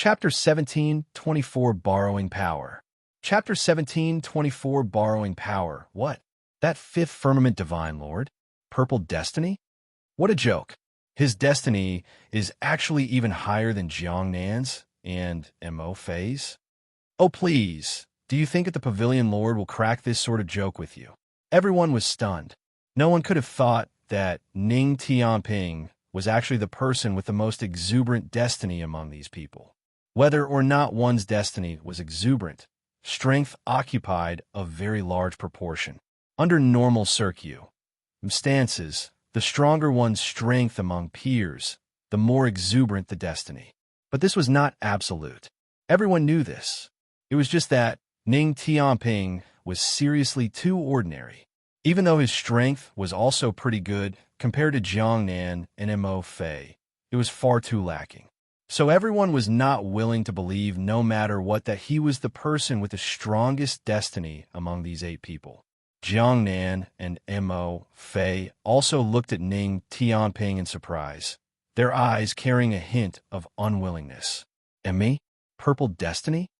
Chapter 17:24 Borrowing Power. Chapter 17:24 Borrowing Power. What? That fifth firmament divine lord? Purple destiny? What a joke. His destiny is actually even higher than Jiangnan's and Mo Fei's. Oh please, do you think that the pavilion lord will crack this sort of joke with you? Everyone was stunned. No one could have thought that Ning Tianping was actually the person with the most exuberant destiny among these people. Whether or not one's destiny was exuberant, strength occupied a very large proportion. Under normal circumstances, the stronger one's strength among peers, the more exuberant the destiny. But this was not absolute. Everyone knew this. It was just that Ning Tianping was seriously too ordinary. Even though his strength was also pretty good compared to Jiangnan and Mo Fei, it was far too lacking. So everyone was not willing to believe, no matter what, that he was the person with the strongest destiny among these 8 people. Jiangnan and Mo Fei also looked at Ning Tianping in surprise, their eyes carrying a hint of unwillingness. And me? Purple destiny?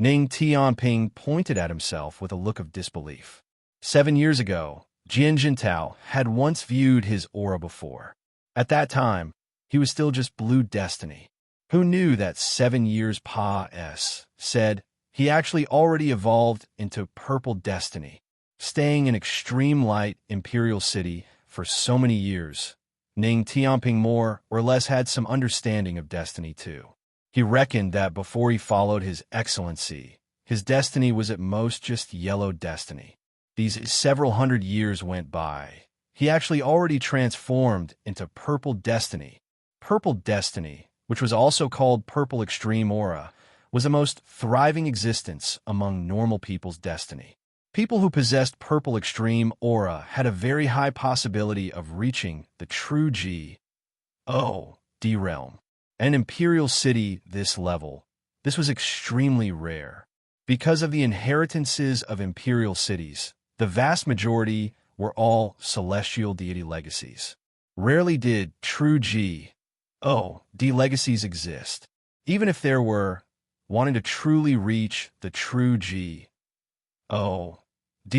Ning Tianping pointed at himself with a look of disbelief. 7 years ago, Jian Jintao had once viewed his aura before. At that time, he was still just blue destiny. Who knew that 7 years past said he actually already evolved into purple destiny, staying in extreme light Imperial City for so many years. Ning Tianping more or less had some understanding of destiny too. He reckoned that before he followed his excellency, his destiny was at most just yellow destiny. These several hundred years went by. He actually already transformed into purple destiny. Purple destiny, which was also called purple extreme aura, was the most thriving existence among normal people's destiny. People who possessed purple extreme aura had a very high possibility of reaching the true G-O-D realm. An imperial city this level, this was extremely rare. Because of the inheritances of imperial cities, the vast majority were all celestial deity legacies. Rarely did true G-O-D legacies exist. Even if there were, wanting to truly reach the true G-O-D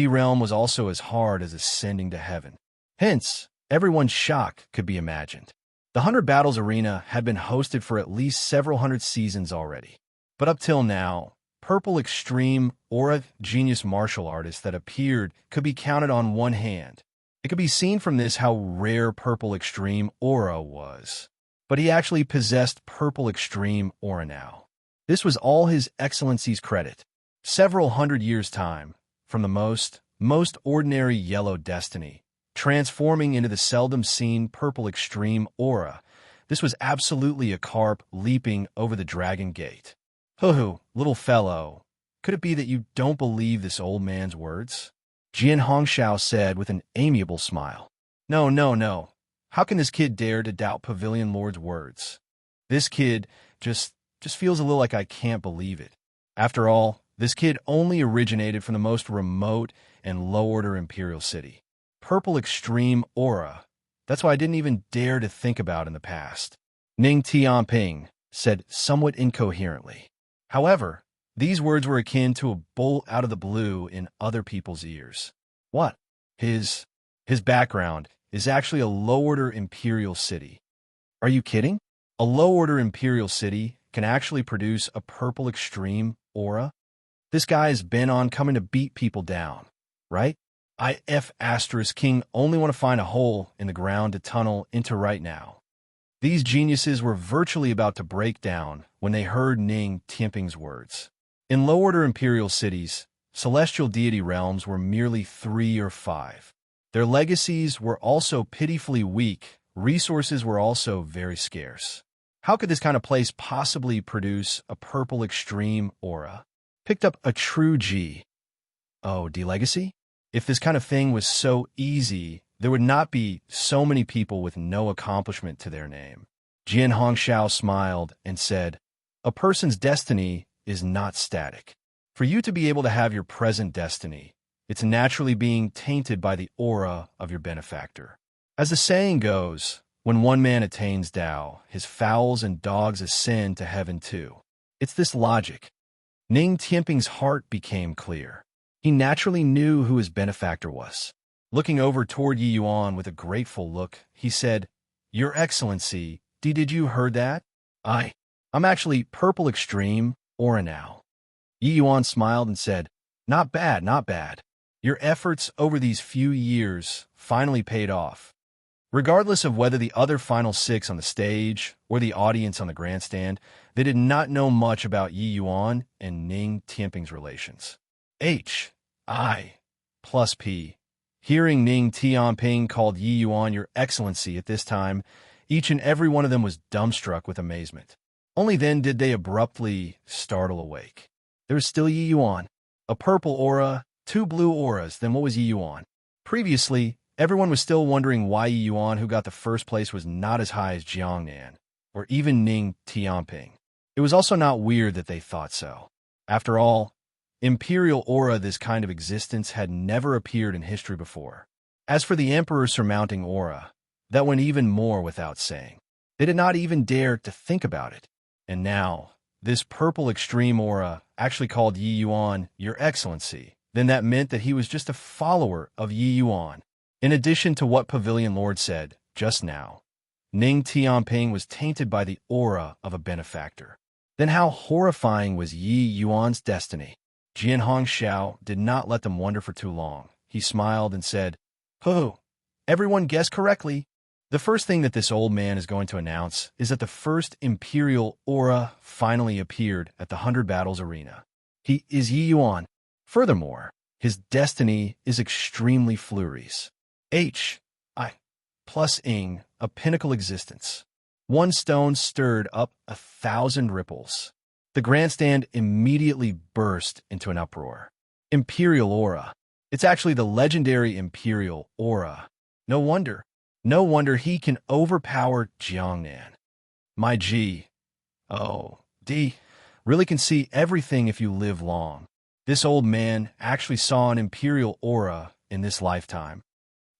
realm was also as hard as ascending to heaven. Hence, everyone's shock could be imagined. The 100 Battles Arena had been hosted for at least several hundred seasons already. But up till now, purple extreme aura genius martial artists that appeared could be counted on one hand. It could be seen from this how rare purple extreme aura was. But he actually possessed purple extreme aura now. This was all His Excellency's credit. Several hundred years' time, from the most ordinary yellow destiny, transforming into the seldom-seen purple extreme aura, this was absolutely a carp leaping over the dragon gate. Hoo-hoo, little fellow, could it be that you don't believe this old man's words? Jian Hongshao said with an amiable smile. No, no, no. How can this kid dare to doubt Pavilion Lord's words? This kid just feels a little like I can't believe it. After all, this kid only originated from the most remote and low-order imperial city. Purple extreme aura. That's why I didn't even dare to think about in the past. Ning Tianping said somewhat incoherently. However, these words were akin to a bolt out of the blue in other people's ears. What? His background is actually a low-order imperial city. Are you kidding? A low-order imperial city can actually produce a purple extreme aura? This guy is bent on coming to beat people down, right? King only want to find a hole in the ground to tunnel into right now. These geniuses were virtually about to break down when they heard Ning Tianping's words. In low-order imperial cities, celestial deity realms were merely 3 or 5. Their legacies were also pitifully weak, resources were also very scarce. How could this kind of place possibly produce a purple extreme aura? Picked up a true G-O-D legacy? If this kind of thing was so easy, there would not be so many people with no accomplishment to their name. Jian Hongshao smiled and said, a person's destiny is not static. For you to be able to have your present destiny, it's naturally being tainted by the aura of your benefactor. As the saying goes, when one man attains Tao, his fowls and dogs ascend to heaven too. It's this logic. Ning Tianping's heart became clear. He naturally knew who his benefactor was. Looking over toward Yi Yuan with a grateful look, he said, "Your Excellency, did you heard that? I'm actually Purple Extreme Aura now." Yi Yuan smiled and said, "Not bad, not bad. Your efforts over these few years finally paid off." Regardless of whether the other final six on the stage or the audience on the grandstand, they did not know much about Yi Yuan and Ning Tianping's relations. H.I. plus P. Hearing Ning Tianping called Yi Yuan Your Excellency at this time, each and every one of them was dumbstruck with amazement. Only then did they abruptly startle awake. There was still Yi Yuan. A purple aura, two blue auras, then what was Yi Yuan? Previously, everyone was still wondering why Yi Yuan, who got the first place, was not as high as Jiangnan, or even Ning Tianping. It was also not weird that they thought so. After all, imperial aura, this kind of existence, had never appeared in history before. As for the emperor surmounting aura, that went even more without saying. They did not even dare to think about it. And now, this purple extreme aura actually called Yi Yuan Your Excellency. Then that meant that he was just a follower of Yi Yuan. In addition to what Pavilion Lord said just now, Ning Tianping was tainted by the aura of a benefactor. Then how horrifying was Yi Yuan's destiny? Jian Hongxiao did not let them wonder for too long. He smiled and said, "Ho, everyone guessed correctly. The first thing that this old man is going to announce is that the first imperial aura finally appeared at the 100 Battles Arena. He is Yi Yuan. Furthermore, his destiny is extremely flurries. H.I. plus ing, a pinnacle existence. One stone stirred up 1,000 ripples. The grandstand immediately burst into an uproar. Imperial aura. It's actually the legendary imperial aura. No wonder he can overpower Jiangnan. My G. Oh, D. Really can see everything if you live long. This old man actually saw an imperial aura in this lifetime.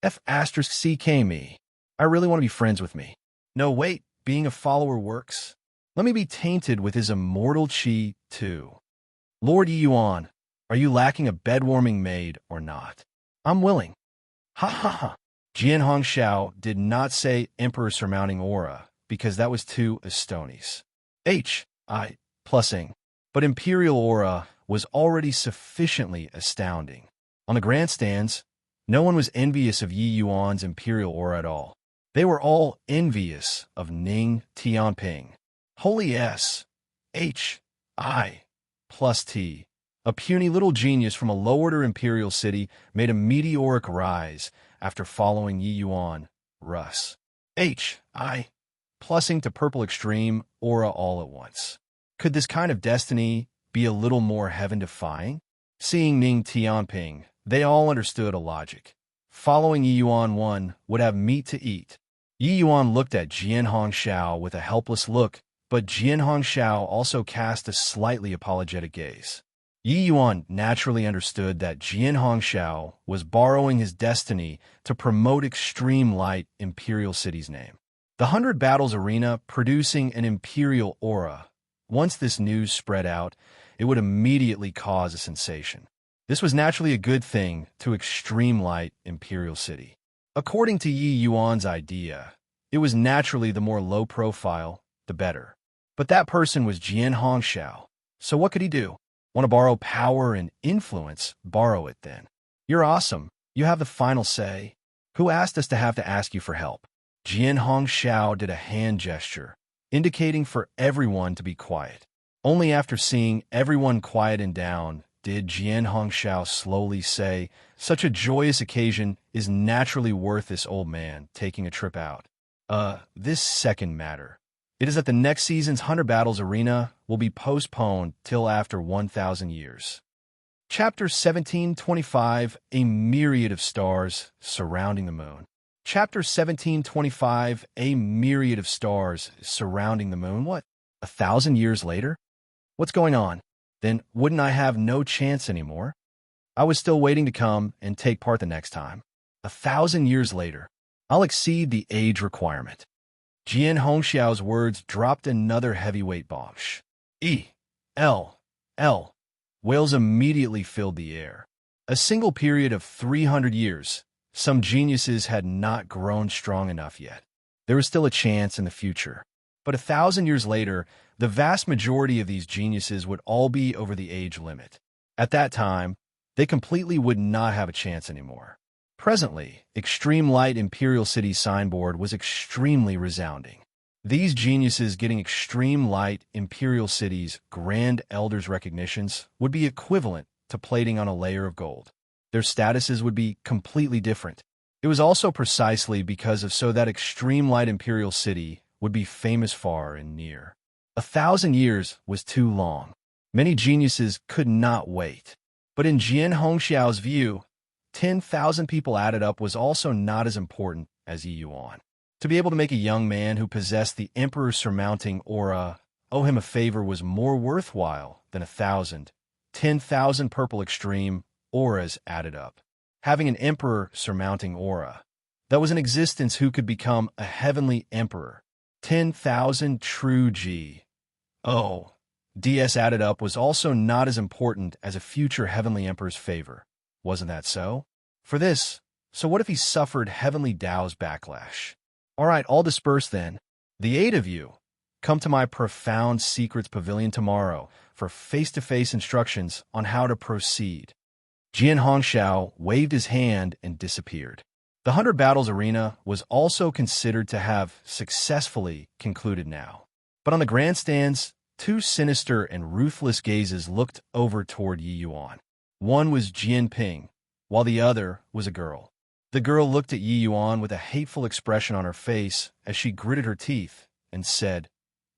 F***ck me. I really want to be friends with me. No, wait, being a follower works. Let me be tainted with his immortal chi, too. Lord Yi Yuan, are you lacking a bed-warming maid or not? I'm willing. Ha ha ha. Jian Hongxiao did not say Emperor Surmounting Aura, because that was too Estonies. H.I. plusing. But Imperial Aura was already sufficiently astounding. On the grandstands, no one was envious of Yi Yuan's Imperial Aura at all. They were all envious of Ning Tianping. Holy S. H.I. plus T. A puny little genius from a low-order imperial city made a meteoric rise after following Yi Yuan, Russ. H.I. plusing to purple extreme aura all at once. Could this kind of destiny be a little more heaven-defying? Seeing Ning Tianping, they all understood a logic. Following Yi Yuan one would have meat to eat. Yi Yuan looked at Jian Hongxiao with a helpless look, but Jian Hongxiao also cast a slightly apologetic gaze. Yi Yuan naturally understood that Jian Hongxiao was borrowing his destiny to promote Extreme Light Imperial City's name. The 100 Battles Arena producing an imperial aura. Once this news spread out, it would immediately cause a sensation. This was naturally a good thing to Extreme Light Imperial City. According to Yi Yuan's idea, it was naturally the more low profile, the better. But that person was Jian Hongxiao, so what could he do? Want to borrow power and influence? Borrow it then. You're awesome. You have the final say. Who asked us to have to ask you for help? Jian Hongxiao did a hand gesture, indicating for everyone to be quiet. Only after seeing everyone quieten down did Jian Hongxiao slowly say, "Such a joyous occasion is naturally worth this old man taking a trip out. This second matter. It is that the next season's 100 Battles Arena will be postponed till after 1,000 years. Chapter 1725, A Myriad of Stars Surrounding the Moon. Chapter 1725, A Myriad of Stars Surrounding the Moon. What? 1,000 years later? What's going on? Then wouldn't I have no chance anymore? I was still waiting to come and take part the next time. 1,000 years later, I'll exceed the age requirement." Jian Hongxiao's words dropped another heavyweight bomb. L. L. Wails immediately filled the air. A single period of 300 years, some geniuses had not grown strong enough yet. There was still a chance in the future. But 1,000 years later, the vast majority of these geniuses would all be over the age limit. At that time, they completely would not have a chance anymore. Presently, Extreme Light Imperial City signboard was extremely resounding. These geniuses getting Extreme Light Imperial City's Grand Elders recognitions would be equivalent to plating on a layer of gold. Their statuses would be completely different. It was also precisely because of so that Extreme Light Imperial City would be famous far and near. 1,000 years was too long. Many geniuses could not wait. But in Jian Hongxiao's view, 10,000 people added up was also not as important as Yi Yuan. To be able to make a young man who possessed the emperor's surmounting aura owe him a favor was more worthwhile than 1,000, 10,000 purple extreme auras added up. Having an emperor surmounting aura that was in existence who could become a heavenly emperor, 10,000 true DS added up was also not as important as a future heavenly emperor's favor. Wasn't that so? So what if he suffered heavenly Tao's backlash? All right, all disperse then. The 8 of you, come to my profound secrets pavilion tomorrow for face-to-face instructions on how to proceed. Jian Hongxiao waved his hand and disappeared. The 100 Battles Arena was also considered to have successfully concluded now. But on the grandstands, 2 sinister and ruthless gazes looked over toward Yi Yuan. One was Jian Ping, while the other was a girl. The girl looked at Yi Yuan with a hateful expression on her face as she gritted her teeth and said,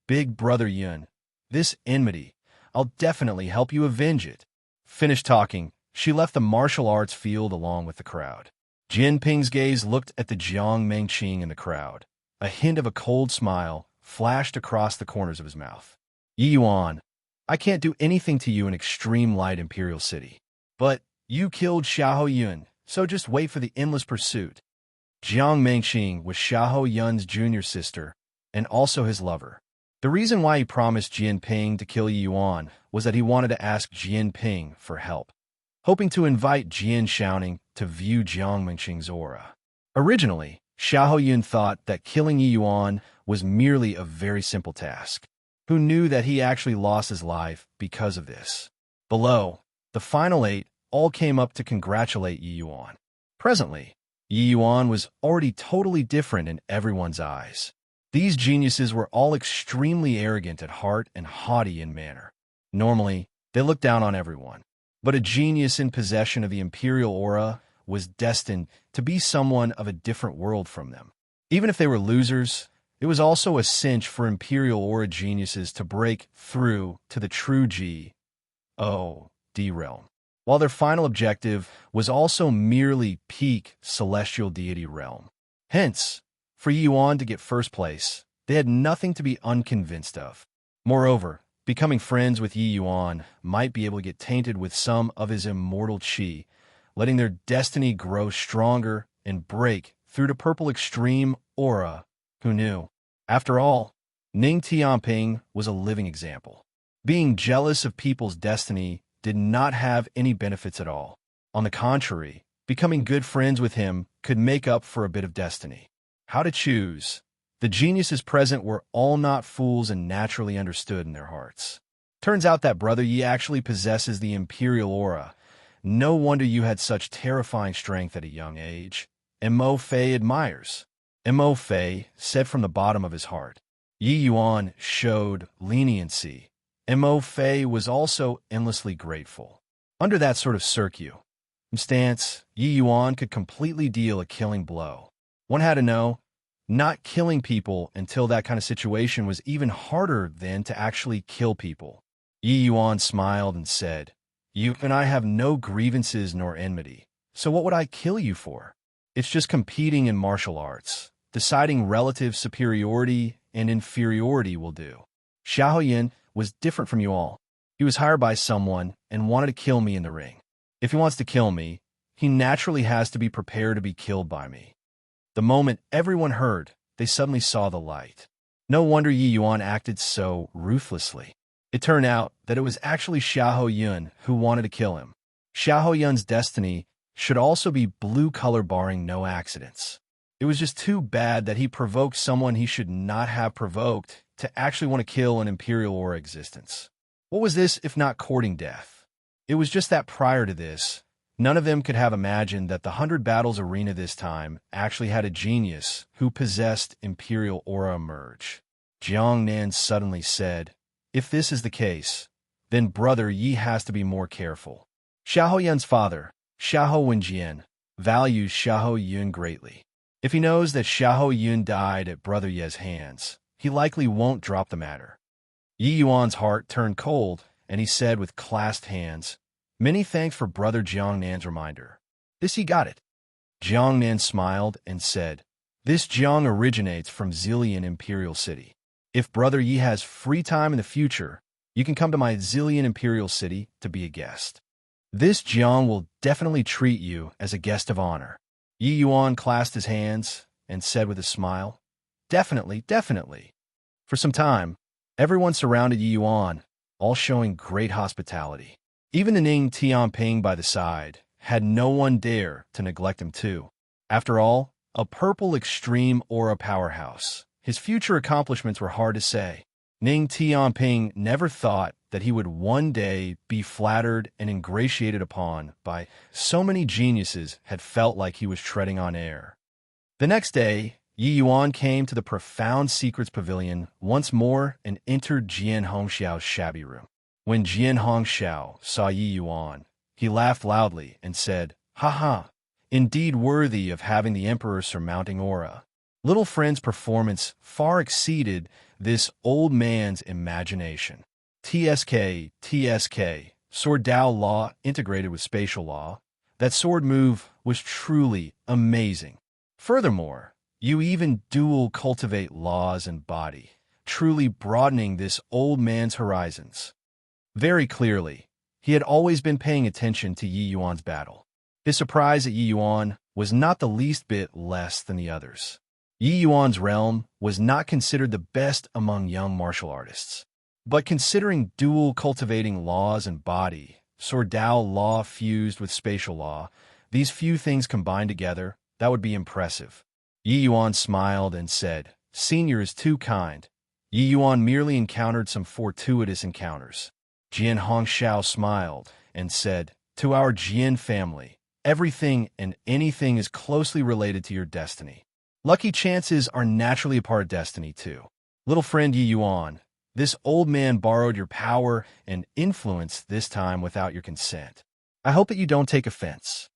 "Big brother Yun, this enmity, I'll definitely help you avenge it." Finished talking, she left the martial arts field along with the crowd. Jian Ping's gaze looked at the Jiang Mengqing in the crowd. A hint of a cold smile flashed across the corners of his mouth. "Yi Yuan, I can't do anything to you in Extreme Light Imperial City. But you killed Xiahou Yun, so just wait for the endless pursuit." Jiang Mengqing was Xiahou Yun's junior sister and also his lover. The reason why he promised Jian Ping to kill Yi Yuan was that he wanted to ask Jian Ping for help, hoping to invite Jian Shaoning to view Jiang Mengqing's aura. Originally, Xiahou Yun thought that killing Yi Yuan was merely a very simple task. Who knew that he actually lost his life because of this? Below, the final 8 all came up to congratulate Yi Yuan. Presently, Yi Yuan was already totally different in everyone's eyes. These geniuses were all extremely arrogant at heart and haughty in manner. Normally, they looked down on everyone. But a genius in possession of the imperial aura was destined to be someone of a different world from them. Even if they were losers, it was also a cinch for imperial aura geniuses to break through to the true D realm, while their final objective was also merely peak celestial deity realm. Hence, for Yi Yuan to get first place, they had nothing to be unconvinced of. Moreover, becoming friends with Yi Yuan might be able to get tainted with some of his immortal qi, letting their destiny grow stronger and break through to purple extreme aura. Who knew? After all, Ning Tianping was a living example. Being jealous of people's destiny did not have any benefits at all. On the contrary, becoming good friends with him could make up for a bit of destiny. How to choose? The geniuses present were all not fools and naturally understood in their hearts. Turns out that Brother Yi actually possesses the imperial aura. No wonder you had such terrifying strength at a young age. Mo Fei admires. Mo Fei said from the bottom of his heart. Yi Yuan showed leniency. Mo Fei was also endlessly grateful. Under that sort of circumstance, Yi Yuan could completely deal a killing blow. One had to know, not killing people until that kind of situation was even harder than to actually kill people. Yi Yuan smiled and said, "You and I have no grievances nor enmity, so what would I kill you for? It's just competing in martial arts. Deciding relative superiority and inferiority will do. Xiahou Yun was different from you all. He was hired by someone and wanted to kill me in the ring. If he wants to kill me, he naturally has to be prepared to be killed by me." The moment everyone heard, they suddenly saw the light. No wonder Yi Yuan acted so ruthlessly. It turned out that it was actually Xiahou Yun who wanted to kill him. Xiahou Yun's destiny should also be blue color barring no accidents. It was just too bad that he provoked someone he should not have provoked to actually want to kill an Imperial Aura existence. What was this if not courting death? It was just that prior to this, none of them could have imagined that the 100 Battles Arena this time actually had a genius who possessed Imperial Aura emerge. Jiang Nan suddenly said, "If this is the case, then Brother Yi has to be more careful." Xiahou Yun's father, Xiahou Wenjian, values Xiahou Yun greatly. If he knows that Xiahou Yun died at Brother Ye's hands, he likely won't drop the matter. Yi Yuan's heart turned cold, and he said with clasped hands, "Many thanks for Brother Jiang Nan's reminder. This he got it." Jiang Nan smiled and said, "This Jiang originates from Zillion Imperial City. If Brother Yi has free time in the future, you can come to my Zillion Imperial City to be a guest. This Jiang will definitely treat you as a guest of honor." Yi Yuan clasped his hands and said with a smile, "Definitely, definitely." For some time, everyone surrounded Yi Yuan, all showing great hospitality. Even the Ning Tianping by the side had no one dare to neglect him too. After all, a purple extreme aura powerhouse. His future accomplishments were hard to say. Ning Tianping never thought that he would one day be flattered and ingratiated upon by so many geniuses had felt like he was treading on air. The next day, Yi Yuan came to the Profound Secrets Pavilion once more and entered Jian Hongxiao's shabby room. When Jian Hongxiao saw Yi Yuan, he laughed loudly and said, "Ha ha, indeed worthy of having the Emperor's surmounting aura." Little friend's performance far exceeded this old man's imagination. TSK, Sword Dao Law integrated with Spatial Law. That sword move was truly amazing. Furthermore, you even dual cultivate laws and body, truly broadening this old man's horizons. Very clearly, he had always been paying attention to Yi Yuan's battle. His surprise at Yi Yuan was not the least bit less than the others. Yi Yuan's realm was not considered the best among young martial artists. But considering dual cultivating laws and body, Sword Dao Law fused with Spatial Law, these few things combined together, that would be impressive. Yi Yuan smiled and said, "Senior is too kind." Yi Yuan merely encountered some fortuitous encounters. Jian Hongxiao smiled and said, "To our Jian family, everything and anything is closely related to your destiny. Lucky chances are naturally a part of destiny, too. Little friend Yi Yuan, this old man borrowed your power and influence this time without your consent. I hope that you don't take offense."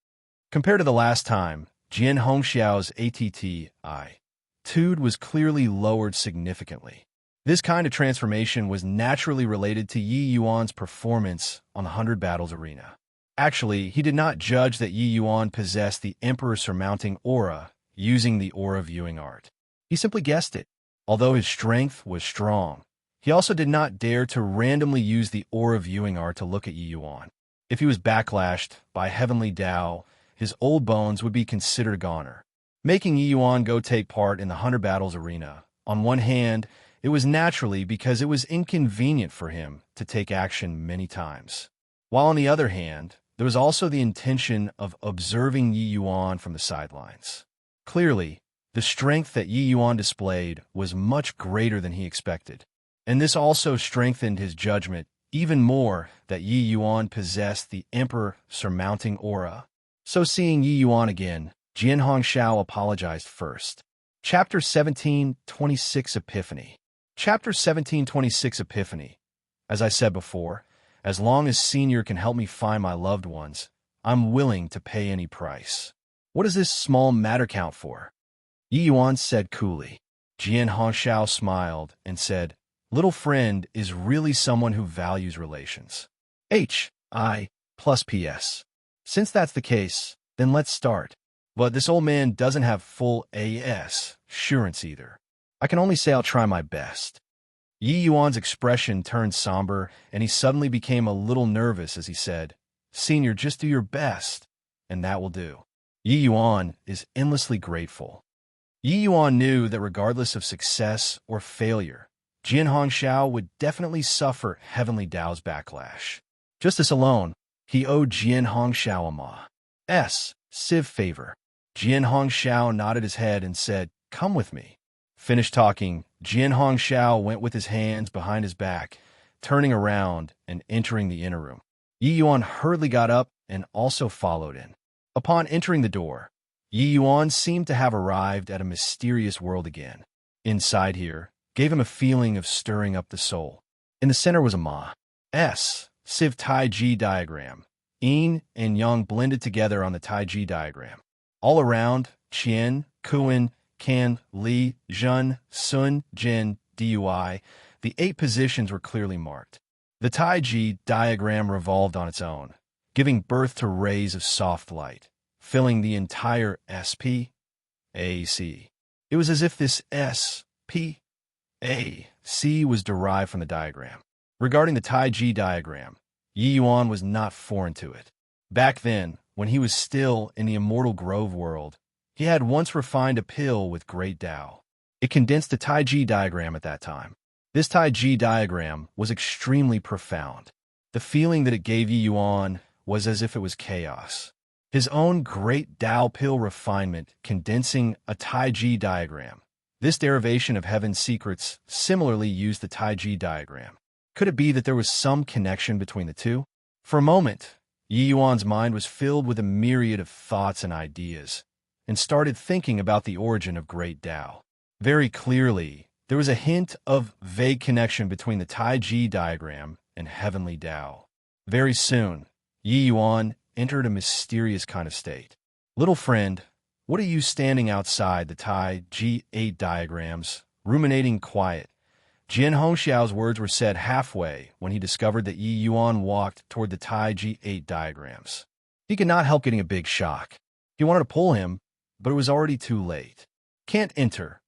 Compared to the last time, Jian Hongxiao's attitude was clearly lowered significantly. This kind of transformation was naturally related to Yi Yuan's performance on the 100 Battles Arena. Actually, he did not judge that Yi Yuan possessed the Emperor surmounting aura using the aura viewing art. He simply guessed it. Although his strength was strong, he also did not dare to randomly use the aura viewing art to look at Yi Yuan. If he was backlashed by Heavenly Dao, his old bones would be considered a goner. Making Yi Yuan go take part in the 100 Battles Arena, on one hand, it was naturally because it was inconvenient for him to take action many times. While on the other hand, there was also the intention of observing Yi Yuan from the sidelines. Clearly, the strength that Yi Yuan displayed was much greater than he expected, and this also strengthened his judgment even more that Yi Yuan possessed the Emperor surmounting aura. So seeing Yi Yuan again, Jian Hongxiao apologized first. Chapter 1726 Epiphany. Chapter 1726 Epiphany. As I said before, as long as Senior can help me find my loved ones, I'm willing to pay any price. What does this small matter count for? Yi Yuan said coolly. Jian Hongxiao smiled and said, "Little friend is really someone who values relations. HI plus PS. Since that's the case, then let's start. But this old man doesn't have full assurance either. I can only say I'll try my best." Yi Yuan's expression turned somber, and he suddenly became a little nervous as he said, "Senior, just do your best, and that will do." Yi Yuan is endlessly grateful. Yi Yuan knew that regardless of success or failure, Jian Hongxiao would definitely suffer Heavenly Tao's backlash. Just this alone, he owed Jian Hongxiao a ma's civ favor. Jian Hongxiao nodded his head and said, "Come with me." Finished talking, Jian Hongxiao went with his hands behind his back, turning around and entering the inner room. Yi Yuan hurriedly got up and also followed in. Upon entering the door, Yi Yuan seemed to have arrived at a mysterious world again. Inside here gave him a feeling of stirring up the soul. In the center was a ma's civ Taiji diagram. Yin and Yang blended together on the Taiji diagram. All around, Qian, Kuan, Kan, Li, Zhen, Sun, Jin, Dui, the 8 positions were clearly marked. The Taiji diagram revolved on its own, giving birth to rays of soft light, filling the entire SPAC. It was as if this SPAC was derived from the diagram. Regarding the Taiji diagram, Yi Yuan was not foreign to it. Back then, when he was still in the Immortal Grove world, he had once refined a pill with great Tao. It condensed the Taiji diagram at that time. This Taiji diagram was extremely profound. The feeling that it gave Yi Yuan was as if it was chaos. His own great Tao pill refinement condensing a Taiji diagram. This derivation of heaven's secrets similarly used the Taiji diagram. Could it be that there was some connection between the two? For a moment, Yi Yuan's mind was filled with a myriad of thoughts and ideas, and started thinking about the origin of great Tao. Very clearly, there was a hint of vague connection between the Taiji diagram and heavenly Tao. Very soon, Yi Yuan entered a mysterious kind of state. "Little friend, what are you standing outside the Taiji 8 diagrams, ruminating quiet?" Jian Hongxiao's words were said halfway when he discovered that Yi Yuan walked toward the Taiji 8 diagrams. He could not help getting a big shock. He wanted to pull him, but it was already too late. "Can't enter."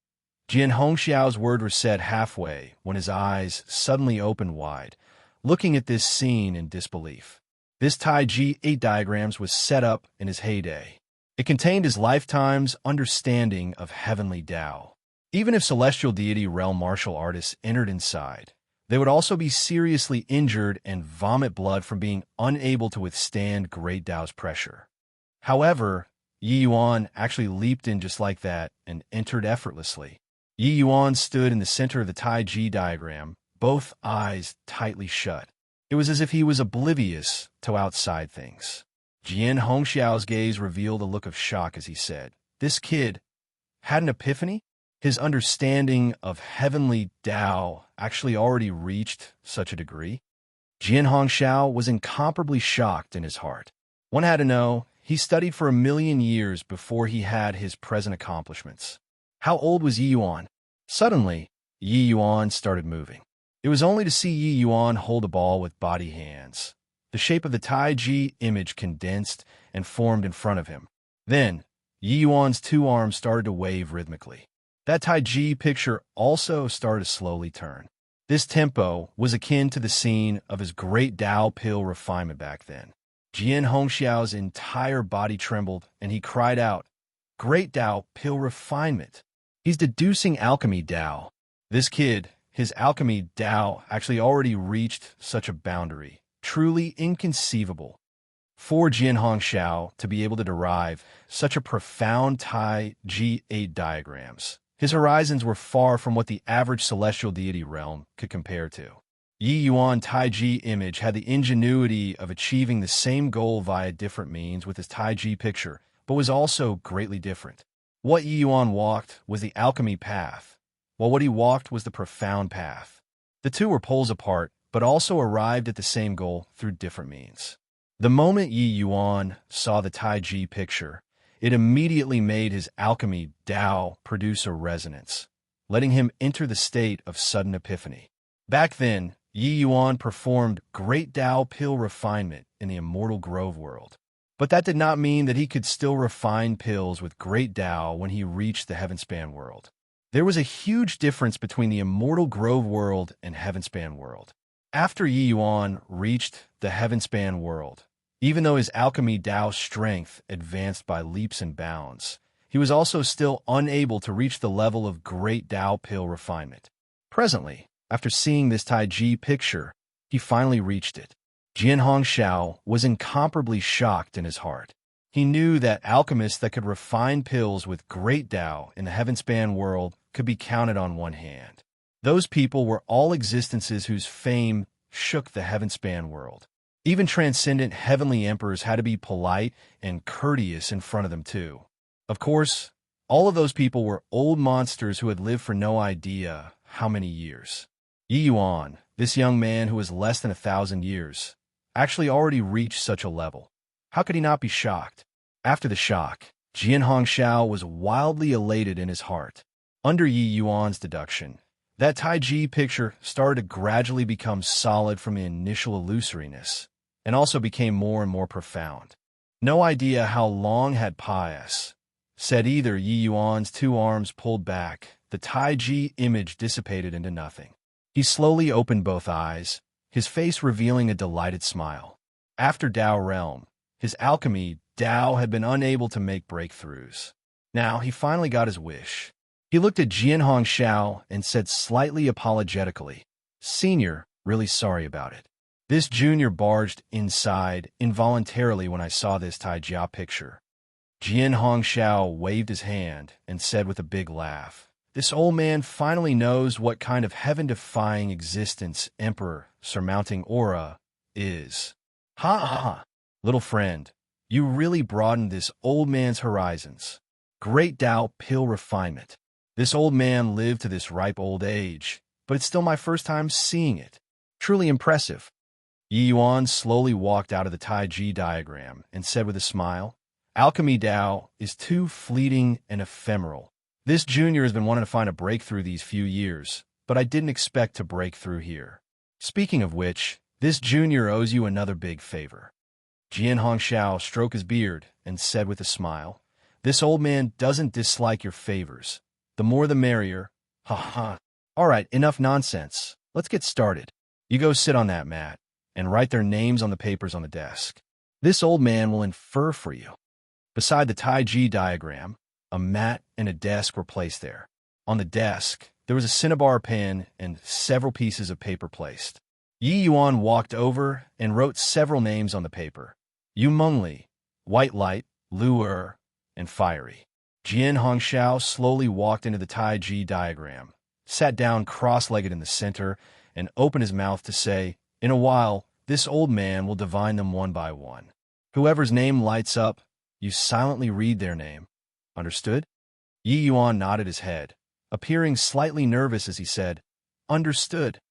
Jian Hongxiao's word was said halfway when his eyes suddenly opened wide, looking at this scene in disbelief. This Taiji 8 diagrams was set up in his heyday. It contained his lifetime's understanding of heavenly Tao. Even if celestial deity realm martial artists entered inside, they would also be seriously injured and vomit blood from being unable to withstand great Tao's pressure. However, Yi Yuan actually leaped in just like that and entered effortlessly. Yi Yuan stood in the center of the Taiji diagram, both eyes tightly shut. It was as if he was oblivious to outside things. Jian Hongxiao's gaze revealed a look of shock as he said, "This kid had an epiphany?" His understanding of heavenly Tao actually already reached such a degree. Jian Hongxiao was incomparably shocked in his heart. One had to know, he studied for 1,000,000 years before he had his present accomplishments. How old was Yi Yuan? Suddenly, Yi Yuan started moving. It was only to see Yi Yuan hold a ball with body hands. The shape of the Taiji image condensed and formed in front of him. Then, Yi Yuan's 2 arms started to wave rhythmically. That Taiji picture also started to slowly turn. This tempo was akin to the scene of his great Tao pill refinement back then. Jian Hongxiao's entire body trembled, and he cried out, "Great Tao pill refinement! He's deducing alchemy Tao." This kid, his alchemy Tao, actually already reached such a boundary, truly inconceivable. For Jian Hongxiao to be able to derive such a profound Taiji 8 diagrams, his horizons were far from what the average celestial deity realm could compare to. Yi Yuan Taiji image had the ingenuity of achieving the same goal via different means with his Taiji picture, but was also greatly different. What Yi Yuan walked was the alchemy path, while what he walked was the profound path. The two were poles apart, but also arrived at the same goal through different means. The moment Yi Yuan saw the Taiji picture, it immediately made his alchemy Tao produce a resonance, letting him enter the state of sudden epiphany. Back then, Yi Yuan performed great Tao pill refinement in the Immortal Grove world. But that did not mean that he could still refine pills with great Tao when he reached the Heavenspan world. There was a huge difference between the Immortal Grove world and Heavenspan world. After Yi Yuan reached the Heavenspan world, even though his alchemy Tao strength advanced by leaps and bounds, he was also still unable to reach the level of great Tao pill refinement. Presently, After seeing this Taiji picture, he finally reached it. Jian Hongxiao was incomparably shocked in his heart. He knew that alchemists that could refine pills with great Tao in the heaven-span world could be counted on one hand. Those people were all existences whose fame shook the heaven-span world. Even transcendent heavenly emperors had to be polite and courteous in front of them too. Of course, all of those people were old monsters who had lived for no idea how many years. Yi Yuan, this young man who was less than 1,000 years, actually already reached such a level. How could he not be shocked? After the shock, Jian Hongxiao was wildly elated in his heart. Under Yi Yuan's deduction, that Taiji picture started to gradually become solid from the initial illusoriness, and also became more and more profound. No idea how long had passed. Said either Yi Yuan's two arms pulled back, the Taiji image dissipated into nothing. He slowly opened both eyes, his face revealing a delighted smile. After Tao Realm, his alchemy, Tao had been unable to make breakthroughs. Now he finally got his wish. He looked at Jian Hongxiao and said slightly apologetically, "Senior, really sorry about it." This junior barged inside involuntarily when I saw this Taijia picture. Jian Hongxiao waved his hand and said with a big laugh, "This old man finally knows what kind of heaven-defying existence Emperor surmounting aura is. Ha ha ha. Little friend, you really broadened this old man's horizons. Great Tao pill refinement. This old man lived to this ripe old age, but it's still my first time seeing it. Truly impressive." Yi Yuan slowly walked out of the Taiji diagram and said with a smile, "Alchemy Tao is too fleeting and ephemeral. This junior has been wanting to find a breakthrough these few years, but I didn't expect to break through here. Speaking of which, this junior owes you another big favor." Jian Hongxiao stroked his beard and said with a smile, "This old man doesn't dislike your favors. The more the merrier. Ha ha. All right, enough nonsense. Let's get started. You go sit on that mat and write their names on the papers on the desk. This old man will infer for you." Beside the Taiji diagram, a mat and a desk were placed there. On the desk, there was a cinnabar pen and several pieces of paper placed. Yi Yuan walked over and wrote several names on the paper. Yu Mengli, White Light, Lure, and Fiery. Jian Hongxiao slowly walked into the Taiji diagram, sat down cross-legged in the center, and opened his mouth to say, "In a while, this old man will divine them one by one. Whoever's name lights up, you silently read their name. Understood?" Yi Yuan nodded his head, appearing slightly nervous as he said, "Understood."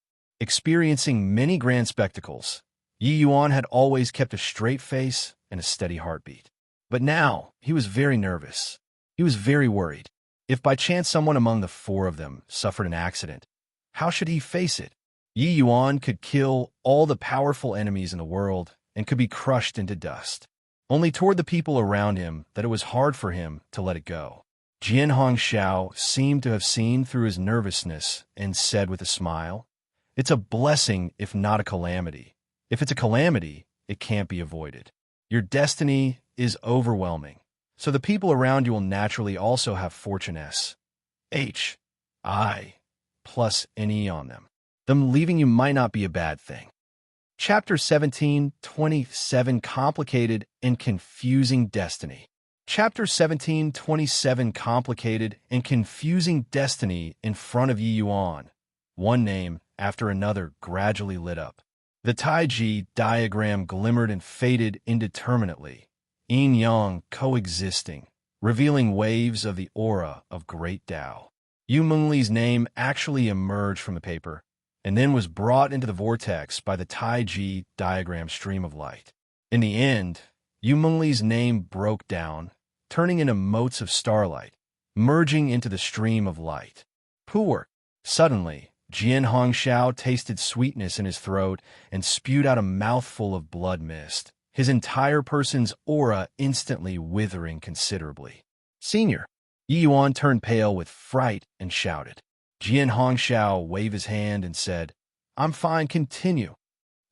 Experiencing many grand spectacles, Yi Yuan had always kept a straight face and a steady heartbeat. But now, he was very nervous. He was very worried. If by chance someone among the four of them suffered an accident, how should he face it? Yi Yuan could kill all the powerful enemies in the world and could be crushed into dust. Only toward the people around him that it was hard for him to let it go. Jian Hongxiao seemed to have seen through his nervousness and said with a smile, "It's a blessing if not a calamity. If it's a calamity, it can't be avoided. Your destiny is overwhelming, so the people around you will naturally also have fortune S-H-I plus N-E on them. Them leaving you might not be a bad thing." Chapter 17:27 Complicated and Confusing Destiny. Chapter 17:27 Complicated and Confusing Destiny in front of Yi Yuan. One name after another gradually lit up. The Taiji diagram glimmered and faded indeterminately, yin-yang coexisting, revealing waves of the aura of great Tao. Yu Mengli's name actually emerged from the paper, and then was brought into the vortex by the Taiji diagram stream of light. In the end, Yu Mengli's name broke down, turning into motes of starlight, merging into the stream of light. Poor. Suddenly, Jian Hongxiao tasted sweetness in his throat and spewed out a mouthful of blood mist, his entire person's aura instantly withering considerably. "Senior!" Yi Yuan turned pale with fright and shouted. Jian Hongxiao waved his hand and said, "I'm fine, continue,"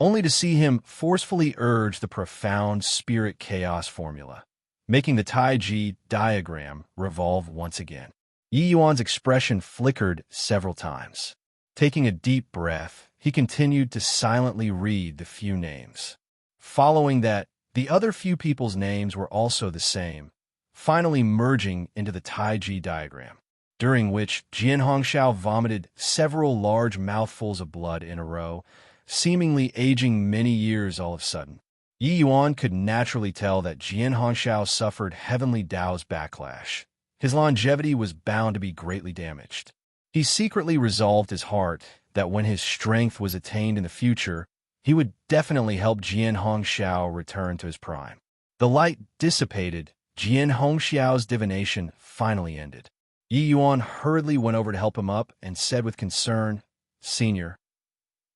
only to see him forcefully urge the profound spirit chaos formula, making the Taiji diagram revolve once again. Yi Yuan's expression flickered several times. Taking a deep breath, he continued to silently read the few names. Following that, the other few people's names were also the same, finally merging into the Taiji diagram, during which Jian Hongxiao vomited several large mouthfuls of blood in a row, seemingly aging many years all of a sudden. Yi Yuan could naturally tell that Jian Hongxiao suffered heavenly Dao's backlash. His longevity was bound to be greatly damaged. He secretly resolved his heart that when his strength was attained in the future, he would definitely help Jian Hongxiao return to his prime. The light dissipated. Jian Hongxiao's divination finally ended. Yi Yuan hurriedly went over to help him up and said with concern, "Senior,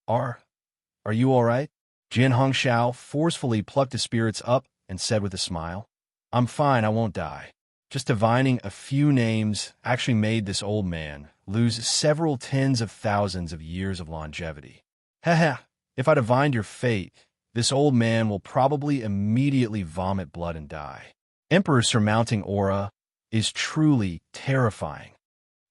are you all right?" Jian Hongxiao forcefully plucked his spirits up and said with a smile, "I'm fine, I won't die." Just divining a few names actually made this old man lose several tens of thousands of years of longevity. Haha, if I divined your fate, this old man will probably immediately vomit blood and die. Emperor surmounting aura is truly terrifying.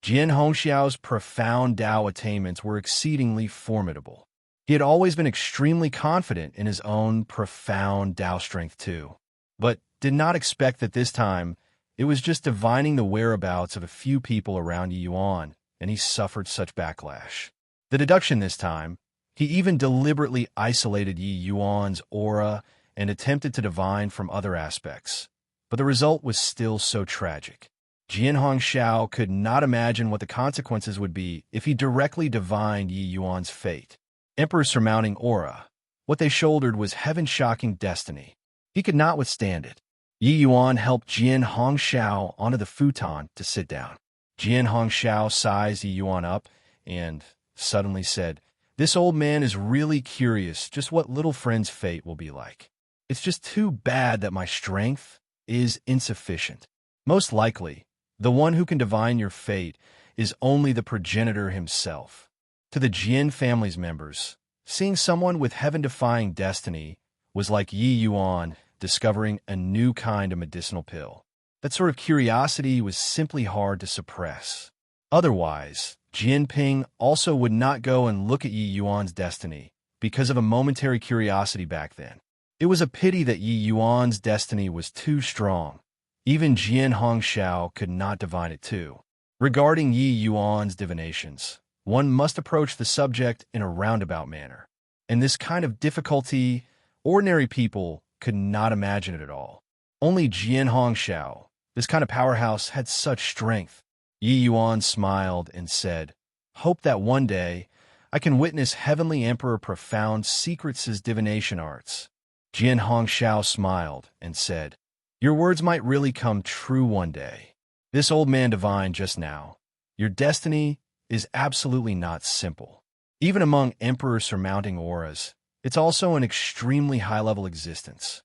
Jian Hongxiao's profound Dao attainments were exceedingly formidable. He had always been extremely confident in his own profound Dao strength too, but did not expect that this time it was just divining the whereabouts of a few people around Yi Yuan, and he suffered such backlash. The deduction this time, he even deliberately isolated Yi Yuan's aura and attempted to divine from other aspects, but the result was still so tragic. Jian Hongxiao could not imagine what the consequences would be if he directly divined Yi Yuan's fate. Emperor surmounting aura. What they shouldered was heaven-shocking destiny. He could not withstand it. Yi Yuan helped Jian Hongxiao onto the futon to sit down. Jian Hongxiao sized Yi Yuan up and suddenly said, "This old man is really curious just what little friend's fate will be like. It's just too bad that my strength is insufficient. Most likely, the one who can divine your fate is only the progenitor himself." To the Jian family's members, seeing someone with heaven-defying destiny was like Yi Yuan discovering a new kind of medicinal pill. That sort of curiosity was simply hard to suppress. Otherwise, Jian Ping also would not go and look at Yi Yuan's destiny because of a momentary curiosity back then. It was a pity that Yi Yuan's destiny was too strong. Even Jian Hongxiao could not divine it too. Regarding Yi Yuan's divinations, one must approach the subject in a roundabout manner. In this kind of difficulty, ordinary people could not imagine it at all. Only Jian Hongxiao, this kind of powerhouse, had such strength. Yi Yuan smiled and said, "Hope that one day I can witness Heavenly Emperor Profound Secrets' divination arts." Jian Hongxiao smiled and said, "Your words might really come true one day. This old man divined just now. Your destiny is absolutely not simple. Even among emperors surmounting auras, it's also an extremely high-level existence."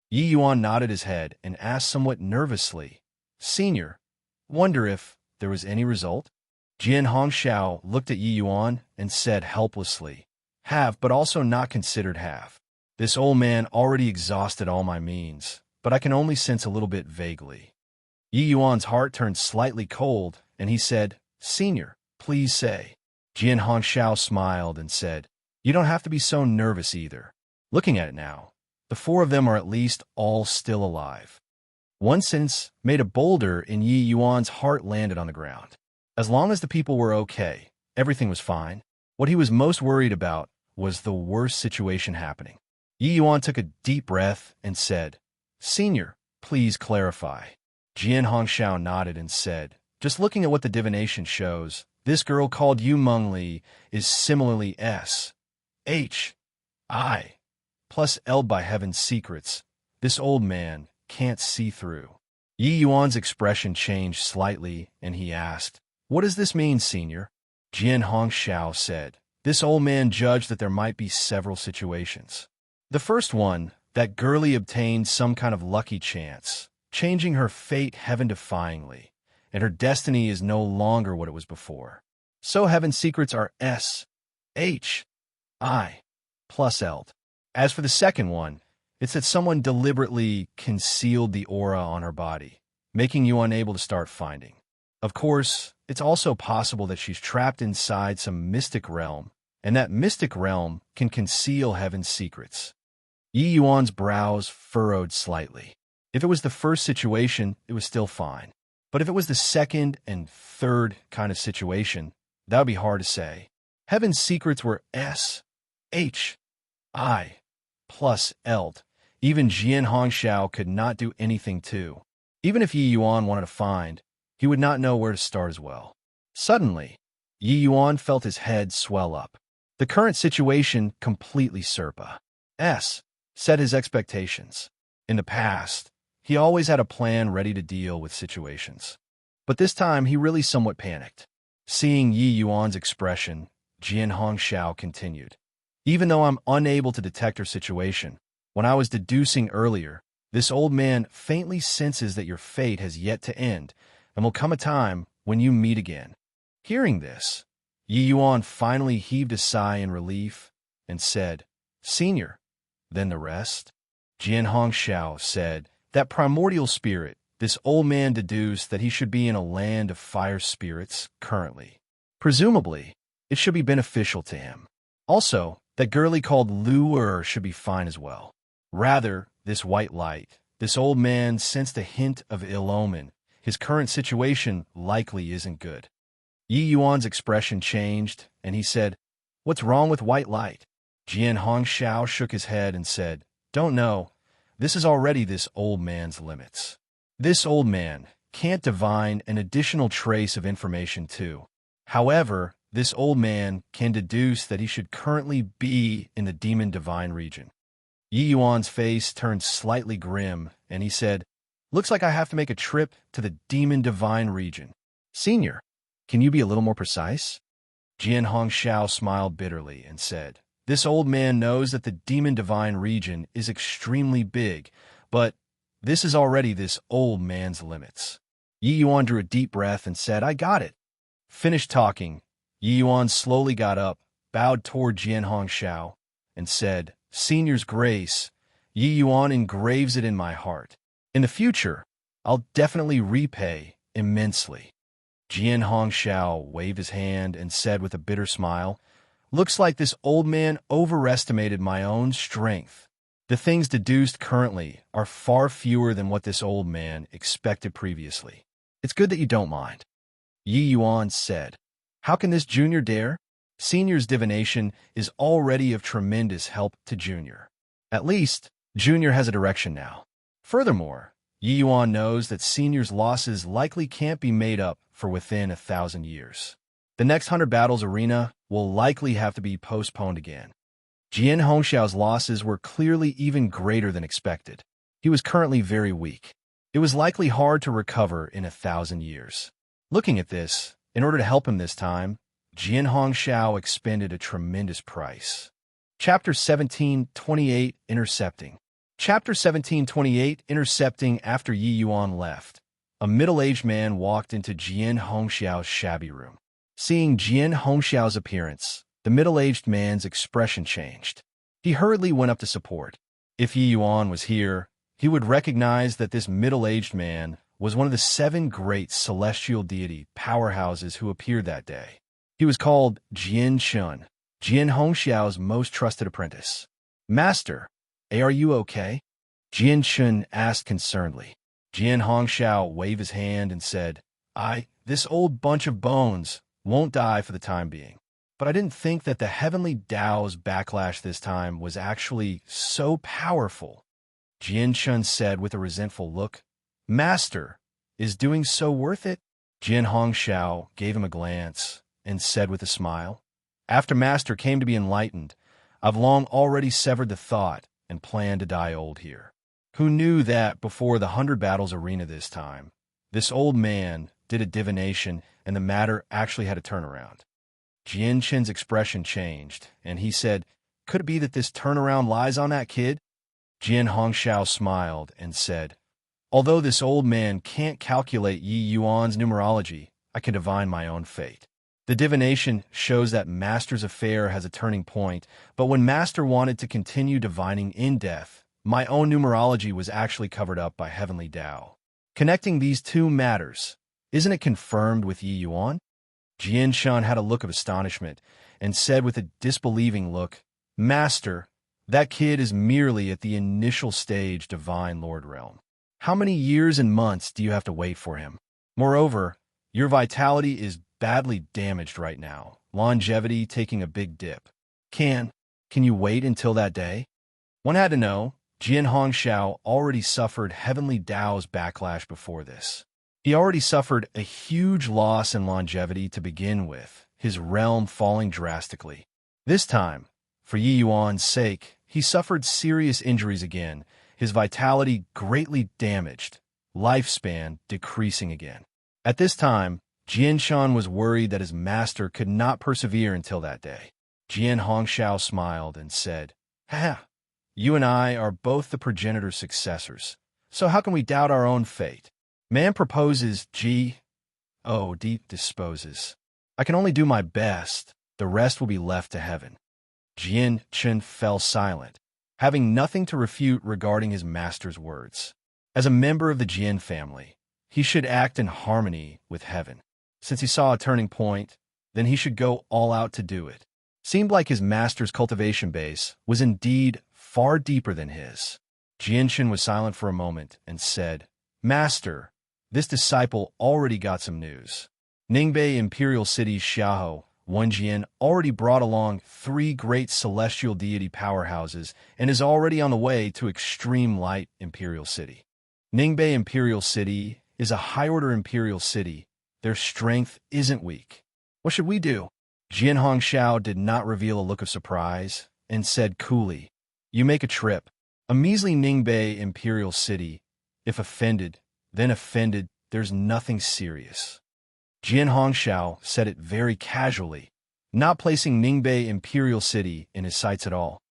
Yi Yuan nodded his head and asked somewhat nervously, "Senior, wonder if there was any result?" Jian Hongxiao looked at Yi Yuan and said helplessly, "Have, but also not considered have. This old man already exhausted all my means, but I can only sense a little bit vaguely." Yi Yuan's heart turned slightly cold, and he said, "Senior, please say." Jian Hongxiao smiled and said, "You don't have to be so nervous either. Looking at it now, the four of them are at least all still alive." One sentence made a boulder in Yi Yuan's heart landed on the ground. As long as the people were okay, everything was fine. What he was most worried about was the worst situation happening. Yi Yuan took a deep breath and said, "Senior, please clarify." Jian Hongxiao nodded and said, "Just looking at what the divination shows, this girl called Yu Mengli is similarly S.H.I. plus L by heaven's secrets. This old man can't see through." Yi Yuan's expression changed slightly, and he asked, "What does this mean, Senior?" Jian Hongxiao said, "This old man judged that there might be several situations. The first one, that Girlie obtained some kind of lucky chance, changing her fate heaven-defyingly, and her destiny is no longer what it was before. So heaven's secrets are S.H.I. plus L. As for the second one, it's that someone deliberately concealed the aura on her body, making you unable to start finding. Of course, it's also possible that she's trapped inside some mystic realm, and that mystic realm can conceal heaven's secrets. Yi Yuan's brows furrowed slightly. If it was the first situation, it was still fine. But if it was the second and third kind of situation, that would be hard to say. Heaven's secrets were S, H, I, plus Eld. Even Jian Hongxiao could not do anything to. Even if Yi Yuan wanted to find, he would not know where to start as well. Suddenly, Yi Yuan felt his head swell up. The current situation completely set his expectations. In the past, he always had a plan ready to deal with situations. But this time, he really somewhat panicked. Seeing Yi Yuan's expression, Jian Hongxiao continued. Even though I'm unable to detect her situation, when I was deducing earlier, this old man faintly senses that your fate has yet to end, and will come a time when you meet again. Hearing this, Yi Yuan finally heaved a sigh in relief and said, Senior, then the rest? Jian Hongxiao said, that primordial spirit, this old man deduced that he should be in a land of fire spirits currently. Presumably, it should be beneficial to him. Also, that girlie called Lu should be fine as well. Rather, this white light, this old man sensed a hint of ill omen. His current situation likely isn't good. Yi Yuan's expression changed, and he said, What's wrong with white light? Jian Hongxiao shook his head and said, Don't know. This is already this old man's limits. This old man can't divine an additional trace of information too. However, this old man can deduce that he should currently be in the demon divine region. Yi Yuan's face turned slightly grim, and he said, Looks like I have to make a trip to the demon divine region. Senior, can you be a little more precise? Jian Hongxiao smiled bitterly and said, This old man knows that the demon divine region is extremely big, but this is already this old man's limits. Yi Yuan drew a deep breath and said, I got it. Finished talking, Yi Yuan slowly got up, bowed toward Jian Hongxiao, and said, Senior's grace, Yi Yuan engraves it in my heart. In the future, I'll definitely repay immensely. Jian Hongxiao waved his hand and said with a bitter smile, Looks like this old man overestimated my own strength. The things deduced currently are far fewer than what this old man expected previously. It's good that you don't mind. Yi Yuan said, How can this junior dare? Senior's divination is already of tremendous help to Junior. At least, Junior has a direction now. Furthermore, Yi Yuan knows that Senior's losses likely can't be made up for within 1,000 years. The next 100 battles arena will likely have to be postponed again. Jian Hongxiao's losses were clearly even greater than expected. He was currently very weak. It was likely hard to recover in 1,000 years. Looking at this, in order to help him this time, Jian Hongxiao expended a tremendous price. Chapter 17:28 Intercepting. Chapter 17:28 Intercepting. After Yi Yuan left, a middle-aged man walked into Jian Hongxiao's shabby room. Seeing Jian Hongxiao's appearance, the middle-aged man's expression changed. He hurriedly went up to support. If Yi Yuan was here, he would recognize that this middle-aged man was one of the 7 great celestial deity powerhouses who appeared that day. He was called Jian Shun, Jian Hongxiao's most trusted apprentice. Master, are you okay? Jian Shun asked concernedly. Jian Hongxiao waved his hand and said, This old bunch of bones won't die for the time being. But I didn't think that the heavenly Tao's backlash this time was actually so powerful. Jian Shun said with a resentful look, Master, is doing so worth it? Jian Hongxiao gave him a glance and said with a smile, After Master came to be enlightened, I've long already severed the thought and planned to die old here. Who knew that before the 100 battles arena this time, this old man did a divination and the matter actually had a turnaround? Jian Shin's expression changed, and he said, Could it be that this turnaround lies on that kid? Jian Hongxiao smiled and said, Although this old man can't calculate Yi Yuan's numerology, I can divine my own fate. The divination shows that Master's affair has a turning point, but when Master wanted to continue divining in death, my own numerology was actually covered up by Heavenly Tao. Connecting these two matters, Isn't it confirmed with Yi Yuan? Jian Shan had a look of astonishment and said with a disbelieving look, Master, that kid is merely at the initial stage Divine Lord realm. How many years and months do you have to wait for him? Moreover, your vitality is badly damaged right now, longevity taking a big dip. Can you wait until that day? One had to know, Jian Hongxiao already suffered Heavenly Tao's backlash before this. He already suffered a huge loss in longevity to begin with, his realm falling drastically. This time, for Yi Yuan's sake, he suffered serious injuries again, his vitality greatly damaged, lifespan decreasing again. At this time, Jian Shan was worried that his master could not persevere until that day. Jian Hongxiao smiled and said, Ha! You and I are both the progenitor's successors, so how can we doubt our own fate? Man proposes, G.O.D. disposes. I can only do my best, the rest will be left to heaven. Jian Chen fell silent, having nothing to refute regarding his master's words. As a member of the Jian family, he should act in harmony with heaven. Since he saw a turning point, then he should go all out to do it. Seemed like his master's cultivation base was indeed far deeper than his. Jianshin was silent for a moment and said, Master, this disciple already got some news. Ningbei Imperial City's Xiaohou, Wenjian, already brought along 3 great celestial deity powerhouses and is already on the way to Extreme Light Imperial City. Ningbei Imperial City is a high-order imperial city. Their strength isn't weak. What should we do? Jian Hongxiao did not reveal a look of surprise and said coolly, You make a trip. A measly Ningbei Imperial City. If offended, then offended, there's nothing serious. Jian Hongxiao said it very casually, not placing Ningbei Imperial City in his sights at all.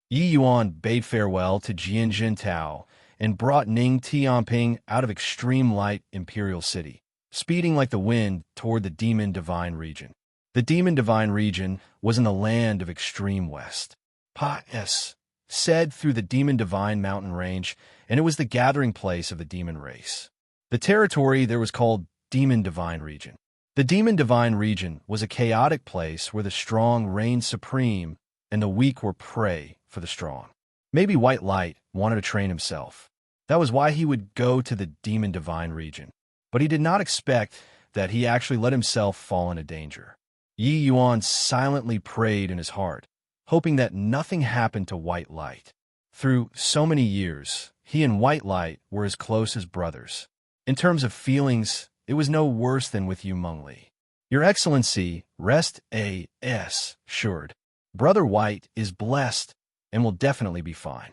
Yi Yuan bade farewell to Jian Jintao and brought Ning Tianping out of Extreme Light Imperial City, speeding like the wind toward the Demon Divine region. The Demon Divine region was in the land of Extreme West. Pa-es, said through the Demon Divine mountain range, and it was the gathering place of the demon race. The territory there was called Demon Divine region. The Demon Divine region was a chaotic place where the strong reigned supreme and the weak were prey for the strong. Maybe White Light wanted to train himself. That was why he would go to the Demon Divine region. But he did not expect that he actually let himself fall into danger. Yi Yuan silently prayed in his heart, hoping that nothing happened to White Light. Through so many years, he and White Light were as close as brothers. In terms of feelings, it was no worse than with you, Mengli. Your Excellency, rest assured. Brother White is blessed and will definitely be fine.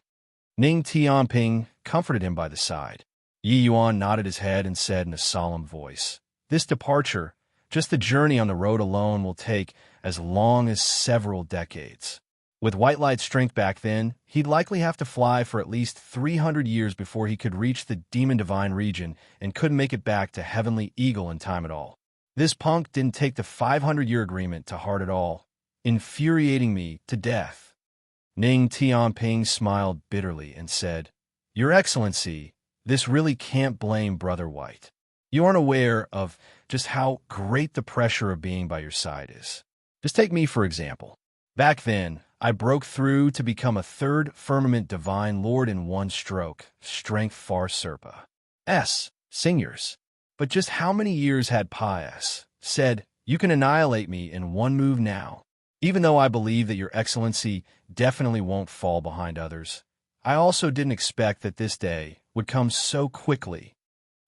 Ning Tianping comforted him by the side. Yi Yuan nodded his head and said in a solemn voice, This departure, just the journey on the road alone, will take as long as several decades. With White Light's strength back then, he'd likely have to fly for at least 300 years before he could reach the Demon Divine region and couldn't make it back to Heavenly Eagle in time at all. This punk didn't take the 500-year agreement to heart at all, infuriating me to death. Ning Tianping smiled bitterly and said, Your Excellency, this really can't blame Brother White. You aren't aware of just how great the pressure of being by your side is. Just take me, for example. Back then, I broke through to become a 3rd firmament divine lord in one stroke, strength far Serpa. Singers. But just how many years had Pius said, You can annihilate me in one move now? Even though I believe that your Excellency definitely won't fall behind others, I also didn't expect that this day would come so quickly.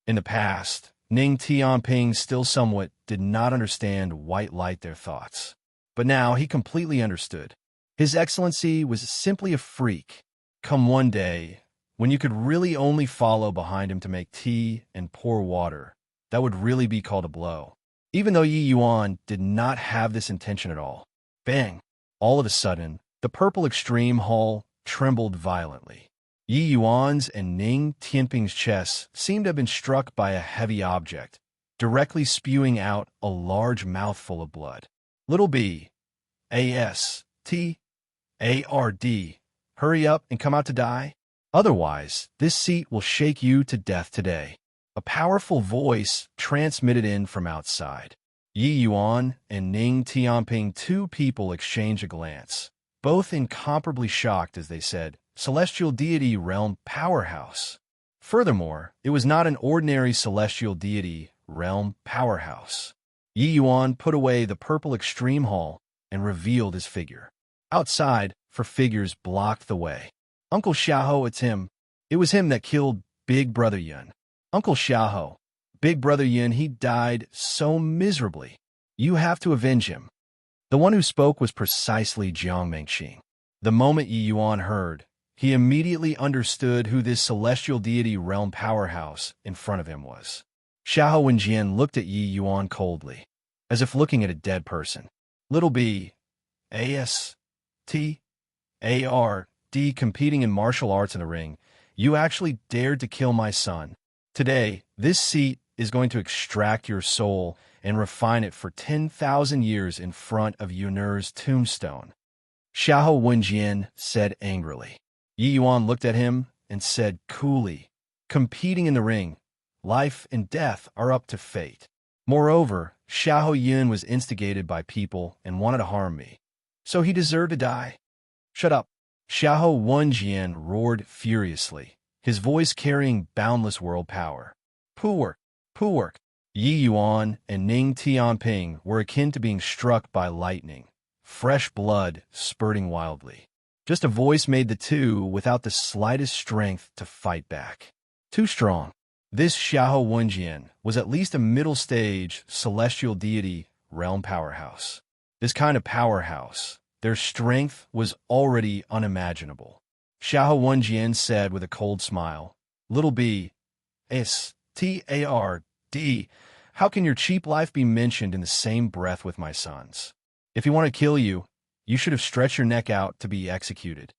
In the past, Ning Tianping still somewhat did not understand White Light their thoughts. But now he completely understood. His Excellency was simply a freak. Come one day, when you could really only follow behind him to make tea and pour water, that would really be called a blow. Even though Yi Yuan did not have this intention at all. Bang! All of a sudden, the purple extreme hall trembled violently. Yi Yuan's and Ning Tianping's chests seemed to have been struck by a heavy object, directly spewing out a large mouthful of blood. Little B. A-S-T-A-R-D. Hurry up and come out to die. Otherwise, this seat will shake you to death today. A powerful voice transmitted in from outside. Yi Yuan and Ning Tianping, two people, exchanged a glance, both incomparably shocked as they said, "Celestial deity realm powerhouse." Furthermore, it was not an ordinary celestial deity realm powerhouse. Yi Yuan put away the purple extreme hall and revealed his figure. Outside, for figures blocked the way. "Uncle Xiaoho, it's him. It was him that killed Big Brother Yun. Uncle Xiaoho, Big Brother Yun, he died so miserably. You have to avenge him." The one who spoke was precisely Jiang Mengxing. The moment Yi Yuan heard, he immediately understood who this celestial deity realm powerhouse in front of him was. Xiahou Wenjian looked at Yi Yuan coldly, as if looking at a dead person. "Little B, A-S-T-A-R-D, competing in martial arts in the ring, you actually dared to kill my son. Today, this seat is going to extract your soul and refine it for 10,000 years in front of Yun'er's tombstone," Xiahou Wenjian said angrily. Yi Yuan looked at him and said coolly, "Competing in the ring, life and death are up to fate. Moreover, Xiahou Yun was instigated by people and wanted to harm me, so he deserved to die." "Shut up!" Xiahou Wenjian roared furiously, his voice carrying boundless world power. "Poo work! Poo work!" Yi Yuan and Ning Tianping were akin to being struck by lightning, fresh blood spurting wildly. Just a voice made the two without the slightest strength to fight back. Too strong. This Xiahou Wenjian was at least a middle-stage celestial deity realm powerhouse. This kind of powerhouse, their strength was already unimaginable. Xiahou Wenjian said with a cold smile, "Little B, S-T-A-R-D, how can your cheap life be mentioned in the same breath with my son's? If he wanted to kill you, you should have stretched your neck out to be executed."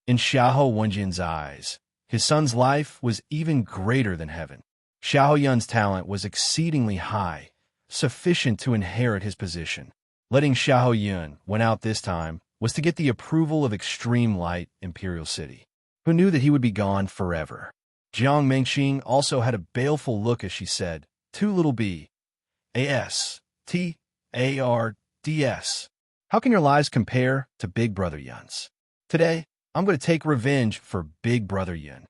In Xiahou Wenjian's eyes, his son's life was even greater than heaven. Xiahou Yun's talent was exceedingly high, sufficient to inherit his position. Letting Xiahou Yun win out this time was to get the approval of Extreme Light Imperial City, who knew that he would be gone forever. Jiang Mengxing also had a baleful look as she said, "Too little B, A-S-T-A-R-D-S. How can your lives compare to Big Brother Yun's? Today, I'm going to take revenge for Big Brother Yun."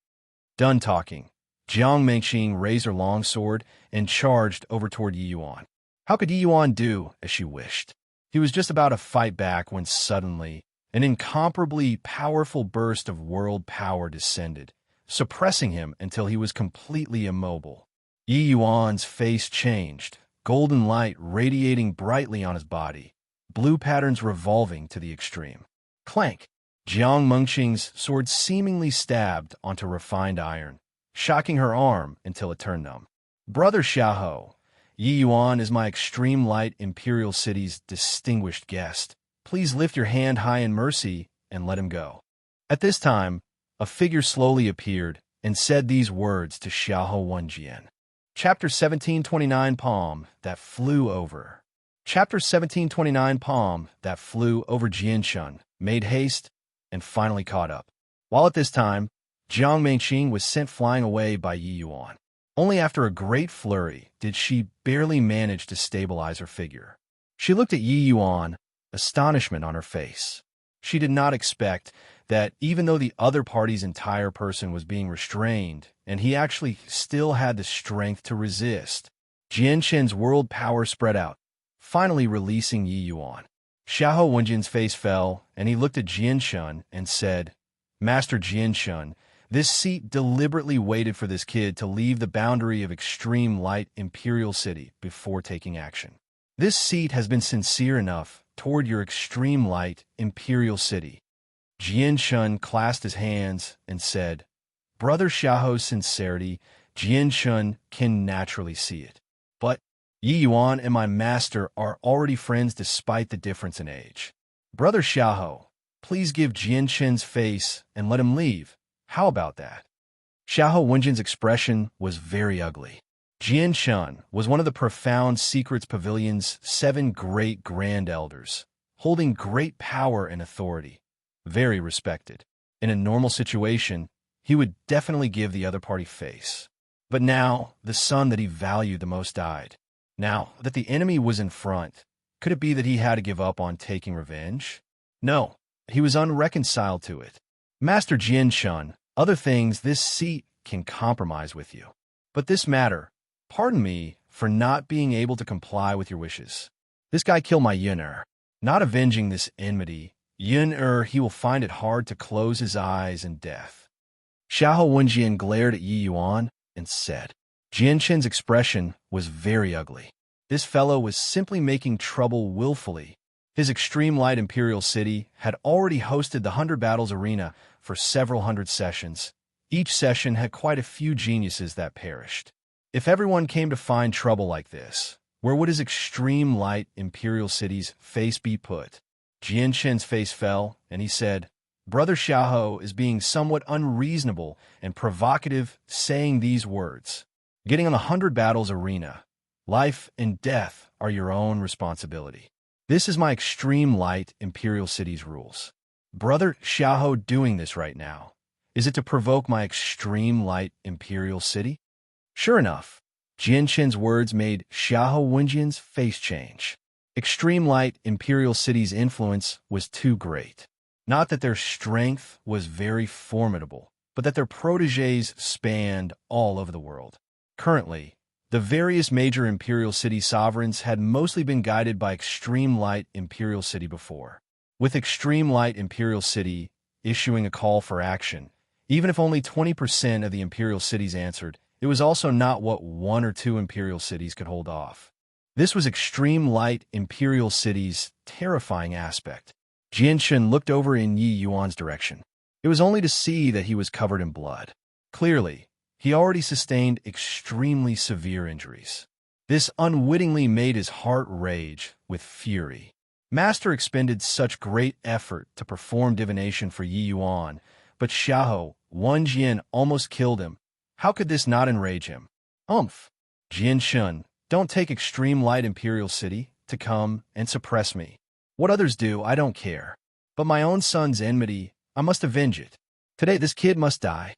Done talking, Jiang Mengxing raised her long sword and charged over toward Yi Yuan. How could Yi Yuan do as she wished? He was just about to fight back when suddenly an incomparably powerful burst of world power descended, suppressing him until he was completely immobile. Yi Yuan's face changed, golden light radiating brightly on his body, blue patterns revolving to the extreme. Clank! Jiang Mengxing's sword seemingly stabbed onto refined iron, shocking her arm until it turned numb. "Brother Xiahou, Yi Yuan is my Extreme Light Imperial City's distinguished guest. Please lift your hand high in mercy and let him go." At this time, a figure slowly appeared and said these words to Xiahou Wenjian. Chapter 1729, Palm That Flew Over. Chapter 1729, Palm That Flew Over Jianshun made haste and finally caught up. While at this time, Jiang Mengxing was sent flying away by Yi Yuan. Only after a great flurry did she barely manage to stabilize her figure. She looked at Yi Yuan, astonishment on her face. She did not expect that even though the other party's entire person was being restrained, and he actually still had the strength to resist, Jianshen's world power spread out, finally releasing Yi Yuan. Xiahou Wenjian's face fell, and he looked at Jianshen and said, "Master Jianshen, this seat deliberately waited for this kid to leave the boundary of Extreme Light Imperial City before taking action. This seat has been sincere enough toward your Extreme Light Imperial City." Jianshen clasped his hands and said, "Brother Xiahou's sincerity, Jianshen can naturally see it. But Yi Yuan and my master are already friends despite the difference in age. Brother Xiahou, please give Jianshen's face and let him leave. How about that?" Xiahou Wenjian's expression was very ugly. Jianshen was one of the profound secrets pavilion's 7 great grand elders, holding great power and authority, very respected. In a normal situation, he would definitely give the other party face. But now, the son that he valued the most died. Now that the enemy was in front, could it be that he had to give up on taking revenge? No, he was unreconciled to it. Master Jian Chun, other things, this seat can compromise with you. But this matter, pardon me for not being able to comply with your wishes. This guy killed my Yun-er. Not avenging this enmity, Yun-er, he will find it hard to close his eyes in death. Xiahou Wenjian glared at Yi Yuan and said. Jian Chen's expression was very ugly. This fellow was simply making trouble willfully. His extreme light imperial city had already hosted the 100 Battles Arena for several hundred sessions. Each session had quite a few geniuses that perished. If everyone came to find trouble like this, where would his extreme light imperial city's face be put? Jian Chen's face fell, and he said, Brother Xiahou is being somewhat unreasonable and provocative saying these words. Getting on the 100 Battles Arena, life and death are your own responsibility. This is my extreme light imperial city's rules. Brother Xiahou doing this right now. Is it to provoke my extreme light imperial city? Sure enough, Jian Chen's words made Xiahou Wenjian's face change. Extreme light imperial city's influence was too great. Not that their strength was very formidable, but that their protégés spanned all over the world. Currently, the various major imperial city sovereigns had mostly been guided by extreme light imperial city before. With extreme light imperial city issuing a call for action, even if only 20% of the imperial cities answered, it was also not what 1 or 2 imperial cities could hold off. This was extreme light imperial city's terrifying aspect. Jian Chen looked over in Yi Yuan's direction. It was only to see that he was covered in blood. Clearly, he already sustained extremely severe injuries. This unwittingly made his heart rage with fury. Master expended such great effort to perform divination for Yi Yuan, but Xiahou Wenjian almost killed him. How could this not enrage him? Jian Shun, don't take extreme light imperial city to come and suppress me. What others do, I don't care. But my own son's enmity, I must avenge it. Today this kid must die.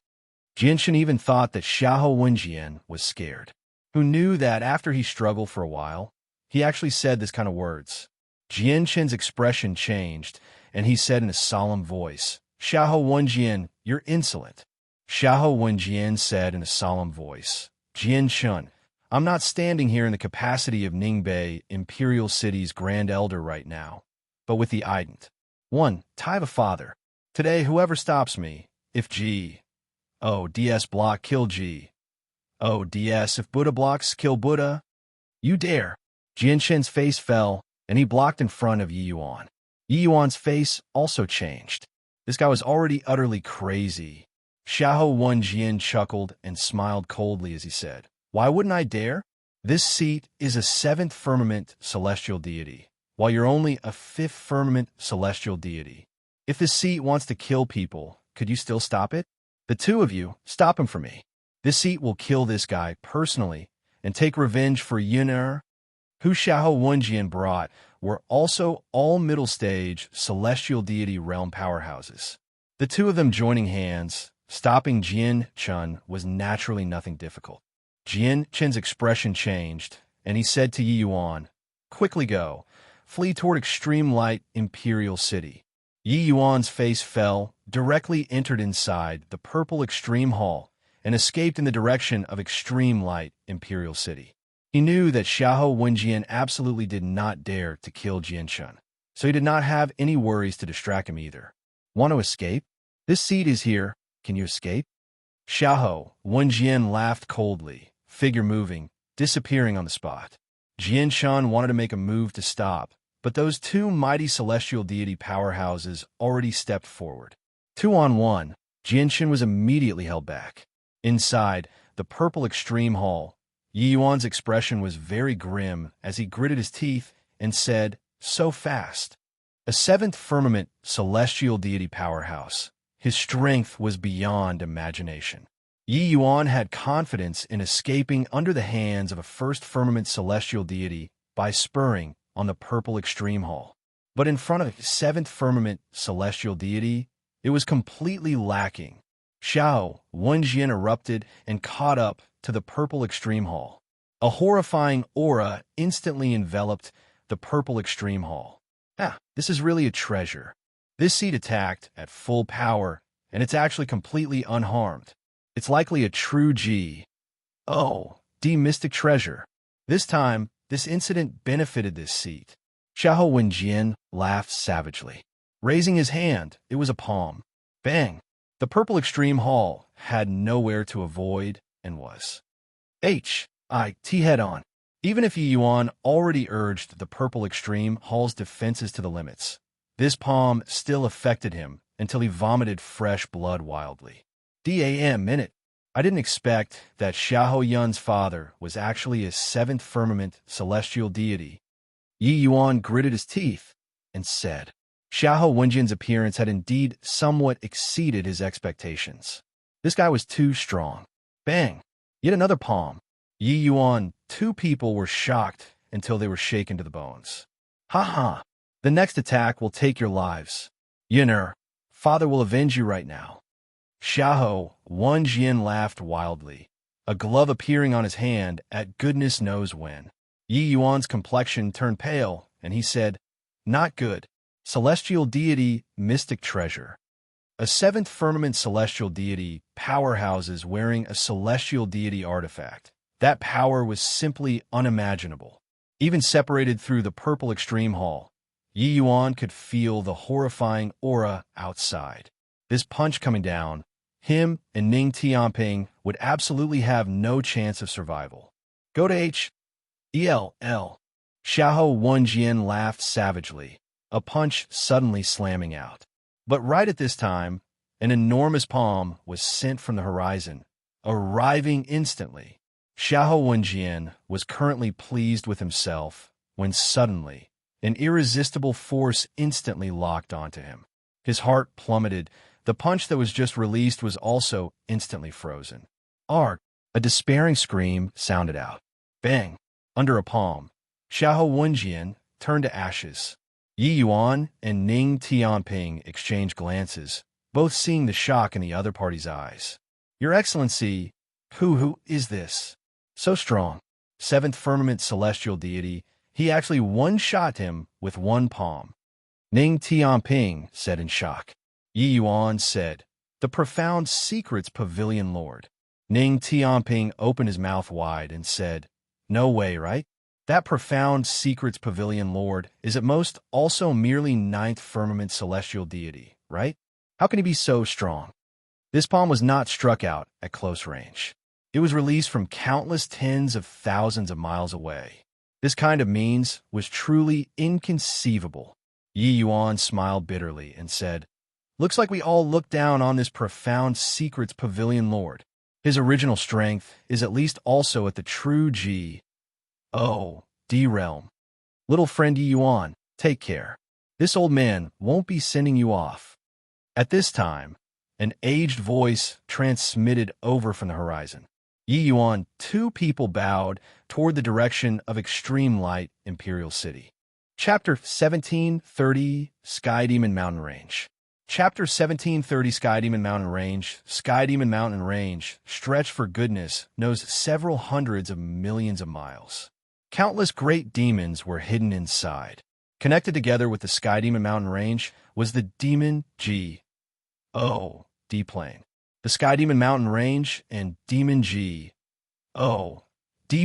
Jian Shun even thought that Xiahou Wenjian was scared. Who knew that after he struggled for a while, he actually said this kind of words. Jian Chen's expression changed, and he said in a solemn voice, Xiahou Wenjian, you're insolent. Xiahou Wenjian said in a solemn voice, Jian Chun, I'm not standing here in the capacity of Ningbei Imperial City's Grand Elder right now, but with the ident. 1. Taiva Father. Today, whoever stops me, if G. O. DS block kill G. O. DS if Buddha blocks kill Buddha. You dare. Jian Chen's face fell, and he blocked in front of Yi Yuan. Yi Yuan's face also changed. This guy was already utterly crazy. Xiahou Wenjian chuckled and smiled coldly as he said, Why wouldn't I dare? This seat is a 7th firmament celestial deity, while you're only a 5th firmament celestial deity. If this seat wants to kill people, could you still stop it? The two of you, stop him for me. This seat will kill this guy personally and take revenge for Yun-er, who Xiahou Wenjian brought, were also all middle stage celestial deity realm powerhouses. The two of them joining hands, stopping Jian Chun was naturally nothing difficult. Jian Chen's expression changed, and he said to Yi Yuan, Quickly go, flee toward extreme light imperial city. Yi Yuan's face fell, directly entered inside the purple extreme hall, and escaped in the direction of extreme light imperial city. He knew that Xiahou Wenjian absolutely did not dare to kill Jian Chun, so he did not have any worries to distract him either. Want to escape? This seat is here. Can you escape? Xiahou Wenjian laughed coldly, figure moving, disappearing on the spot. Jian Chun wanted to make a move to stop, but those two mighty celestial deity powerhouses already stepped forward. 2-on-1, Jian Chun was immediately held back. Inside the purple extreme hall, Yi Yuan's expression was very grim as he gritted his teeth and said, So fast. A 7th firmament celestial deity powerhouse. His strength was beyond imagination. Yi Yuan had confidence in escaping under the hands of a 1st firmament celestial deity by spurring on the purple extreme hall. But in front of a 7th firmament celestial deity, it was completely lacking. Xiao Wenjian erupted and caught up to the purple extreme hall. A horrifying aura instantly enveloped the purple extreme hall. This is really a treasure. This seed attacked at full power, and it's actually completely unharmed. It's likely a true mystic treasure. This time, this incident benefited this seat. Xiao Wenjian laughed savagely. Raising his hand, it was a palm. Bang! The purple extreme hall had nowhere to avoid and was head-on. Even if Yi Yuan already urged the purple extreme hall's defenses to the limits, this palm still affected him until he vomited fresh blood wildly. Minute. I didn't expect that Xiahou Yun's father was actually a seventh firmament celestial deity. Yi Yuan gritted his teeth and said, Xiahou Wenjian's appearance had indeed somewhat exceeded his expectations. This guy was too strong. Bang! Yet another palm. Yi Yuan, two people were shocked until they were shaken to the bones. Ha! The next attack will take your lives. Yin'er, father will avenge you right now. Xiahou Wenjian laughed wildly, a glove appearing on his hand at goodness knows when. Yi Yuan's complexion turned pale, and he said, Not good. Celestial deity, mystic treasure. A seventh firmament celestial deity powerhouses wearing a celestial deity artifact. That power was simply unimaginable. Even separated through the purple extreme hall, Yi Yuan could feel the horrifying aura outside. This punch coming down, him and Ning Tianping would absolutely have no chance of survival. Go to Xiahou Wenjian laughed savagely, a punch suddenly slamming out. But right at this time, an enormous palm was sent from the horizon, arriving instantly. Xiahou Wenjian was currently pleased with himself when suddenly, an irresistible force instantly locked onto him. His heart plummeted. The punch that was just released was also instantly frozen. Arg! A despairing scream sounded out. Bang! Under a palm, Xiahou Wenjian turned to ashes. Yi Yuan and Ning Tianping exchanged glances, both seeing the shock in the other party's eyes. Your Excellency, who is this? So strong. Seventh firmament celestial deity, he actually one-shot him with one palm. Ning Tianping said in shock. Yi Yuan said, The profound secrets pavilion lord. Ning Tianping opened his mouth wide and said, No way, right? That profound secrets pavilion lord is at most also merely ninth firmament celestial deity, right? How can he be so strong? This palm was not struck out at close range. It was released from countless tens of thousands of miles away. This kind of means was truly inconceivable. Yi Yuan smiled bitterly and said, Looks like we all look down on this profound secrets pavilion lord. His original strength is at least also at the true D realm. Little friend Yi Yuan, take care. This old man won't be sending you off. At this time, an aged voice transmitted over from the horizon. Yi Yuan, two people bowed toward the direction of extreme light Imperial City. Chapter 1730, Sky Demon Mountain Range. Chapter 1730, Sky Demon Mountain Range. Sky Demon Mountain Range, stretched for goodness, knows several hundreds of millions of miles. Countless great demons were hidden inside. Connected together with the Sky Demon Mountain Range was the Demon D plane. The Sky Demon Mountain Range and Demon D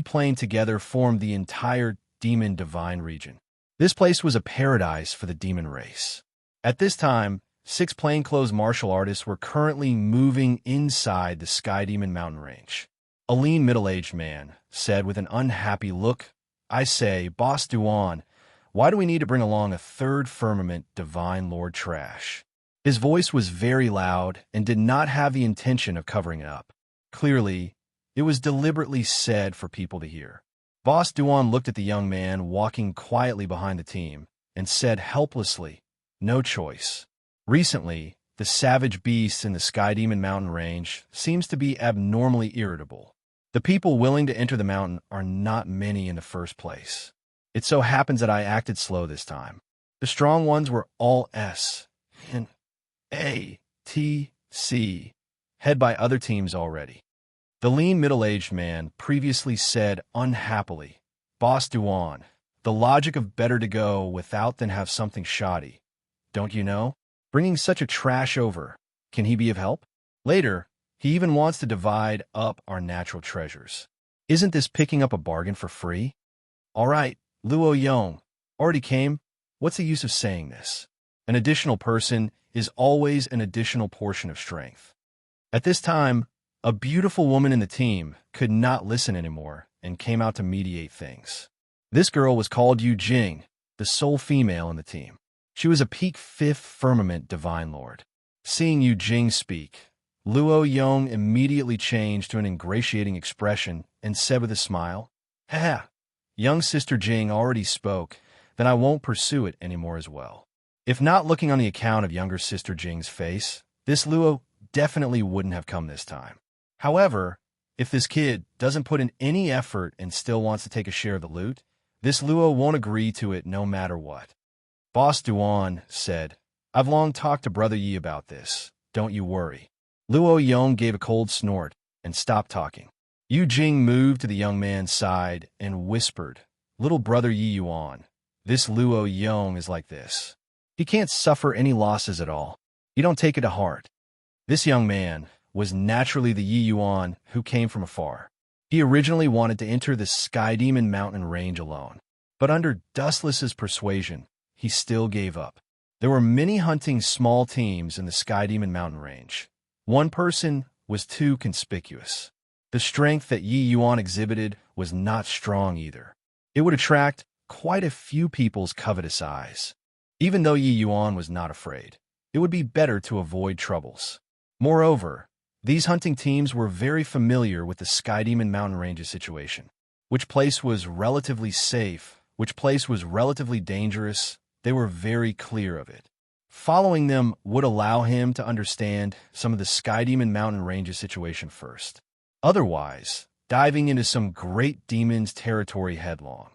plane together formed the entire Demon Divine region. This place was a paradise for the demon race. At this time, 6 plainclothes martial artists were currently moving inside the Sky Demon Mountain Range. A lean middle-aged man said with an unhappy look, I say, Boss Duan, why do we need to bring along a third firmament divine lord trash? His voice was very loud and did not have the intention of covering it up. Clearly, it was deliberately said for people to hear. Boss Duan looked at the young man walking quietly behind the team and said helplessly, No choice. Recently, the savage beast in the Sky Demon Mountain Range seems to be abnormally irritable. The people willing to enter the mountain are not many in the first place. It so happens that I acted slow this time. The strong ones were all S and A, T, C, head by other teams already. The lean middle-aged man previously said unhappily, "Boss Duan, the logic of better to go without than have something shoddy. Don't you know? Bringing such a trash over, can he be of help? Later, he even wants to divide up our natural treasures. Isn't this picking up a bargain for free? All right, Luo Yong, already came. What's the use of saying this? An additional person is always an additional portion of strength." At this time, a beautiful woman in the team could not listen anymore and came out to mediate things. This girl was called Yu Jing, the sole female in the team. She was a peak fifth firmament divine lord. Seeing Yu Jing speak, Luo Yong immediately changed to an ingratiating expression and said with a smile, "Ha! Young Sister Jing already spoke, then I won't pursue it anymore as well." If not looking on the account of younger Sister Jing's face, this Luo definitely wouldn't have come this time. However, if this kid doesn't put in any effort and still wants to take a share of the loot, this Luo won't agree to it no matter what. Boss Duan said, "I've long talked to Brother Yi about this. Don't you worry." Luo Yong gave a cold snort and stopped talking. Yu Jing moved to the young man's side and whispered, "Little Brother Yi Yuan, this Luo Yong is like this. He can't suffer any losses at all. You don't take it to heart." This young man was naturally the Yi Yuan who came from afar. He originally wanted to enter the Sky Demon Mountain range alone, but under Dustless's persuasion, he still gave up. There were many hunting small teams in the Sky Demon Mountain range. One person was too conspicuous. The strength that Yi Yuan exhibited was not strong either. It would attract quite a few people's covetous eyes. Even though Yi Yuan was not afraid, it would be better to avoid troubles. Moreover, these hunting teams were very familiar with the Sky Demon Mountain Range's situation. Which place was relatively safe, which place was relatively dangerous, they were very clear of it. Following them would allow him to understand some of the Sky Demon Mountain Range's situation first. Otherwise, diving into some great demon's territory headlong.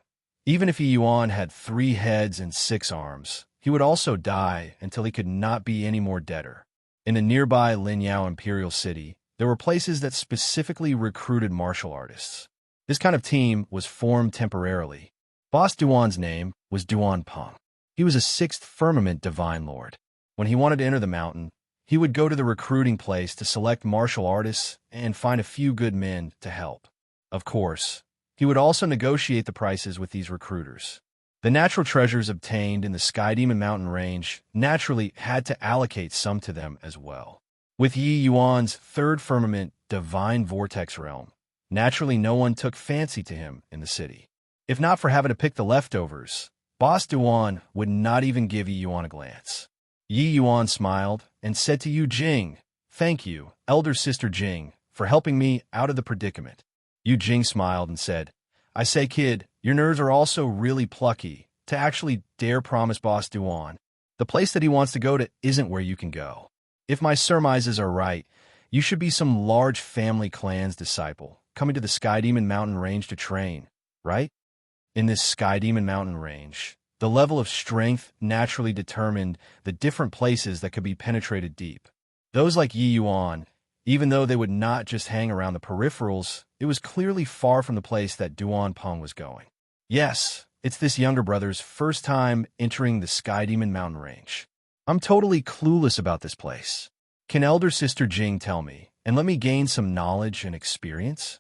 Even if Yi Yuan had 3 heads and 6 arms, he would also die until he could not be any more deader. In the nearby Linyao Imperial City, there were places that specifically recruited martial artists. This kind of team was formed temporarily. Boss Duan's name was Duan Peng. He was a 6th firmament divine lord. When he wanted to enter the mountain, he would go to the recruiting place to select martial artists and find a few good men to help. Of course, he would also negotiate the prices with these recruiters. The natural treasures obtained in the Sky Demon Mountain range naturally had to allocate some to them as well. With Yi Yuan's 3rd firmament divine vortex realm, naturally no one took fancy to him in the city. If not for having to pick the leftovers, Boss Duan would not even give Yi Yuan a glance. Yi Yuan smiled and said to Yu Jing, "Thank you, elder sister Jing, for helping me out of the predicament." Yu Jing smiled and said, "I say, kid, your nerves are also really plucky to actually dare promise Boss Duan. The place that he wants to go to isn't where you can go. If my surmises are right, you should be some large family clan's disciple, coming to the Sky Demon Mountain range to train, right?" In this Sky Demon Mountain range, the level of strength naturally determined the different places that could be penetrated deep. Those like Yi Yuan, even though they would not just hang around the peripherals, it was clearly far from the place that Duan Peng was going. Yes, it's this younger brother's first time entering the Sky Demon Mountain range. I'm totally clueless about this place. Can elder sister Jing tell me, and let me gain some knowledge and experience?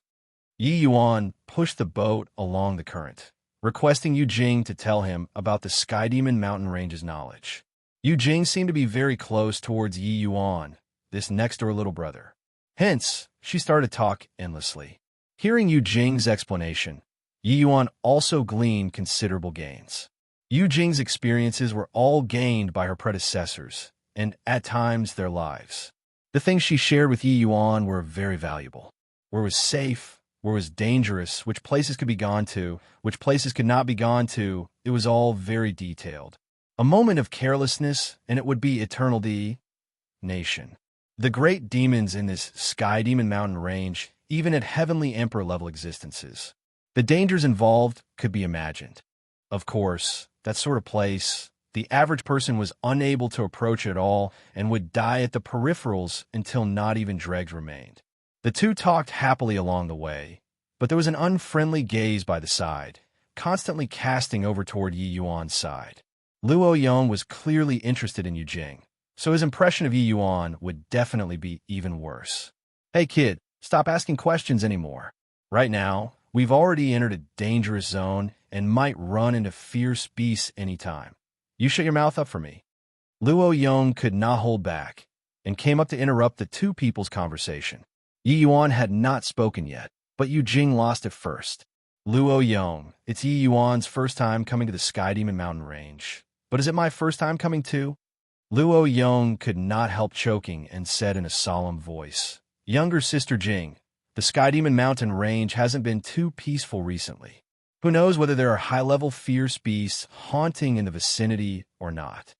Yi Yuan pushed the boat along the current, requesting Yu Jing to tell him about the Sky Demon Mountain range's knowledge. Yu Jing seemed to be very close towards Yi Yuan, this next-door little brother. Hence, she started to talk endlessly. Hearing Yu Jing's explanation, Yi Yuan also gleaned considerable gains. Yu Jing's experiences were all gained by her predecessors, and at times their lives. The things she shared with Yi Yuan were very valuable. Where was safe, where was dangerous, which places could be gone to, which places could not be gone to, it was all very detailed. A moment of carelessness, and it would be eternal damnation. The great demons in this Sky Demon Mountain range, even at Heavenly Emperor level existences. The dangers involved could be imagined. Of course, that sort of place, The average person was unable to approach it at all and would die at the peripherals until not even dregs remained. The two talked happily along the way, but there was an unfriendly gaze by the side, constantly casting over toward Yi Yuan's side. Luo Yong was clearly interested in Yu Jing, so his impression of Yi Yuan would definitely be even worse. Hey kid, stop asking questions anymore. Right now, we've already entered a dangerous zone and might run into fierce beasts anytime. You shut your mouth up for me. Luo Yong could not hold back and came up to interrupt the two people's conversation. Yi Yuan had not spoken yet, but Yu Jing lost it first. Luo Yong, it's Yi Yuan's first time coming to the Sky Demon Mountain Range. But is it my first time coming too? Luo Yong could not help choking and said in a solemn voice, Younger sister Jing, the Sky Demon Mountain Range hasn't been too peaceful recently. Who knows whether there are high-level fierce beasts haunting in the vicinity or not.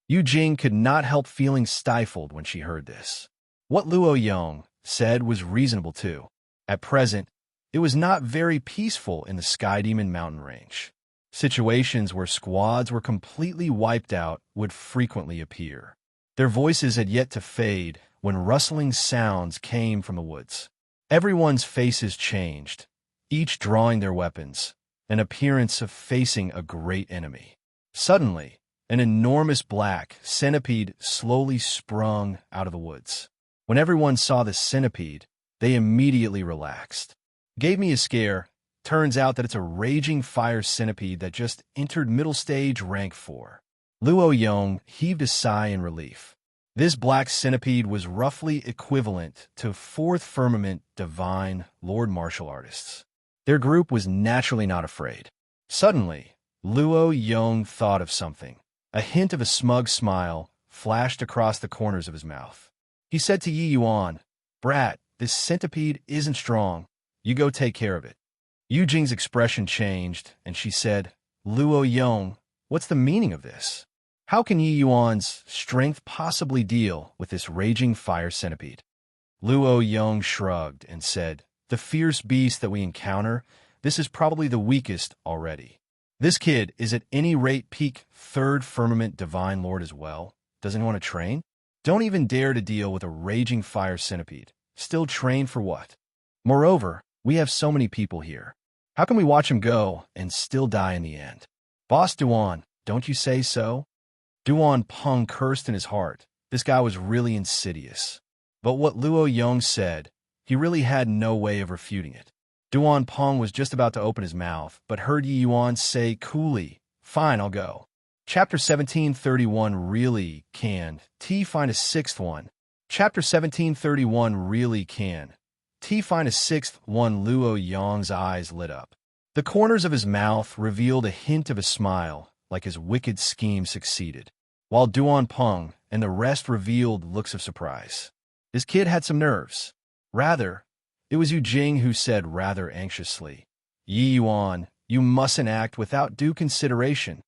Yu Jing could not help feeling stifled when she heard this. What Luo Yong said was reasonable too. At present, it was not very peaceful in the Sky Demon Mountain Range. Situations where squads were completely wiped out would frequently appear. Their voices had yet to fade when rustling sounds came from the woods. Everyone's faces changed, each drawing their weapons, an appearance of facing a great enemy. Suddenly, an enormous black centipede slowly sprung out of the woods. When everyone saw the centipede, they immediately relaxed. Gave me a scare. Turns out that it's a raging fire centipede that just entered middle stage rank 4. Luo Yong heaved a sigh in relief. This black centipede was roughly equivalent to 4th Firmament Divine Lord Martial Artists. Their group was naturally not afraid. Suddenly, Luo Yong thought of something. A hint of a smug smile flashed across the corners of his mouth. He said to Yi Yuan, Brat, this centipede isn't strong. You go take care of it. Yu Jing's expression changed, and she said, Luo Yong, what's the meaning of this? How can Yi Yuan's strength possibly deal with this raging fire centipede? Luo Yong shrugged and said, The fierce beast that we encounter, this is probably the weakest already. This kid is at any rate peak 3rd Firmament Divine Lord as well. Doesn't he want to train? Don't even dare to deal with a raging fire centipede. Still train for what? Moreover, we have so many people here. How can we watch him go and still die in the end? Boss Duan, don't you say so? Duan Peng cursed in his heart. This guy was really insidious. But what Luo Yong said, he really had no way of refuting it. Duan Peng was just about to open his mouth, but heard Yi Yuan say coolly, Fine, I'll go. Chapter 1731 Really Can T find a 6th one. Chapter 1731 Really Can T find a 6th one. Luo Yong's eyes lit up. The corners of his mouth revealed a hint of a smile, like his wicked scheme succeeded, while Duan Peng and the rest revealed looks of surprise. This kid had some nerves. Rather, it was Yu Jing who said rather anxiously, Yi Yuan, you mustn't act without due consideration.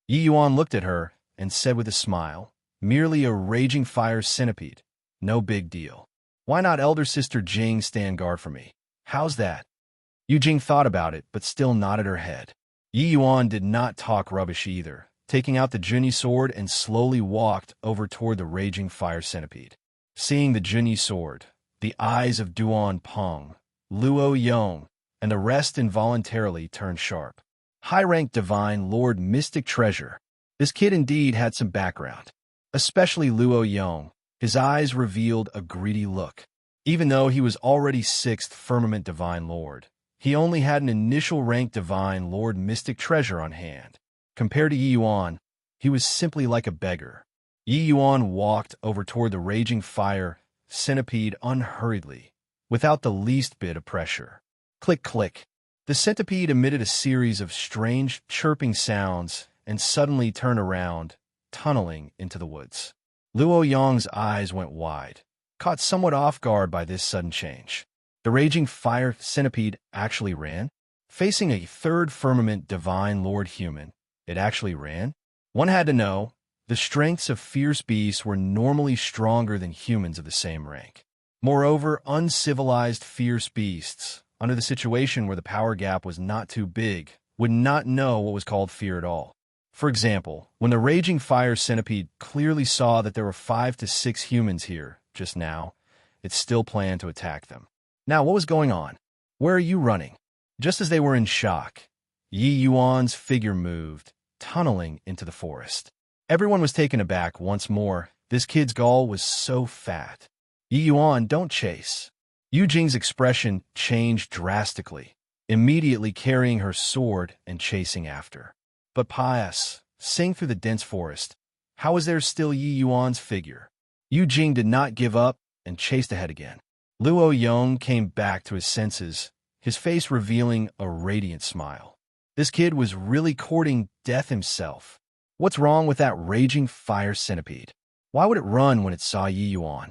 Yi Yuan looked at her and said with a smile, Merely a raging fire centipede. No big deal. Why not elder sister Jing stand guard for me? How's that? Yu Jing thought about it, but still nodded her head. Yi Yuan did not talk rubbish either, taking out the Junyi sword and slowly walked over toward the raging fire centipede. Seeing the Junyi sword, the eyes of Duan Peng, Luo Yong, and the rest involuntarily turned sharp. High-ranked divine Lord Mystic Treasure. This kid indeed had some background. Especially Luo Yong. His eyes revealed a greedy look. Even though he was already 6th Firmament Divine Lord, he only had an initial rank Divine Lord Mystic Treasure on hand. Compared to Yi Yuan, he was simply like a beggar. Yi Yuan walked over toward the raging fire centipede unhurriedly, without the least bit of pressure. Click, click. The centipede emitted a series of strange chirping sounds and suddenly turned around, tunneling into the woods. Luo Yong's eyes went wide, caught somewhat off guard by this sudden change. The raging fire centipede actually ran? Facing a 3rd Firmament Divine Lord human, it actually ran? One had to know, the strengths of fierce beasts were normally stronger than humans of the same rank. Moreover, uncivilized fierce beasts, under the situation where the power gap was not too big, would not know what was called fear at all. For example, when the raging fire centipede clearly saw that there were 5 to 6 humans here just now, it still planned to attack them. Now, what was going on? Where are you running? Just as they were in shock, Yi Yuan's figure moved, tunneling into the forest. Everyone was taken aback once more. This kid's gall was so fat. Yi Yuan, don't chase. Yu Jing's expression changed drastically, immediately carrying her sword and chasing after. But pious, seeing through the dense forest, how was there still Yi Yuan's figure? Yu Jing did not give up and chased ahead again. Luo Yong came back to his senses, his face revealing a radiant smile. This kid was really courting death himself. What's wrong with that raging fire centipede? Why would it run when it saw Yi Yuan?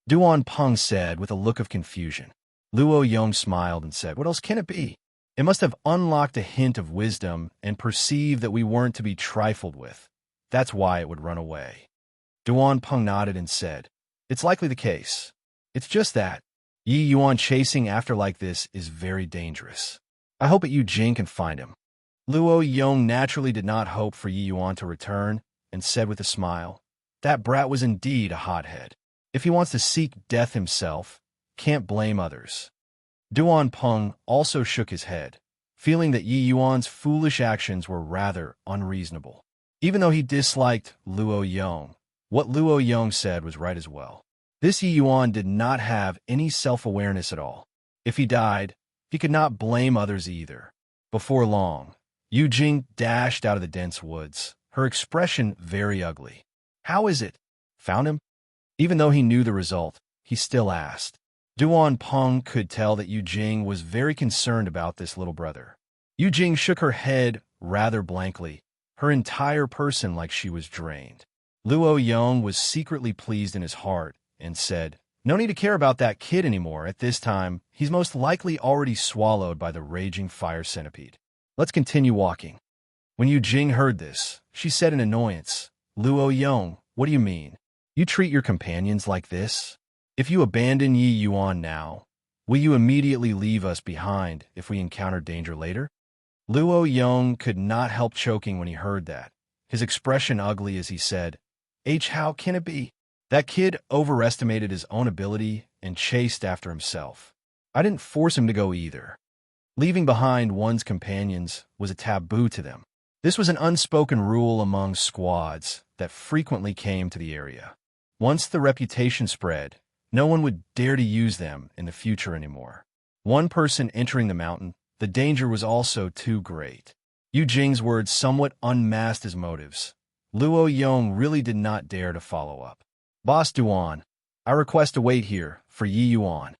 Duan Peng said with a look of confusion. Luo Yong smiled and said, what else can it be? It must have unlocked a hint of wisdom and perceived that we weren't to be trifled with. That's why it would run away. Duan Peng nodded and said, it's likely the case. It's just that Yi Yuan chasing after like this is very dangerous. I hope that Yu Jing can find him. Luo Yong naturally did not hope for Yi Yuan to return and said with a smile, that brat was indeed a hothead. If he wants to seek death himself, can't blame others. Duan Peng also shook his head, feeling that Yi Yuan's foolish actions were rather unreasonable. Even though he disliked Luo Yong, what Luo Yong said was right as well. This Yi Yuan did not have any self-awareness at all. If he died, he could not blame others either. Before long, Yu Jing dashed out of the dense woods, her expression very ugly. How is it? Found him? Even though he knew the result, he still asked. Duan Peng could tell that Yu Jing was very concerned about this little brother. Yu Jing shook her head rather blankly, her entire person like she was drained. Luo Yong was secretly pleased in his heart and said, no need to care about that kid anymore at this time. He's most likely already swallowed by the raging fire centipede. Let's continue walking. When Yu Jing heard this, she said in annoyance, Luo Yong, what do you mean? You treat your companions like this? If you abandon Yi Yuan now, will you immediately leave us behind if we encounter danger later? Luo Yong could not help choking when he heard that, his expression ugly as he said, how can it be? That kid overestimated his own ability and chased after himself. I didn't force him to go either. Leaving behind one's companions was a taboo to them. This was an unspoken rule among squads that frequently came to the area. Once the reputation spread, no one would dare to use them in the future anymore. One person entering the mountain, the danger was also too great. Yu Jing's words somewhat unmasked his motives. Luo Yong really did not dare to follow up. Boss Duan, I request to wait here for Yi Yuan.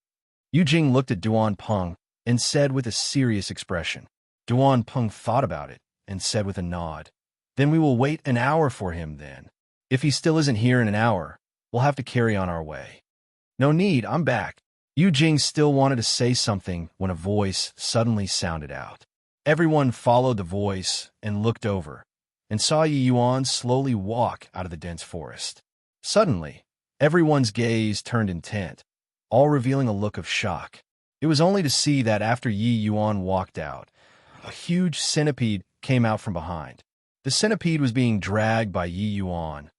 Yu Jing looked at Duan Peng and said with a serious expression. Duan Peng thought about it and said with a nod, then we will wait an hour for him then. If he still isn't here in an hour, we'll have to carry on our way. No need, I'm back. Yu Jing still wanted to say something when a voice suddenly sounded out. Everyone followed the voice and looked over, and saw Yi Yuan slowly walk out of the dense forest. Suddenly, everyone's gaze turned intent, all revealing a look of shock. It was only to see that after Yi Yuan walked out, a huge centipede came out from behind. The centipede was being dragged by Yi Yuan,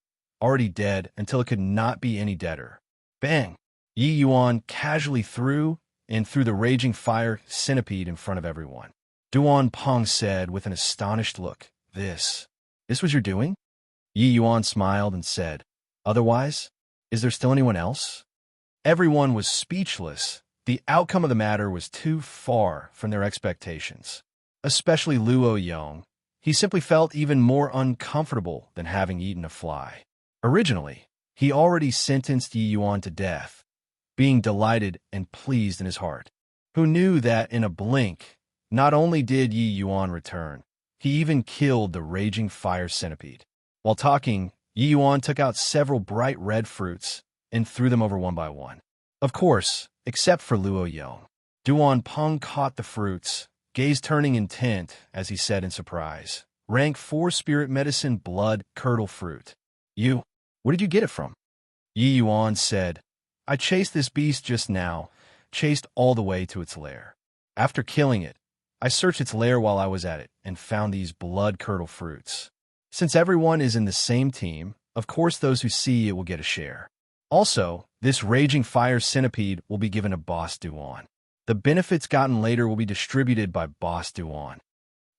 already dead until it could not be any deader. Bang! Yi Yuan casually threw the raging fire centipede in front of everyone. Duan Peng said with an astonished look, This was your doing? Yi Yuan smiled and said, otherwise, is there still anyone else? Everyone was speechless. The outcome of the matter was too far from their expectations. Especially Luo Yong. He simply felt even more uncomfortable than having eaten a fly. Originally, he already sentenced Yi Yuan to death, being delighted and pleased in his heart. Who knew that in a blink, not only did Yi Yuan return, he even killed the raging fire centipede. While talking, Yi Yuan took out several bright red fruits and threw them over one by one. Of course, except for Luo Yong. Duan Peng caught the fruits, gaze turning intent as he said in surprise, Rank 4 spirit medicine blood curdle fruit. Where did you get it from? Yi Yuan said, I chased this beast just now, chased all the way to its lair. After killing it, I searched its lair while I was at it and found these blood curdle fruits. Since everyone is in the same team, of course those who see it will get a share. Also, this raging fire centipede will be given a Boss Duan. The benefits gotten later will be distributed by Boss Duan.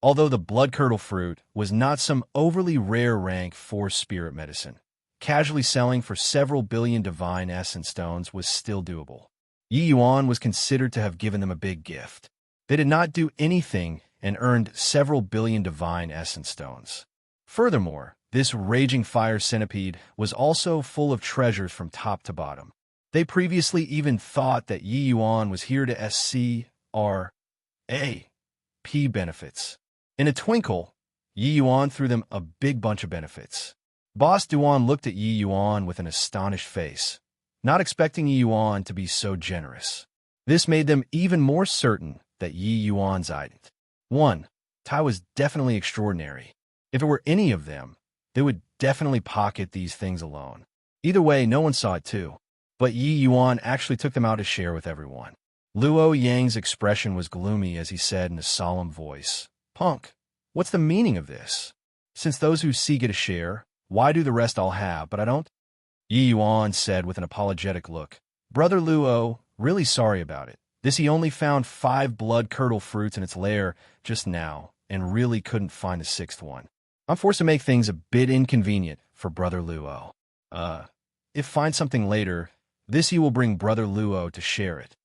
Although the blood curdle fruit was not some overly rare rank 4 spirit medicine, casually selling for several billion divine essence stones was still doable. Yi Yuan was considered to have given them a big gift. They did not do anything and earned several billion divine essence stones. Furthermore, this raging fire centipede was also full of treasures from top to bottom. They previously even thought that Yi Yuan was here to SCRA-P benefits. In a twinkle, Yi Yuan threw them a big bunch of benefits. Boss Duan looked at Yi Yuan with an astonished face, not expecting Yi Yuan to be so generous. This made them even more certain that Yi Yuan's item. 1. Tai was definitely extraordinary. If it were any of them, they would definitely pocket these things alone. Either way, no one saw it too. But Yi Yuan actually took them out to share with everyone. Luo Yang's expression was gloomy as he said in a solemn voice, "Punk, what's the meaning of this? Since those who see get a share, why do the rest all have, but I don't?" Yi Yuan said with an apologetic look, "Brother Luo, really sorry about it. He only found 5 blood curdle fruits in its lair just now, and really couldn't find the 6th one. I'm forced to make things a bit inconvenient for Brother Luo. If find something later, he will bring Brother Luo to share it."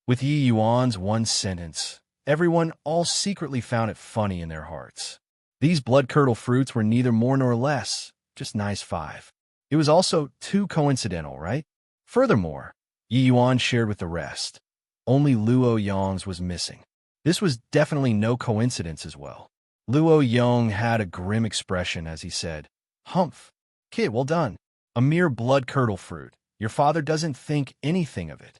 With Yi Yuan's one sentence, everyone all secretly found it funny in their hearts. These blood curdle fruits were neither more nor less, just nice 5. It was also too coincidental, right? Furthermore, Yi Yuan shared with the rest. Only Luo Yang's was missing. This was definitely no coincidence as well. Luo Yang had a grim expression as he said, "Humph, kid, well done. A mere blood curdle fruit. Your father doesn't think anything of it."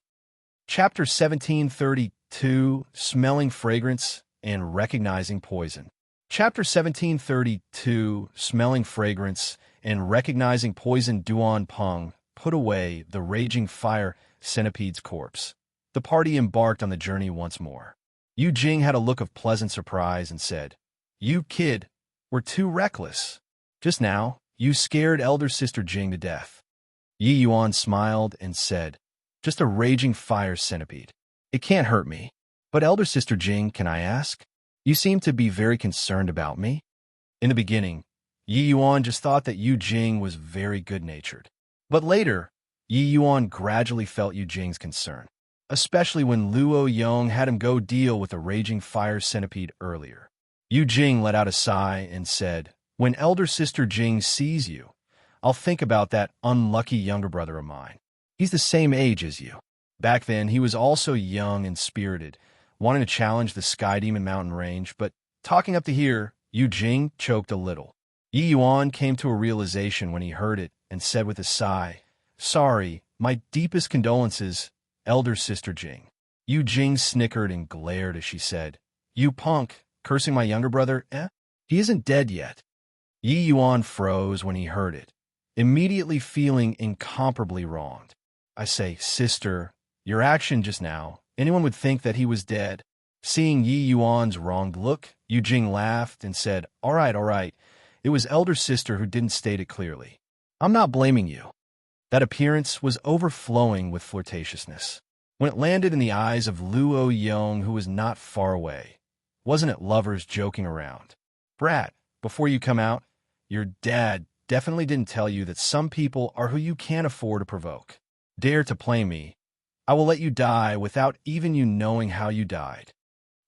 Chapter 1732, Smelling Fragrance and Recognizing Poison. Chapter 1732, Smelling Fragrance and Recognizing Poison. Duan Peng put away the raging fire centipede's corpse. The party embarked on the journey once more. Yu Jing had a look of pleasant surprise and said, "You, kid, were too reckless. Just now, you scared elder sister Jing to death." Yi Yuan smiled and said, "Just a raging fire centipede. It can't hurt me. But elder sister Jing, can I ask? You seem to be very concerned about me." In the beginning, Yi Yuan just thought that Yu Jing was very good-natured. But later, Yi Yuan gradually felt Yu Jing's concern, especially when Luo Yang had him go deal with a raging fire centipede earlier. Yu Jing let out a sigh and said, "When elder sister Jing sees you, I'll think about that unlucky younger brother of mine. He's the same age as you." Back then, he was also young and spirited, wanting to challenge the Sky Demon Mountain range, but talking up to here, Yu Jing choked a little. Yi Yuan came to a realization when he heard it and said with a sigh, "Sorry, my deepest condolences, elder sister Jing." Yu Jing snickered and glared as she said, "You punk, cursing my younger brother, eh? He isn't dead yet." Yi Yuan froze when he heard it, immediately feeling incomparably wronged. "I say, sister, your action just now, anyone would think that he was dead." Seeing Yi Yuan's wronged look, Yu Jing laughed and said, all right. It was elder sister who didn't state it clearly. I'm not blaming you." That appearance was overflowing with flirtatiousness. When it landed in the eyes of Luo Yang, who was not far away, wasn't it lovers joking around? "Brat, before you come out, your dad definitely didn't tell you that some people are who you can't afford to provoke. Dare to play me, I will let you die without even you knowing how you died."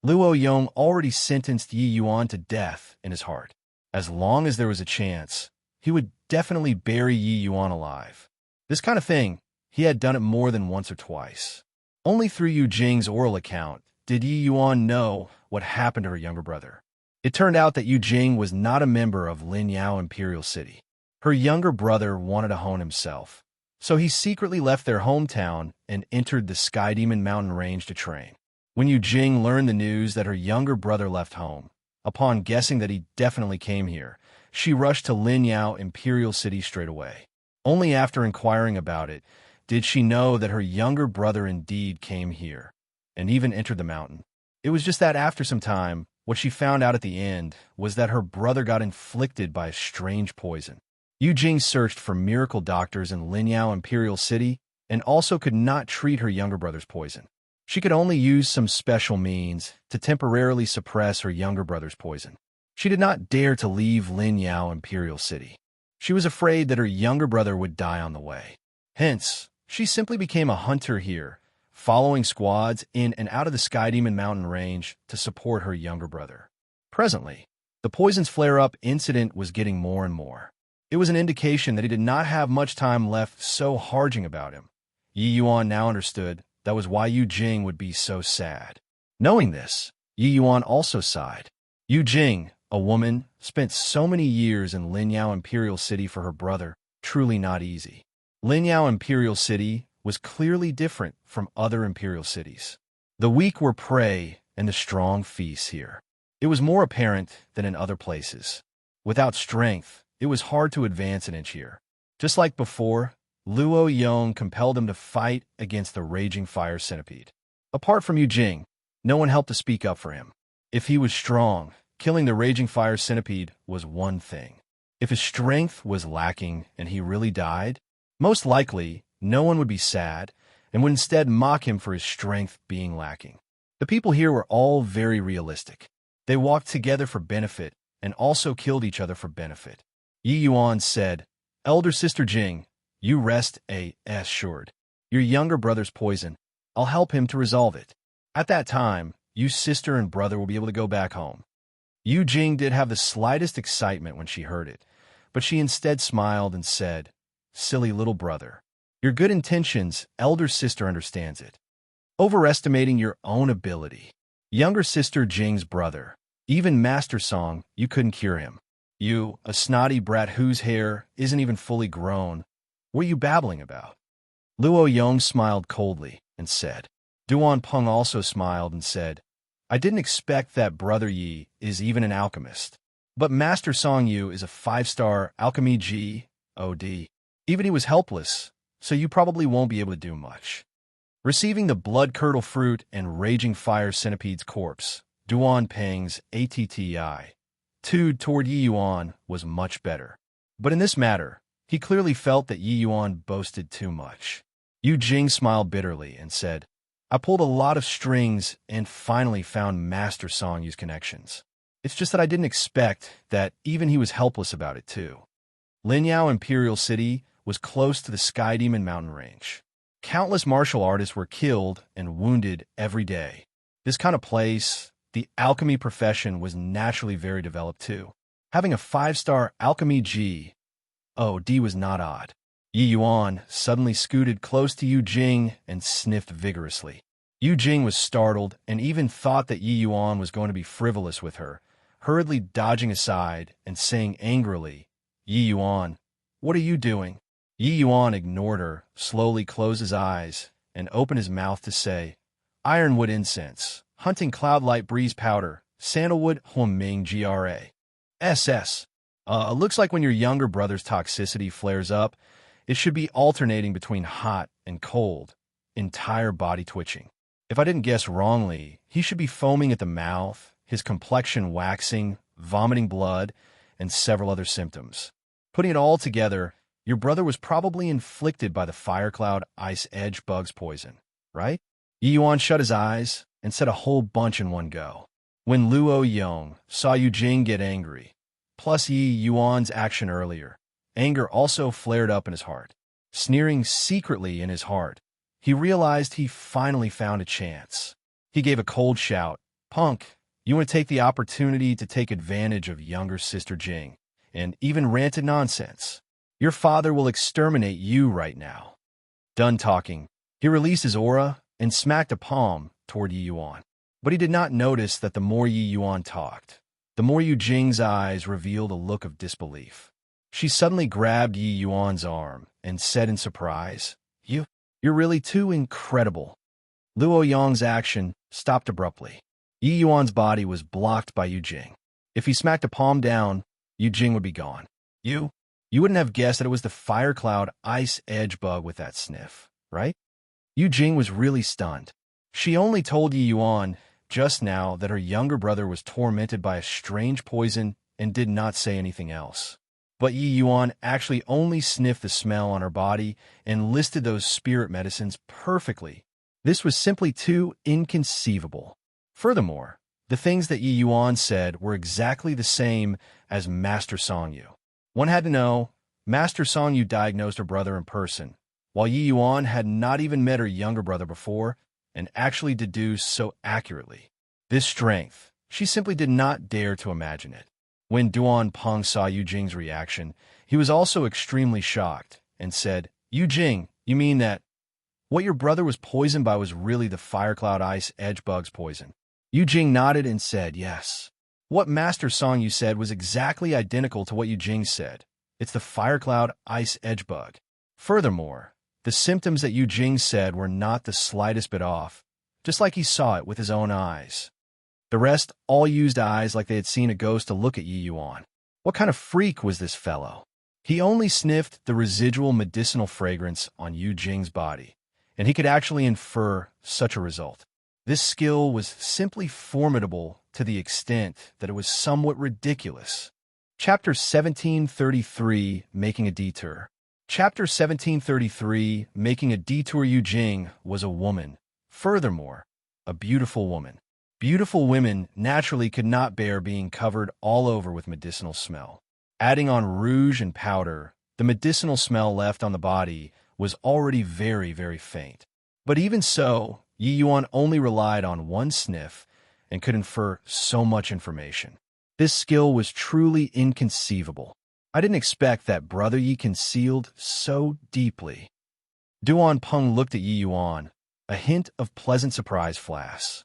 Luo Yang already sentenced Yi Yuan to death in his heart. As long as there was a chance, he would definitely bury Yi Yuan alive. This kind of thing, he had done it more than once or twice. Only through Yu Jing's oral account did Yi Yuan know what happened to her younger brother. It turned out that Yu Jing was not a member of Lin Yao Imperial City. Her younger brother wanted to hone himself, so he secretly left their hometown and entered the Sky Demon Mountain range to train. When Yu Jing learned the news that her younger brother left home, upon guessing that he definitely came here, she rushed to Lin Yao Imperial City straight away. Only after inquiring about it did she know that her younger brother indeed came here, and even entered the mountain. It was just that after some time, What she found out at the end was that her brother got inflicted by a strange poison. Yu Jing searched for miracle doctors in Linyao Imperial City and also could not treat her younger brother's poison. She could only use some special means to temporarily suppress her younger brother's poison. She did not dare to leave Linyao Imperial City. She was afraid that her younger brother would die on the way. Hence, she simply became a hunter here, following squads in and out of the Sky Demon Mountain range to support her younger brother. Presently, the poison's flare-up incident was getting more and more. It was an indication that he did not have much time left, so harging about him. Yi Yuan now understood that was why Yu Jing would be so sad. Knowing this, Yi Yuan also sighed. Yu Jing, a woman, spent so many years in Linyao Imperial City for her brother, truly not easy. Linyao Imperial City was clearly different from other imperial cities. The weak were prey and the strong feast here. It was more apparent than in other places. Without strength, it was hard to advance an inch here. Just like before, Luo Yong compelled him to fight against the raging fire centipede. Apart from Yu Jing, no one helped to speak up for him. If he was strong, killing the raging fire centipede was one thing. If his strength was lacking and he really died, most likely no one would be sad and would instead mock him for his strength being lacking. The people here were all very realistic. They walked together for benefit and also killed each other for benefit. Yi Yuan said, "Elder Sister Jing, you rest assured. Your younger brother's poison, I'll help him to resolve it. At that time, you sister and brother will be able to go back home." Yu Jing did have the slightest excitement when she heard it, but she instead smiled and said, "Silly little brother. Your good intentions, elder sister understands it. Overestimating your own ability. Younger sister Jing's brother, even Master Song, you couldn't cure him. You, a snotty brat whose hair isn't even fully grown, what are you babbling about?" Luo Yong smiled coldly and said. Duan Peng also smiled and said, "I didn't expect that Brother Yi is even an alchemist. But Master Song Yu is a 5-star alchemy G.O.D. Even he was helpless, so you probably won't be able to do much." Receiving the blood curdle fruit and raging fire centipede's corpse, Duan Peng's attitude toward Yi Yuan was much better. But in this matter, he clearly felt that Yi Yuan boasted too much. Yu Jing smiled bitterly and said, "I pulled a lot of strings and finally found Master Song Yu's connections. It's just that I didn't expect that even he was helpless about it too." Linyao Imperial City was close to the Sky Demon Mountain range. Countless martial artists were killed and wounded every day. This kind of place, the alchemy profession was naturally very developed too. Having a 5-star alchemy G.O.D. was not odd. Yi Yuan suddenly scooted close to Yu Jing and sniffed vigorously. Yu Jing was startled and even thought that Yi Yuan was going to be frivolous with her, hurriedly dodging aside and saying angrily, "Yi Yuan, what are you doing?" Yi Yuan ignored her, slowly closed his eyes, and opened his mouth to say, "Ironwood incense, hunting cloudlight breeze powder, sandalwood Huaming GRA. SS. Looks like when your younger brother's toxicity flares up, it should be alternating between hot and cold, entire body twitching. If I didn't guess wrongly, he should be foaming at the mouth, his complexion waxing, vomiting blood, and several other symptoms. Putting it all together, your brother was probably inflicted by the fire cloud ice edge bug's poison, right?" Yi Yuan shut his eyes and said a whole bunch in one go. When Luo Yong saw Yu Jing get angry, plus Yi Yuan's action earlier, anger also flared up in his heart. Sneering secretly in his heart, he realized he finally found a chance. He gave a cold shout, "Punk, you want to take the opportunity to take advantage of younger sister Jing, and even ranted nonsense. Your father will exterminate you right now." Done talking, he released his aura and smacked a palm toward Yi Yuan. But he did not notice that the more Yi Yuan talked, the more Yu Jing's eyes revealed a look of disbelief. She suddenly grabbed Yi Yuan's arm and said in surprise, You're really too incredible." Luo Yong's action stopped abruptly. Yi Yuan's body was blocked by Yu Jing. If he smacked a palm down, Yu Jing would be gone. You wouldn't have guessed that it was the fire cloud ice edge bug with that sniff, right? Yu Jing was really stunned. She only told Yi Yuan just now that her younger brother was tormented by a strange poison and did not say anything else. But Yi Yuan actually only sniffed the smell on her body and listed those spirit medicines perfectly. This was simply too inconceivable. Furthermore, the things that Yi Yuan said were exactly the same as Master Songyu. One had to know, Master Songyu diagnosed her brother in person, while Yi Yuan had not even met her younger brother before and actually deduced so accurately. This strength, she simply did not dare to imagine it. When Duan Peng saw Yu Jing's reaction, he was also extremely shocked and said, "Yu Jing, you mean that what your brother was poisoned by was really the Fire Cloud Ice Edge Bug's poison?" Yu Jing nodded and said, "Yes. What Master Songyu said was exactly identical to what Yu Jing said. It's the Fire Cloud Ice Edge Bug." Furthermore, the symptoms that Yu Jing said were not the slightest bit off, just like he saw it with his own eyes. The rest all used eyes like they had seen a ghost to look at Yi Yuan. What kind of freak was this fellow? He only sniffed the residual medicinal fragrance on Yu Jing's body, and he could actually infer such a result. This skill was simply formidable to the extent that it was somewhat ridiculous. Chapter 1733, Making a Detour. Chapter 1733, Making a Detour. Yu Jing was a woman. Furthermore, a beautiful woman. Beautiful women naturally could not bear being covered all over with medicinal smell. Adding on rouge and powder, the medicinal smell left on the body was already very, very faint. But even so, Yi Yuan only relied on one sniff and could infer so much information. This skill was truly inconceivable. I didn't expect that Brother Yi concealed so deeply. Duan Peng looked at Yi Yuan, a hint of pleasant surprise flash.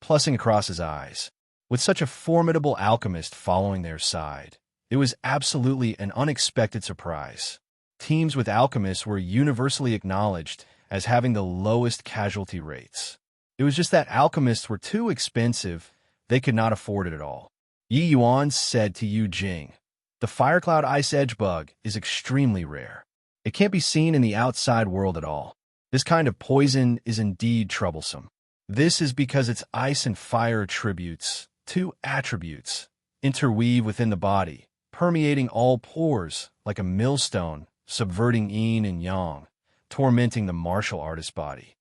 Plussing across his eyes. With such a formidable alchemist following their side, it was absolutely an unexpected surprise. Teams with alchemists were universally acknowledged as having the lowest casualty rates. It was just that alchemists were too expensive, they could not afford it at all. Yi Yuan said to Yu Jing, "The Fire Cloud Ice Edge Bug is extremely rare. It can't be seen in the outside world at all. This kind of poison is indeed troublesome. This is because its ice and fire attributes, two attributes, interweave within the body, permeating all pores like a millstone, subverting yin and yang, tormenting the martial artist's body."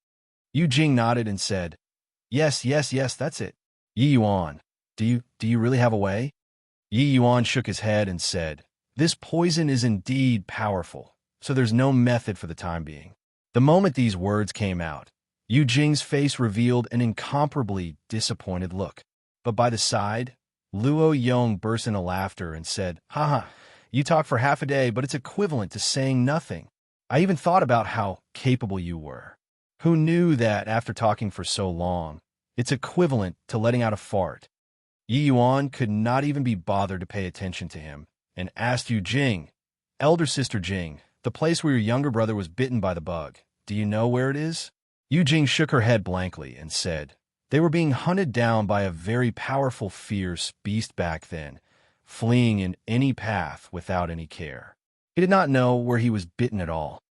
Yu Jing nodded and said, Yes, that's it. Yi Yuan, do you really have a way?" Yi Yuan shook his head and said, "This poison is indeed powerful, so there's no method for the time being." The moment these words came out, Yu Jing's face revealed an incomparably disappointed look. But by the side, Luo Yong burst into laughter and said, "Haha, you talk for half a day, but it's equivalent to saying nothing. I even thought about how capable you were. Who knew that after talking for so long, it's equivalent to letting out a fart?" Yi Yuan could not even be bothered to pay attention to him and asked Yu Jing, "Elder sister Jing, the place where your younger brother was bitten by the bug, do you know where it is?" Yu Jing shook her head blankly and said, "They were being hunted down by a very powerful, fierce beast back then, fleeing in any path without any care. He did not know where he was bitten at all."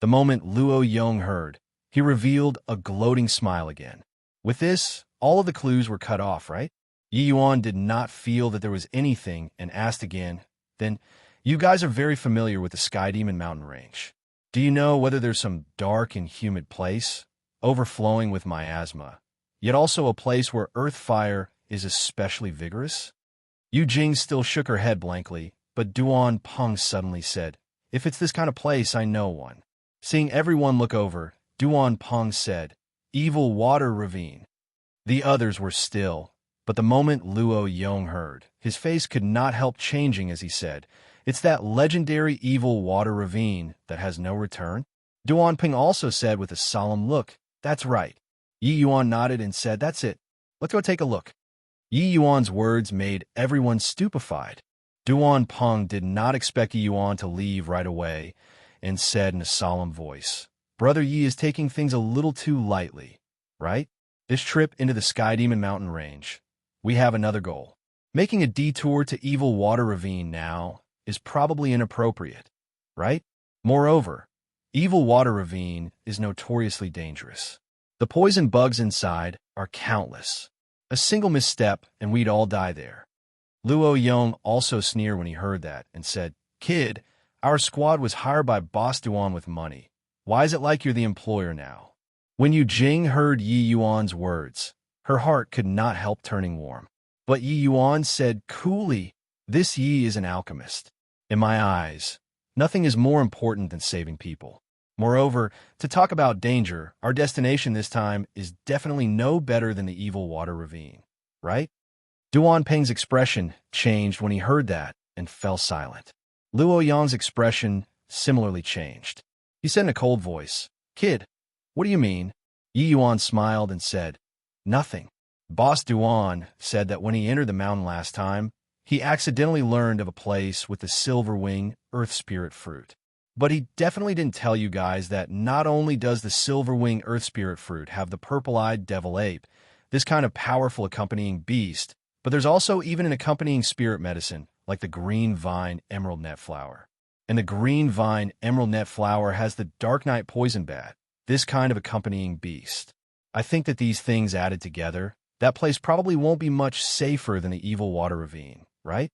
The moment Luo Yong heard, he revealed a gloating smile again. With this, all of the clues were cut off, right? Yi Yuan did not feel that there was anything and asked again, "Then, you guys are very familiar with the Sky Demon mountain range. Do you know whether there's some dark and humid place, overflowing with miasma, yet also a place where earth fire is especially vigorous?" Yu Jing still shook her head blankly, but Duan Peng suddenly said, "If it's this kind of place, I know one." Seeing everyone look over, Duan Peng said, "Evil Water Ravine." The others were still, but the moment Luo Yong heard, his face could not help changing as he said, "It's that legendary Evil Water Ravine that has no return?" Duan Peng also said with a solemn look, "That's right." Yi Yuan nodded and said, "That's it. Let's go take a look." Yi Yuan's words made everyone stupefied. Duan Peng did not expect Yi Yuan to leave right away and said in a solemn voice, "Brother Yi is taking things a little too lightly, right? This trip into the Sky Demon mountain range, we have another goal. Making a detour to Evil Water Ravine now is probably inappropriate, right? Moreover, Evil Water Ravine is notoriously dangerous. The poison bugs inside are countless. A single misstep and we'd all die there. Luo Yong also sneered when he heard that and said, "Kid, our squad was hired by Boss Duan with money. Why is it like you're the employer now?" When Yu Jing heard Yi Yuan's words, her heart could not help turning warm. But Yi Yuan said coolly, "This Yi is an alchemist. In my eyes, nothing is more important than saving people. Moreover, to talk about danger, our destination this time is definitely no better than the evil water ravine, right?" Duan Peng's expression changed when he heard that and fell silent. Luo Yang's expression similarly changed. He said in a cold voice, "Kid, what do you mean?" Yi Yuan smiled and said, "Nothing." Boss Duan said that when he entered the mountain last time, he accidentally learned of a place with the silver wing earth spirit fruit. But he definitely didn't tell you guys that not only does the silver wing earth spirit fruit have the purple-eyed devil ape, this kind of powerful accompanying beast, but there's also even an accompanying spirit medicine, like the green vine emerald net flower. And the green vine emerald net flower has the dark night poison bat, this kind of accompanying beast. I think that these things added together, that place probably won't be much safer than the evil water ravine, right?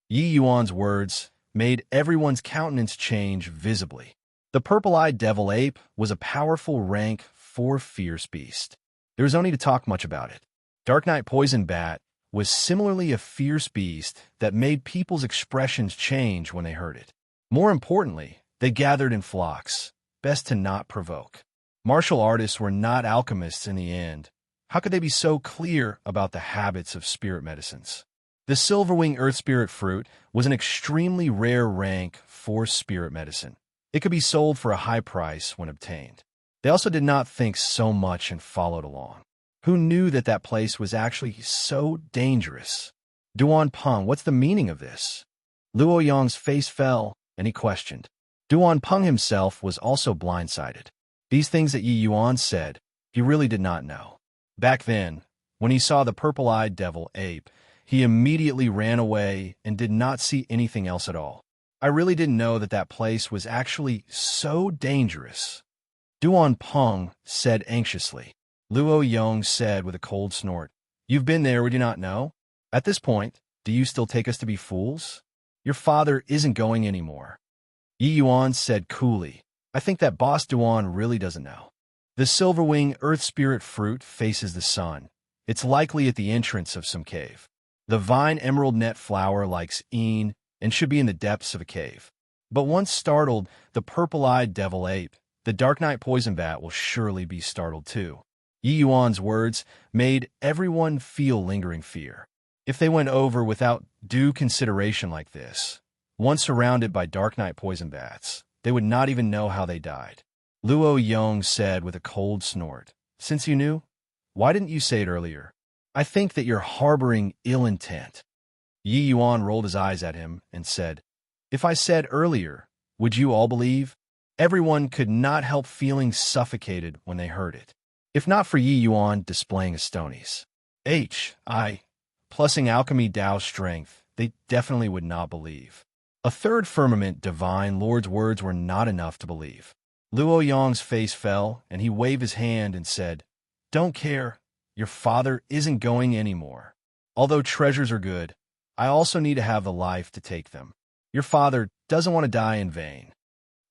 Yi Yuan's words made everyone's countenance change visibly. The purple-eyed devil ape was a powerful rank 4 fierce beast. There was no need to talk much about it. Dark night poison bat was similarly a fierce beast that made people's expressions change when they heard it. More importantly, they gathered in flocks, best to not provoke. Martial artists were not alchemists in the end. How could they be so clear about the habits of spirit medicines? The silverwing earth spirit fruit was an extremely rare rank 4 spirit medicine. It could be sold for a high price when obtained. They also did not think so much and followed along. Who knew that that place was actually so dangerous? Duan Peng, what's the meaning of this? Luo Yang's face fell, and he questioned. Duan Peng himself was also blindsided. These things that Yi Yuan said, he really did not know. Back then, when he saw the purple-eyed devil ape, he immediately ran away and did not see anything else at all. I really didn't know that that place was actually so dangerous. Duan Peng said anxiously. Luo Yong said with a cold snort, "You've been there, would you not know? At this point, do you still take us to be fools? Your father isn't going anymore." Yi Yuan said coolly, "I think that Boss Duan really doesn't know. The silverwing earth spirit fruit faces the sun. It's likely at the entrance of some cave. The vine emerald net flower likes een and should be in the depths of a cave. But once startled, the purple-eyed devil ape, the dark night poison bat will surely be startled too." Yi Yuan's words made everyone feel lingering fear. If they went over without due consideration like this, once surrounded by dark night poison bats, they would not even know how they died. Luo Yong said with a cold snort, "Since you knew, why didn't you say it earlier? I think that you're harboring ill intent." Yi Yuan rolled his eyes at him and said, "If I said earlier, would you all believe?" Everyone could not help feeling suffocated when they heard it. If not for Yi Yuan displaying a stonies, plussing alchemy Dao strength, they definitely would not believe. A third firmament divine lord's words were not enough to believe. Luo Yong's face fell, and he waved his hand and said, "Don't care. Your father isn't going anymore. Although treasures are good, I also need to have the life to take them. Your father doesn't want to die in vain."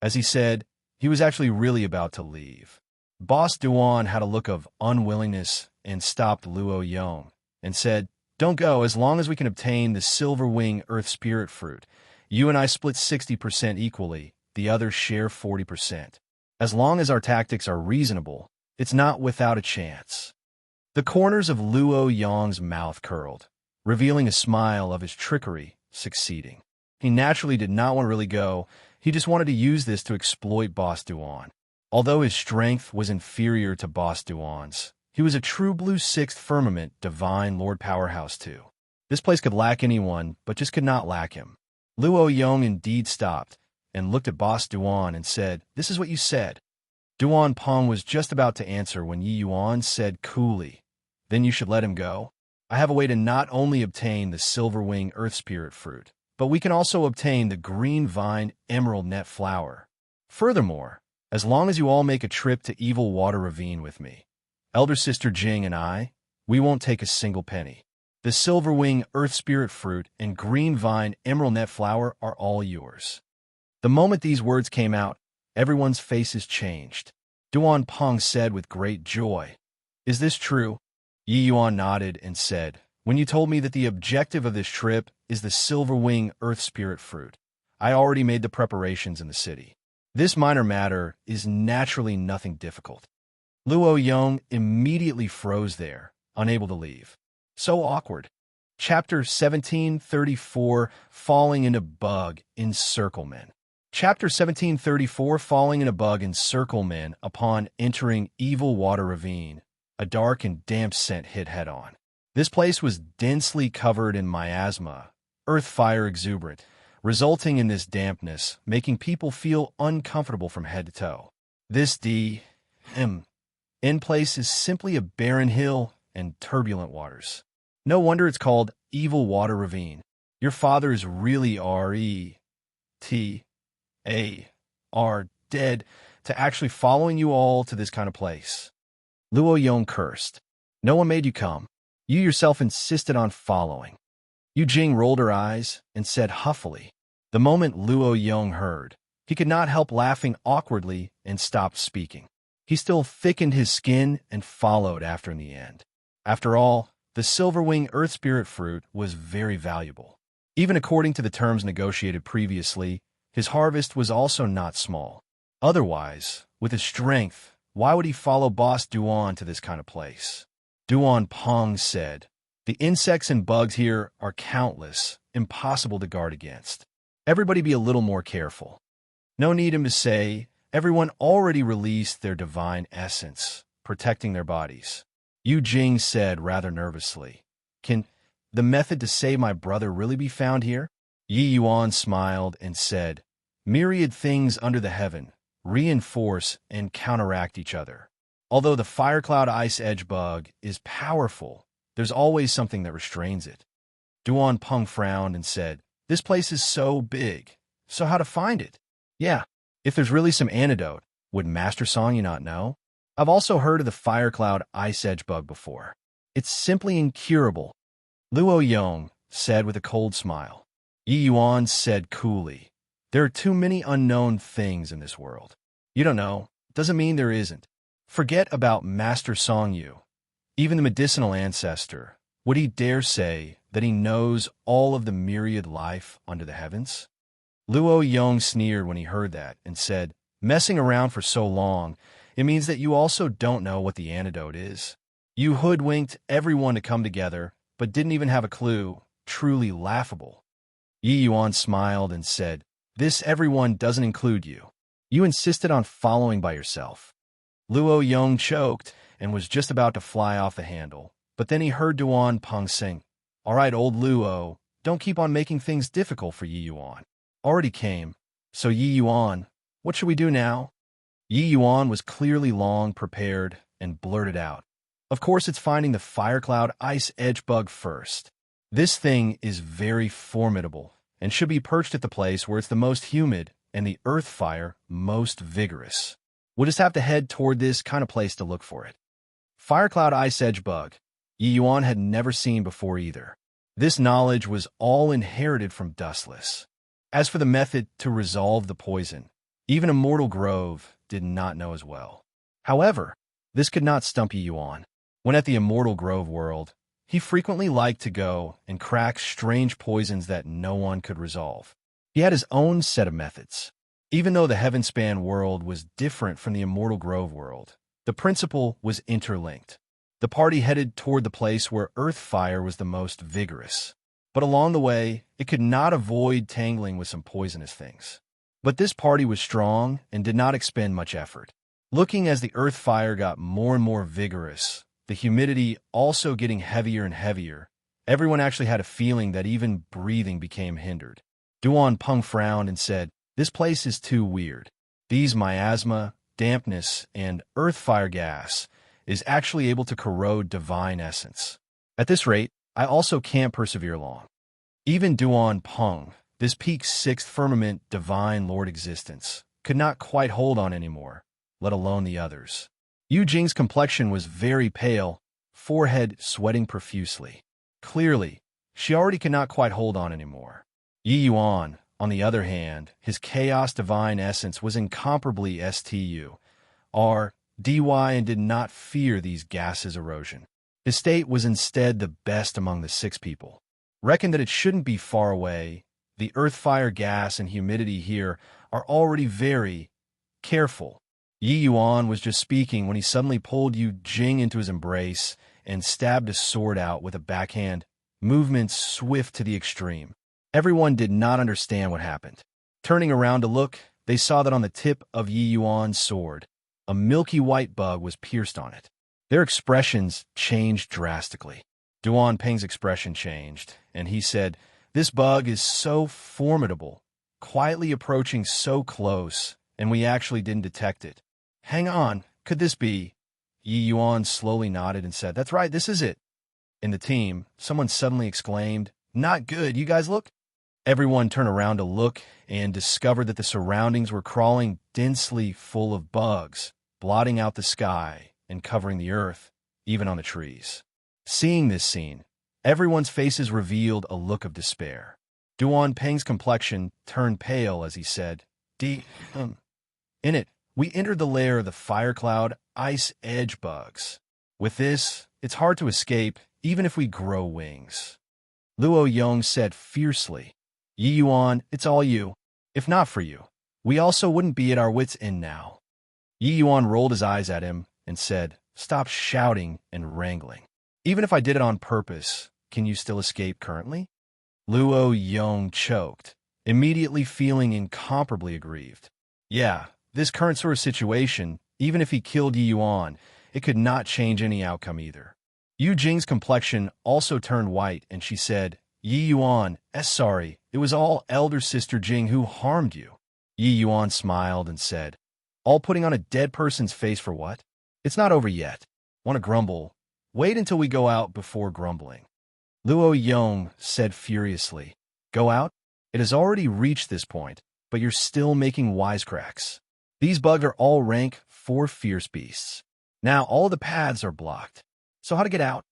As he said, he was actually really about to leave. Boss Duan had a look of unwillingness and stopped Luo Yong and said, "Don't go as long as we can obtain the silver wing earth spirit fruit. You and I split 60% equally, the others share 40%. As long as our tactics are reasonable, it's not without a chance." The corners of Luo Yong's mouth curled, revealing a smile of his trickery succeeding. He naturally did not want to really go. He just wanted to use this to exploit Boss Duan. Although his strength was inferior to Boss Duan's, he was a true blue 6th firmament divine lord powerhouse too. This place could lack anyone, but just could not lack him. Luo Yong indeed stopped and looked at Boss Duan and said, "This is what you said." Duan Peng was just about to answer when Yi Yuan said coolly, "Then you should let him go. I have a way to not only obtain the silver wing earth spirit fruit, but we can also obtain the green vine emerald net flower. Furthermore, as long as you all make a trip to Evil Water Ravine with me, Elder Sister Jing and I, we won't take a single penny. The silver wing earth spirit fruit and green vine emerald net flower are all yours." The moment these words came out, everyone's faces changed. Duan Peng said with great joy, "Is this true?" Yi Yuan nodded and said, "When you told me that the objective of this trip is the silver wing earth spirit fruit, I already made the preparations in the city. This minor matter is naturally nothing difficult." Luo Yong immediately froze there, unable to leave. So awkward. Chapter 1734, Falling in a Bug, Encirclement. Chapter 1734, Falling in a Bug, Encirclement. Upon entering Evil Water Ravine, a dark and damp scent hit head-on. This place was densely covered in miasma, earth fire exuberant, resulting in this dampness, making people feel uncomfortable from head to toe. This end place is simply a barren hill and turbulent waters. No wonder it's called Evil Water Ravine. Your father is really R-E-T-A-R, dead, to actually following you all to this kind of place. Luo Yong cursed. "No one made you come. You yourself insisted on following." Yu Jing rolled her eyes and said huffily. The moment Luo Yong heard, he could not help laughing awkwardly and stopped speaking. He still thickened his skin and followed after in the end. After all, the silver-wing earth spirit fruit was very valuable. Even according to the terms negotiated previously, his harvest was also not small. Otherwise, with his strength, why would he follow Boss Duan to this kind of place? Duan Peng said, "The insects and bugs here are countless, impossible to guard against. Everybody be a little more careful." No need him to say, everyone already released their divine essence, protecting their bodies. Yu Jing said rather nervously, "Can the method to save my brother really be found here?" Yi Yuan smiled and said, "Myriad things under the heaven reinforce and counteract each other. Although the fire cloud ice edge bug is powerful, there's always something that restrains it." Duan Peng frowned and said, "This place is so big, so how to find it?" "Yeah, if there's really some antidote, would Master Song you not know? I've also heard of the fire cloud ice edge bug before. It's simply incurable." Luo Yong said with a cold smile. Yi Yuan said coolly, "There are too many unknown things in this world. You don't know, doesn't mean there isn't. Forget about Master Song Yu. Even the medicinal ancestor, would he dare say that he knows all of the myriad life under the heavens?" Luo Yong sneered when he heard that and said, "Messing around for so long, it means that you also don't know what the antidote is. You hoodwinked everyone to come together, but didn't even have a clue. Truly laughable." Yi Yuan smiled and said, "This everyone doesn't include you. You insisted on following by yourself." Luo Yong choked and was just about to fly off the handle, but then he heard Duan Peng sing, "All right, old Luo, don't keep on making things difficult for Yi Yuan. Already came. So Yi Yuan, what should we do now?" Yi Yuan was clearly long prepared and blurted out, "Of course it's finding the fire cloud ice edge bug first. This thing is very formidable and should be perched at the place where it's the most humid and the earth fire most vigorous. We'll just have to head toward this kind of place to look for it." Fire cloud ice edge bug, Yi Yuan had never seen before either. This knowledge was all inherited from Dustless. As for the method to resolve the poison, even Immortal Grove did not know as well. However, this could not stump Yi Yuan. When at the Immortal Grove world, he frequently liked to go and crack strange poisons that no one could resolve. He had his own set of methods. Even though the Heavenspan world was different from the Immortal Grove world, the principle was interlinked. The party headed toward the place where earth fire was the most vigorous. But along the way, it could not avoid tangling with some poisonous things. But this party was strong and did not expend much effort. Looking as the earth fire got more and more vigorous, the humidity also getting heavier and heavier, everyone actually had a feeling that even breathing became hindered. Duan Peng frowned and said, "This place is too weird. These miasma, dampness, and earth fire gas is actually able to corrode divine essence. At this rate, I also can't persevere long." Even Duan Peng, this peak's sixth firmament divine lord existence, could not quite hold on anymore, let alone the others. Yu Jing's complexion was very pale, forehead sweating profusely. Clearly, she already could not quite hold on anymore. Yi Yuan, on the other hand, his chaos divine essence was incomparably stu, dy and did not fear these gases' erosion. His state was instead the best among the 6 people. Reckon that it shouldn't be far away. The earth fire gas and humidity here are already very careful. Yi Yuan was just speaking when he suddenly pulled Yu Jing into his embrace and stabbed his sword out with a backhand, movement swift to the extreme. Everyone did not understand what happened. Turning around to look, they saw that on the tip of Yi Yuan's sword, a milky white bug was pierced on it. Their expressions changed drastically. Duan Peng's expression changed, and he said, "This bug is so formidable, quietly approaching so close, and we actually didn't detect it. Hang on, could this be?" Yi Yuan slowly nodded and said, "That's right, this is it." In the team, someone suddenly exclaimed, "Not good, you guys look?" Everyone turned around to look and discovered that the surroundings were crawling densely full of bugs, blotting out the sky and covering the earth, even on the trees. Seeing this scene, everyone's faces revealed a look of despair. Duan Peng's complexion turned pale as he said, In it, we entered the lair of the fire cloud ice edge bugs. With this, it's hard to escape, even if we grow wings." Luo Yong said fiercely, "Yi Yuan, it's all you. If not for you, we also wouldn't be at our wits' end now." Yi Yuan rolled his eyes at him and said, "Stop shouting and wrangling. Even if I did it on purpose, can you still escape currently?" Luo Yong choked, immediately feeling incomparably aggrieved. Yeah, this current sort of situation, even if he killed Yi Yuan, it could not change any outcome either. Yu Jing's complexion also turned white, and she said, "Yi Yuan, sorry, it was all elder sister Jing who harmed you." Yi Yuan smiled and said, "All putting on a dead person's face for what? It's not over yet. Want to grumble? Wait until we go out before grumbling." Luo Yong said furiously, "Go out? It has already reached this point, but you're still making wisecracks. These bugs are all rank 4 fierce beasts. Now all the paths are blocked. So how to get out?"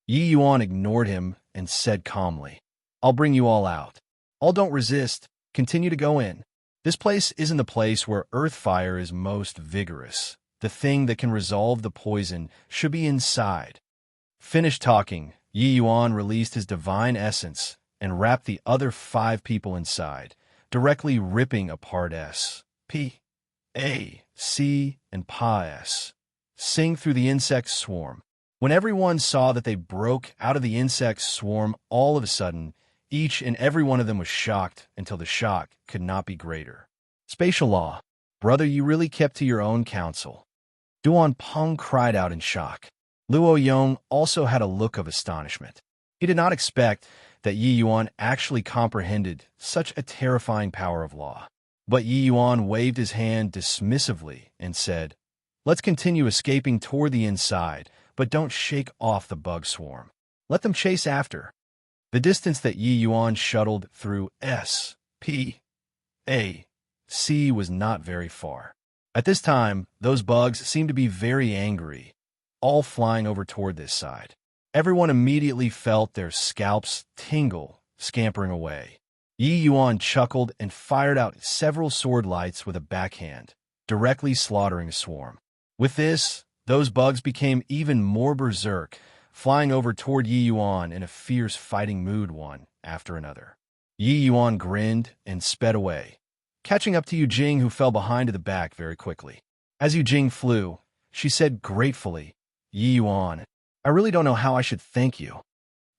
Yi Yuan ignored him and said calmly, "I'll bring you all out. All don't resist. Continue to go in. This place isn't the place where earth fire is most vigorous. The thing that can resolve the poison should be inside." Finished talking, Yi Yuan released his divine essence and wrapped the other 5 people inside, directly ripping apart S, P, A, C, and Pa S. Sing through the insect swarm. When everyone saw that they broke out of the insect swarm all of a sudden, each and every one of them was shocked until the shock could not be greater. "Spatial law. Brother, you really kept to your own counsel." Duan Peng cried out in shock. Luo Yong also had a look of astonishment. He did not expect that Yi Yuan actually comprehended such a terrifying power of law. But Yi Yuan waved his hand dismissively and said, "Let's continue escaping toward the inside, but don't shake off the bug swarm. Let them chase after." The distance that Yi Yuan shuttled through S, P, A, C was not very far. At this time, those bugs seemed to be very angry, all flying over toward this side. Everyone immediately felt their scalps tingle, scampering away. Yi Yuan chuckled and fired out several sword lights with a backhand, directly slaughtering a swarm. With this, those bugs became even more berserk, flying over toward Yi Yuan in a fierce fighting mood one after another. Yi Yuan grinned and sped away, catching up to Yu Jing, who fell behind to the back very quickly. As Yu Jing flew, she said gratefully, "Yi Yuan, I really don't know how I should thank you."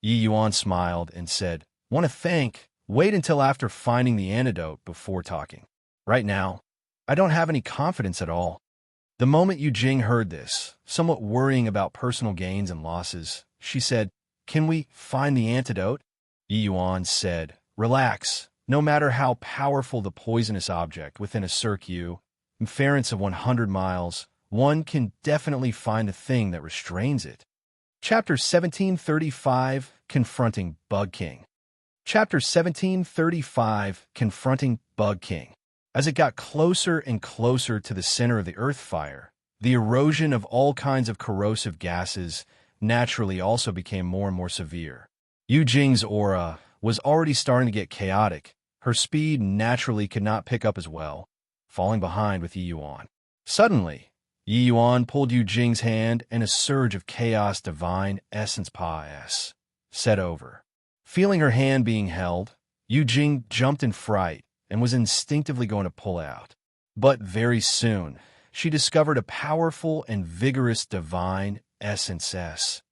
Yi Yuan smiled and said, "Want to thank? Wait until after finding the antidote before talking. Right now, I don't have any confidence at all." The moment Yu Jing heard this, somewhat worrying about personal gains and losses, she said, "Can we find the antidote?" Yi Yuan said, "Relax. No matter how powerful the poisonous object within a circuit, inference of 100 miles, one can definitely find the thing that restrains it." Chapter 1735, Confronting Bug King. Chapter 1735, Confronting Bug King. As it got closer and closer to the center of the earth fire, The erosion of all kinds of corrosive gases naturally also became more and more severe. Yu Jing's aura was already starting to get chaotic. Her speed naturally could not pick up as well, falling behind with Yi Yuan. Suddenly, Yi Yuan pulled Yu Jing's hand and a surge of chaos divine essence pa-s set over. Feeling her hand being held, Yu Jing jumped in fright and was instinctively going to pull out. But very soon, she discovered a powerful and vigorous divine essence S-H-I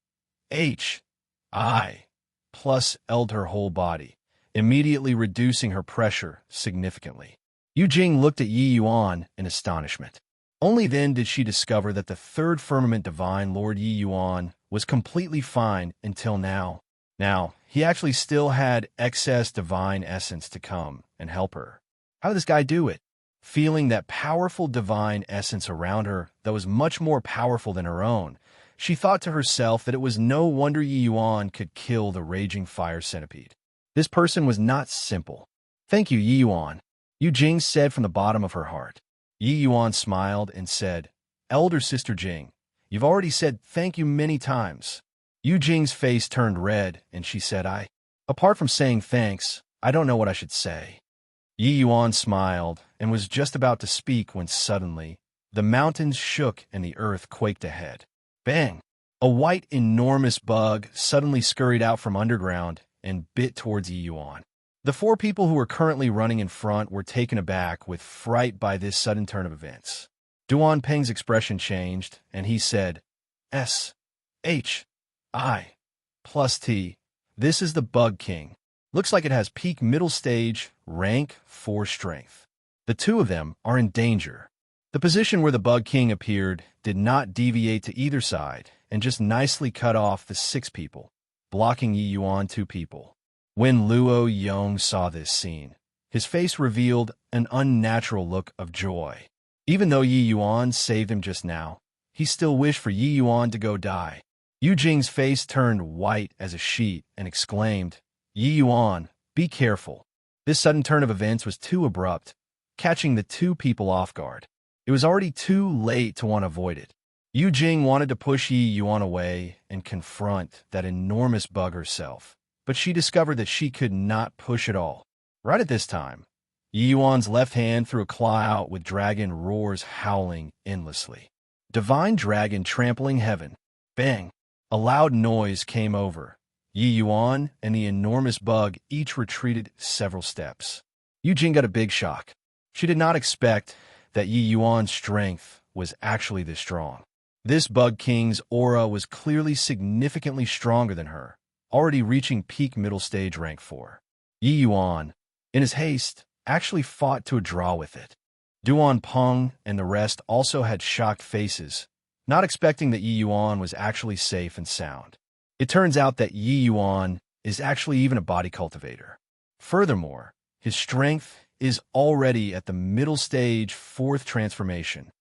plus held her whole body, immediately reducing her pressure significantly. Yu Jing looked at Yi Yuan in astonishment. Only then did she discover that the third firmament divine Lord Yi Yuan was completely fine until now. Now, he actually still had excess divine essence to come and help her. How did this guy do it? Feeling that powerful divine essence around her that was much more powerful than her own, she thought to herself that it was no wonder Yi Yuan could kill the raging fire centipede. This person was not simple. "Thank you, Yi Yuan," Yu Jing said from the bottom of her heart. Yi Yuan smiled and said, "Elder Sister Jing, you've already said thank you many times." Yu Jing's face turned red, and she said, Apart from saying thanks, I don't know what I should say." Yi Yuan smiled and was just about to speak when suddenly, the mountains shook and the earth quaked ahead. Bang! A white, enormous bug suddenly scurried out from underground and bit towards Yi Yuan. The four people who were currently running in front were taken aback with fright by this sudden turn of events. Duan Peng's expression changed, and he said, S-H-I plus T. This is the Bug King. Looks like it has peak middle stage, rank 4 strength. The two of them are in danger. The position where the Bug King appeared did not deviate to either side and just nicely cut off the 6 people, blocking Yi Yuan 2 people. When Luo Yong saw this scene, his face revealed an unnatural look of joy. Even though Yi Yuan saved him just now, he still wished for Yi Yuan to go die. Yu Jing's face turned white as a sheet and exclaimed, "Yi Yuan, be careful." This sudden turn of events was too abrupt, catching the 2 people off guard. It was already too late to want to avoid it. Yu Jing wanted to push Yi Yuan away and confront that enormous bug herself, but she discovered that she could not push at all. Right at this time, Yi Yuan's left hand threw a claw out with dragon roars howling endlessly. Divine dragon trampling heaven. Bang! A loud noise came over. Yi Yuan and the enormous bug each retreated several steps. Yu Jing got a big shock. She did not expect that Yi Yuan's strength was actually this strong. This Bug King's aura was clearly significantly stronger than her, already reaching peak middle stage rank 4. Yi Yuan, in his haste, actually fought to a draw with it. Duan Peng and the rest also had shocked faces, not expecting that Yi Yuan was actually safe and sound. It turns out that Yi Yuan is actually even a body cultivator. Furthermore, his strength is already at the middle stage 4th transformation.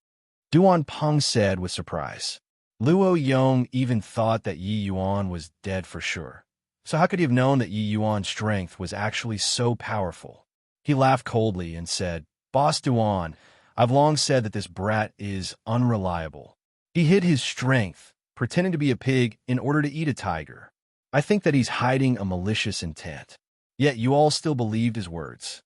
Duan Peng said with surprise. Luo Yong even thought that Yi Yuan was dead for sure. So how could he have known that Yi Yuan's strength was actually so powerful? He laughed coldly and said, "Boss Duan, I've long said that this brat is unreliable. He hid his strength, pretending to be a pig in order to eat a tiger. I think that he's hiding a malicious intent. Yet you all still believed his words."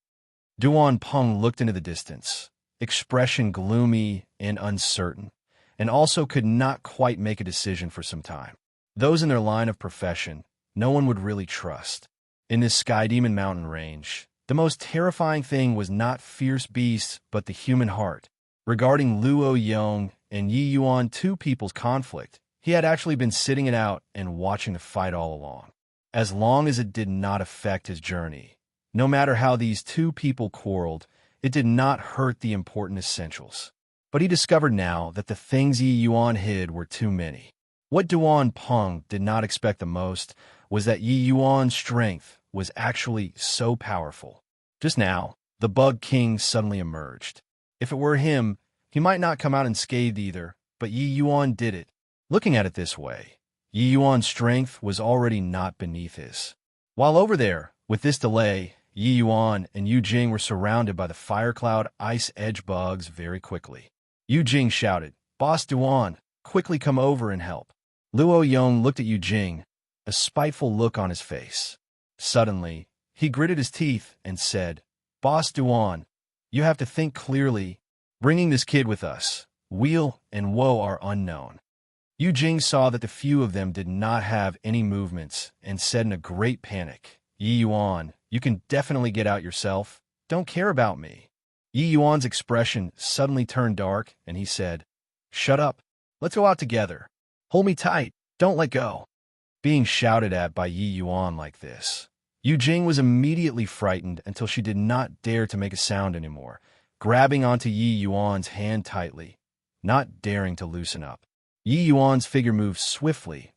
Duan Peng looked into the distance, expression gloomy and uncertain, and also could not quite make a decision for some time. Those in their line of profession, no one would really trust. In this Sky Demon Mountain range, the most terrifying thing was not fierce beasts, but the human heart. Regarding Luo Yong and Yi Yuan 2 people's conflict, he had actually been sitting it out and watching the fight all along. As long as it did not affect his journey, no matter how these 2 people quarreled, it did not hurt the important essentials. But he discovered now that the things Yi Yuan hid were too many. What Duan Peng did not expect the most was that Yi Yuan's strength was actually so powerful. Just now, the Bug King suddenly emerged. If it were him, he might not come out unscathed either, but Yi Yuan did it. Looking at it this way, Yi Yuan's strength was already not beneath his. While over there, with this delay, Yi Yuan and Yu Jing were surrounded by the fire cloud ice edge bugs very quickly. Yu Jing shouted, Boss Duan, quickly come over and help. Luo Yong looked at Yu Jing, a spiteful look on his face. Suddenly, he gritted his teeth and said, Boss Duan, you have to think clearly. Bringing this kid with us, weal and woe are unknown. Yu Jing saw that the few of them did not have any movements and said in a great panic, Yi Yuan, you can definitely get out yourself. Don't care about me. Yi Yuan's expression suddenly turned dark and he said, Shut up. Let's go out together. Hold me tight. Don't let go. Being shouted at by Yi Yuan like this, Yu Jing was immediately frightened until she did not dare to make a sound anymore, grabbing onto Yi Yuan's hand tightly, not daring to loosen up. Yi Yuan's figure moved swiftly,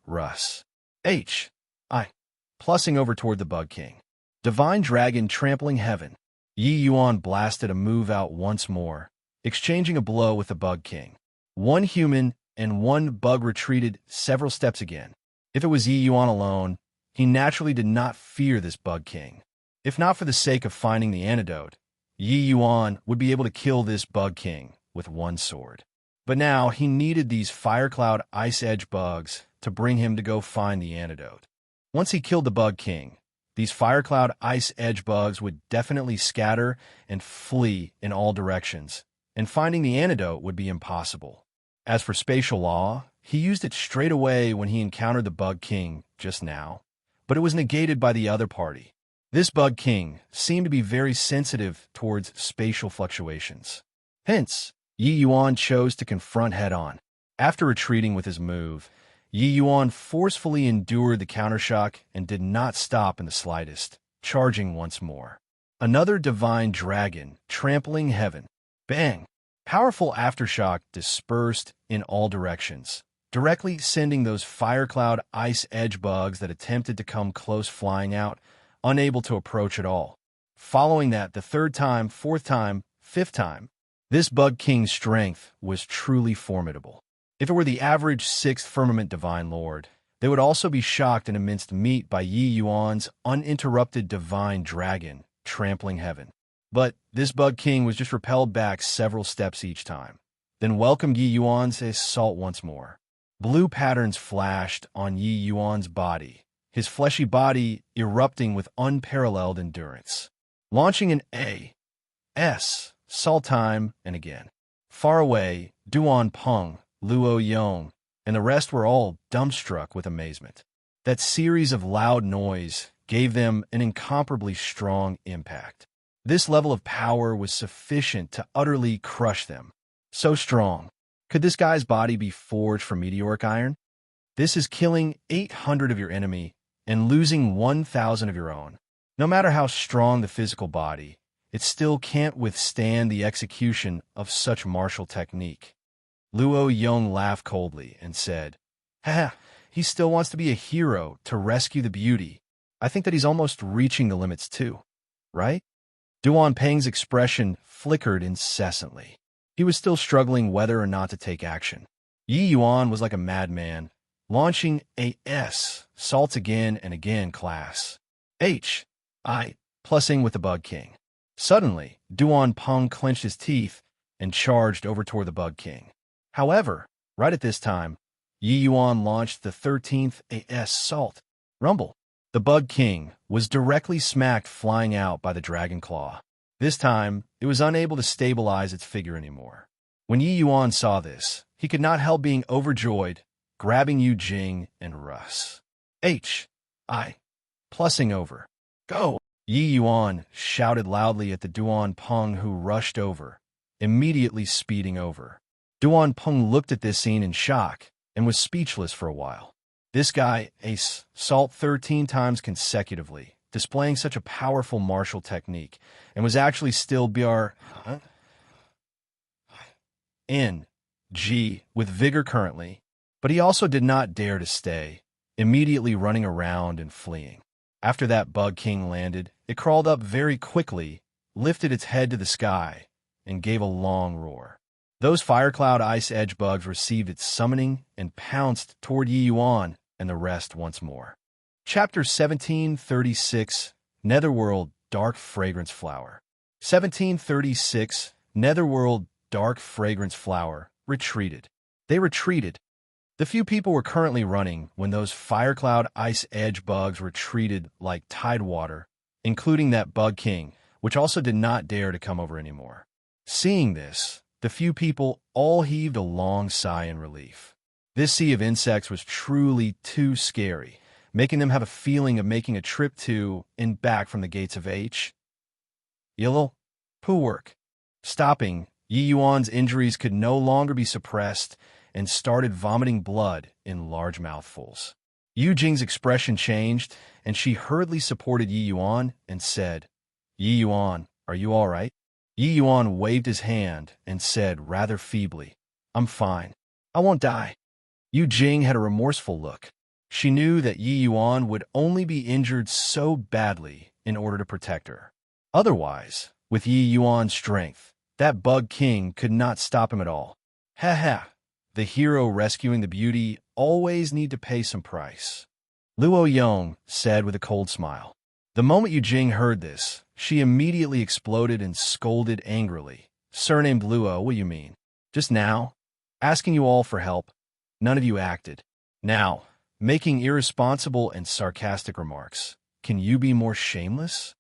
plussing over toward the Bug King. Divine Dragon trampling heaven. Yi Yuan blasted a move out once more, exchanging a blow with the Bug King. One human and one bug retreated several steps again. If it was Yi Yuan alone, he naturally did not fear this Bug King. If not for the sake of finding the antidote, Yi Yuan would be able to kill this Bug King with one sword. But now he needed these Fire Cloud Ice Edge bugs to bring him to go find the antidote. Once he killed the Bug King, these Fire Cloud Ice Edge bugs would definitely scatter and flee in all directions, and finding the antidote would be impossible. As for spatial law, he used it straight away when he encountered the Bug King just now, but it was negated by the other party. This Bug King seemed to be very sensitive towards spatial fluctuations. Hence, Yi Yuan chose to confront head-on. After retreating with his move, Yi Yuan forcefully endured the countershock and did not stop in the slightest, charging once more. Another Divine Dragon, trampling heaven. Bang! Powerful aftershock dispersed in all directions, directly sending those Fire Cloud Ice Edge bugs that attempted to come close flying out, unable to approach at all. Following that, the third time, fourth time, fifth time, this Bug King's strength was truly formidable. If it were the average 6th Firmament Divine Lord, they would also be shocked and minced meat by Yi Yuan's uninterrupted Divine Dragon, trampling heaven. But this Bug King was just repelled back several steps each time, then welcomed Yi Yuan's assault once more. Blue patterns flashed on Yi Yuan's body, his fleshy body erupting with unparalleled endurance. Launching an Salt time and again. Far away, Duan Peng, Luo Yong, and the rest were all dumbstruck with amazement. That series of loud noise gave them an incomparably strong impact. This level of power was sufficient to utterly crush them. So strong. Could this guy's body be forged from meteoric iron? This is killing 800 of your enemy and losing 1,000 of your own. No matter how strong the physical body, it still can't withstand the execution of such martial technique. Luo Yong laughed coldly and said, he still wants to be a hero to rescue the beauty. I think that he's almost reaching the limits too, right? Duan Peng's expression flickered incessantly. He was still struggling whether or not to take action. Yi Yuan was like a madman, launching salts again and again class. Plussing with the Bug King. Suddenly, Duan Peng clenched his teeth and charged over toward the Bug King. However, right at this time, Yi Yuan launched the 13th Salt. Rumble. The Bug King was directly smacked flying out by the Dragon Claw. This time, it was unable to stabilize its figure anymore. When Yi Yuan saw this, he could not help being overjoyed, grabbing Yu Jing and Russ. Plussing over. Go! Yi Yuan shouted loudly at the Duan Peng who rushed over, immediately speeding over. Duan Peng looked at this scene in shock and was speechless for a while. This guy salt 13 times consecutively, displaying such a powerful martial technique, and was actually still with vigor currently, but he also did not dare to stay, immediately running around and fleeing. After that Bug King landed, it crawled up very quickly, lifted its head to the sky, and gave a long roar. Those Fire Cloud Ice Edge bugs received its summoning and pounced toward Yi Yuan and the rest once more. Chapter 1736, Netherworld Dark Fragrance Flower. 1736, Netherworld Dark Fragrance Flower retreated. They retreated. The few people were currently running when those fire cloud ice edge bugs retreated like tide water, including that bug king, which also did not dare to come over anymore. Seeing this, the few people all heaved a long sigh in relief. This sea of insects was truly too scary, making them have a feeling of making a trip to and back from the gates of H. Yilil, poo work. Stopping, Yi Yuan's injuries could no longer be suppressed and started vomiting blood in large mouthfuls. Yu Jing's expression changed, and she hurriedly supported Yi Yuan and said, "Yi Yuan, are you all right?" Yi Yuan waved his hand and said rather feebly, "I'm fine. I won't die." Yu Jing had a remorseful look. She knew that Yi Yuan would only be injured so badly in order to protect her. Otherwise, with Yi Yuan's strength, that bug king could not stop him at all. Ha ha! The hero rescuing the beauty always need to pay some price, Luo Yong said with a cold smile. The moment Yu Jing heard this, she immediately exploded and scolded angrily. "Surnamed Luo, what do you mean? Just now? Asking you all for help. None of you acted. Now, making irresponsible and sarcastic remarks. Can you be more shameless?"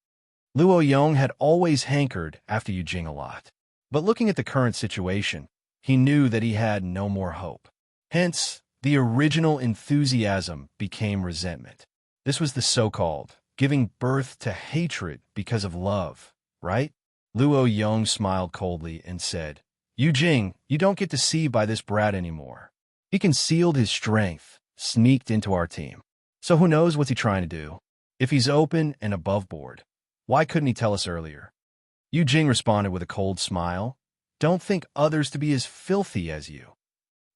Luo Yong had always hankered after Yu Jing a lot. But looking at the current situation, he knew that he had no more hope. Hence, the original enthusiasm became resentment. This was the so-called giving birth to hatred because of love, right? Luo Yong smiled coldly and said, "Yu Jing, you don't get deceived by this brat anymore. He concealed his strength, sneaked into our team. So who knows what's he trying to do? If he's open and above board, why couldn't he tell us earlier?" Yu Jing responded with a cold smile. "Don't think others to be as filthy as you."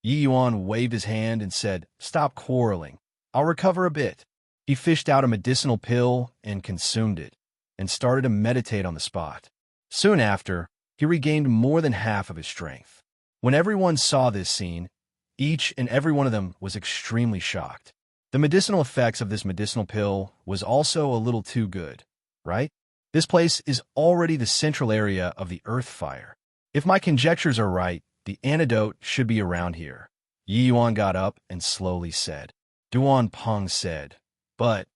Yi Yuan waved his hand and said, "Stop quarreling. I'll recover a bit." He fished out a medicinal pill and consumed it, and started to meditate on the spot. Soon after, he regained more than half of his strength. When everyone saw this scene, each and every one of them was extremely shocked. The medicinal effects of this medicinal pill was also a little too good, right? This place is already the central area of the earth fire. If my conjectures are right, the antidote should be around here. Yi Yuan got up and slowly said. Duan Peng said, "But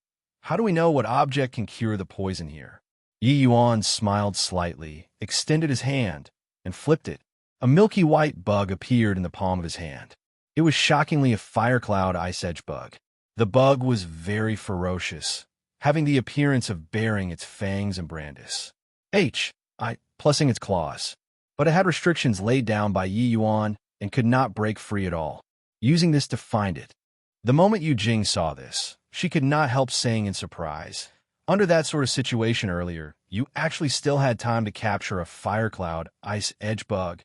how do we know what object can cure the poison here?" Yi Yuan smiled slightly, extended his hand, and flipped it. A milky white bug appeared in the palm of his hand. It was shockingly a fire cloud ice edge bug. The bug was very ferocious, having the appearance of bearing its fangs and brandis. Plussing its claws. But it had restrictions laid down by Yi Yuan and could not break free at all, using this to find it. The moment Yu Jing saw this, she could not help saying in surprise, "Under that sort of situation earlier, you actually still had time to capture a fire cloud ice edge bug."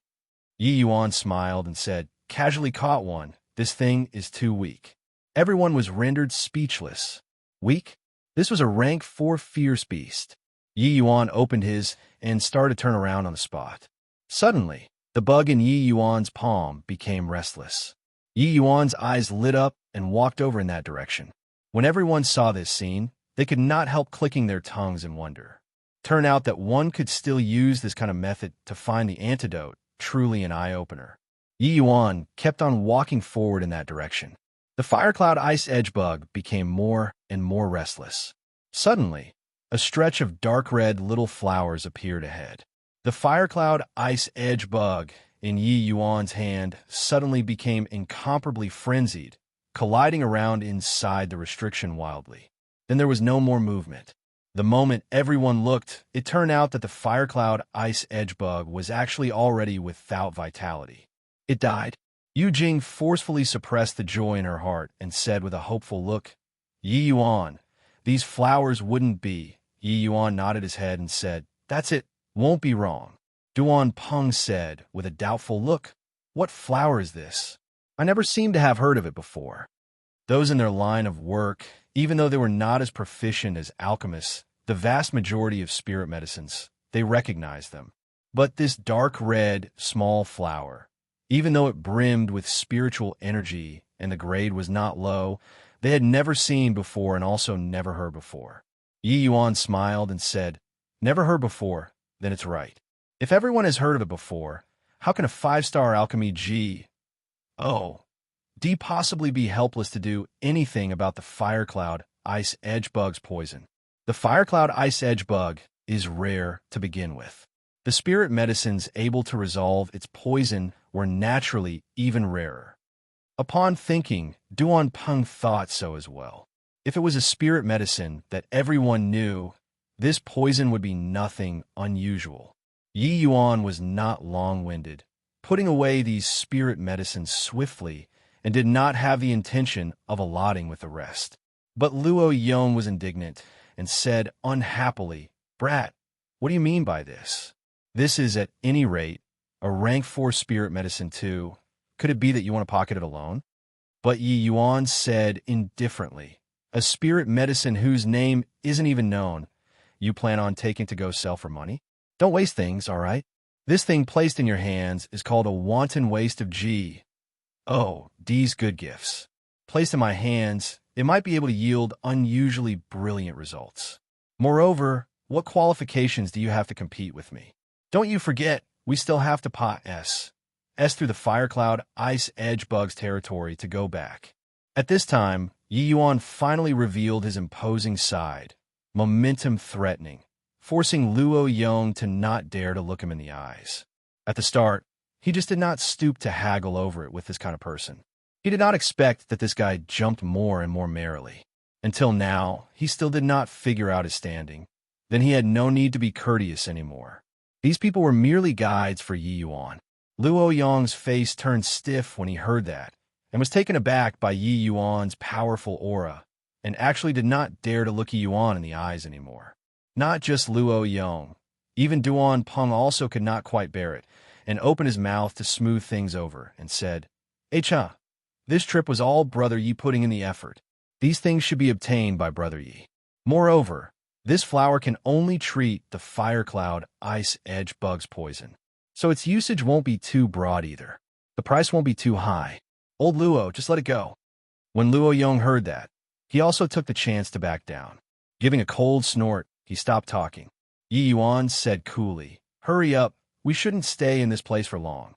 Yi Yuan smiled and said, "Casually caught one. This thing is too weak." Everyone was rendered speechless. Weak? This was a rank 4 fierce beast. Yi Yuan opened his and started to turn around on the spot. Suddenly, the bug in Yi Yuan's palm became restless. Yi Yuan's eyes lit up and walked over in that direction. When everyone saw this scene, they could not help clicking their tongues in wonder. Turned out that one could still use this kind of method to find the antidote, truly an eye-opener. Yi Yuan kept on walking forward in that direction. The fire cloud ice edge bug became more and more restless. Suddenly, a stretch of dark red little flowers appeared ahead. The fire cloud ice edge bug in Yi Yuan's hand suddenly became incomparably frenzied, colliding around inside the restriction wildly. Then there was no more movement. The moment everyone looked, it turned out that the fire cloud ice edge bug was actually already without vitality. It died. Yu Jing forcefully suppressed the joy in her heart and said with a hopeful look, "Yi Yuan, these flowers wouldn't be." Yi Yuan nodded his head and said, "That's it, won't be wrong." Duan Peng said with a doubtful look, "What flower is this? I never seem to have heard of it before." Those in their line of work, even though they were not as proficient as alchemists, the vast majority of spirit medicines, they recognized them. But this dark red, small flower, even though it brimmed with spiritual energy and the grade was not low, they had never seen before and also never heard before. Yi Yuan smiled and said, "Never heard before, then it's right. If everyone has heard of it before, how can a 5-star alchemy G Oh, do you possibly be helpless to do anything about the fire cloud ice edge bug's poison? The fire cloud ice edge bug is rare to begin with. The spirit medicines able to resolve its poison were naturally even rarer. Upon thinking, Duan Peng thought so as well. If it was a spirit medicine that everyone knew, this poison would be nothing unusual. Yi Yuan was not long-winded, putting away these spirit medicines swiftly, and did not have the intention of allotting with the rest. But Luo Yong was indignant and said unhappily, "Brat, what do you mean by this? This is, at any rate, a rank 4 spirit medicine too. Could it be that you want to pocket it alone?" But Yi Yuan said indifferently, "A spirit medicine whose name isn't even known, you plan on taking to go sell for money? Don't waste things, all right? This thing placed in your hands is called a wanton waste of G. Oh, D's good gifts. Placed in my hands, it might be able to yield unusually brilliant results. Moreover, what qualifications do you have to compete with me? Don't you forget, we still have to pass through the fire cloud ice edge bug's territory to go back." At this time, Yi Yuan finally revealed his imposing side, momentum threatening, forcing Luo Yong to not dare to look him in the eyes. At the start, he just did not stoop to haggle over it with this kind of person. He did not expect that this guy jumped more and more merrily. Until now, he still did not figure out his standing. Then he had no need to be courteous anymore. These people were merely guides for Yi Yuan. Luo Yong's face turned stiff when he heard that, and was taken aback by Yi Yuan's powerful aura, and actually did not dare to look Yi Yuan in the eyes anymore. Not just Luo Yong. Even Duan Peng also could not quite bear it, and opened his mouth to smooth things over, and said, "Cha, this trip was all Brother Yi putting in the effort. These things should be obtained by Brother Yi. Moreover, this flower can only treat the fire cloud ice edge bug's poison, so its usage won't be too broad either. The price won't be too high. Old Luo, just let it go." When Luo Yong heard that, he also took the chance to back down. Giving a cold snort, he stopped talking. Yi Yuan said coolly, "Hurry up, we shouldn't stay in this place for long."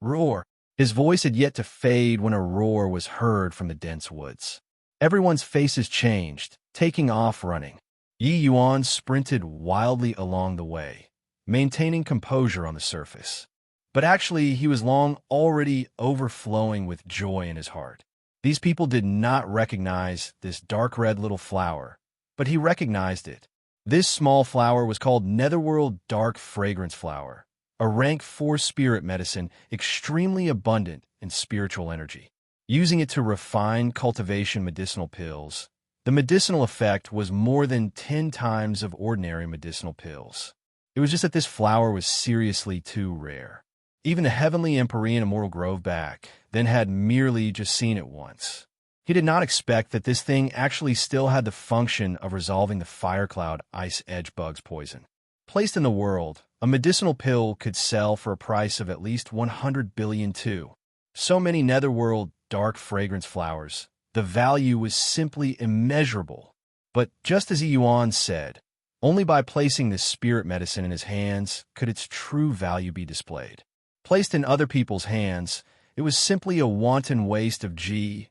Roar! His voice had yet to fade when a roar was heard from the dense woods. Everyone's faces changed, taking off running. Yi Yuan sprinted wildly along the way, maintaining composure on the surface. But actually, he was long already overflowing with joy in his heart. These people did not recognize this dark red little flower, but he recognized it. This small flower was called Netherworld Dark Fragrance Flower, a rank 4 spirit medicine extremely abundant in spiritual energy. Using it to refine cultivation medicinal pills, the medicinal effect was more than 10 times of ordinary medicinal pills. It was just that this flower was seriously too rare. Even the heavenly Empyrean Immortal Grove back then had merely just seen it once. He did not expect that this thing actually still had the function of resolving the fire cloud ice edge bug's poison. Placed in the world, a medicinal pill could sell for a price of at least 100 billion too. So many netherworld dark fragrance flowers, the value was simply immeasurable. But just as Yuan said, only by placing this spirit medicine in his hands could its true value be displayed. Placed in other people's hands, it was simply a wanton waste of D's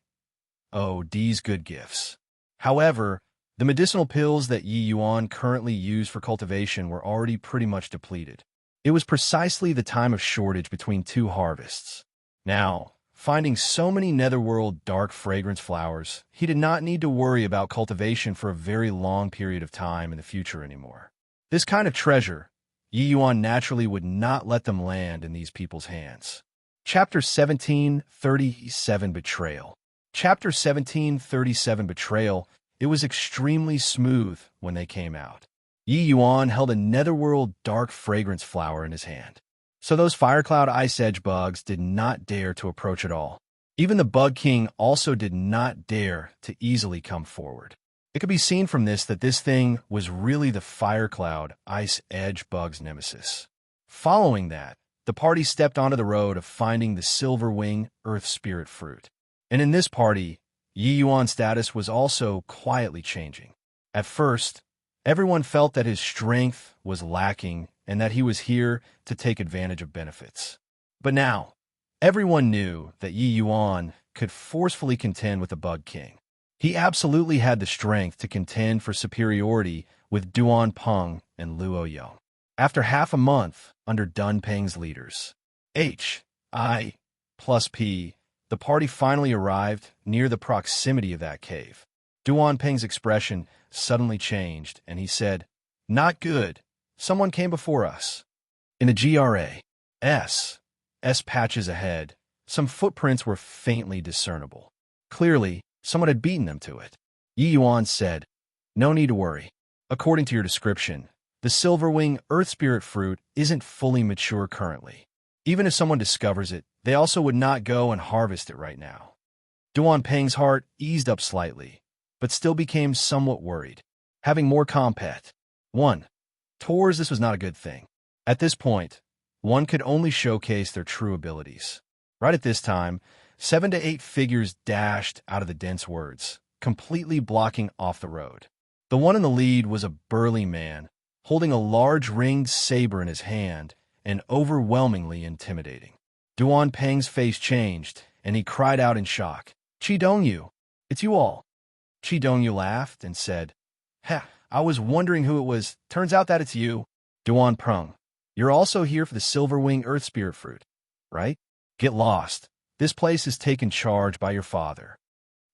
good gifts. However, the medicinal pills that Yi Yuan currently used for cultivation were already pretty much depleted. It was precisely the time of shortage between 2 harvests. Now, finding so many netherworld dark fragrance flowers, he did not need to worry about cultivation for a very long period of time in the future anymore. This kind of treasure, Yi Yuan naturally would not let them land in these people's hands. Chapter 1737 Betrayal. Chapter 1737 Betrayal. It was extremely smooth when they came out. Yi Yuan held a netherworld dark fragrance flower in his hand. So those fire cloud ice edge bugs did not dare to approach at all. Even the Bug King also did not dare to easily come forward. It could be seen from this that this thing was really the fire cloud ice edge bug's nemesis. Following that, the party stepped onto the road of finding the silver wing earth spirit fruit. And in this party, Yi Yuan's status was also quietly changing. At first, everyone felt that his strength was lacking and that he was here to take advantage of benefits. But now, Everyone knew that Yi Yuan could forcefully contend with the Bug King. He absolutely had the strength to contend for superiority with Duan Peng and Luo Yong. After half a month under Dun Peng's leaders, I plus P, the party finally arrived near the proximity of that cave. Duan Peng's expression suddenly changed, and he said, "Not good. Someone came before us." In the GRAS patches ahead, some footprints were faintly discernible. Clearly, someone had beaten them to it. Yi Yuan said, "No need to worry. According to your description, the Silverwing Earth Spirit fruit isn't fully mature currently. Even if someone discovers it, they also would not go and harvest it right now." Duan Peng's heart eased up slightly, but still became somewhat worried. Having more compat. 1. Tours, this was not a good thing. At this point, one could only showcase their true abilities. Right at this time, 7 to 8 figures dashed out of the dense woods, completely blocking off the road. The one in the lead was a burly man, holding a large ringed saber in his hand and overwhelmingly intimidating. Duan Peng's face changed, and he cried out in shock, "Qi Dongyu, it's you all." Qi Dongyu laughed and said, "Ha, I was wondering who it was. Turns out that it's you." Duan Peng, "You're also here for the Silverwing Earth Spirit fruit, right? Get lost. This place is taken charge by your father."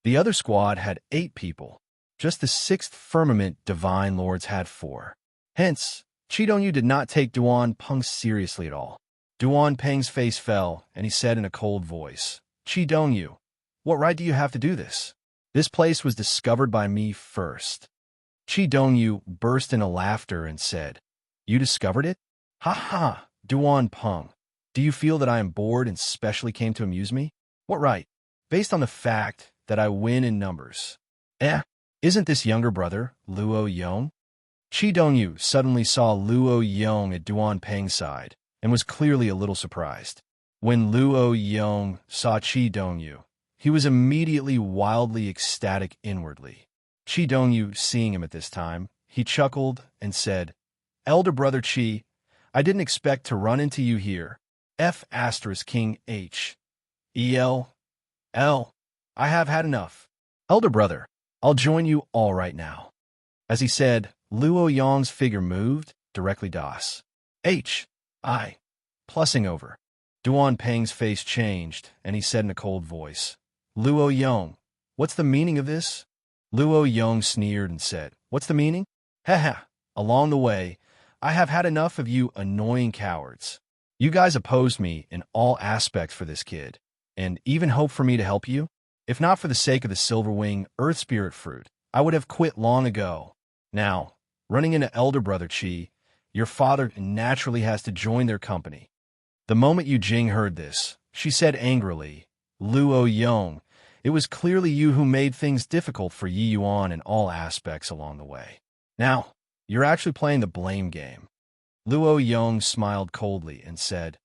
The other squad had 8 people. Just the 6th Firmament Divine Lords had 4. Hence, Qi Dongyu did not take Duan Peng seriously at all. Duan Peng's face fell, and he said in a cold voice, "Qi Dongyu, what right do you have to do this? This place was discovered by me first." Qi Dongyu burst into laughter and said, "You discovered it? Ha ha, Duan Peng. Do you feel that I am bored and specially came to amuse me? What right? Based on the fact that I win in numbers. Isn't this younger brother, Luo Yong?" Qi Dongyu suddenly saw Luo Yong at Duan Peng's side and was clearly a little surprised. When Luo Yong saw Qi Dongyu, he was immediately wildly ecstatic inwardly. Qi Dongyu, seeing him at this time, he chuckled and said, "Elder brother Qi, I didn't expect to run into you here. King L. I have had enough. Elder brother, I'll join you all right now." As he said, Luo Yong's figure moved directly das. Plussing over. Duan Peng's face changed, and he said in a cold voice, "Luo Yong, what's the meaning of this?" Luo Yong sneered and said, "What's the meaning? Ha. Along the way, I have had enough of you annoying cowards. You guys opposed me in all aspects for this kid, and even hoped for me to help you. If not for the sake of the Silverwing Earth Spirit fruit, I would have quit long ago. Now, running into Elder Brother Qi, your father naturally has to join their company." The moment Yu Jing heard this, she said angrily, "Luo Yong, it was clearly you who made things difficult for Yi Yuan in all aspects along the way. Now, you're actually playing the blame game." Luo Yong smiled coldly and said,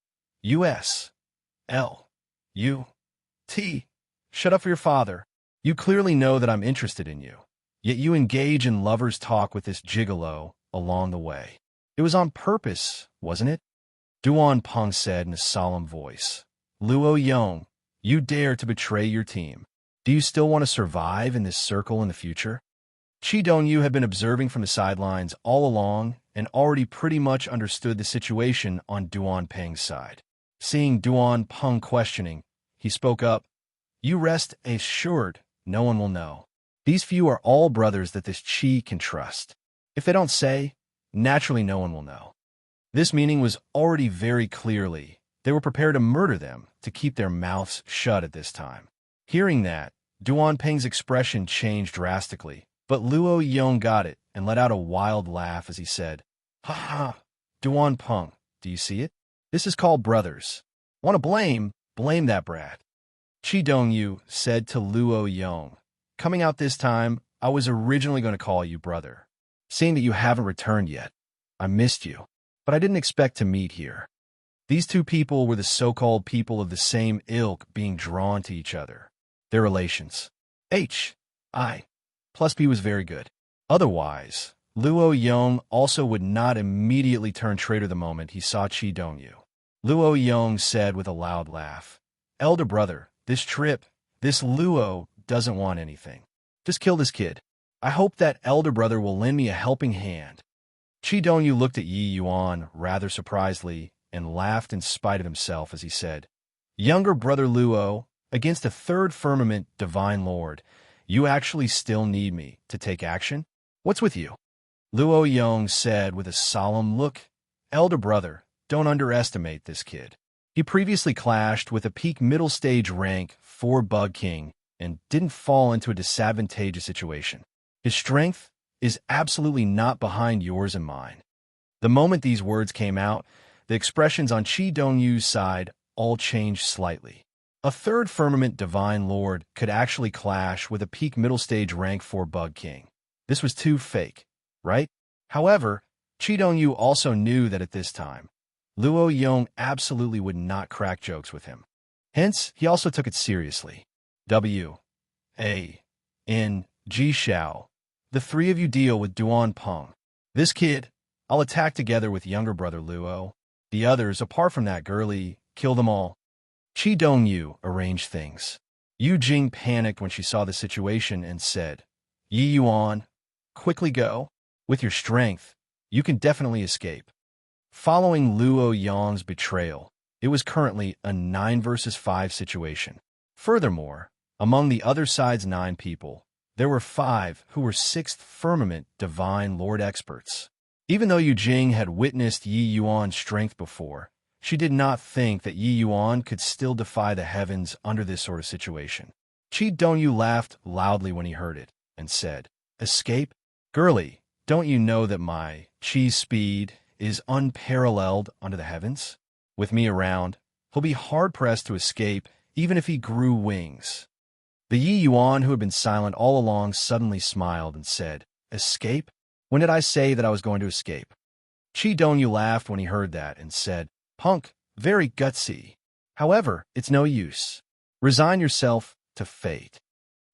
Shut up for your father. You clearly know that I'm interested in you. Yet you engage in lover's talk with this gigolo along the way. It was on purpose, wasn't it?" Duan Peng said in a solemn voice, "Luo Yong, you dare to betray your team. Do you still want to survive in this circle in the future?" Qi Dongyu had been observing from the sidelines all along and already pretty much understood the situation on Duan Peng's side. Seeing Duan Peng questioning, he spoke up, "You rest assured no one will know. These few are all brothers that this Qi can trust. If they don't say, naturally no one will know." This meaning was already very clearly. They were prepared to murder them to keep their mouths shut at this time. Hearing that, Duan Peng's expression changed drastically, but Luo Yong got it and let out a wild laugh as he said, "Ha ha, Duan Peng, do you see it? This is called brothers. Want to blame? Blame that brat." Qi Dongyu said to Luo Yong, "Coming out this time, I was originally going to call you brother. Seeing that you haven't returned yet, I missed you, but I didn't expect to meet here." These two people were the so-called people of the same ilk being drawn to each other. Their relations. I plus B was very good. Otherwise, Luo Yong also would not immediately turn traitor the moment he saw Qi Dongyu. Luo Yong said with a loud laugh, Elder brother, this trip, this Luo doesn't want anything. Just kill this kid. I hope that elder brother will lend me a helping hand. Chi Dongyu looked at Yi Yuan rather surprisedly and laughed in spite of himself as he said, Younger brother Luo, against a third firmament divine lord, you actually still need me to take action? What's with you? Luo Yong said with a solemn look, Elder brother, don't underestimate this kid. He previously clashed with a peak middle stage rank 4 Bug King and didn't fall into a disadvantageous situation. His strength is absolutely not behind yours and mine. The moment these words came out, the expressions on Chi Dongyu's side all changed slightly. A third firmament divine lord could actually clash with a peak middle stage rank 4 Bug King. This was too fake, right? However, Chi Dongyu also knew that at this time, Luo Yong absolutely would not crack jokes with him. Hence, he also took it seriously. W.A.N.G. Shao. The three of you deal with Duan Peng. This kid, I'll attack together with younger brother Luo. The others, apart from that girlie, kill them all. Chi Dongyu arranged things. Yu Jing panicked when she saw the situation and said, Yi Yuan, quickly go. With your strength, you can definitely escape. Following Luo Yong's betrayal, it was currently a 9 versus 5 situation. Furthermore, among the other side's 9 people, there were 5 who were 6th firmament divine lord experts. Even though Yu Jing had witnessed Yi Yuan's strength before, she did not think that Yi Yuan could still defy the heavens under this sort of situation. Chi Dongyu laughed loudly when he heard it and said, Escape? Girlie, don't you know that my Chi's speed is unparalleled under the heavens? With me around, he'll be hard-pressed to escape even if he grew wings. The Yi Yuan, who had been silent all along, suddenly smiled and said, Escape? When did I say that I was going to escape? Chi Dongyu laughed when he heard that and said, Punk, very gutsy. However, it's no use. Resign yourself to fate.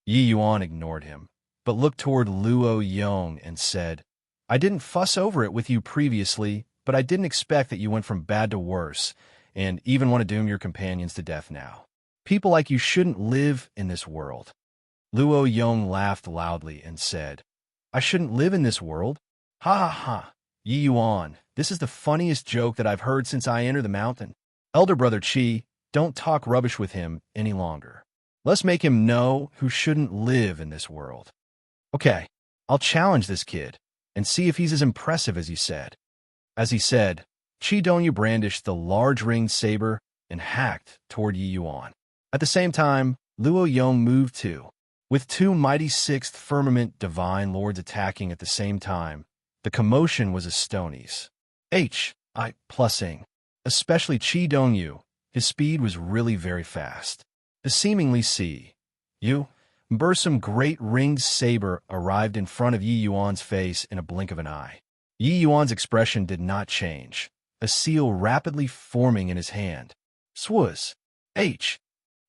Yi Yuan ignored him, but looked toward Luo Yong and said, I didn't fuss over it with you previously, but I didn't expect that you went from bad to worse, and even want to doom your companions to death now. People like you shouldn't live in this world. Luo Yong laughed loudly and said, I shouldn't live in this world? Ha ha ha. Yi Yuan, this is the funniest joke that I've heard since I entered the mountain. Elder brother Chi, don't talk rubbish with him any longer. Let's make him know who shouldn't live in this world. Okay, I'll challenge this kid and see if he's as impressive as he said. As he said, Chi Dongyu brandished the large ringed saber and hacked toward Yi Yuan. At the same time, Luo Yong moved too. With 2 mighty 6th firmament divine lords attacking at the same time, the commotion was Estoni's. H.I.+ing. Especially Chi Dongyu, his speed was really very fast. The seemingly Bursum great ringed saber arrived in front of Yi Yuan's face in a blink of an eye. Yi Yuan's expression did not change, a seal rapidly forming in his hand. Swaz. H.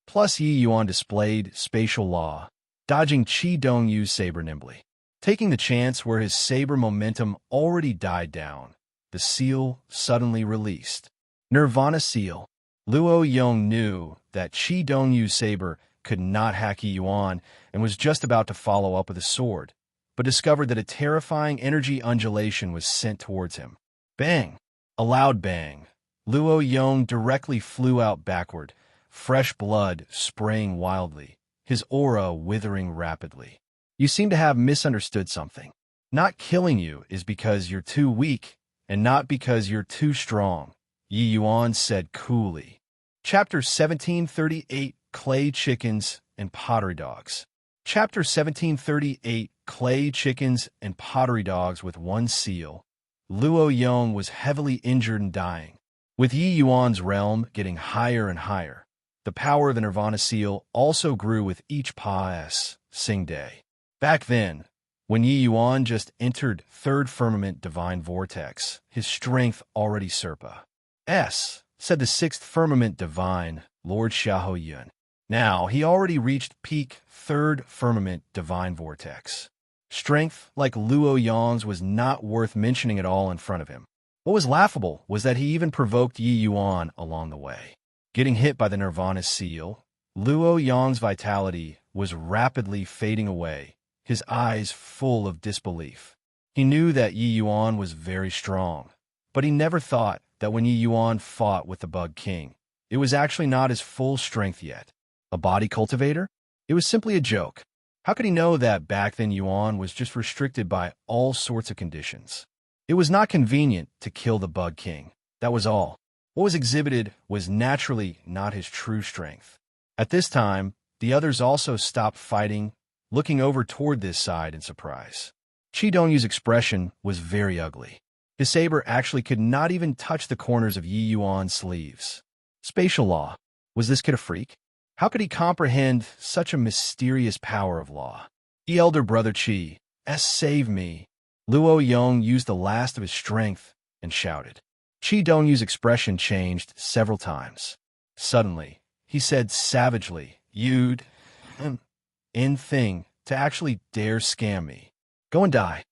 Plus Yi Yuan displayed spatial law, dodging Chi Dongyu's saber nimbly. Taking the chance where his saber momentum already died down, the seal suddenly released. Nirvana seal. Luo Yong knew that Chi Dongyu's saber could not hack Yi Yuan and was just about to follow up with a sword, but discovered that a terrifying energy undulation was sent towards him. Bang! A loud bang. Luo Yong directly flew out backward, fresh blood spraying wildly, his aura withering rapidly. You seem to have misunderstood something. Not killing you is because you're too weak, and not because you're too strong, Yi Yuan said coolly. Chapter 1738, Clay Chickens and Pottery Dogs. Chapter 1738, Clay Chickens and Pottery Dogs with 1 seal. Luo Yong was heavily injured and dying. With Yi Yuan's realm getting higher and higher, the power of the Nirvana seal also grew with each Pa-S Sing Day. Back then, when Yi Yuan just entered 3rd firmament divine vortex, his strength already surpa S, said the 6th firmament divine, Lord Xiahou Yun. Now, he already reached peak 3rd firmament divine vortex. Strength like Luo Yong's was not worth mentioning at all in front of him. What was laughable was that he even provoked Yi Yuan along the way. Getting hit by the Nirvana seal, Luo Yong's vitality was rapidly fading away, his eyes full of disbelief. He knew that Yi Yuan was very strong, but he never thought that when Yi Yuan fought with the Bug King, it was actually not his full strength yet. A body cultivator? It was simply a joke. How could he know that back then Yuan was just restricted by all sorts of conditions? It was not convenient to kill the Bug King. That was all. What was exhibited was naturally not his true strength. At this time, the others also stopped fighting, looking over toward this side in surprise. Qi Dongyu's expression was very ugly. His saber actually could not even touch the corners of Yi Yuan's sleeves. Spatial law. Was this kid a freak? How could he comprehend such a mysterious power of law? The elder brother Qi, save me. Luo Yong used the last of his strength and shouted. Qi Dongyu's expression changed several times. Suddenly, he said savagely, "You'd in thing to actually dare scam me. Go and die."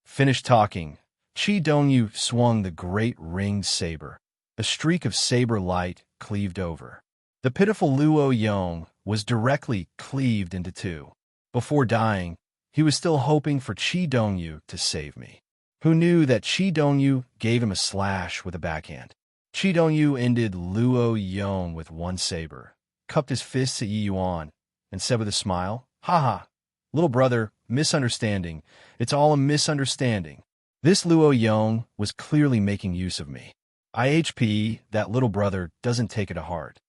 Finished talking, Qi Dongyu swung the great ringed saber. A streak of saber light cleaved over. The pitiful Luo Yong was directly cleaved into two. Before dying, he was still hoping for Qi Dongyu to save me. Who knew that Qi Dongyu gave him a slash with a backhand? Qi Dongyu ended Luo Yong with one saber, cupped his fists at Yi Yuan, and said with a smile, "Ha ha, little brother, misunderstanding. It's all a misunderstanding." This Luo Yong was clearly making use of me. IHP, that little brother, doesn't take it to heart.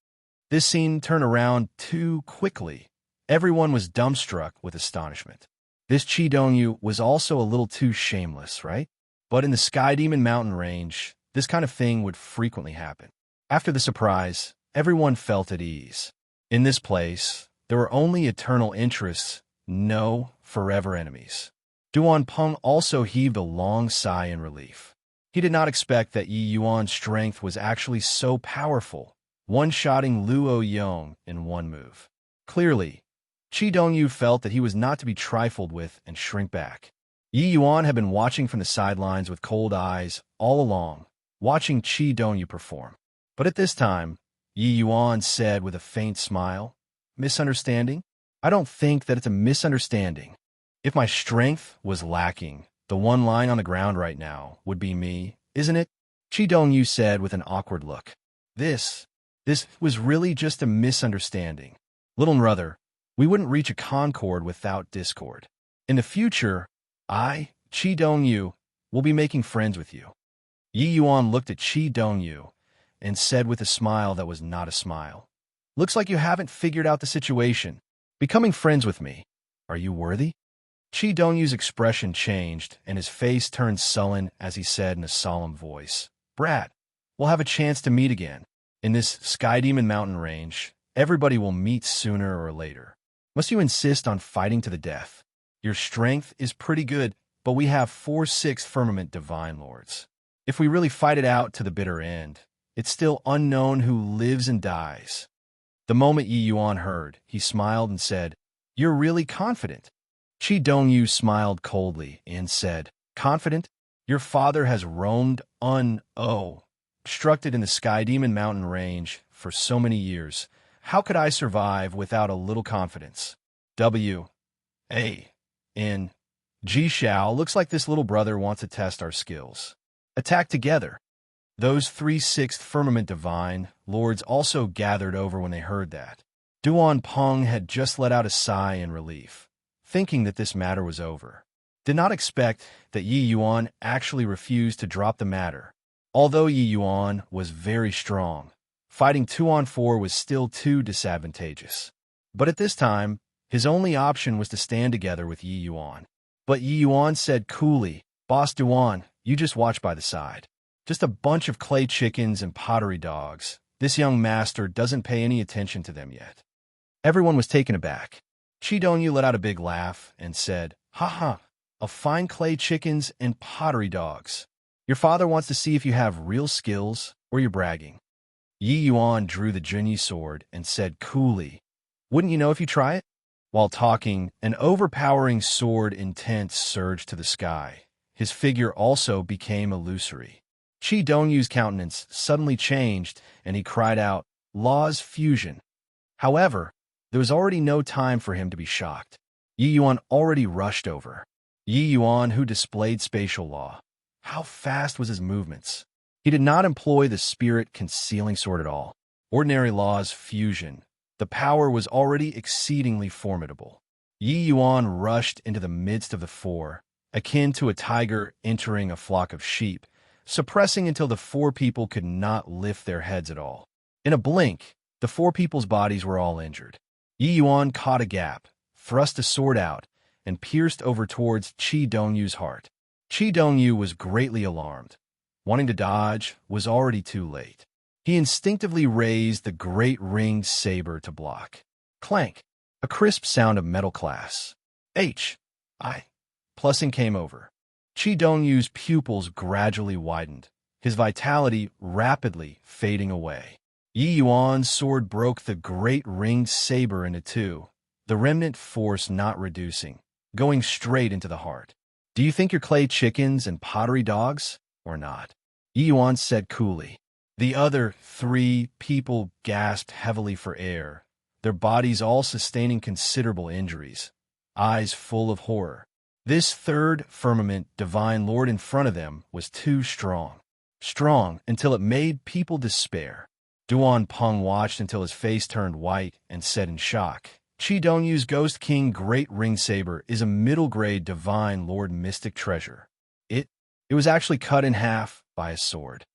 This scene turned around too quickly. Everyone was dumbstruck with astonishment. This Qi Dongyu was also a little too shameless, right? But in the Sky Demon Mountain range, this kind of thing would frequently happen. After the surprise, everyone felt at ease. In this place, there were only eternal interests, no forever enemies. Duan Peng also heaved a long sigh in relief. He did not expect that Yi Yuan's strength was actually so powerful, one-shotting Luo Yong in one move. Clearly, Qi Dongyu felt that he was not to be trifled with and shrink back. Yi Yuan had been watching from the sidelines with cold eyes all along, watching Qi Dongyu perform. But at this time, Yi Yuan said with a faint smile, "Misunderstanding? I don't think that it's a misunderstanding. If my strength was lacking, the one lying on the ground right now would be me, isn't it?" Qi Dongyu said with an awkward look. This was really just a misunderstanding. Little brother, we wouldn't reach a concord without discord. In the future, I, Qi Dongyu, will be making friends with you. Yi Yuan looked at Qi Dongyu and said with a smile that was not a smile, "Looks like you haven't figured out the situation. Becoming friends with me. Are you worthy?" Qi Dongyu's expression changed, and his face turned sullen as he said in a solemn voice, "Brat, we'll have a chance to meet again. In this Sky Demon Mountain range, everybody will meet sooner or later. Must you insist on fighting to the death? Your strength is pretty good, but we have 4-6 Firmament Divine Lords. If we really fight it out to the bitter end, it's still unknown who lives and dies." The moment Yi Yuan heard, he smiled and said, "You're really confident." Qi Dongyu smiled coldly and said, "Confident? Your father has roamed obstructed in the Sky Demon Mountain range for so many years. How could I survive without a little confidence? W.A.N. Ji Shao, looks like this little brother wants to test our skills. Attack together." Those 3/6 Firmament Divine Lords also gathered over when they heard that. Duan Peng had just let out a sigh in relief, thinking that this matter was over. Did not expect that Yi Yuan actually refused to drop the matter. Although Yi Yuan was very strong, fighting 2-on-4 was still too disadvantageous. But at this time, his only option was to stand together with Yi Yuan. But Yi Yuan said coolly, "Boss Duan, you just watch by the side. Just a bunch of clay chickens and pottery dogs. This young master doesn't pay any attention to them yet." Everyone was taken aback. Qi Dongyu let out a big laugh and said, "Ha ha, a fine clay chickens and pottery dogs. Your father wants to see if you have real skills or you're bragging." Yi Yuan drew the Junyi sword and said coolly, "Wouldn't you know if you try it?" While talking, an overpowering sword intent surged to the sky. His figure also became illusory. Qi Dongyu's countenance suddenly changed, and he cried out, Law's fusion. However, there was already no time for him to be shocked. Yi Yuan already rushed over. Yi Yuan, who displayed spatial law. How fast was his movements? He did not employ the spirit-concealing sword at all. Ordinary Law's fusion. The power was already exceedingly formidable. Yi Yuan rushed into the midst of the four, akin to a tiger entering a flock of sheep, suppressing until the four people could not lift their heads at all. In a blink, the four people's bodies were all injured. Yi Yuan caught a gap, thrust a sword out, and pierced over towards Qi Dongyu's heart. Qi Dongyu was greatly alarmed. Wanting to dodge was already too late. He instinctively raised the great ringed saber to block. Clank! A crisp sound of metal class. H.I. Plussing came over. Qi Dongyu's pupils gradually widened, his vitality rapidly fading away. Yi Yuan's sword broke the great ringed saber into two, the remnant force not reducing, going straight into the heart. Do you think you're clay chickens and pottery dogs, or not? Yi Yuan said coolly. The other three people gasped heavily for air, their bodies all sustaining considerable injuries, eyes full of horror. This third firmament divine lord in front of them was too strong. Strong until it made people despair. Duan Peng watched until his face turned white and said in shock, Qi Dongyu's Ghost King Great Ring Saber is a middle-grade divine lord mystic treasure. It was actually cut in half by a sword.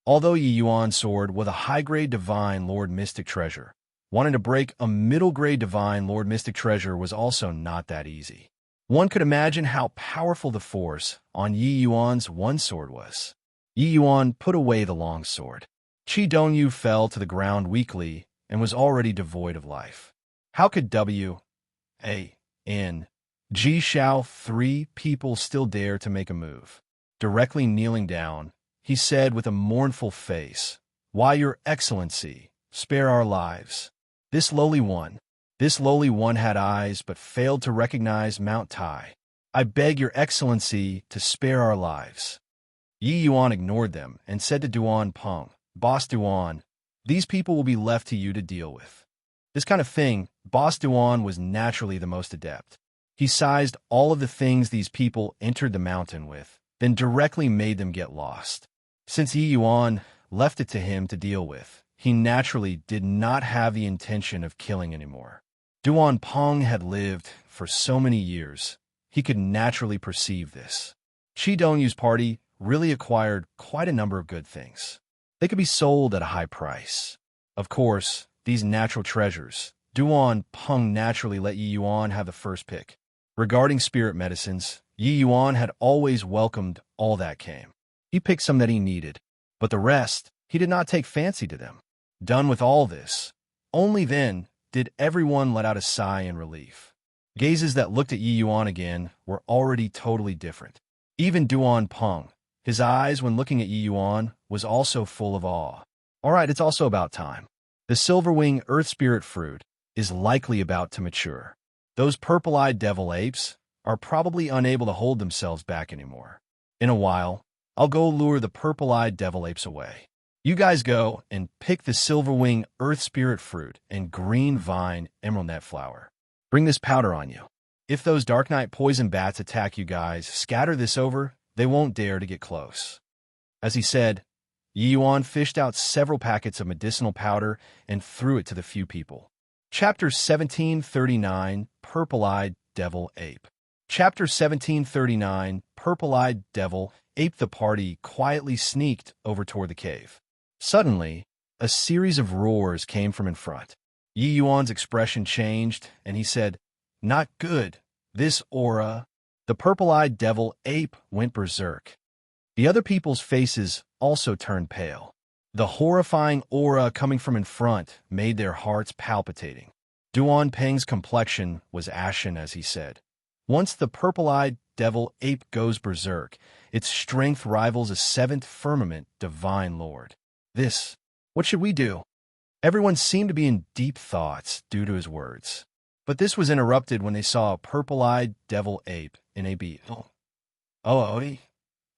Although Yi Yuan's sword was a high-grade divine lord mystic treasure, wanting to break a middle-grade divine lord mystic treasure was also not that easy. One could imagine how powerful the force on Yi Yuan's one sword was. Yi Yuan put away the long sword. Qi Dongyu fell to the ground weakly and was already devoid of life. How could G Shao three people still dare to make a move? Directly kneeling down, he said with a mournful face, Why, Your Excellency, spare our lives. This lowly one had eyes but failed to recognize Mount Tai. I beg Your Excellency to spare our lives. Yi Yuan ignored them and said to Duan Peng, Boss Duan, these people will be left to you to deal with. This kind of thing, Boss Duan was naturally the most adept. He sized all of the things these people entered the mountain with, then directly made them get lost. Since Yi Yuan left it to him to deal with, he naturally did not have the intention of killing anymore. Duan Peng had lived for so many years, he could naturally perceive this. Qi Dongyu's party really acquired quite a number of good things. They could be sold at a high price. Of course, these natural treasures, Duan Peng naturally let Yi Yuan have the first pick. Regarding spirit medicines, Yi Yuan had always welcomed all that came. He picked some that he needed, but the rest, he did not take fancy to them. Done with all this, only then did everyone let out a sigh in relief. Gazes that looked at Yi Yuan again were already totally different. Even Duan Peng, his eyes when looking at Yi Yuan, was also full of awe. All right, it's also about time. The Silverwing Earth Spirit fruit is likely about to mature. Those purple-eyed devil apes are probably unable to hold themselves back anymore. In a while, I'll go lure the purple-eyed devil apes away. You guys go and pick the Silverwing Earth Spirit fruit and green vine emerald net flower. Bring this powder on you. If those Dark Knight poison bats attack you guys, scatter this over, they won't dare to get close. As he said, Yi Yuan fished out several packets of medicinal powder and threw it to the few people. Chapter 1739, Purple-Eyed Devil Ape. Chapter 1739, Purple-Eyed Devil Ape. The party quietly sneaked over toward the cave. Suddenly, a series of roars came from in front. Yi Yuan's expression changed, and he said, Not good. This aura. The purple-eyed devil ape went berserk. The other people's faces also turned pale. The horrifying aura coming from in front made their hearts palpitating. Duan Peng's complexion was ashen as he said, Once the purple-eyed devil ape goes berserk, its strength rivals a seventh firmament divine lord. What should we do? Everyone seemed to be in deep thoughts due to his words. But this was interrupted when they saw a purple-eyed devil ape in a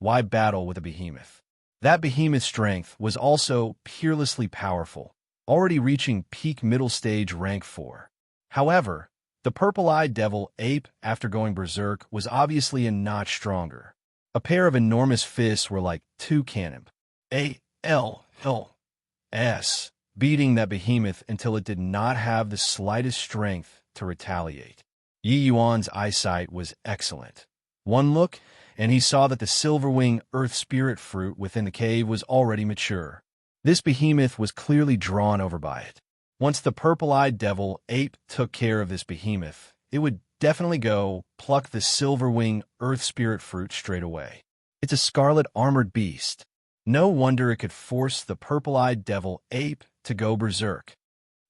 why battle with a behemoth? That behemoth's strength was also peerlessly powerful. already reaching peak middle stage rank 4. However, the purple-eyed devil ape, after going berserk, was obviously a notch stronger. A pair of enormous fists were like two cannon. A-L-L-S, beating that behemoth until it did not have the slightest strength to retaliate. Yi Yuan's eyesight was excellent. One look, and he saw that the silver-wing earth spirit fruit within the cave was already mature. This behemoth was clearly drawn over by it. Once the purple-eyed devil ape took care of this behemoth, it would definitely go pluck the silver-wing earth spirit fruit straight away. It's a scarlet armored beast. No wonder it could force the purple-eyed devil ape to go berserk.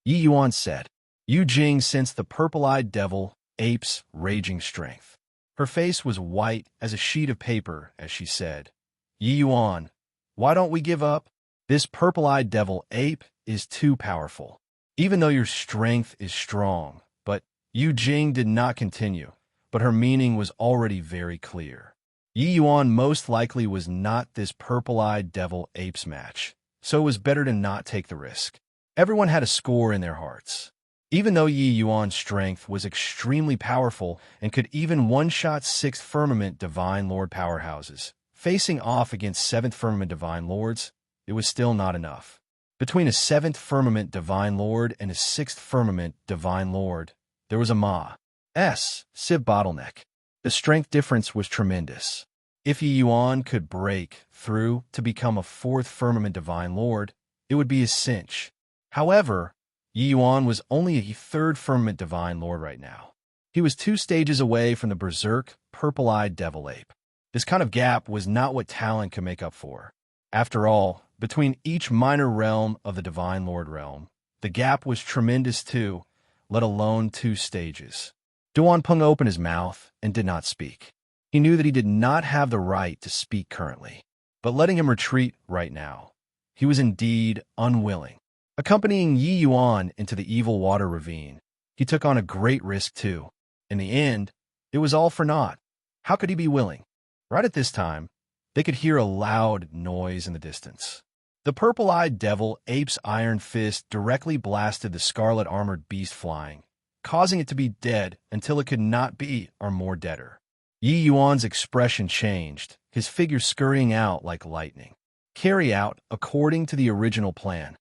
Yi Yuan said. Yu Jing sensed the purple-eyed devil ape's raging strength. Her face was white as a sheet of paper as she said, Yi Yuan, why don't we give up? This purple-eyed devil ape is too powerful. Even though your strength is strong, but Yu Jing did not continue, but her meaning was already very clear. Yi Yuan most likely was not this purple-eyed devil ape's match, so it was better to not take the risk. Everyone had a score in their hearts. Even though Yi Yuan's strength was extremely powerful and could even one-shot 6th Firmament Divine Lord powerhouses, facing off against 7th Firmament Divine Lords, it was still not enough. Between a 7th Firmament Divine Lord and a 6th Firmament Divine Lord, there was a massive bottleneck. The strength difference was tremendous. If Yi Yuan could break through to become a 4th Firmament Divine Lord, it would be a cinch. However, Yi Yuan was only a 3rd Firmament Divine Lord right now. He was 2 stages away from the berserk, purple-eyed devil ape. This kind of gap was not what talent could make up for. After all, between each minor realm of the Divine Lord realm, the gap was tremendous too, let alone 2 stages. Duan Peng opened his mouth and did not speak. He knew that he did not have the right to speak currently, but letting him retreat right now, he was indeed unwilling. Accompanying Yi Yuan into the evil water ravine, he took on a great risk too. In the end, it was all for naught. How could he be willing? Right at this time, they could hear a loud noise in the distance. The purple-eyed devil ape's iron fist directly blasted the scarlet armored beast flying, causing it to be dead until it could not be or more deader. Yi Yuan's expression changed, his figure scurrying out like lightning. Carry out according to the original plan.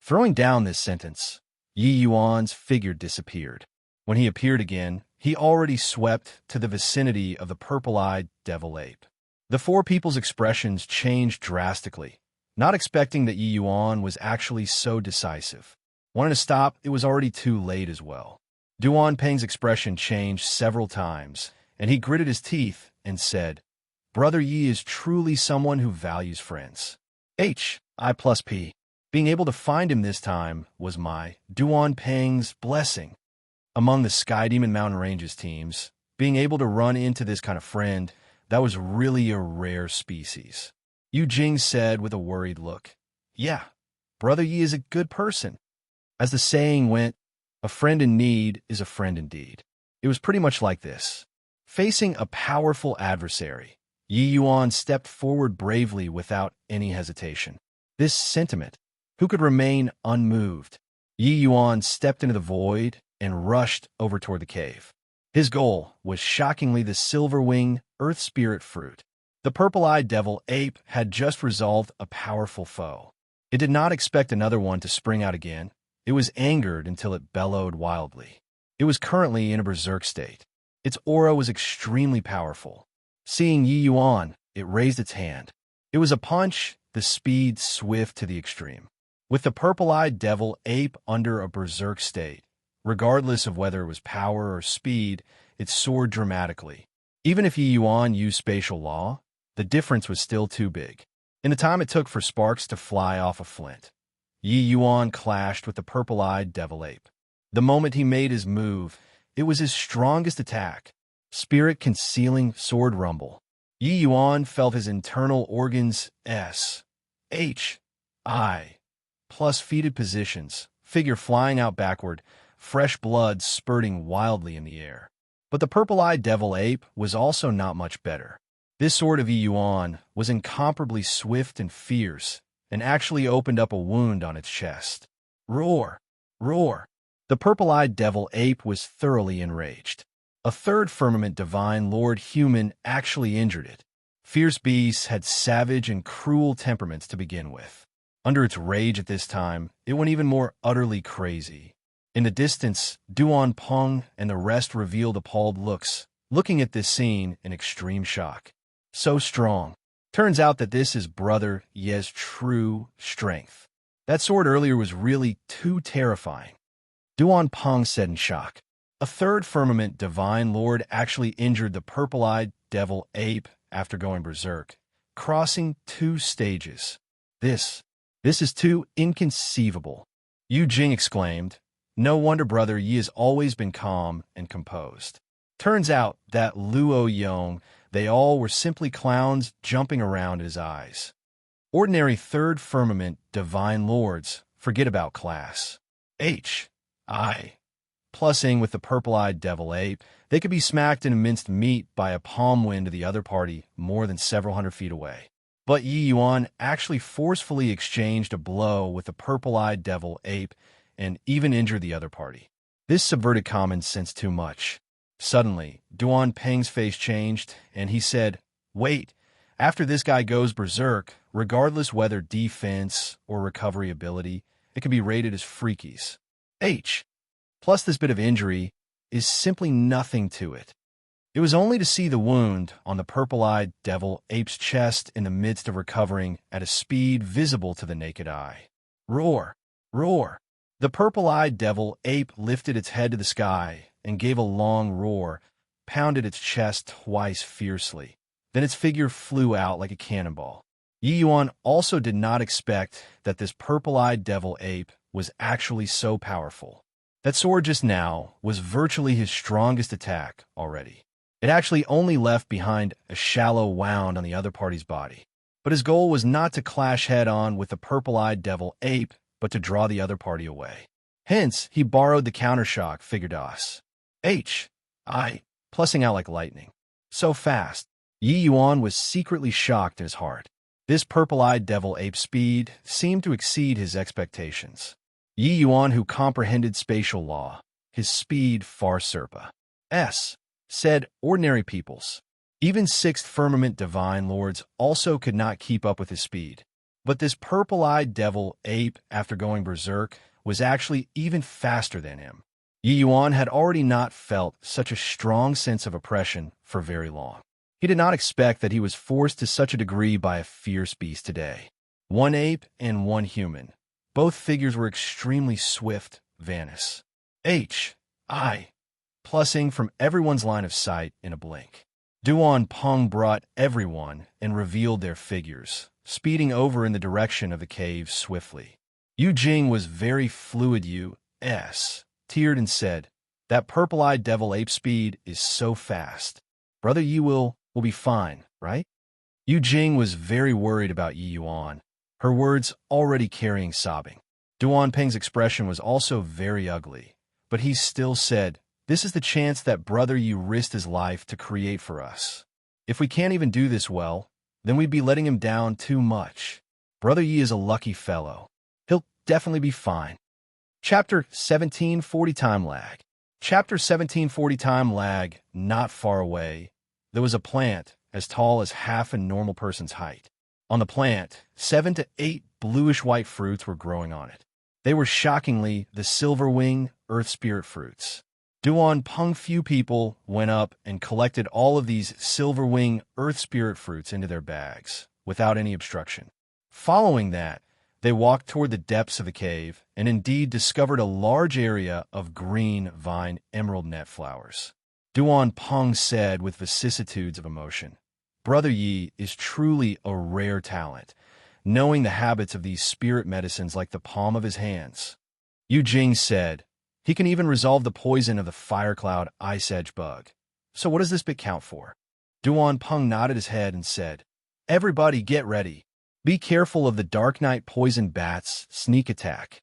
Throwing down this sentence, Yi Yuan's figure disappeared. When he appeared again, he already swept to the vicinity of the purple-eyed devil ape. The 4 people's expressions changed drastically, not expecting that Yi Yuan was actually so decisive. Wanting to stop, it was already too late as well. Duan Peng's expression changed several times, and he gritted his teeth and said, Brother Yi is truly someone who values friends. H.I+P. Being able to find him this time was my Duan Peng's blessing. Among the Sky Demon Mountain Ranges teams, being able to run into this kind of friend, that was really a rare species. Yu Jing said with a worried look, Yeah, Brother Yi is a good person. As the saying went, a friend in need is a friend indeed. It was pretty much like this. Facing a powerful adversary, Yi Yuan stepped forward bravely without any hesitation. This sentiment, who could remain unmoved? Yi Yuan stepped into the void and rushed over toward the cave. His goal was shockingly the silver-wing earth spirit fruit. The purple-eyed devil ape had just resolved a powerful foe. It did not expect another one to spring out again. It was angered until it bellowed wildly. It was currently in a berserk state. Its aura was extremely powerful. Seeing Yi Yuan, it raised its hand. It was a punch, the speed swift to the extreme. With the purple-eyed devil ape under a berserk state, regardless of whether it was power or speed, it soared dramatically. Even if Yi Yuan used spatial law, the difference was still too big. In the time it took for sparks to fly off a flint, Yi Yuan clashed with the purple-eyed devil ape. The moment he made his move, it was his strongest attack. Spirit concealing sword rumble. Yi Yuan felt his internal organs S.H.I. plus feeted positions, figure flying out backward, fresh blood spurting wildly in the air. But the purple-eyed devil ape was also not much better. This sword of Yi Yuan was incomparably swift and fierce, and actually opened up a wound on its chest. Roar! Roar! The purple-eyed devil ape was thoroughly enraged. A third firmament divine lord human actually injured it. Fierce beasts had savage and cruel temperaments to begin with. Under its rage at this time, it went even more utterly crazy. In the distance, Duan Peng and the rest revealed appalled looks, looking at this scene in extreme shock. So strong. Turns out that this is Brother Ye's true strength. That sword earlier was really too terrifying. Duan Peng said in shock. A third firmament divine lord actually injured the purple-eyed devil ape after going berserk, crossing 2 stages. This is too inconceivable. Yu Jing exclaimed. No wonder Brother Yi has always been calm and composed. Turns out that Luo Yong, they all were simply clowns jumping around his eyes. Ordinary third firmament divine lords forget about class. Plusing with the purple-eyed devil ape, they could be smacked into minced meat by a palm wind to the other party more than several hundred feet away. But Yi Yuan actually forcefully exchanged a blow with the purple-eyed devil ape and even injured the other party. This subverted common sense too much. Suddenly, Duan Peng's face changed, and he said, "Wait, after this guy goes berserk, regardless whether defense or recovery ability, it can be rated as freakies. Plus this bit of injury is simply nothing to it. It was only to see the wound on the purple-eyed devil ape's chest in the midst of recovering at a speed visible to the naked eye. Roar! Roar! The purple-eyed devil ape lifted its head to the sky and gave a long roar, pounded its chest twice fiercely. Then its figure flew out like a cannonball. Yi Yuan also did not expect that this purple-eyed devil ape was actually so powerful. That sword just now was virtually his strongest attack already. It actually only left behind a shallow wound on the other party's body. But his goal was not to clash head-on with the purple-eyed devil ape, but to draw the other party away. Hence, he borrowed the countershock figure DOS. Plussing out like lightning. So fast, Yi Yuan was secretly shocked in his heart. This purple-eyed devil ape speed seemed to exceed his expectations. Yi Yuan, who comprehended spatial law, his speed far surpassed, said ordinary peoples. Even 6th firmament divine lords also could not keep up with his speed. But this purple-eyed devil ape, after going berserk, was actually even faster than him. Yi Yuan had already not felt such a strong sense of oppression for very long. He did not expect that he was forced to such a degree by a fierce beast today. 1 ape and 1 human. Both figures were extremely swift, Vanis. Plussing from everyone's line of sight in a blink. Duan Peng brought everyone and revealed their figures, speeding over in the direction of the cave swiftly. Yu Jing was very fluid. Teared and said, "That purple-eyed devil ape speed is so fast. Brother Yi will be fine, right?" Yu Jing was very worried about Yi Yuan, her words already carrying sobbing. Duan Peng's expression was also very ugly, but he still said, "This is the chance that Brother Yi risked his life to create for us. If we can't even do this well, then we'd be letting him down too much. Brother Yi is a lucky fellow. He'll definitely be fine." Chapter 1740 Time Lag. Chapter 1740 Time Lag. Not far away, there was a plant as tall as half a normal person's height. On the plant, 7 to 8 bluish-white fruits were growing on it. They were shockingly the silver-wing earth spirit fruits. Duan Peng few people went up and collected all of these silver-wing earth spirit fruits into their bags, without any obstruction. Following that, they walked toward the depths of the cave and indeed discovered a large area of green vine emerald net flowers. Duan Peng said with vicissitudes of emotion, "Brother Yi is truly a rare talent, knowing the habits of these spirit medicines like the palm of his hands." Yu Jing said, "He can even resolve the poison of the fire cloud ice edge bug. So what does this bit count for?" Duan Peng nodded his head and said, "Everybody get ready. Be careful of the Dark Knight poison bat's sneak attack."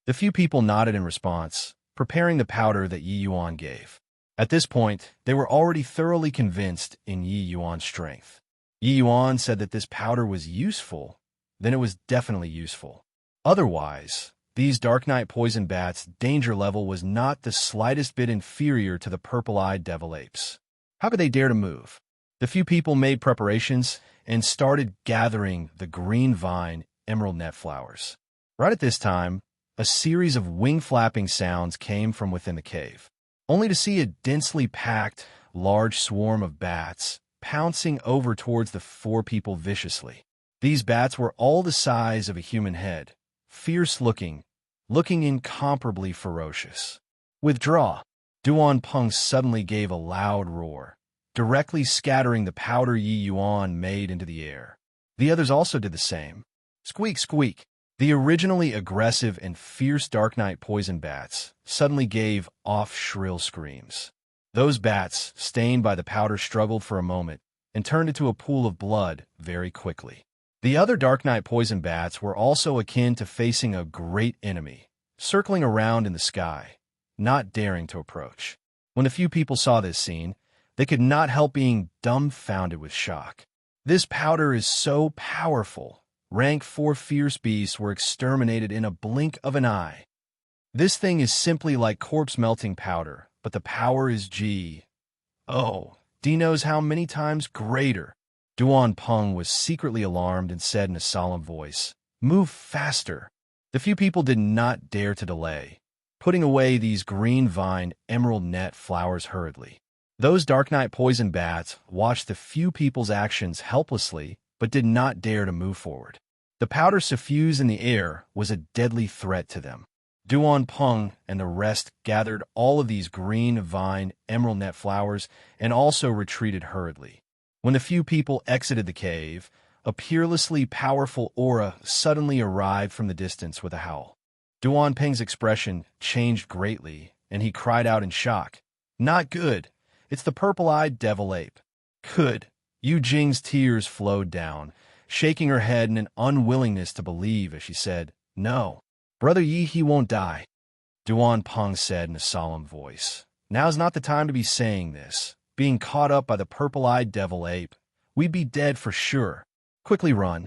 The few people nodded in response, preparing the powder that Yi Yuan gave. At this point, they were already thoroughly convinced in Yi Yuan's strength. Yi Yuan said that this powder was useful, then it was definitely useful. Otherwise, These Dark Knight poison bats' danger level was not the slightest bit inferior to the purple-eyed devil apes. How could they dare to move? The few people made preparations and started gathering the green vine emerald net flowers. Right at this time, a series of wing-flapping sounds came from within the cave, only to see a densely packed, large swarm of bats pouncing over towards the four people viciously. These bats were all the size of a human head, fierce-looking, looking incomparably ferocious. Withdraw! Duan Peng suddenly gave a loud roar, directly scattering the powder Yi Yuan made into the air. The others also did the same. Squeak, squeak! The originally aggressive and fierce Dark Knight poison bats suddenly gave off shrill screams. Those bats, stained by the powder, struggled for a moment and turned into a pool of blood very quickly. The other Dark Knight poison bats were also akin to facing a great enemy, circling around in the sky, not daring to approach. When a few people saw this scene, they could not help being dumbfounded with shock. This powder is so powerful. Rank 4 fierce beasts were exterminated in a blink of an eye. This thing is simply like corpse-melting powder, but the power is D knows how many times greater. Duan Peng was secretly alarmed and said in a solemn voice, "Move faster." The few people did not dare to delay, putting away these green vine emerald net flowers hurriedly. Those Dark Knight poison bats watched the few people's actions helplessly, but did not dare to move forward. The powder suffused in the air was a deadly threat to them. Duan Peng and the rest gathered all of these green vine emerald net flowers and also retreated hurriedly. When the few people exited the cave, a peerlessly powerful aura suddenly arrived from the distance with a howl. Duan Peng's expression changed greatly, and he cried out in shock, "Not good! It's the purple-eyed devil ape." "Good!" Yu Jing's tears flowed down, shaking her head in an unwillingness to believe as she said, "No, Brother Yi, he won't die." Duan Peng said in a solemn voice, "Now's not the time to be saying this. Being caught up by the purple-eyed devil ape, we'd be dead for sure. Quickly run."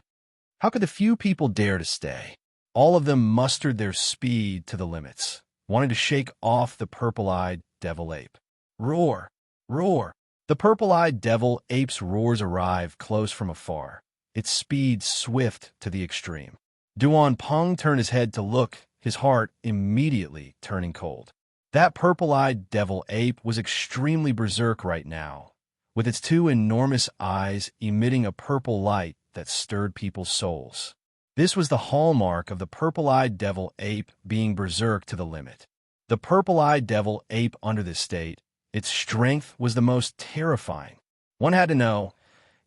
How could the few people dare to stay? All of them mustered their speed to the limits, wanting to shake off the purple-eyed devil ape. Roar! Roar! The purple-eyed devil ape's roars arrived close from afar, its speed swift to the extreme. Duan Peng turned his head to look, his heart immediately turning cold. That purple-eyed devil ape was extremely berserk right now, with its two enormous eyes emitting a purple light that stirred people's souls. This was the hallmark of the purple-eyed devil ape being berserk to the limit. The purple-eyed devil ape under this state, its strength was the most terrifying. One had to know,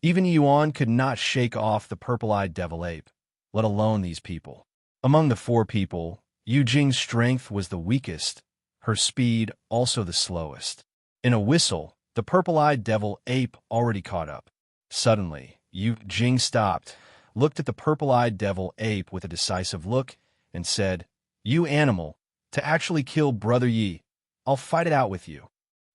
even Yuan could not shake off the purple-eyed devil ape, let alone these people. Among the four people, Yu Jing's strength was the weakest, her speed also the slowest. In a whistle, the purple-eyed devil ape already caught up. Suddenly, Yu Jing stopped, looked at the purple-eyed devil ape with a decisive look, and said, "You animal, to actually kill Brother Yi, I'll fight it out with you."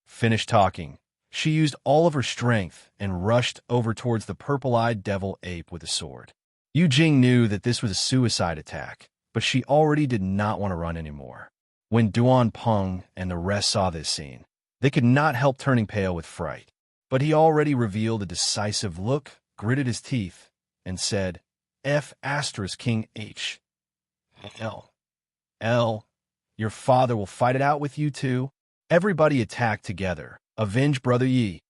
Finished talking, she used all of her strength and rushed over towards the purple-eyed devil ape with a sword. Yu Jing knew that this was a suicide attack, but she already did not want to run anymore. When Duan Peng and the rest saw this scene, they could not help turning pale with fright. But he already revealed a decisive look, gritted his teeth, and said, "F** King H. L. Your father will fight it out with you too." Everybody attacked together. Avenge Brother Yi.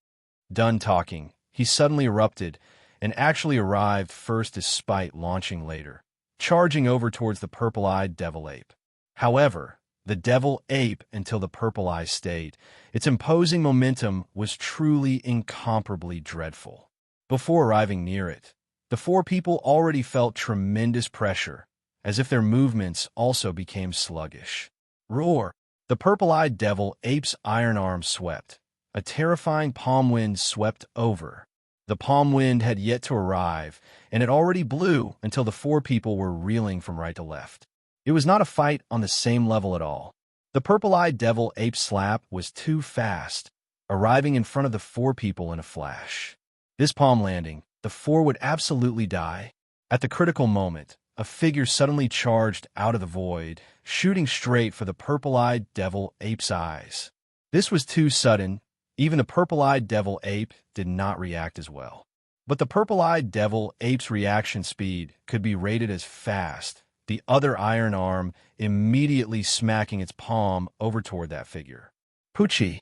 Done talking, he suddenly erupted and actually arrived first despite launching later, charging over towards the purple-eyed devil ape. However, the devil ape until the purple-eyed state, its imposing momentum was truly incomparably dreadful. Before arriving near it, the four people already felt tremendous pressure, as if their movements also became sluggish. Roar! The purple-eyed devil ape's iron arm swept. A terrifying palm wind swept over. The palm wind had yet to arrive, and it already blew until the four people were reeling from right to left. It was not a fight on the same level at all. The purple-eyed devil ape's slap was too fast, arriving in front of the four people in a flash. This palm landing, the four would absolutely die. At the critical moment, a figure suddenly charged out of the void, shooting straight for the purple-eyed devil ape's eyes. This was too sudden. Even the purple-eyed devil ape did not react as well. But the purple-eyed devil ape's reaction speed could be rated as fast, the other iron arm immediately smacking its palm over toward that figure. Pucci!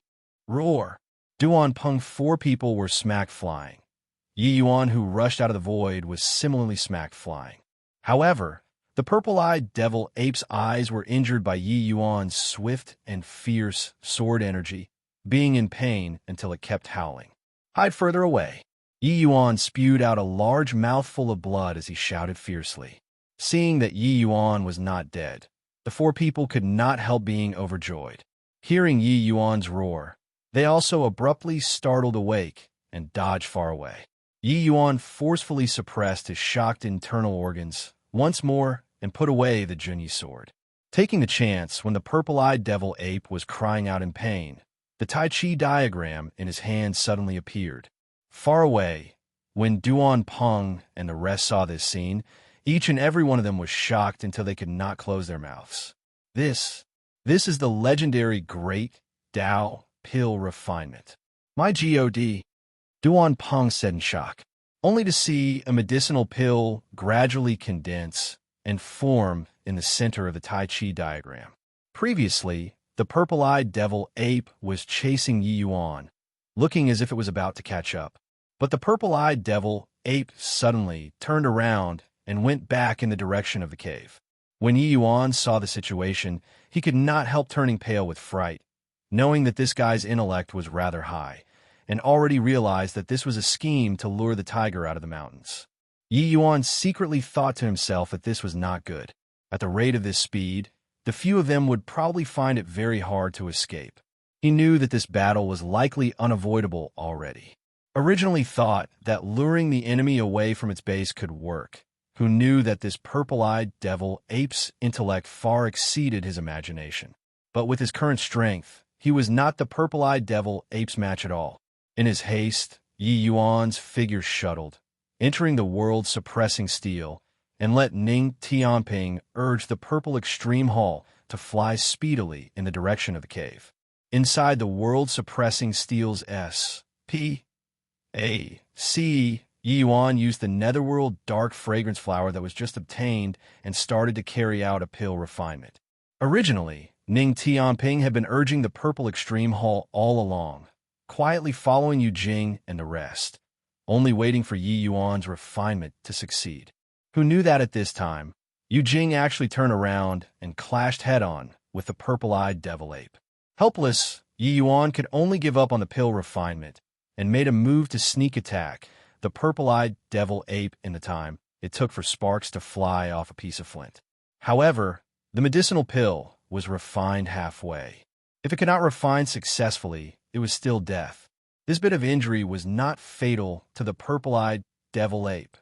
Roar! Duan Peng, 4 people were smack flying. Yi Yuan, who rushed out of the void, was similarly smack flying. However, the purple-eyed devil ape's eyes were injured by Yi Yuan's swift and fierce sword energy, being in pain until it kept howling. Hide further away. Yi Yuan spewed out a large mouthful of blood as he shouted fiercely. Seeing that Yi Yuan was not dead, the 4 people could not help being overjoyed. Hearing Yi Yuan's roar, they also abruptly startled awake and dodged far away. Yi Yuan forcefully suppressed his shocked internal organs once more and put away the Junyi sword. Taking the chance when the purple-eyed devil ape was crying out in pain, the Tai Chi diagram in his hand suddenly appeared. Far away, when Duan Peng and the rest saw this scene, each and every one of them was shocked until they could not close their mouths. This is the legendary Great Tao Pill Refinement. My God, Duan Peng said in shock, only to see a medicinal pill gradually condense and form in the center of the Tai Chi diagram. Previously, the purple-eyed devil ape was chasing Yi Yuan, looking as if it was about to catch up. But the purple-eyed devil ape suddenly turned around and went back in the direction of the cave. When Yi Yuan saw the situation, he could not help turning pale with fright, knowing that this guy's intellect was rather high, and already realized that this was a scheme to lure the tiger out of the mountains. Yi Yuan secretly thought to himself that this was not good. At the rate of this speed, the few of them would probably find it very hard to escape. He knew that this battle was likely unavoidable already. Originally thought that luring the enemy away from its base could work, who knew that this purple-eyed devil ape's intellect far exceeded his imagination. But with his current strength, he was not the purple-eyed devil ape's match at all. In his haste, Yi Yuan's figure shuttled, entering the world-suppressing steel, and let Ning Tianping urge the purple extreme hall to fly speedily in the direction of the cave. Inside the world-suppressing steel's S.P.A.C., Yi Yuan used the netherworld dark fragrance flower that was just obtained and started to carry out a pill refinement. Originally, Ning Tianping had been urging the purple extreme hall all along, quietly following Yu Jing and the rest, only waiting for Yi Yuan's refinement to succeed. Who knew that at this time, Yu Jing actually turned around and clashed head-on with the purple-eyed devil ape. Helpless, Yi Yuan could only give up on the pill refinement and made a move to sneak attack the purple-eyed devil ape in the time it took for sparks to fly off a piece of flint. However, the medicinal pill was refined halfway. If it could not refine successfully, it was still death. This bit of injury was not fatal to the purple-eyed devil ape.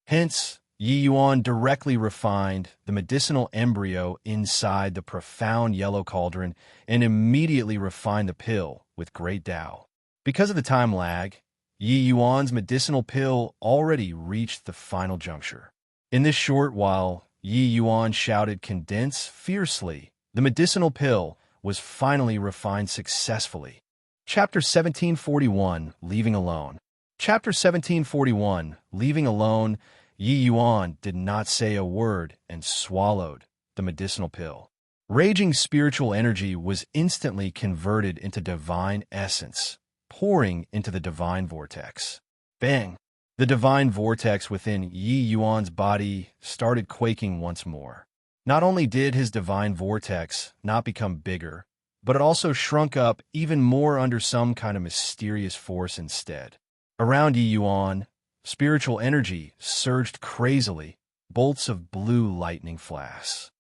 Hence, Yi Yuan directly refined the medicinal embryo inside the profound yellow cauldron and immediately refined the pill with great Tao. Because of the time lag, Yi Yuan's medicinal pill already reached the final juncture. In this short while, Yi Yuan shouted condense fiercely. The medicinal pill was finally refined successfully. Chapter 1741, Leaving Alone. Chapter 1741, Leaving Alone. Yi Yuan did not say a word and swallowed the medicinal pill. Raging spiritual energy was instantly converted into divine essence, pouring into the divine vortex. Bang! The divine vortex within Yi Yuan's body started quaking once more. Not only did his divine vortex not become bigger, but it also shrunk up even more under some kind of mysterious force instead. Around Yi Yuan, spiritual energy surged crazily, bolts of blue lightning flashed.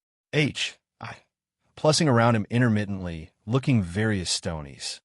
Plussing around him intermittently, looking various stonies.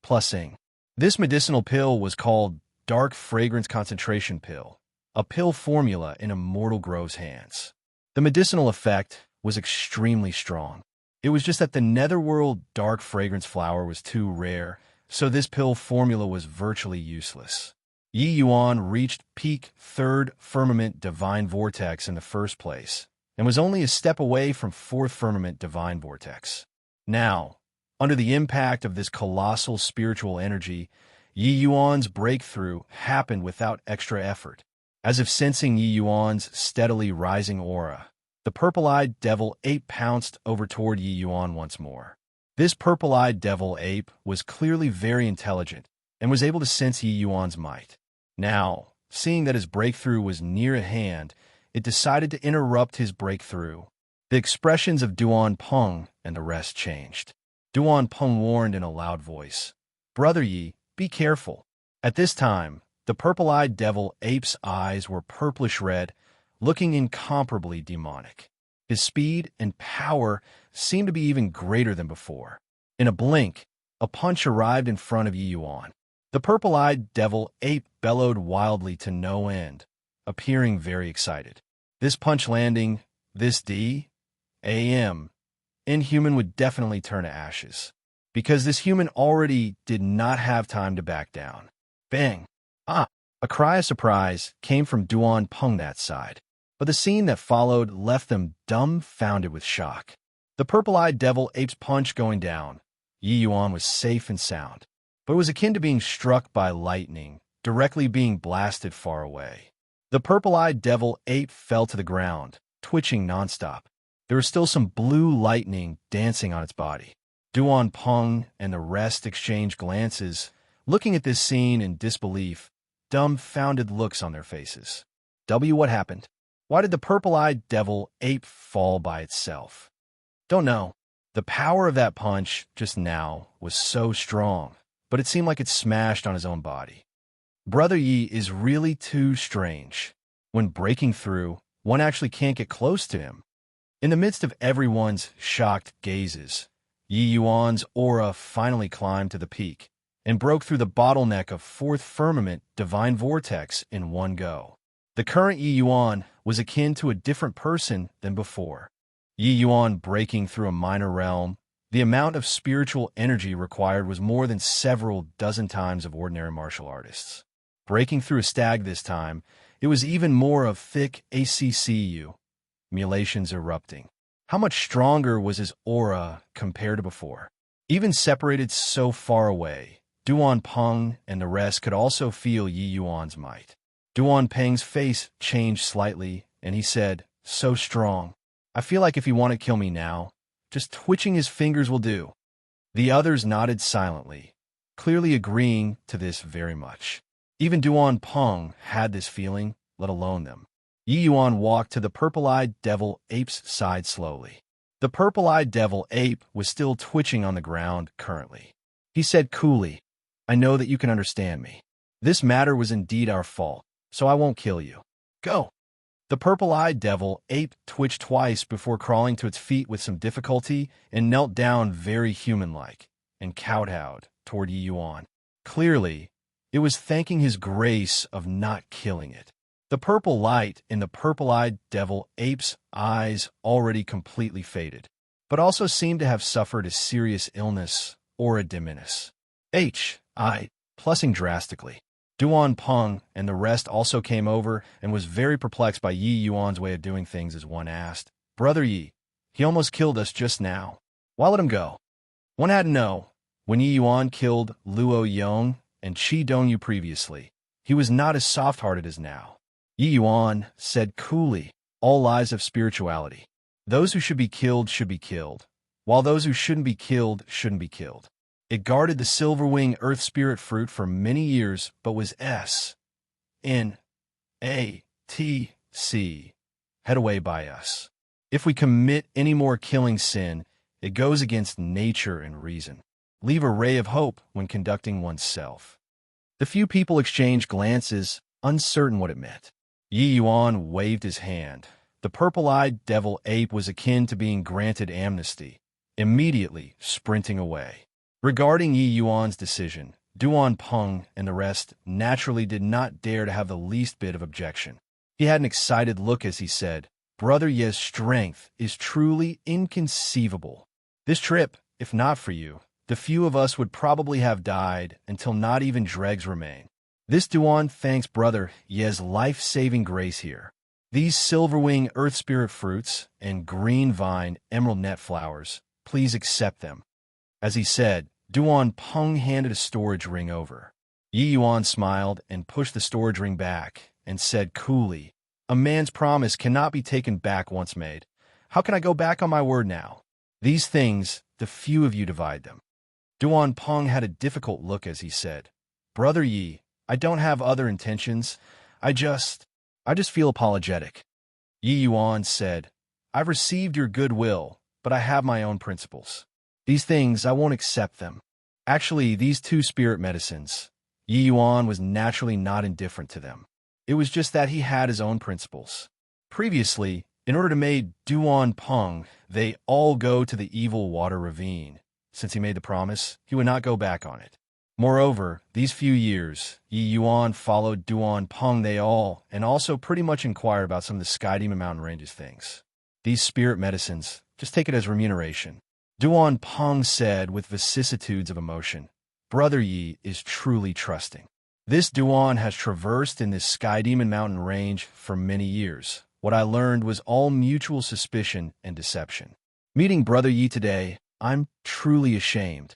Plussing. This medicinal pill was called Dark Fragrance Concentration Pill, a pill formula in Immortal Grove's hands. The medicinal effect was extremely strong. It was just that the netherworld dark fragrance flower was too rare, so this pill formula was virtually useless. Yi Yuan reached peak third firmament divine vortex in the first place, and was only a step away from fourth firmament divine vortex. Now, under the impact of this colossal spiritual energy, Yi Yuan's breakthrough happened without extra effort. As if sensing Yi Yuan's steadily rising aura, the purple-eyed devil ape pounced over toward Yi Yuan once more. This purple-eyed devil ape was clearly very intelligent and was able to sense Yi Yuan's might. Now, seeing that his breakthrough was near at hand, it decided to interrupt his breakthrough. The expressions of Duan Peng and the rest changed. Duan Peng warned in a loud voice, "Brother Yi, be careful." At this time, the purple-eyed devil ape's eyes were purplish-red, looking incomparably demonic. His speed and power seemed to be even greater than before. In a blink, a punch arrived in front of Yi Yuan. The purple-eyed devil ape bellowed wildly to no end, appearing very excited. This punch landing, this D.A.M. inhuman would definitely turn to ashes, because this human already did not have time to back down. Bang! Ah! A cry of surprise came from Duan Peng that side, but the scene that followed left them dumbfounded with shock. The purple-eyed devil ape's punch going down, Yi Yuan was safe and sound, but it was akin to being struck by lightning, directly being blasted far away. The purple-eyed devil ape fell to the ground, twitching nonstop. There was still some blue lightning dancing on its body. Duan Peng and the rest exchanged glances, looking at this scene in disbelief, dumbfounded looks on their faces. What happened? Why did the purple-eyed devil ape fall by itself? Don't know. The power of that punch just now was so strong, but it seemed like it smashed on his own body. Brother Yi is really too strange. When breaking through, one actually can't get close to him. In the midst of everyone's shocked gazes, Yi Yuan's aura finally climbed to the peak and broke through the bottleneck of fourth firmament divine vortex in one go. The current Yi Yuan was akin to a different person than before. Yi Yuan breaking through a minor realm, the amount of spiritual energy required was more than several dozen times of ordinary martial artists. Breaking through a stag this time, it was even more of thick ACCU, emulations erupting. How much stronger was his aura compared to before? Even separated so far away, Duan Peng and the rest could also feel Yi Yuan's might. Duan Peng's face changed slightly, and he said, "So strong. I feel like if he wanted to kill me now, just twitching his fingers will do." The others nodded silently, clearly agreeing to this very much. Even Duan Peng had this feeling, let alone them. Yi Yuan walked to the purple-eyed devil ape's side slowly. The purple-eyed devil ape was still twitching on the ground currently. He said coolly, "I know that you can understand me. This matter was indeed our fault, so I won't kill you. Go." The purple-eyed devil ape twitched twice before crawling to its feet with some difficulty and knelt down very human-like and kowtowed toward Yi Yuan. Clearly, it was thanking his grace of not killing it. The purple light in the purple-eyed devil ape's eyes already completely faded, but also seemed to have suffered a serious illness or a diminution. Plussing drastically. Duan Peng and the rest also came over and was very perplexed by Yi Yuan's way of doing things as one asked, "Brother Yi, he almost killed us just now. Why let him go?" One had to know, when Yi Yuan killed Luo Yong and Qi Dongyu previously, he was not as soft-hearted as now. Yi Yuan said coolly, "All lives of spirituality. Those who should be killed, while those who shouldn't be killed, shouldn't be killed. It guarded the silver-wing earth spirit fruit for many years, but was head away by us. If we commit any more killing sin, it goes against nature and reason. Leave a ray of hope when conducting oneself." The few people exchanged glances, uncertain what it meant. Yi Yuan waved his hand. The purple-eyed devil ape was akin to being granted amnesty, immediately sprinting away. Regarding Yi Yuan's decision, Duan Peng and the rest naturally did not dare to have the least bit of objection. He had an excited look as he said, "Brother Ye's strength is truly inconceivable. This trip, if not for you, the few of us would probably have died until not even dregs remain. This Duan thanks Brother Ye's life-saving grace here. These silverwing earth spirit fruits and green vine emerald net flowers, please accept them. As he said, Duan Peng handed a storage ring over. Yi Yuan smiled and pushed the storage ring back and said coolly, "A man's promise cannot be taken back once made. How can I go back on my word now? These things, the few of you divide them." Duan Peng had a difficult look as he said, "Brother Yi, I don't have other intentions. I just feel apologetic." Yi Yuan said, "I've received your goodwill, but I have my own principles. These things, I won't accept them." Actually, these two spirit medicines, Yi Yuan was naturally not indifferent to them. It was just that he had his own principles. Previously, in order to make Duan Peng, they all go to the evil water ravine. Since he made the promise, he would not go back on it. Moreover, these few years, Yi Yuan followed Duan Peng they all, and also pretty much inquired about some of the Sky Demon Mountain Ranges things. These spirit medicines, just take it as remuneration. Duan Peng said with vicissitudes of emotion, "Brother Yi is truly trusting. This Duan has traversed in this Sky Demon Mountain Range for many years. What I learned was all mutual suspicion and deception. Meeting Brother Yi today, I'm truly ashamed."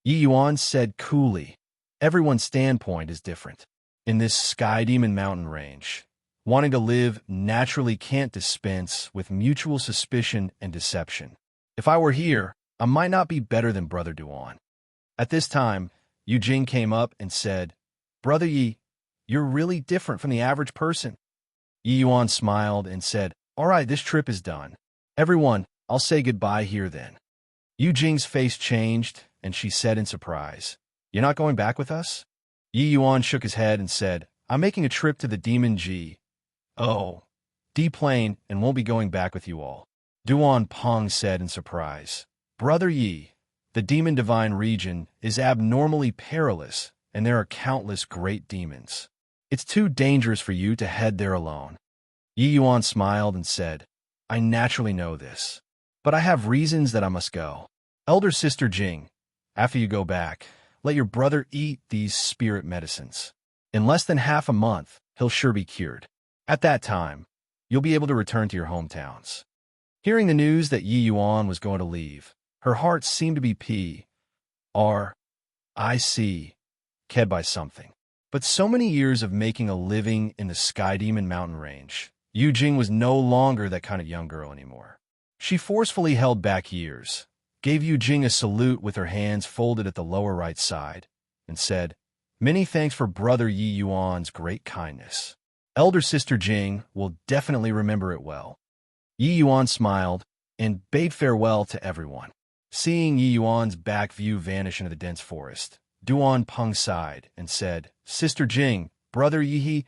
Yi Yuan said coolly, "Everyone's standpoint is different. In this Sky Demon Mountain Range, wanting to live naturally can't dispense with mutual suspicion and deception. If I were here, I might not be better than Brother Duan." At this time, Yu Jing came up and said, "Brother Yi, you're really different from the average person." Yi Yuan smiled and said, "All right, this trip is done. Everyone, I'll say goodbye here then." Yu Jing's face changed, and she said in surprise, "You're not going back with us?" Yi Yuan shook his head and said, "I'm making a trip to the Demon G. Oh, D-plane, and won't be going back with you all." Duan Peng said in surprise, "Brother Yi, the Demon Divine region is abnormally perilous, and there are countless great demons. It's too dangerous for you to head there alone." Yi Yuan smiled and said, "I naturally know this, but I have reasons that I must go. Elder Sister Jing, after you go back, let your brother eat these spirit medicines. In less than half a month, he'll sure be cured. At that time, you'll be able to return to your hometowns." Hearing the news that Yi Yuan was going to leave, her heart seemed to be ked by something. But so many years of making a living in the Sky Demon Mountain Range, Yu Jing was no longer that kind of young girl anymore. She forcefully held back years, gave Yu Jing a salute with her hands folded at the lower right side, and said, "Many thanks for Brother Yi Yuan's great kindness. Elder Sister Jing will definitely remember it well." Yi Yuan smiled and bade farewell to everyone. Seeing Yi Yuan's back view vanish into the dense forest, Duan Peng sighed and said, "Sister Jing, Brother Yi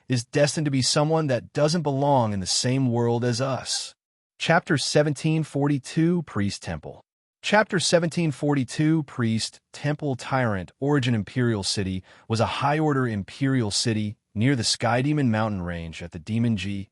is destined to be someone that doesn't belong in the same world as us." Chapter 1742, Priest Temple. Chapter 1742, Priest Temple Tyrant Origin Imperial City was a high-order imperial city near the Sky Demon Mountain Range at the Demon D-plane.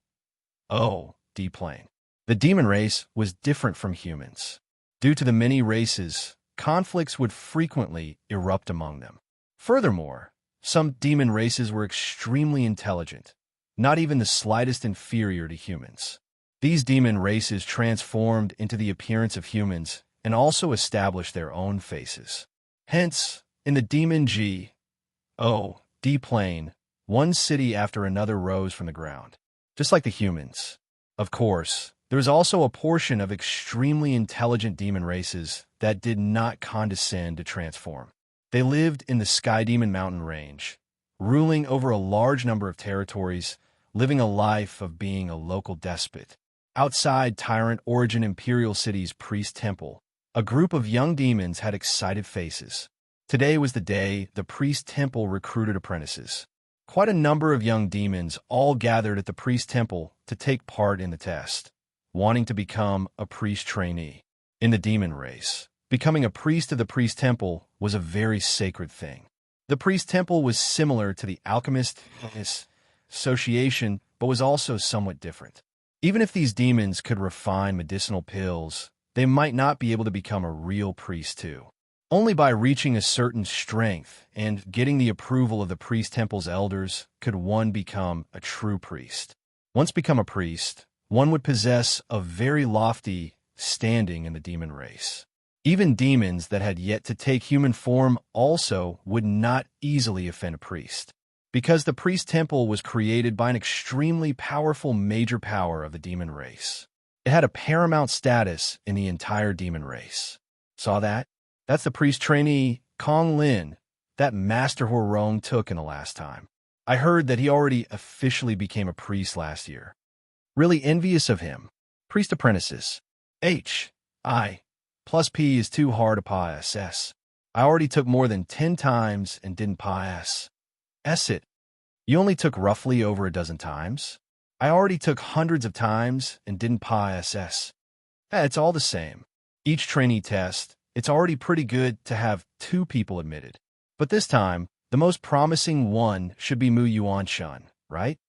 The demon race was different from humans. Due to the many races, conflicts would frequently erupt among them. Furthermore, some demon races were extremely intelligent, not even the slightest inferior to humans. These demon races transformed into the appearance of humans and also established their own faces. Hence, in the Demon D-plane, one city after another rose from the ground, just like the humans. Of course, there was also a portion of extremely intelligent demon races that did not condescend to transform. They lived in the Sky Demon Mountain Range, ruling over a large number of territories, living a life of being a local despot. Outside Tyrant Origin Imperial City's Priest Temple, a group of young demons had excited faces. Today was the day the Priest Temple recruited apprentices. Quite a number of young demons all gathered at the Priest Temple to take part in the test, wanting to become a priest trainee. In the demon race, becoming a priest of the Priest Temple was a very sacred thing. The Priest Temple was similar to the Alchemist Association, but was also somewhat different. Even if these demons could refine medicinal pills, they might not be able to become a real priest too. Only by reaching a certain strength and getting the approval of the priest temple's elders could one become a true priest. Once become a priest, one would possess a very lofty standing in the demon race. Even demons that had yet to take human form also would not easily offend a priest, because the priest temple was created by an extremely powerful major power of the demon race. It had a paramount status in the entire demon race. Saw that? That's the priest trainee, Kong Lin, that Master Huarong took in the last time. I heard that he already officially became a priest last year. Really envious of him. Priest apprentices. I plus P is too hard to pass. I already took more than 10 times and didn't pass. It. You only took roughly over a dozen times? I already took hundreds of times and didn't pass. It's all the same. Each trainee test, it's already pretty good to have 2 people admitted. But this time, the most promising one should be Mu Yuan-shun, right?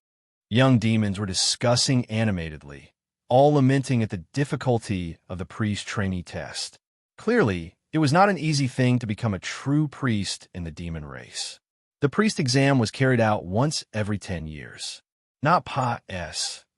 Young demons were discussing animatedly, all lamenting at the difficulty of the priest trainee test. Clearly, it was not an easy thing to become a true priest in the demon race. The priest exam was carried out once every 10 years. Not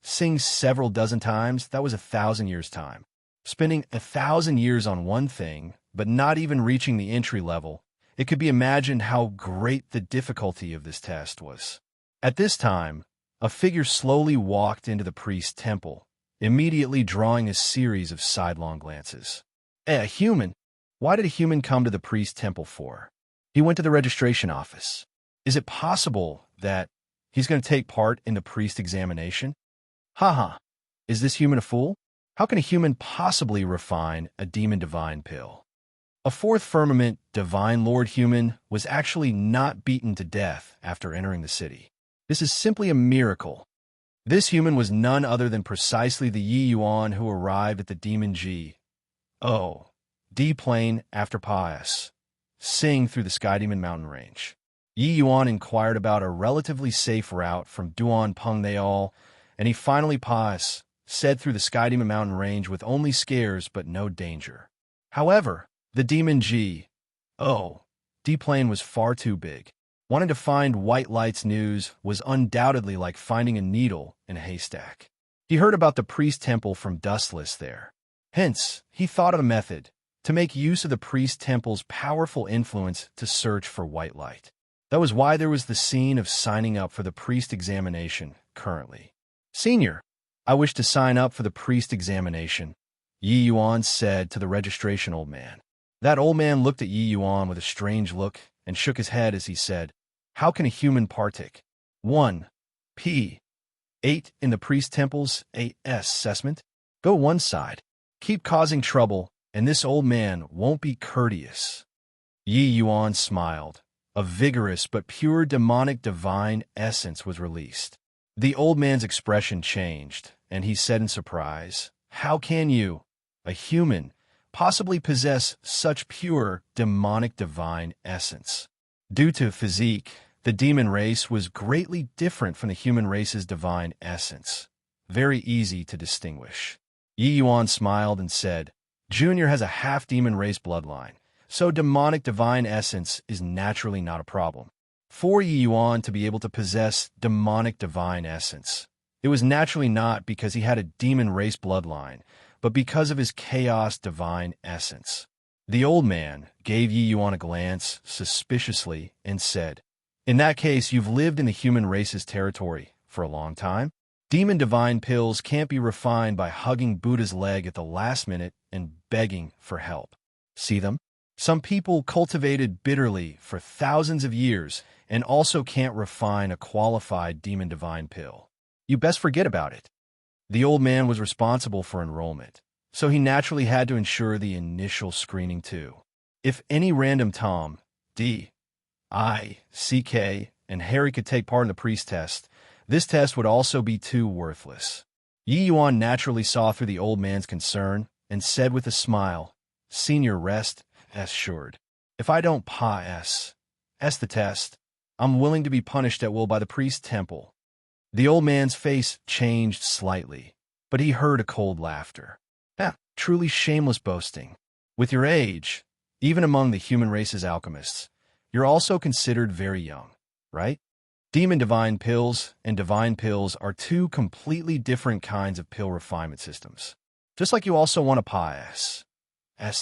sing several dozen times, that was 1,000 years' time. Spending 1,000 years on one thing, but not even reaching the entry level, it could be imagined how great the difficulty of this test was. At this time, a figure slowly walked into the priest's temple, immediately drawing a series of sidelong glances. A human? Why did a human come to the priest's temple for? He went to the registration office. Is it possible that he's going to take part in the priest examination? Haha. Is this human a fool? How can a human possibly refine a demon divine pill? A 4th firmament divine lord human was actually not beaten to death after entering the city. This is simply a miracle. This human was none other than precisely the Yi Yuan who arrived at the demon D plane after Pius, sing through the Sky Demon mountain range. Yi Yuan inquired about a relatively safe route from Duan Peng Neol, and he finally said through the Sky Demon mountain range with only scares but no danger. However, the demon D plane was far too big. Wanting to find White Light's news was undoubtedly like finding a needle in a haystack. He heard about the priest temple from Dustless there. Hence, he thought of a method to make use of the priest temple's powerful influence to search for White Light. That was why there was the scene of signing up for the priest examination currently. Senior, I wish to sign up for the priest examination, Yi Yuan said to the registration old man. That old man looked at Yi Yuan with a strange look and shook his head as he said, how can a human partake? 1. P. 8 in the priest temple's assessment? Go one side. Keep causing trouble, and this old man won't be courteous. Yi Yuan smiled. A vigorous but pure demonic divine essence was released. The old man's expression changed, and he said in surprise, how can you, a human, possibly possess such pure demonic divine essence? Due to physique, the demon race was greatly different from the human race's divine essence. Very easy to distinguish. Yi Yuan smiled and said, Junior has a half-demon race bloodline, so demonic divine essence is naturally not a problem. For Yi Yuan to be able to possess demonic divine essence, it was naturally not because he had a demon race bloodline, but because of his chaos divine essence. The old man gave Yi Yuan a glance suspiciously and said, in that case, you've lived in the human race's territory for a long time. Demon divine pills can't be refined by hugging Buddha's leg at the last minute and begging for help. See them? Some people cultivated bitterly for thousands of years and also can't refine a qualified demon divine pill. You best forget about it. The old man was responsible for enrollment, so he naturally had to ensure the initial screening too. If any random Tom, D, I, CK, and Harry could take part in the priest test, this test would also be too worthless. Yi Yuan naturally saw through the old man's concern and said with a smile, Senior, rest assured. If I don't pass the test, I'm willing to be punished at will by the priest temple. The old man's face changed slightly, but he heard a cold laughter. Truly shameless boasting. With your age, Even among the human race's alchemists, you're also considered very young, right? Demon divine pills and divine pills are two completely different kinds of pill refinement systems. Just like you also want to pass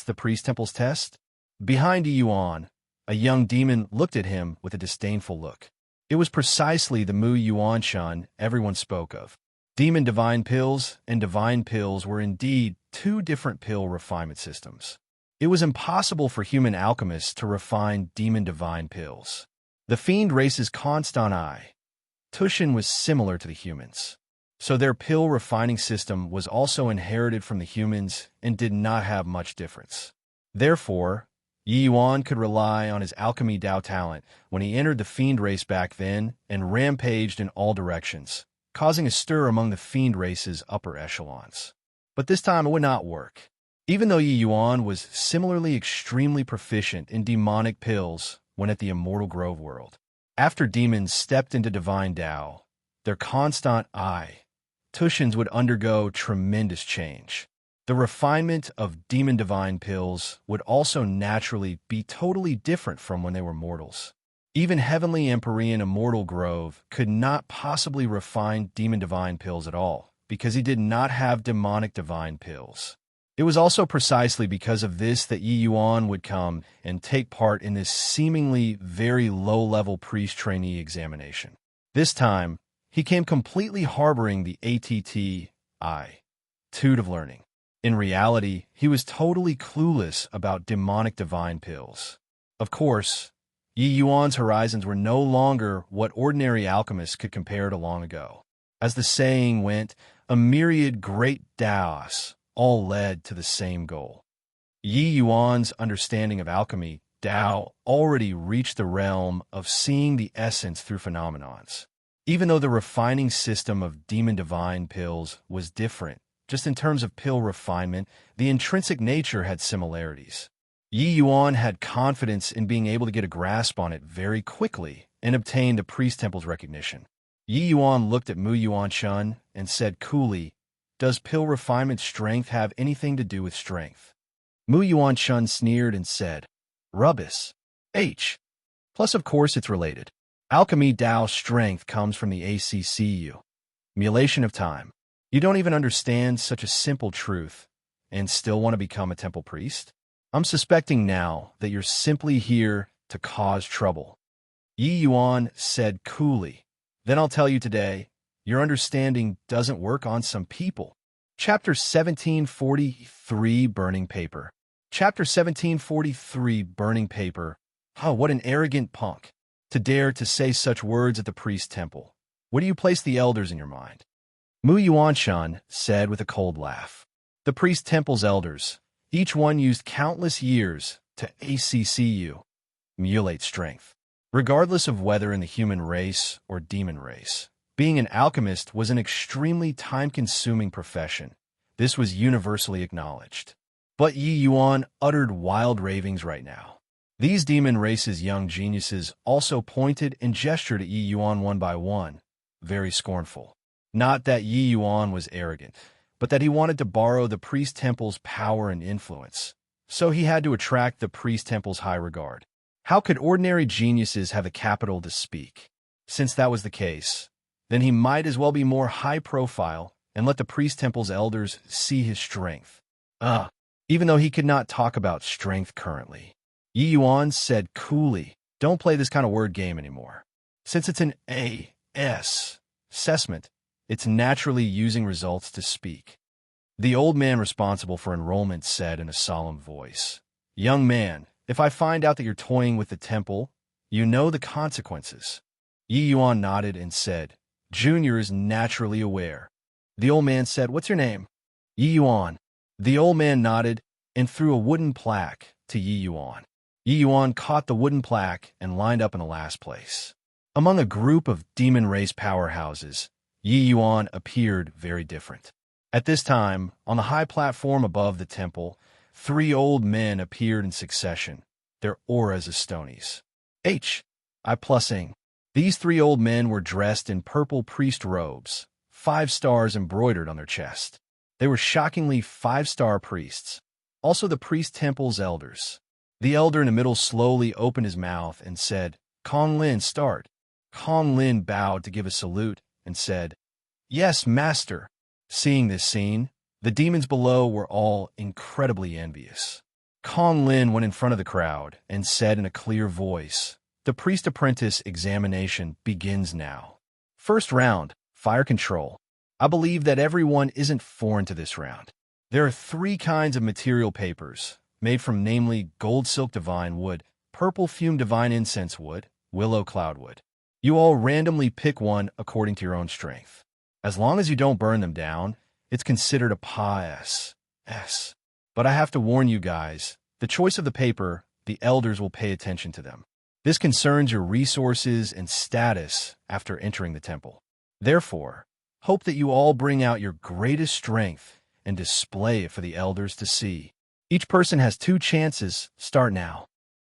the priest temple's test. Behind Yuan, a young demon looked at him with a disdainful look. It was precisely the Mu Yuan Shun everyone spoke of. Demon divine pills and divine pills were indeed two different pill refinement systems. It was impossible for human alchemists to refine demon divine pills. The fiend race's constant eye, Tushin, was similar to the humans. So their pill refining system was also inherited from the humans and did not have much difference. Therefore, Yi Yuan could rely on his alchemy Dao talent when he entered the fiend race back then and rampaged in all directions, causing a stir among the fiend race's upper echelons. But this time it would not work. Even though Yi Yuan was similarly extremely proficient in demonic pills when at the Immortal Grove world, after demons stepped into divine Dao, their constant eye, Tushins would undergo tremendous change. The refinement of demon divine pills would also naturally be totally different from when they were mortals. Even Heavenly Empyrean Immortal Grove could not possibly refine demon divine pills at all, because he did not have demonic divine pills. It was also precisely because of this that Yi Yuan would come and take part in this seemingly very low-level priest trainee examination. This time, he came completely harboring the attitude of learning. In reality, he was totally clueless about demonic divine pills. Of course, Yi Yuan's horizons were no longer what ordinary alchemists could compare to long ago. As the saying went, a myriad great Daos all led to the same goal. Yi Yuan's understanding of alchemy, Dao, already reached the realm of seeing the essence through phenomenons. Even though the refining system of demon divine pills was different, just in terms of pill refinement, the intrinsic nature had similarities. Yi Yuan had confidence in being able to get a grasp on it very quickly and obtain the priest temple's recognition. Yi Yuan looked at Mu Yuan Shun and said coolly, "Does pill refinement strength have anything to do with strength?" Mu Yuan Shun sneered and said, "Rubbish. Plus, of course, it's related. Alchemy Dao strength comes from the ACCU. Mulation of time. You don't even understand such a simple truth and still want to become a temple priest? I'm suspecting now that you're simply here to cause trouble." Yi Yuan said coolly, "Then I'll tell you today, your understanding doesn't work on some people." Chapter 1743, Burning Paper. Chapter 1743, Burning Paper. Oh, what an arrogant punk, to dare to say such words at the priest temple. Where do you place the elders in your mind? Mu Yuanshan said with a cold laugh. The priest temple's elders, each one used countless years to emulate strength. Regardless of whether in the human race or demon race, being an alchemist was an extremely time-consuming profession. This was universally acknowledged. But Yi Yuan uttered wild ravings right now. These demon race's young geniuses also pointed and gestured at Yi Yuan one by one, very scornful. Not that Yi Yuan was arrogant, but that he wanted to borrow the priest temple's power and influence. So he had to attract the priest temple's high regard. How could ordinary geniuses have the capital to speak? Since that was the case, then he might as well be more high-profile and let the priest temple's elders see his strength. Even though he could not talk about strength currently. Yi Yuan said coolly, "Don't play this kind of word game anymore. Since it's an assessment, it's naturally using results to speak." The old man responsible for enrollment said in a solemn voice, "Young man, if I find out that you're toying with the temple, you know the consequences." Yi Yuan nodded and said, "Junior is naturally aware." The old man said, "What's your name?" "Yi Yuan." The old man nodded and threw a wooden plaque to Yi Yuan. Yi Yuan caught the wooden plaque and lined up in the last place. Among a group of demon race powerhouses, Yi Yuan appeared very different. At this time, on the high platform above the temple, 3 old men appeared in succession, their auras as stonies. These 3 old men were dressed in purple priest robes, 5 stars embroidered on their chest. They were shockingly 5-star priests, also the priest temple's elders. The elder in the middle slowly opened his mouth and said, "Kong Lin, start." Kong Lin bowed to give a salute and said, "Yes, master." Seeing this scene, the demons below were all incredibly envious. Kong Lin went in front of the crowd and said in a clear voice, "The priest-apprentice examination begins now. First round, fire control. I believe that everyone isn't foreign to this round. There are 3 kinds of material papers, made from namely gold silk divine wood, purple fume divine incense wood, willow cloud wood. You all randomly pick one according to your own strength. As long as you don't burn them down, it's considered a pass. But I have to warn you guys, the choice of the paper, the elders will pay attention to them. This concerns your resources and status after entering the temple. Therefore, hope that you all bring out your greatest strength and display it for the elders to see. Each person has 2 chances. Start now."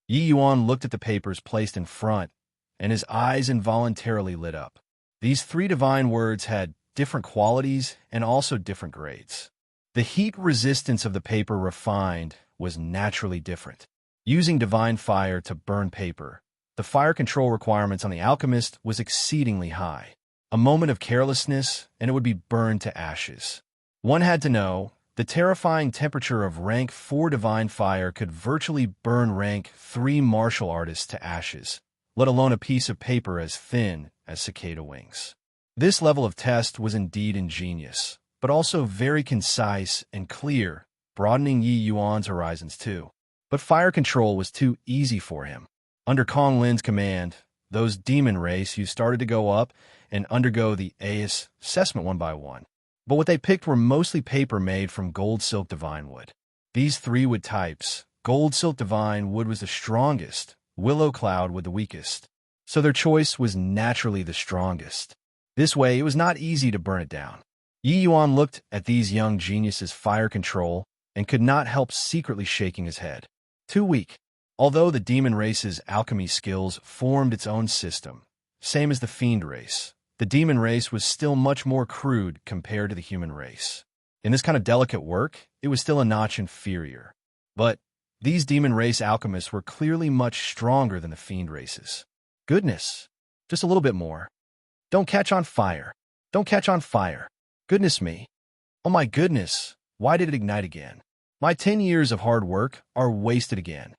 Yi Yuan looked at the papers placed in front, and his eyes involuntarily lit up. These 3 divine words had different qualities and also different grades. The heat resistance of the paper refined was naturally different. Using divine fire to burn paper, the fire control requirements on the alchemist was exceedingly high. A moment of carelessness, and it would be burned to ashes. One had to know, the terrifying temperature of rank 4 divine fire could virtually burn rank 3 martial artists to ashes, let alone a piece of paper as thin as cicada wings. This level of test was indeed ingenious, but also very concise and clear, broadening Yi Yuan's horizons too. But fire control was too easy for him. Under Kong Lin's command, those demon race started to go up and undergo the AIS assessment one by one. But what they picked were mostly paper made from gold silk divine wood. These 3 wood types, gold silk divine wood was the strongest, willow cloud wood the weakest. So their choice was naturally the strongest. This way, it was not easy to burn it down. Yi Yuan looked at these young geniuses' fire control and could not help secretly shaking his head. Too weak. Although the demon race's alchemy skills formed its own system, same as the fiend race, the demon race was still much more crude compared to the human race. In this kind of delicate work, it was still a notch inferior. But these demon race alchemists were clearly much stronger than the fiend races. Goodness, just a little bit more. Don't catch on fire. Don't catch on fire. Goodness me. Oh my goodness, why did it ignite again? My 10 years of hard work are wasted again.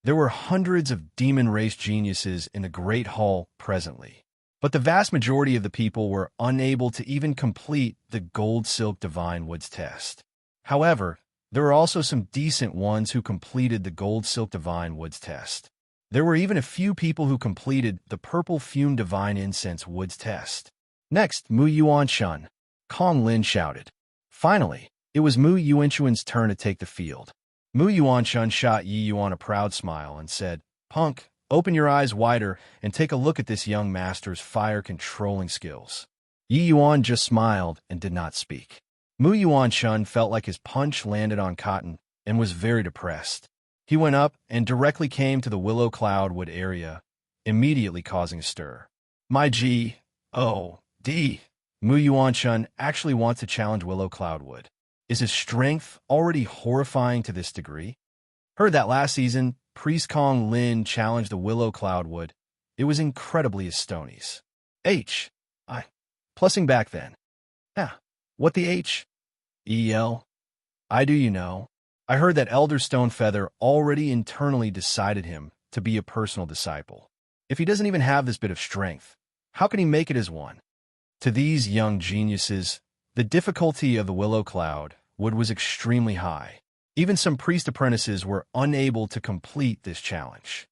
There were hundreds of demon race geniuses in the Great Hall presently. But the vast majority of the people were unable to even complete the gold silk divine woods test. However, there were also some decent ones who completed the gold silk divine woods test. There were even a few people who completed the purple fume divine incense woods test. Next, Mu Yuanshan, Kong Lin shouted. Finally, it was Mu Yuanshan's turn to take the field. Mu Yuanshan shot Yi Yuan a proud smile and said, "Punk, open your eyes wider and take a look at this young master's fire-controlling skills." Yi Yuan just smiled and did not speak. Mu Yuanshan felt like his punch landed on cotton and was very depressed. He went up and directly came to the willow cloud wood area, immediately causing a stir. My G.O.D. Mu Yuanshan actually wants to challenge willow cloud wood. Is his strength already horrifying to this degree? Heard that last season, Priest Kong Lin challenged the willow cloud wood. It was incredibly Estonies. I. Plussing back then. What the H.E.L. I do you know. I heard that Elder Stonefeather already internally decided him to be a personal disciple. If he doesn't even have this bit of strength, how can he make it as one? To these young geniuses, the difficulty of the willow cloud wood was extremely high. Even some priest apprentices were unable to complete this challenge.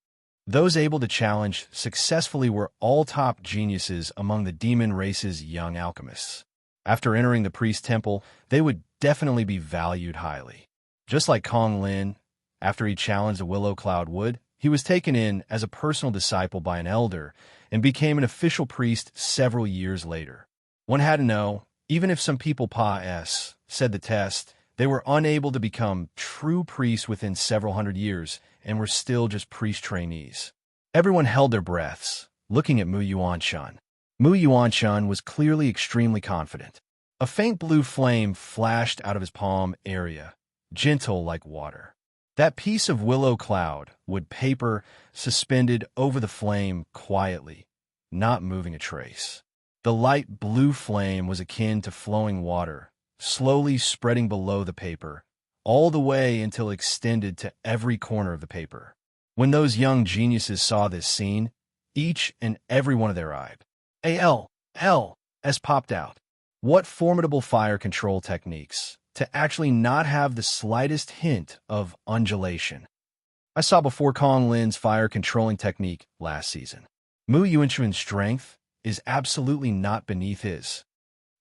Those able to challenge successfully were all top geniuses among the demon race's young alchemists. After entering the priest temple, they would definitely be valued highly. Just like Kong Lin, after he challenged the willow cloud wood, he was taken in as a personal disciple by an elder and became an official priest several years later. One had to know, even if some people said the test, they were unable to become true priests within several hundred years and were still just priest trainees. Everyone held their breaths, looking at Mu Yuanshan. Mu Yuanshan was clearly extremely confident. A faint blue flame flashed out of his palm area, gentle like water. That piece of willow cloud wood paper suspended over the flame quietly, not moving a trace. The light blue flame was akin to flowing water, slowly spreading below the paper, all the way until it extended to every corner of the paper. When those young geniuses saw this scene, each and every one of their eyes popped out. What formidable fire control techniques to actually not have the slightest hint of undulation. I saw before Kong Lin's fire controlling technique last season. Mu Yuanchuan's strength is absolutely not beneath his.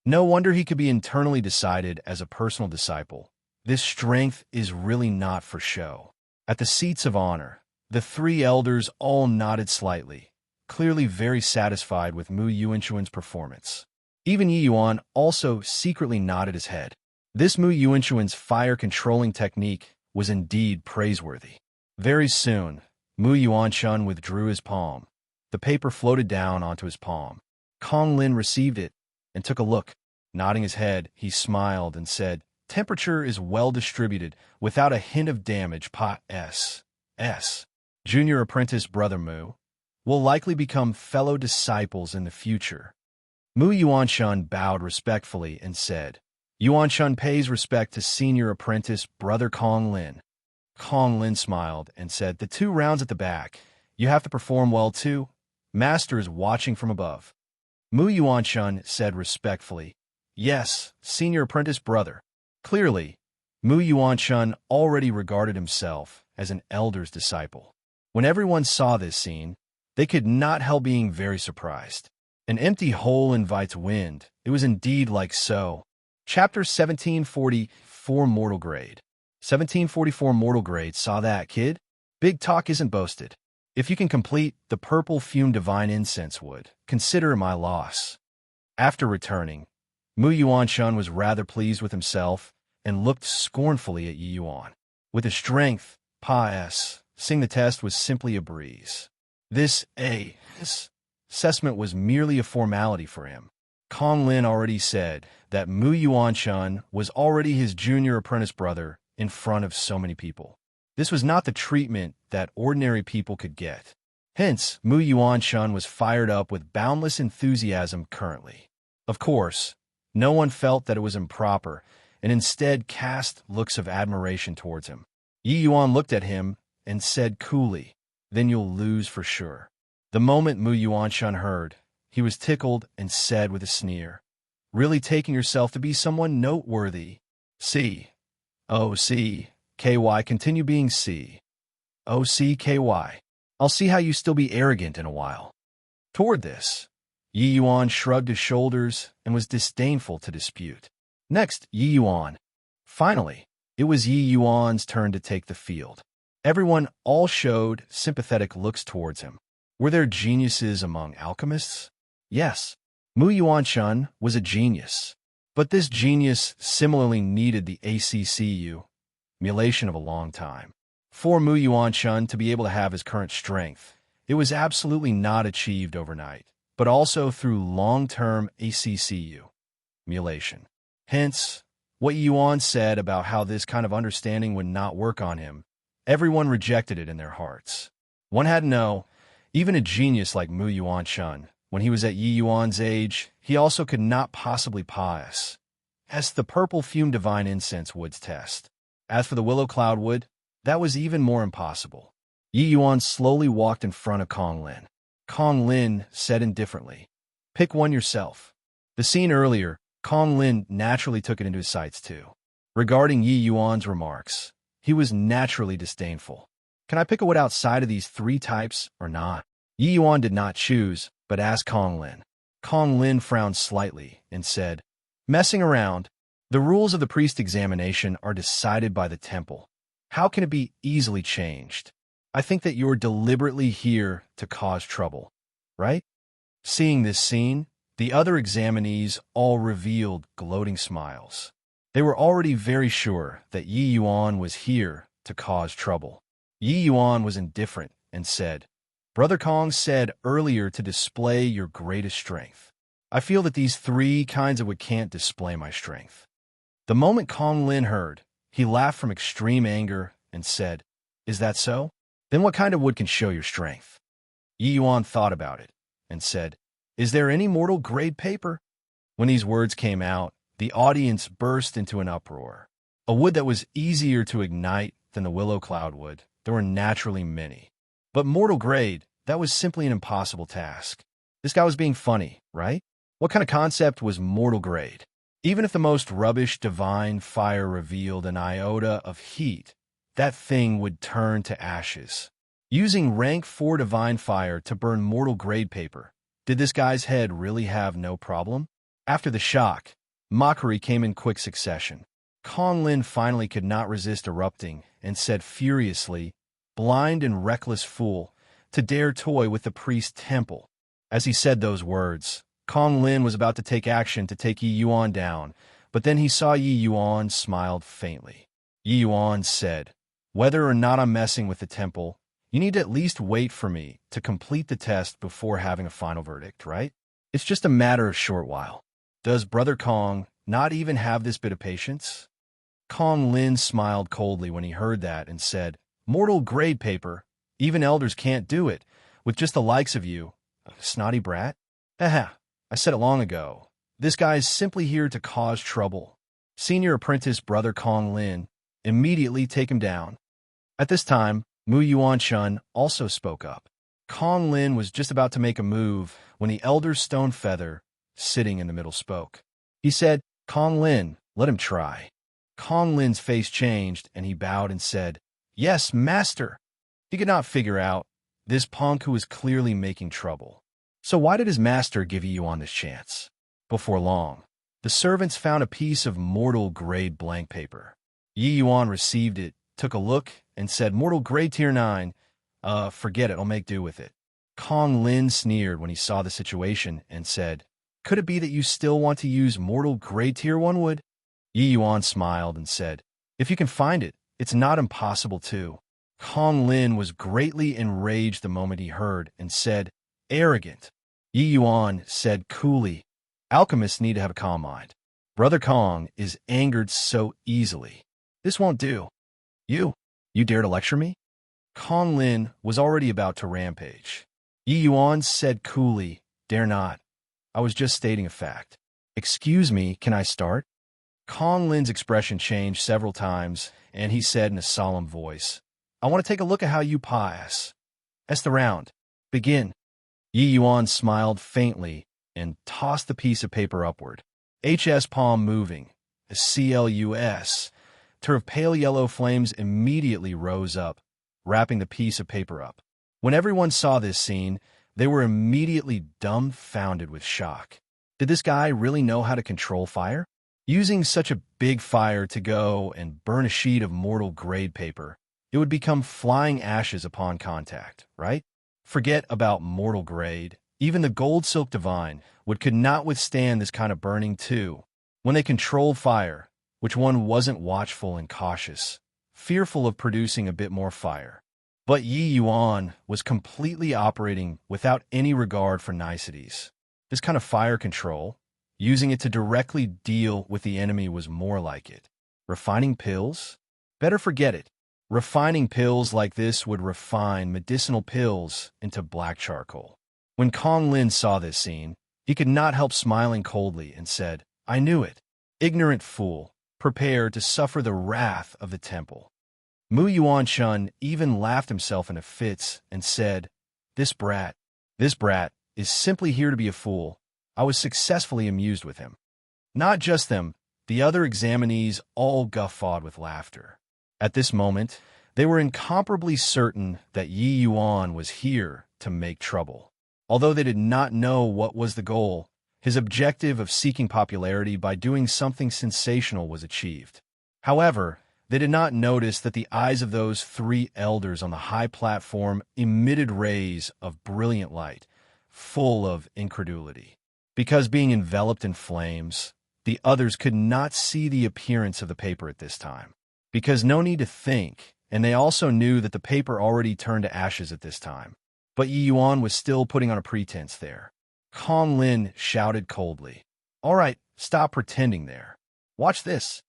No wonder he could be internally decided as a personal disciple. This strength is really not for show. At the seats of honor, the three elders all nodded slightly, clearly very satisfied with Mu Yuanchuan's performance. Even Yi Yuan also secretly nodded his head. This Mu Yuanchuan's fire-controlling technique was indeed praiseworthy. Very soon, Mu Yuanchun withdrew his palm. The paper floated down onto his palm. Kong Lin received it and took a look. Nodding his head, he smiled and said, "Temperature is well distributed, without a hint of damage. Pa S. Junior apprentice Brother Mu will likely become fellow disciples in the future." Mu Yuanchun bowed respectfully and said, "Yuanchun pays respect to senior apprentice Brother Kong Lin." Kong Lin smiled and said, "The 2 rounds at the back. You have to perform well too. Master is watching from above." Mu Yuanchun said respectfully, "Yes, senior apprentice brother." Clearly, Mu Yuanchun already regarded himself as an elder's disciple. When everyone saw this scene, they could not help being very surprised. An empty hole invites wind. It was indeed like so. Chapter 1744 Mortal Grade. 1744 Mortal Grade. Saw that, kid? Big talk isn't boasted. If you can complete the purple fume divine incense wood, consider my loss. After returning, Mu Yuanchun was rather pleased with himself and looked scornfully at Yi Yuan. With his strength, seeing the test was simply a breeze. This assessment was merely a formality for him. Kong Lin already said that Mu Yuanchun was already his junior apprentice brother in front of so many people. This was not the treatment that ordinary people could get. Hence, Mu Yuanchun was fired up with boundless enthusiasm currently. Of course, no one felt that it was improper, and instead cast looks of admiration towards him. Yi Yuan looked at him and said coolly, "Then you'll lose for sure." The moment Mu Yuanchun heard, he was tickled and said with a sneer, "Really taking yourself to be someone noteworthy? C-O-C-K-Y, continue being C-O-C-K-Y. I'll see how you still be arrogant in a while." Toward this, Yi Yuan shrugged his shoulders and was disdainful to dispute. Next, Yi Yuan. Finally, it was Yi Yuan's turn to take the field. Everyone all showed sympathetic looks towards him. Were there geniuses among alchemists? Yes, Mu Yuanchun was a genius. But this genius similarly needed the accumulation of a long time. For Mu Yuanchun to be able to have his current strength, it was absolutely not achieved overnight, but also through long-term accumulation. Hence, what Yuan said about how this kind of understanding would not work on him, everyone rejected it in their hearts. One had to know, even a genius like Mu Yuanchun, when he was at Yi Yuan's age, he also could not possibly pass the purple fume divine incense wood's test. As for the willow cloud wood, that was even more impossible. Yi Yuan slowly walked in front of Kong Lin. Kong Lin said indifferently, "Pick one yourself." The scene earlier, Kong Lin naturally took it into his sights too. Regarding Yi Yuan's remarks, he was naturally disdainful. "Can I pick a wood outside of these 3 types or not?" Yi Yuan did not choose, but asked Kong Lin. Kong Lin frowned slightly and said, "Messing around. The rules of the priest examination are decided by the temple. How can it be easily changed? I think that you're deliberately here to cause trouble, right?" Seeing this scene, the other examinees all revealed gloating smiles. They were already very sure that Yi Yuan was here to cause trouble. Yi Yuan was indifferent and said, "Brother Kong said earlier to display your greatest strength. I feel that these 3 kinds of wood can't display my strength." The moment Kong Lin heard, he laughed from extreme anger and said, "Is that so? Then what kind of wood can show your strength?" Yi Yuan thought about it and said, "Is there any mortal grade paper?" When these words came out, the audience burst into an uproar. A wood that was easier to ignite than the willow cloud wood, there were naturally many. But mortal grade, that was simply an impossible task. This guy was being funny, right? What kind of concept was mortal grade? Even if the most rubbish divine fire revealed an iota of heat, that thing would turn to ashes. Using rank 4 divine fire to burn mortal grade paper, did this guy's head really have no problem? After the shock, mockery came in quick succession. Kong Lin finally could not resist erupting and said furiously, "Blind and reckless fool, to dare toy with the priest's temple." As he said those words, Kong Lin was about to take action to take Yi Yuan down, but then he saw Yi Yuan smiled faintly. Yi Yuan said, "Whether or not I'm messing with the temple, you need to at least wait for me to complete the test before having a final verdict, right? It's just a matter of short while. Does Brother Kong not even have this bit of patience?" Kong Lin smiled coldly when he heard that and said, "Mortal grade paper, even elders can't do it, with just the likes of you, snotty brat." "Haha, I said it long ago. This guy is simply here to cause trouble. Senior apprentice Brother Kong Lin, immediately take him down." At this time, Mu Yuan-shun also spoke up. Kong Lin was just about to make a move when the Elder Stone Feather, sitting in the middle, spoke. He said, "Kong Lin, let him try." Kong Lin's face changed, and he bowed and said, "Yes, master." He could not figure out this punk who was clearly making trouble. So why did his master give Yi Yuan this chance? Before long, the servants found a piece of mortal grade blank paper. Yi Yuan received it, took a look, and said, "Mortal grade tier 9. Forget it, I'll make do with it." Kong Lin sneered when he saw the situation and said, "Could it be that you still want to use mortal grade tier 1 wood?" Yi Yuan smiled and said, "If you can find it, it's not impossible too." Kong Lin was greatly enraged the moment he heard and said, "Arrogant." Yi Yuan said coolly, "Alchemists need to have a calm mind. Brother Kong is angered so easily. This won't do. You dare to lecture me?" Kong Lin was already about to rampage. Yi Yuan said coolly, "Dare not. I was just stating a fact." "Excuse me, can I start?" Kong Lin's expression changed several times, and he said in a solemn voice, "I want to take a look at how you pass. That's the round. Begin." Yi Yuan smiled faintly and tossed the piece of paper upward. HS palm moving, a CLUS. Of pale yellow flames immediately rose up, wrapping the piece of paper up. When everyone saw this scene, they were immediately dumbfounded with shock. Did this guy really know how to control fire? Using such a big fire to go and burn a sheet of mortal grade paper, it would become flying ashes upon contact, right? Forget about mortal grade. Even the gold silk divine could not withstand this kind of burning too. When they controlled fire, which one wasn't watchful and cautious, fearful of producing a bit more fire? But Yi Yuan was completely operating without any regard for niceties. This kind of fire control, using it to directly deal with the enemy, was more like it. Refining pills? Better forget it. Refining pills like this would refine medicinal pills into black charcoal. When Kong Lin saw this scene, he could not help smiling coldly and said, "I knew it. Ignorant fool. Prepare to suffer the wrath of the temple." Mu Yuan-shun even laughed himself into fits and said, this brat is simply here to be a fool. I was successfully amused with him." Not just them, the other examinees all guffawed with laughter. At this moment, they were incomparably certain that Yi Yuan was here to make trouble. Although they did not know what was the goal, his objective of seeking popularity by doing something sensational was achieved. However, they did not notice that the eyes of those 3 elders on the high platform emitted rays of brilliant light, full of incredulity. Because being enveloped in flames, the others could not see the appearance of the paper at this time. Because no need to think, and they also knew that the paper already turned to ashes at this time. But Yi Yuan was still putting on a pretense there. Kong Lin shouted coldly, "All right, stop pretending there. Watch this."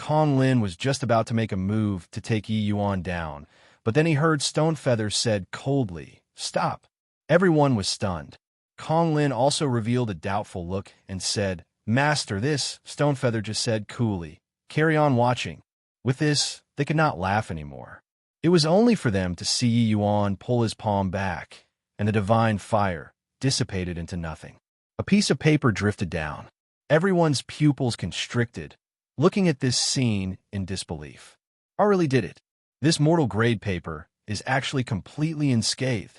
Kong Lin was just about to make a move to take Yi Yuan down, but then he heard Stonefeather said coldly, "Stop." Everyone was stunned. Kong Lin also revealed a doubtful look and said, "Master, this," Stonefeather just said coolly. "Carry on watching." With this, they could not laugh anymore. It was only for them to see Yi Yuan pull his palm back, and the divine fire dissipated into nothing. A piece of paper drifted down. Everyone's pupils constricted, looking at this scene in disbelief. I really did it. This mortal grade paper is actually completely unscathed.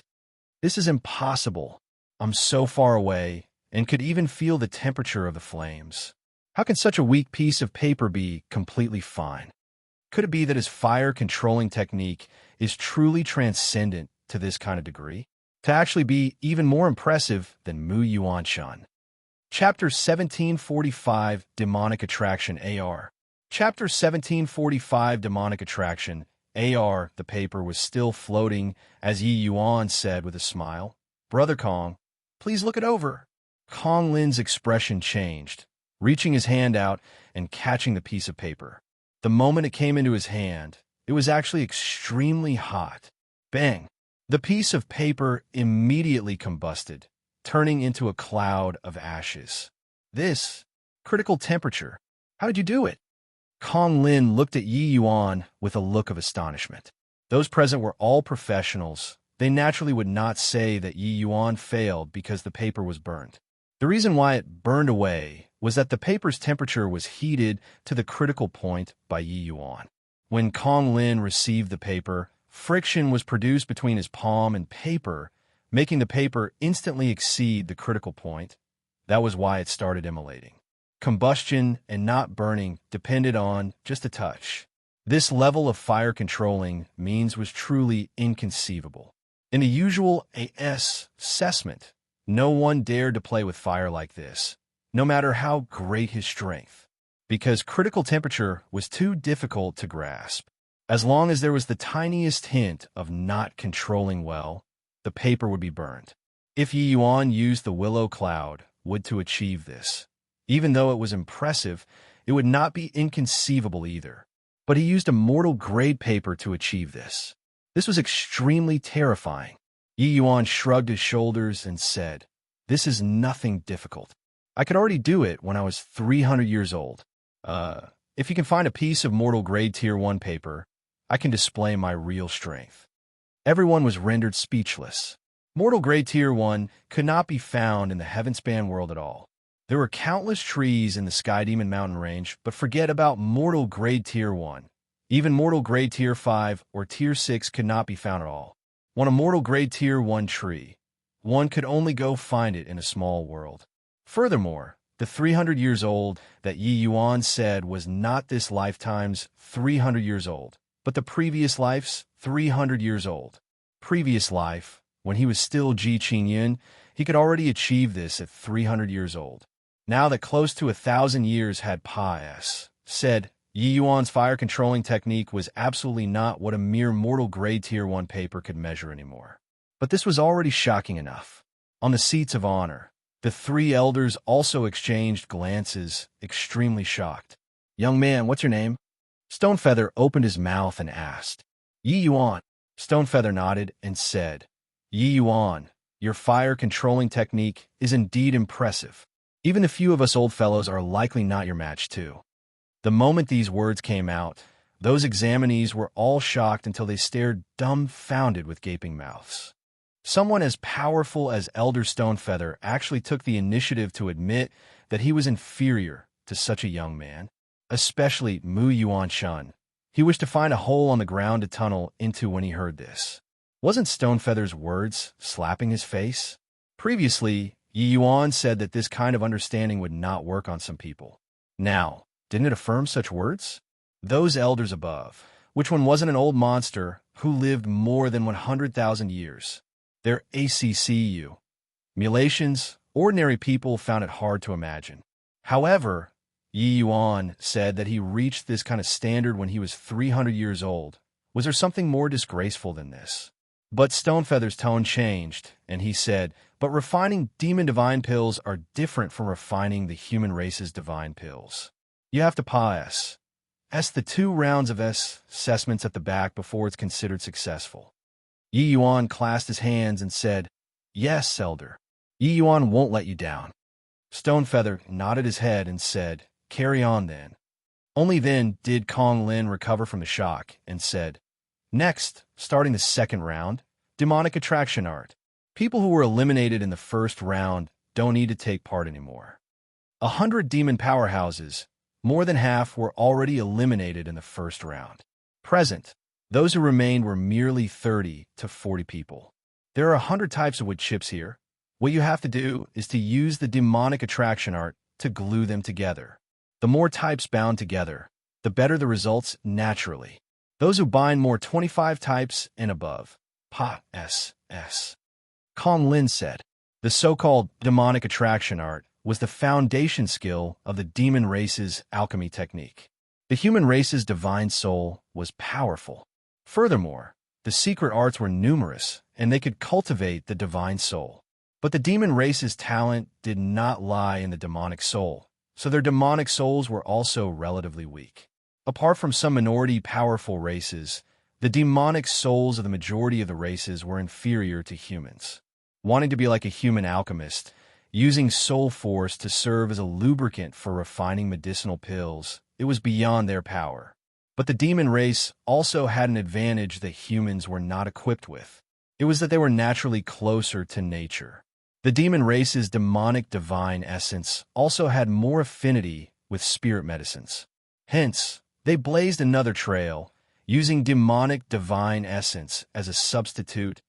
This is impossible. I'm so far away and could even feel the temperature of the flames. How can such a weak piece of paper be completely fine? Could it be that his fire-controlling technique is truly transcendent to this kind of degree? To actually be even more impressive than Mu Yuan Shan. Chapter 1745, Demonic Attraction AR. Chapter 1745, Demonic Attraction AR. The paper was still floating as Yi Yuan said with a smile, "Brother Kong, please look it over." Kong Lin's expression changed, reaching his hand out and catching the piece of paper. The moment it came into his hand, it was actually extremely hot. Bang! The piece of paper immediately combusted, turning into a cloud of ashes. This critical temperature. How did you do it? Kong Lin looked at Yi Yuan with a look of astonishment. Those present were all professionals. They naturally would not say that Yi Yuan failed because the paper was burned. The reason why it burned away was that the paper's temperature was heated to the critical point by Yi Yuan. When Kong Lin received the paper, friction was produced between his palm and paper, making the paper instantly exceed the critical point. That was why it started immolating. Combustion and not burning depended on just a touch. This level of fire controlling means was truly inconceivable. In a usual AS assessment, no one dared to play with fire like this, no matter how great his strength, because critical temperature was too difficult to grasp. As long as there was the tiniest hint of not controlling well, the paper would be burned. If Yi Yuan used the willow cloud wood to achieve this, even though it was impressive, it would not be inconceivable either. But he used a mortal grade paper to achieve this. This was extremely terrifying. Yi Yuan shrugged his shoulders and said, "This is nothing difficult. I could already do it when I was 300 years old. If you can find a piece of mortal grade tier 1 paper, I can display my real strength." Everyone was rendered speechless. Mortal grade tier 1 could not be found in the Heavenspan world at all. There were countless trees in the Sky Demon Mountain range, but forget about mortal grade tier 1. Even mortal grade tier 5 or tier 6 could not be found at all. On a mortal grade tier 1 tree, one could only go find it in a small world. Furthermore, the 300 years old that Yi Yuan said was not this lifetime's 300 years old, but the previous life's 300 years old. Previous life, when he was still Ji Qingyun, he could already achieve this at 300 years old. Now that close to 1,000 years had passed, said Yi Yuan's fire-controlling technique was absolutely not what a mere mortal grade tier 1 paper could measure anymore. But this was already shocking enough. On the seats of honor, the three elders also exchanged glances, extremely shocked. "Young man, what's your name?" Stonefeather opened his mouth and asked. "Yi Yuan." Stonefeather nodded and said, "Yi Yuan, your fire-controlling technique is indeed impressive. Even the few of us old fellows are likely not your match, too." The moment these words came out, those examinees were all shocked until they stared dumbfounded with gaping mouths. Someone as powerful as Elder Stonefeather actually took the initiative to admit that he was inferior to such a young man, especially Mu Yuan Shan. He wished to find a hole on the ground to tunnel into when he heard this. Wasn't Stonefeather's words slapping his face? Previously, Yi Yuan said that this kind of understanding would not work on some people. Now, didn't it affirm such words? Those elders above, which one wasn't an old monster who lived more than 100,000 years? Their ACCU. Mulations, ordinary people found it hard to imagine. However, Yi Yuan said that he reached this kind of standard when he was 300 years old. Was there something more disgraceful than this? But Stonefeather's tone changed, and he said, "But refining demon divine pills are different from refining the human race's divine pills. You have to pass. the 2 rounds of assessments at the back before it's considered successful. Yi Yuan clasped his hands and said, "Yes, Elder. Yi Yuan won't let you down." Stonefeather nodded his head and said, "Carry on then." Only then did Kong Lin recover from the shock and said, "Next, starting the 2nd round, demonic attraction art. People who were eliminated in the 1st round don't need to take part anymore. 100 demon powerhouses, more than half were already eliminated in the 1st round. Present, those who remained were merely 30 to 40 people. There are 100 types of wood chips here. What you have to do is to use the demonic attraction art to glue them together. The more types bound together, the better the results naturally. Those who bind more 25 types and above. Pa-S-S. Kong Lin said. The so-called demonic attraction art was the foundation skill of the demon race's alchemy technique. The human race's divine soul was powerful. Furthermore, the secret arts were numerous, and they could cultivate the divine soul. But the demon race's talent did not lie in the demonic soul, so their demonic souls were also relatively weak. Apart from some minority powerful races, the demonic souls of the majority of the races were inferior to humans. Wanting to be like a human alchemist, using soul force to serve as a lubricant for refining medicinal pills, it was beyond their power. But the demon race also had an advantage that humans were not equipped with. It was that they were naturally closer to nature. The demon race's demonic divine essence also had more affinity with spirit medicines. Hence, they blazed another trail, using demonic divine essence as a substitute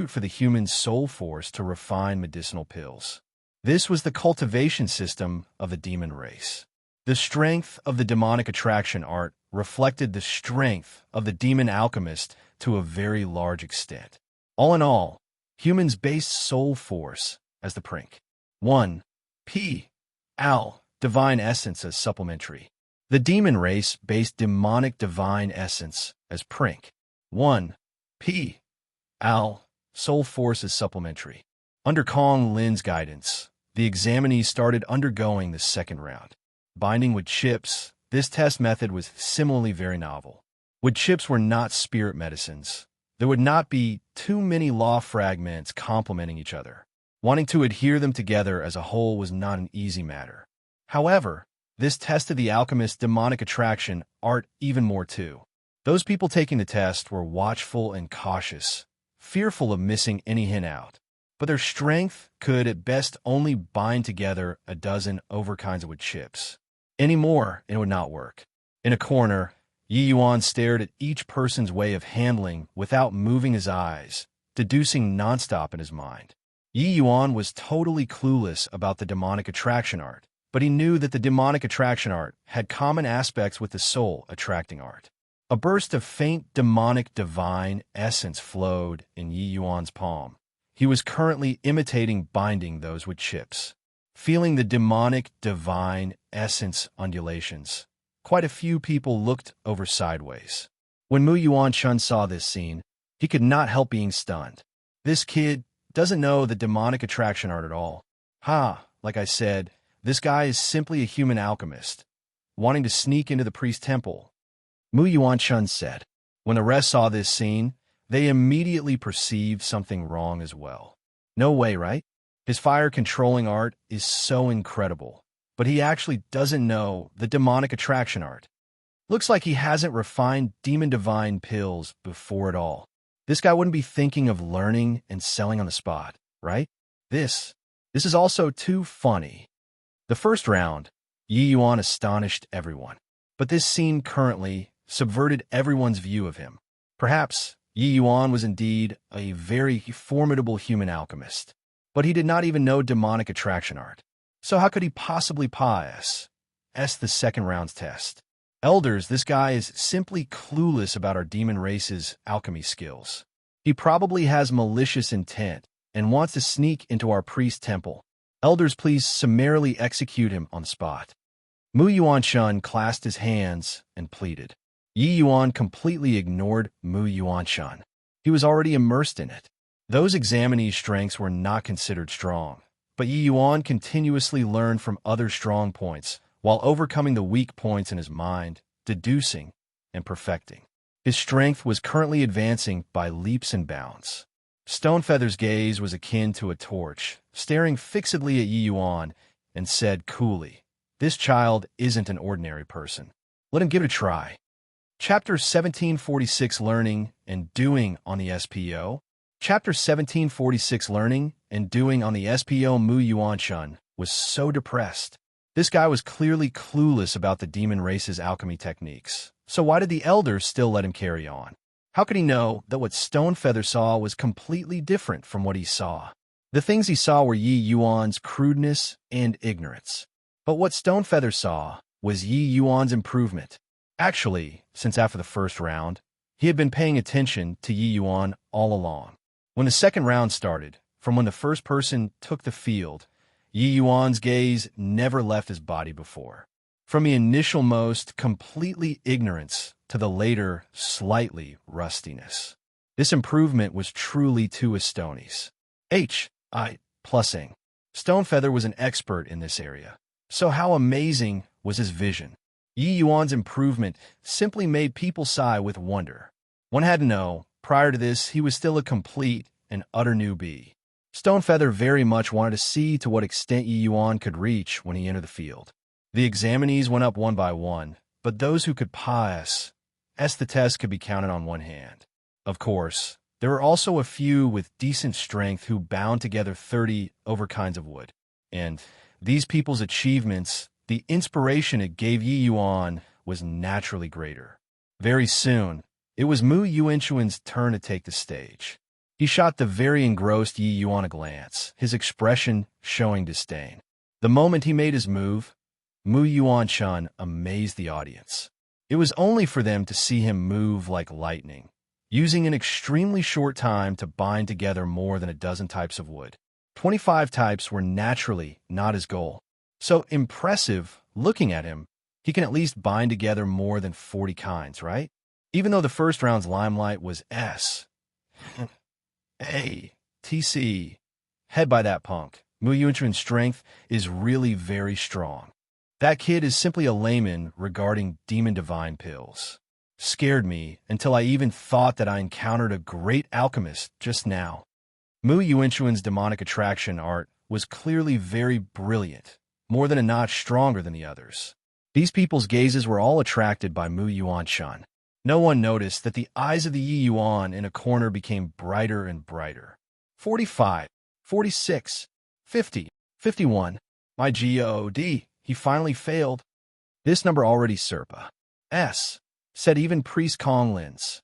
for the human soul force to refine medicinal pills. This was the cultivation system of the demon race. The strength of the demonic attraction art reflected the strength of the demon alchemist to a very large extent. All in all, humans based soul force as the prink. 1. P-Al, divine essence as supplementary. The demon race based demonic divine essence as prink. 1. P-Al, soul force as supplementary. Under Kong Lin's guidance, the examinees started undergoing the 2nd round. Binding with chips, this test method was similarly very novel. Wood chips were not spirit medicines. There would not be too many law fragments complementing each other. Wanting to adhere them together as a whole was not an easy matter. However, this tested the alchemist's demonic attraction art even more too. Those people taking the test were watchful and cautious, fearful of missing any hint out. But their strength could at best only bind together a dozen over kinds of wood chips. Any more, it would not work. In a corner, Yi Yuan stared at each person's way of handling without moving his eyes, deducing nonstop in his mind. Yi Yuan was totally clueless about the demonic attraction art, but he knew that the demonic attraction art had common aspects with the soul attracting art. A burst of faint demonic divine essence flowed in Yi Yuan's palm. He was currently imitating binding those with chips. Feeling the demonic divine essence undulations, quite a few people looked over sideways. When Mu Yuan-chun saw this scene, he could not help being stunned. This kid doesn't know the demonic attraction art at all. Like I said, this guy is simply a human alchemist, wanting to sneak into the priest's temple. Mu Yuan-chun said. When the rest saw this scene, they immediately perceived something wrong as well. No way, right? His fire-controlling art is so incredible, but he actually doesn't know the demonic attraction art. Looks like he hasn't refined demon divine pills before at all. This guy wouldn't be thinking of learning and selling on the spot, right? This is also too funny. The 1st round, Yi Yuan astonished everyone, but this scene currently subverted everyone's view of him. Perhaps Yi Yuan was indeed a very formidable human alchemist, but he did not even know demonic attraction art. So how could he possibly pass the 2nd round's test? Elders, this guy is simply clueless about our demon race's alchemy skills. He probably has malicious intent and wants to sneak into our priest temple. Elders, please summarily execute him on the spot. Mu Yuan-chun clasped his hands and pleaded. Yi Yuan completely ignored Mu Yuan-chun. He was already immersed in it. Those examinees' strengths were not considered strong, but Yi Yuan continuously learned from other strong points while overcoming the weak points in his mind, deducing, and perfecting. His strength was currently advancing by leaps and bounds. Stonefeather's gaze was akin to a torch, staring fixedly at Yi Yuan, and said coolly, "This child isn't an ordinary person. Let him give it a try." Chapter 1746 Learning and Doing on the SPO. Chapter 1746 Learning and Doing on the SPO. Mu Yuanshun was so depressed. This guy was clearly clueless about the demon race's alchemy techniques. So why did the elders still let him carry on? How could he know that what Stonefeather saw was completely different from what he saw? The things he saw were Yi Yuan's crudeness and ignorance. But what Stonefeather saw was Yi Yuan's improvement. Actually, since after the first round, he had been paying attention to Yi Yuan all along. When the second round started, from when the first person took the field, Yi Yuan's gaze never left his body before. From the initial most completely ignorance to the later slightly rustiness. This improvement was truly too Astonies. H.I.+ing. Stonefeather was an expert in this area. So how amazing was his vision? Yi Yuan's improvement simply made people sigh with wonder. One had to know, prior to this, he was still a complete and utter newbie. Stonefeather very much wanted to see to what extent Yi Yuan could reach when he entered the field. The examinees went up one by one, but those who could pass the test could be counted on one hand. Of course, there were also a few with decent strength who bound together 30 over kinds of wood. And these people's achievements, the inspiration it gave Yi Yuan, was naturally greater. Very soon, it was Mu Yuanchuan's turn to take the stage. He shot the very engrossed Yi Yuan a glance, his expression showing disdain. The moment he made his move, Mu Yuanshun amazed the audience. It was only for them to see him move like lightning, using an extremely short time to bind together more than a dozen types of wood. 25 types were naturally not his goal. So impressive, looking at him, he can at least bind together more than 40 kinds, right? Even though the first round's limelight was S.A.T.C. Head by that punk. Mu Yuanchuan's strength is really very strong. That kid is simply a layman regarding demon divine pills. Scared me until I even thought that I encountered a great alchemist just now. Mu Yuanchuan's demonic attraction art was clearly very brilliant, more than a notch stronger than the others. These people's gazes were all attracted by Mu Yuanshun. No one noticed that the eyes of the Yi Yuan in a corner became brighter and brighter. 45, 46, 50, 51. My God, he finally failed. This number already Serpa. S, said even Priest Kong Lin's.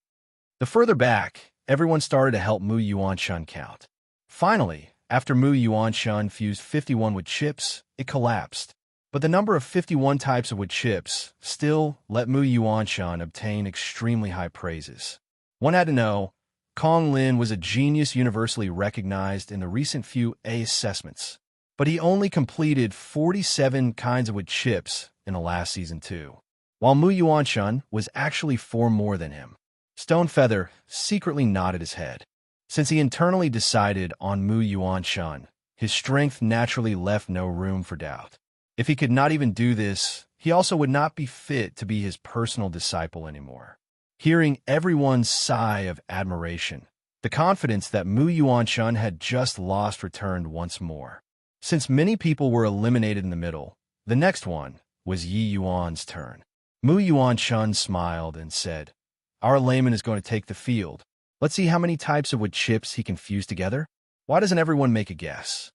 The further back, everyone started to help Mu Yuanshun count. Finally, after Mu Yuanshun fused 51 wood chips, it collapsed. But the number of 51 types of wood chips still let Mu Yuanshun obtain extremely high praises. One had to know, Kong Lin was a genius universally recognized in the recent few A assessments. But he only completed 47 kinds of wood chips in the last season too, while Mu Yuanshun was actually 4 more than him. Stonefeather secretly nodded his head. Since he internally decided on Mu Yuanshun, his strength naturally left no room for doubt. If he could not even do this, he also would not be fit to be his personal disciple anymore. Hearing everyone's sigh of admiration, the confidence that Mu Yuanshun had just lost returned once more. Since many people were eliminated in the middle, the next one was Yi Yuan's turn. Mu Yuanshun smiled and said, "Our layman is going to take the field. Let's see how many types of wood chips he can fuse together. Why doesn't everyone make a guess?"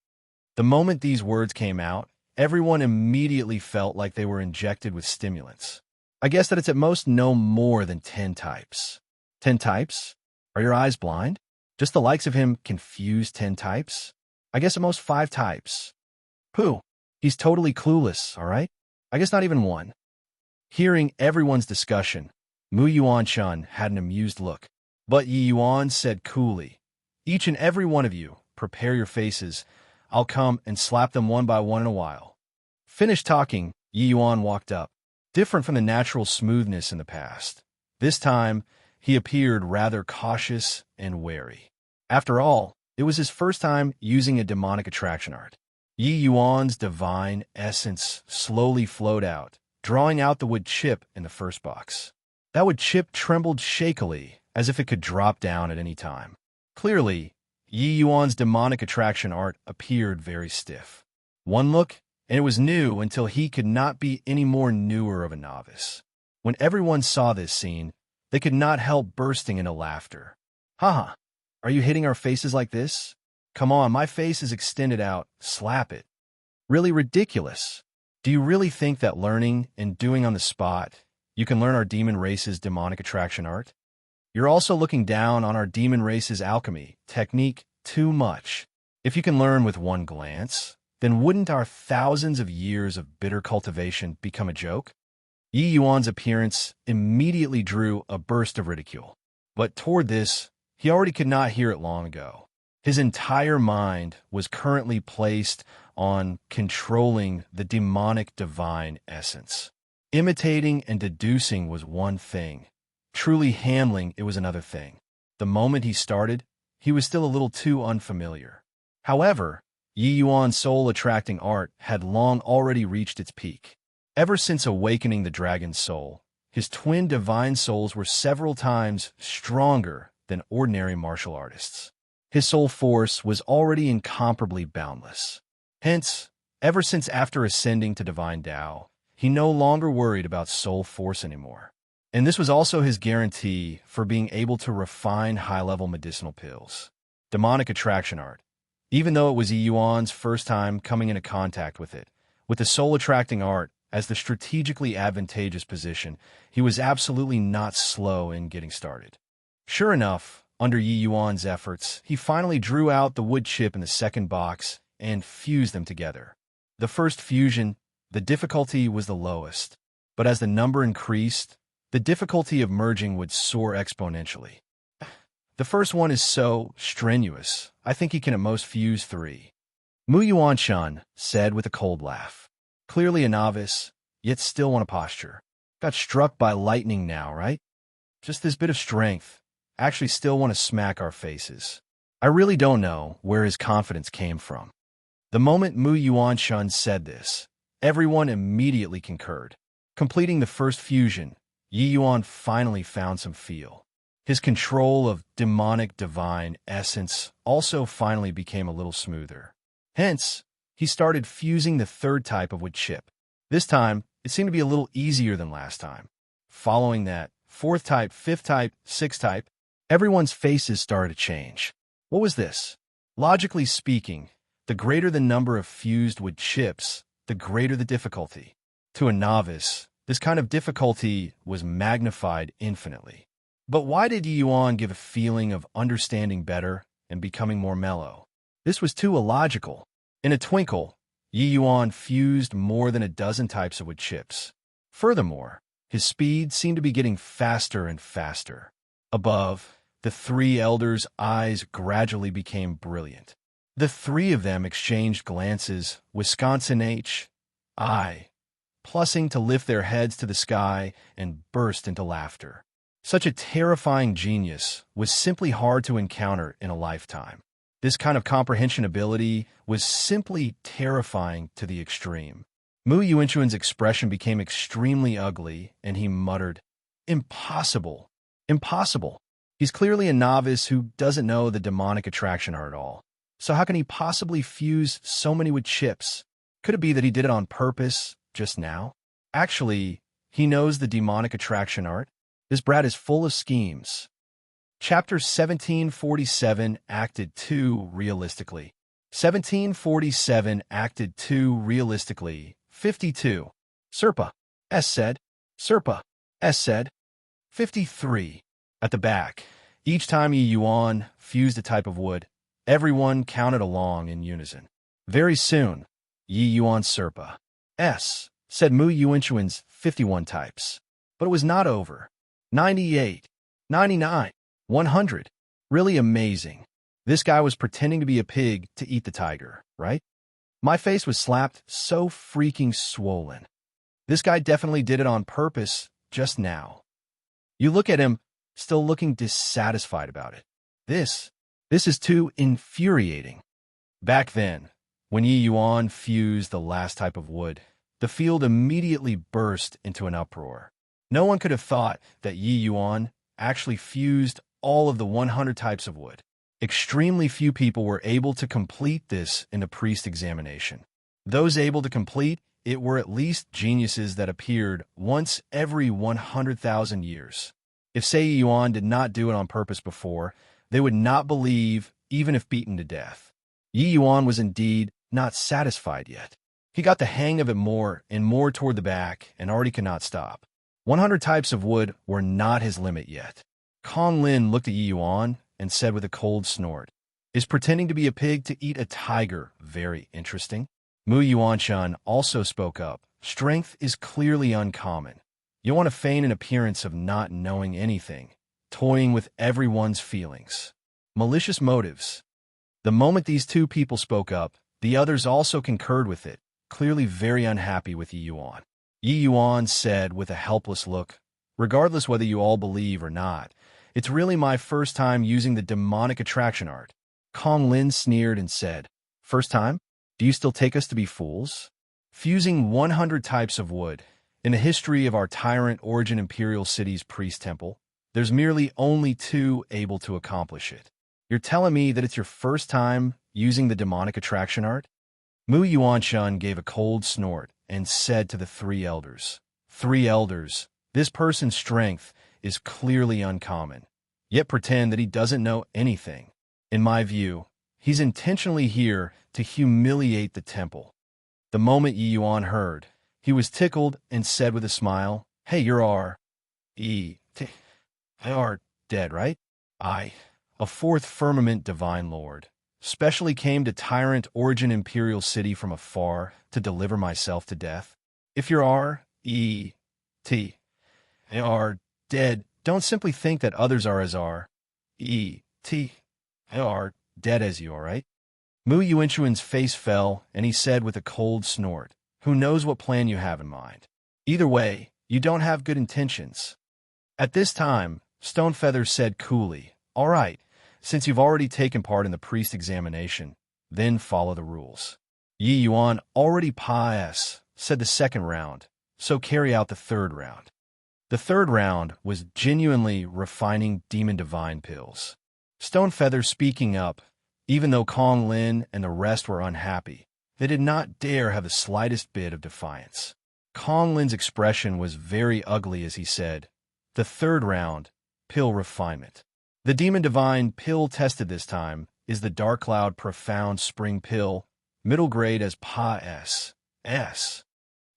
The moment these words came out, everyone immediately felt like they were injected with stimulants. I guess that it's at most no more than 10 types. 10 types? Are your eyes blind? Just the likes of him can fuse 10 types? I guess at most 5 types. Pooh, he's totally clueless, all right? I guess not even 1. Hearing everyone's discussion, Mu Yuanshun had an amused look. But Yi Yuan said coolly, "Each and every one of you, prepare your faces. I'll come and slap them one by one in a while." Finished talking, Yi Yuan walked up. Different from the natural smoothness in the past. This time, he appeared rather cautious and wary. After all, it was his first time using a demonic attraction art. Yi Yuan's divine essence slowly flowed out, drawing out the wood chip in the first box. That wood chip trembled shakily, as if it could drop down at any time. Clearly, Yi Yuan's demonic attraction art appeared very stiff. One look, and it was new until he could not be any more newer of a novice. When everyone saw this scene, they could not help bursting into laughter. Haha, are you hitting our faces like this? Come on, my face is extended out. Slap it. Really ridiculous. Do you really think that learning and doing on the spot, you can learn our demon race's demonic attraction art? You're also looking down on our demon race's alchemy technique too much. If you can learn with one glance, then wouldn't our thousands of years of bitter cultivation become a joke? Yi Yuan's appearance immediately drew a burst of ridicule. But toward this, he already could not hear it long ago. His entire mind was currently placed on controlling the demonic divine essence. Imitating and deducing was one thing. Truly handling it was another thing. The moment he started, he was still a little too unfamiliar. However, Yi Yuan's soul-attracting art had long already reached its peak. Ever since awakening the dragon's soul, his twin divine souls were several times stronger than ordinary martial artists. His soul force was already incomparably boundless. Hence, ever since after ascending to divine Tao, he no longer worried about soul force anymore. And this was also his guarantee for being able to refine high-level medicinal pills. Demonic attraction art. Even though it was Yi Yuan's first time coming into contact with it, with the soul-attracting art as the strategically advantageous position, he was absolutely not slow in getting started. Sure enough, under Yi Yuan's efforts, he finally drew out the wood chip in the second box and fused them together. The first fusion, the difficulty was the lowest, but as the number increased, the difficulty of merging would soar exponentially. The first one is so strenuous, I think he can at most fuse 3. Mu Yuan-shun said with a cold laugh. Clearly a novice, yet still on a posture. Got struck by lightning now, right? Just this bit of strength. Actually still want to smack our faces. I really don't know where his confidence came from. The moment Mu Yuan-shun said this, everyone immediately concurred. Completing the first fusion, Yi Yuan finally found some feel. His control of demonic divine essence also finally became a little smoother. Hence, he started fusing the third type of wood chip. This time, it seemed to be a little easier than last time. Following that, fourth type, fifth type, sixth type, everyone's faces started to change. What was this? Logically speaking, the greater the number of fused wood chips, the greater the difficulty. To a novice, this kind of difficulty was magnified infinitely. But why did Yi Yuan give a feeling of understanding better and becoming more mellow? This was too illogical. In a twinkle, Yi Yuan fused more than a dozen types of wood chips. Furthermore, his speed seemed to be getting faster and faster. Above, the 3 elders' eyes gradually became brilliant. The 3 of them exchanged glances, Wisconsin I, plussing to lift their heads to the sky and burst into laughter. Such a terrifying genius was simply hard to encounter in a lifetime. This kind of comprehension ability was simply terrifying to the extreme. Mu Yuanchuan's expression became extremely ugly, and he muttered, "Impossible! Impossible! He's clearly a novice who doesn't know the demonic attraction art at all. So how can he possibly fuse so many wood chips? Could it be that he did it on purpose just now? Actually, he knows the demonic attraction art. This brat is full of schemes." Chapter 1747, Acted 2, Realistically. 1747, Acted 2, Realistically. 52. Serpa. S said. Serpa. S said. 53. At the back, each time Yi Yuan fused a type of wood, everyone counted along in unison. Very soon, Yi Yuan Serpa. S, said Mu Yuanchuan's 51 types. But it was not over. 98. 99. 100. Really amazing. This guy was pretending to be a pig to eat the tiger, right? My face was slapped so freaking swollen. This guy definitely did it on purpose just now. You look at him, still looking dissatisfied about it. This is too infuriating. Back then, When Yi Yuan fused the last type of wood, the field immediately burst into an uproar. No one could have thought that Yi Yuan actually fused all of the 100 types of wood. Extremely few people were able to complete this in a priest examination. Those able to complete it were at least geniuses that appeared once every 100,000 years. If Sei Yuan did not do it on purpose before, they would not believe even if beaten to death. Yi Yuan was indeed not satisfied yet. He got the hang of it more and more toward the back and already could not stop. 100 types of wood were not his limit yet. Kong Lin looked at Yi Yuan and said with a cold snort, "Is pretending to be a pig to eat a tiger very interesting?" Mu Yuanshan also spoke up. "Strength is clearly uncommon. You want to feign an appearance of not knowing anything, toying with everyone's feelings. Malicious motives." The moment these two people spoke up, the others also concurred with it, clearly very unhappy with Yi Yuan. Yi Yuan said with a helpless look, "Regardless whether you all believe or not, it's really my first time using the demonic attraction art." Kong Lin sneered and said, "First time? Do you still take us to be fools?" Fusing 100 types of wood. In the history of our tyrant origin imperial city's priest temple, there's merely only 2 able to accomplish it. You're telling me that it's your first time using the demonic attraction art? Mu Yuanshan gave a cold snort and said to the 3 elders, "3 elders, this person's strength is clearly uncommon, yet pretend that he doesn't know anything. In my view, he's intentionally here to humiliate the temple." The moment Yi Yuan heard, he was tickled and said with a smile, "Hey, you're dead, right? I, a 4th firmament divine lord, specially came to tyrant origin imperial city from afar to deliver myself to death. If you are dead, don't simply think that others are as dead as you, all right?" Mu Yuanshan's face fell, and he said with a cold snort, "Who knows what plan you have in mind? Either way, you don't have good intentions." At this time, Stonefeather said coolly, "All right, since you've already taken part in the priest examination, then follow the rules. Yi Yuan already said the 2nd round, so carry out the 3rd round." The 3rd round was genuinely refining demon divine pills. Stonefeather speaking up, even though Kong Lin and the rest were unhappy, they did not dare have the slightest bit of defiance. Kong Lin's expression was very ugly as he said, "The 3rd round, pill refinement. The demon divine pill tested this time is the Dark Cloud Profound Spring Pill, middle grade as S.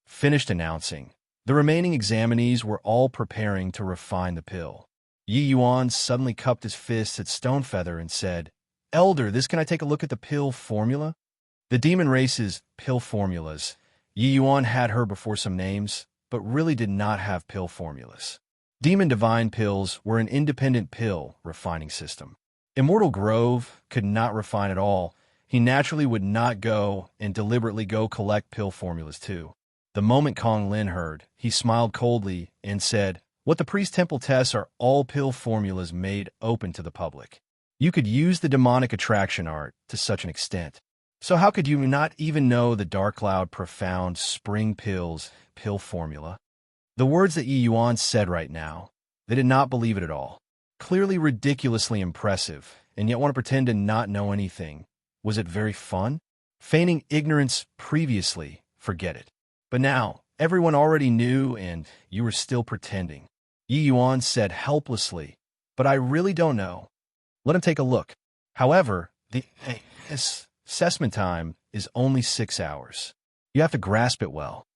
Finished announcing. The remaining examinees were all preparing to refine the pill. Yi Yuan suddenly cupped his fists at Stonefeather and said, "Elder, can I take a look at the pill formula?" The demon race's pill formulas. Yi Yuan had heard before some names, but really did not have pill formulas. Demon divine pills were an independent pill refining system. Immortal Grove could not refine at all. He naturally would not go and deliberately go collect pill formulas too. The moment Kong Lin heard, he smiled coldly and said, "What the priest temple tests are all pill formulas made open to the public. You could use the demonic attraction art to such an extent. So how could you not even know the Dark Cloud Profound Spring Pills pill formula?" The words that Yi Yuan said right now, they did not believe it at all. Clearly ridiculously impressive, and yet want to pretend to not know anything. Was it very fun? Feigning ignorance previously, forget it. But now, everyone already knew and you were still pretending. Yi Yuan said helplessly, "But I really don't know. Let him take a look. However, the assessment time is only 6 hours. You have to grasp it well."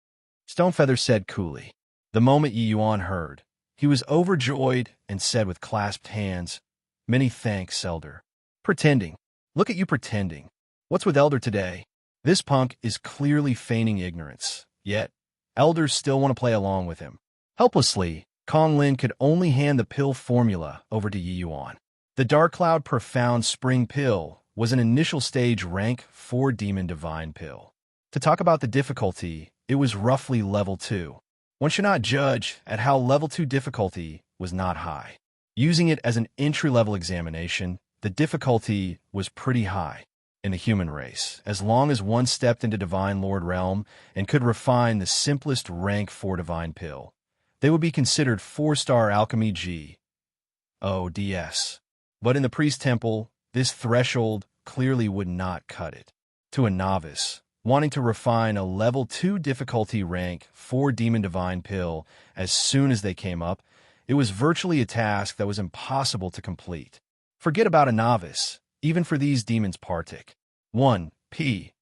Stonefeather said coolly. The moment Yi Yuan heard, he was overjoyed and said with clasped hands, "Many thanks, Elder." Pretending. Look at you pretending. What's with Elder today? This punk is clearly feigning ignorance. Yet, elders still want to play along with him. Helplessly, Kong Lin could only hand the pill formula over to Yi Yuan. The Dark Cloud Profound Spring Pill was an initial stage rank 4 demon divine pill. To talk about the difficulty, it was roughly level 2. One should not judge at how level 2 difficulty was not high. Using it as an entry-level examination, the difficulty was pretty high. in the human race, as long as one stepped into Divine Lord realm and could refine the simplest rank 4 divine pill. They would be considered 4-star alchemy GODS. But in the priest temple, this threshold clearly would not cut it. To a novice, wanting to refine a level 2 difficulty rank 4 demon divine pill as soon as they came up, it was virtually a task that was impossible to complete. Forget about a novice, even for these demons partic. 1. P.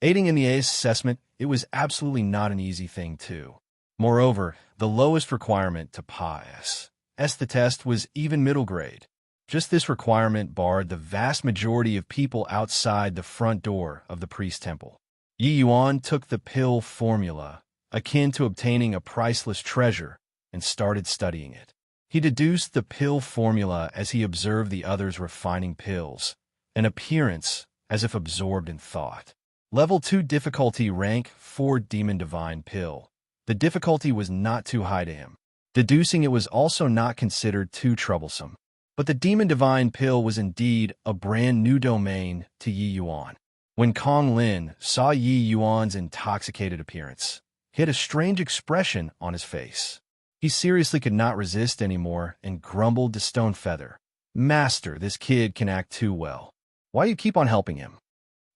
Aiding in the ACE assessment, it was absolutely not an easy thing too. Moreover, the lowest requirement to pass the test was even middle grade. Just this requirement barred the vast majority of people outside the front door of the priest temple. Yi Yuan took the pill formula, akin to obtaining a priceless treasure, and started studying it. He deduced the pill formula as he observed the others refining pills, an appearance as if absorbed in thought. Level 2 difficulty rank 4 demon divine pill. The difficulty was not too high to him. Deducing it was also not considered too troublesome. But the demon divine pill was indeed a brand new domain to Yi Yuan. When Kong Lin saw Yi Yuan's intoxicated appearance, he had a strange expression on his face. He seriously could not resist anymore and grumbled to Stone Feather, "Master, this kid can act too well. Why you keep on helping him?"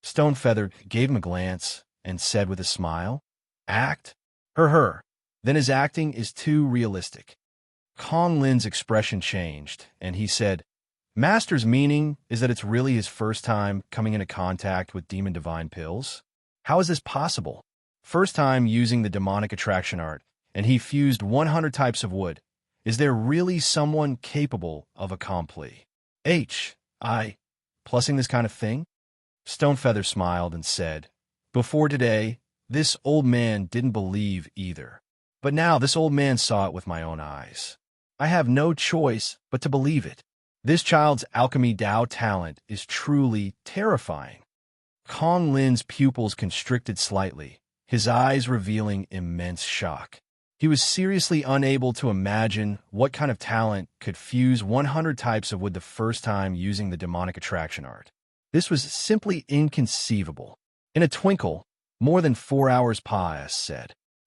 Stone Feather gave him a glance and said with a smile, "Act? Her. Then his acting is too realistic." Kong Lin's expression changed, and he said, "Master's meaning is that it's really his first time coming into contact with demon divine pills? How is this possible? First time using the demonic attraction art, and he fused 100 types of wood. Is there really someone capable of a complete plussing this kind of thing?" Stonefeather smiled and said, "Before today, this old man didn't believe either. But now this old man saw it with my own eyes. I have no choice but to believe it. This child's alchemy Dao talent is truly terrifying." Kong Lin's pupils constricted slightly, his eyes revealing immense shock. He was seriously unable to imagine what kind of talent could fuse 100 types of wood the first time using the demonic attraction art. This was simply inconceivable. In a twinkle, more than 4 hours passed.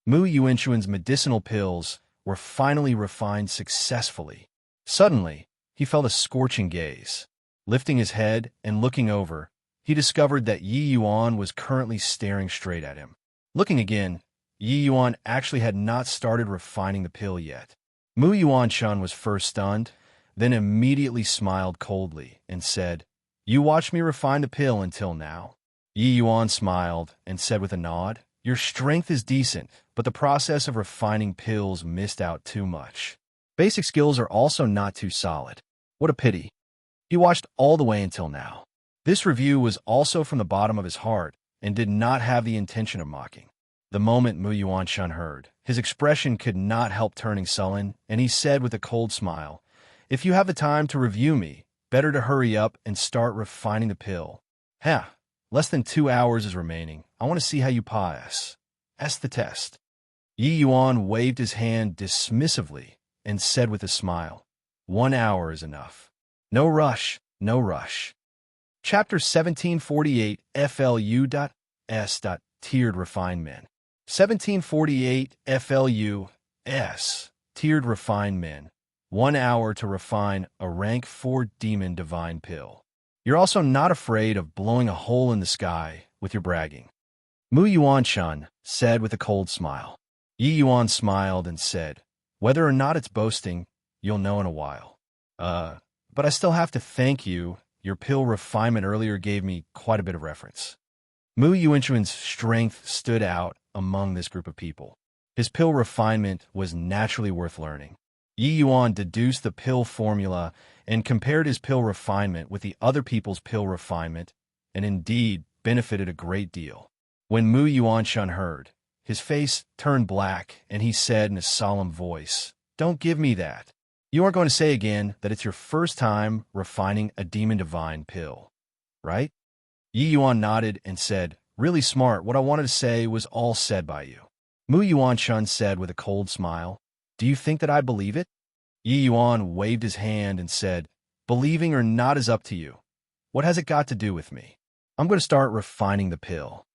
Mu Yuanchuan's medicinal pills were finally refined successfully. Suddenly, he felt a scorching gaze. Lifting his head and looking over, he discovered that Yi Yuan was currently staring straight at him. Looking again, Yi Yuan actually had not started refining the pill yet. Mu Yuan-chun was first stunned, then immediately smiled coldly and said, "You watched me refine the pill until now." Yi Yuan smiled and said with a nod, "Your strength is decent, but the process of refining pills missed out too much. Basic skills are also not too solid. What a pity. He watched all the way until now." This review was also from the bottom of his heart and did not have the intention of mocking. The moment Mu Yuan-chun heard, his expression could not help turning sullen, and he said with a cold smile, "If you have the time to review me, better to hurry up and start refining the pill. Less than 2 hours is remaining. I want to see how you pass the test." Yi Yuan waved his hand dismissively and said with a smile, "1 hour is enough. No rush, no rush." Chapter 1748 FLU.S. Tiered Refinement. 1748 FLU.S. Tiered Refinement. 1 hour to refine a rank 4 demon divine pill. You're also not afraid of blowing a hole in the sky with your bragging. Mu Yuan-chun said with a cold smile. Yi Yuan smiled and said, "Whether or not it's boasting, you'll know in a while. But I still have to thank you. Your pill refinement earlier gave me quite a bit of reference." Mu Yuanchuan's strength stood out among this group of people. His pill refinement was naturally worth learning. Yi Yuan deduced the pill formula and compared his pill refinement with the other people's pill refinement, and indeed benefited a great deal. When Mu Yuan-chun heard, his face turned black, and he said in a solemn voice, "Don't give me that. You aren't going to say again that it's your first time refining a demon divine pill, right?" Yi Yuan nodded and said, "Really smart. What I wanted to say was all said by you." Mu Yuan-chun said with a cold smile, "Do you think that I believe it?" Yi Yuan waved his hand and said, "Believing or not is up to you. What has it got to do with me?" I'm going to start refining the pill.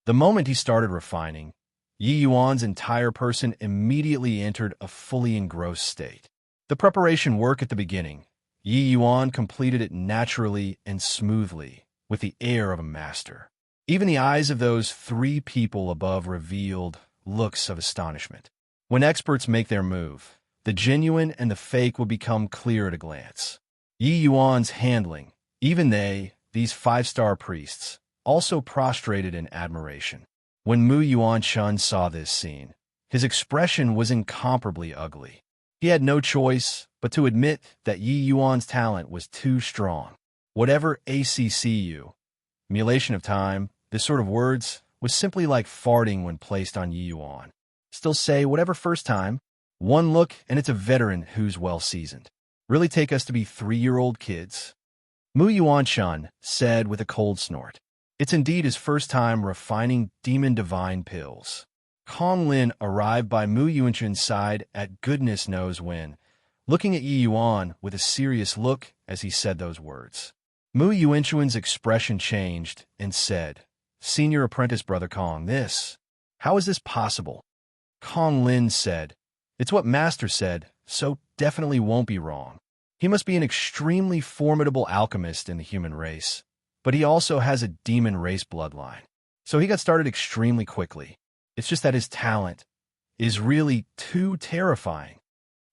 The moment he started refining, Yi Yuan's entire person immediately entered a fully engrossed state. The preparation work at the beginning, Yi Yuan completed it naturally and smoothly, with the air of a master. Even the eyes of those three people above revealed looks of astonishment. When experts make their move, the genuine and the fake will become clear at a glance. Yi Yuan's handling, even these five-star priests, also prostrated in admiration. When Mu Yuan-shun saw this scene, his expression was incomparably ugly. He had no choice but to admit that Yi Yuan's talent was too strong. Whatever ACCU, mutilation of time, this sort of words, was simply like farting when placed on Yi Yuan. Still say whatever first time, one look and it's a veteran who's well-seasoned. Really take us to be 3-year-old kids? Mu Yuan-shun said with a cold snort. It's indeed his first time refining demon divine pills. Kong Lin arrived by Mu Yuan-shun's side at goodness knows when, looking at Yi Yuan with a serious look as he said those words. Mu Yuan-shun's expression changed and said, Senior apprentice brother Kong, how is this possible? Kong Lin said, It's what Master said, so definitely won't be wrong. He must be an extremely formidable alchemist in the human race, but he also has a demon race bloodline. So he got started extremely quickly. It's just that his talent is really too terrifying.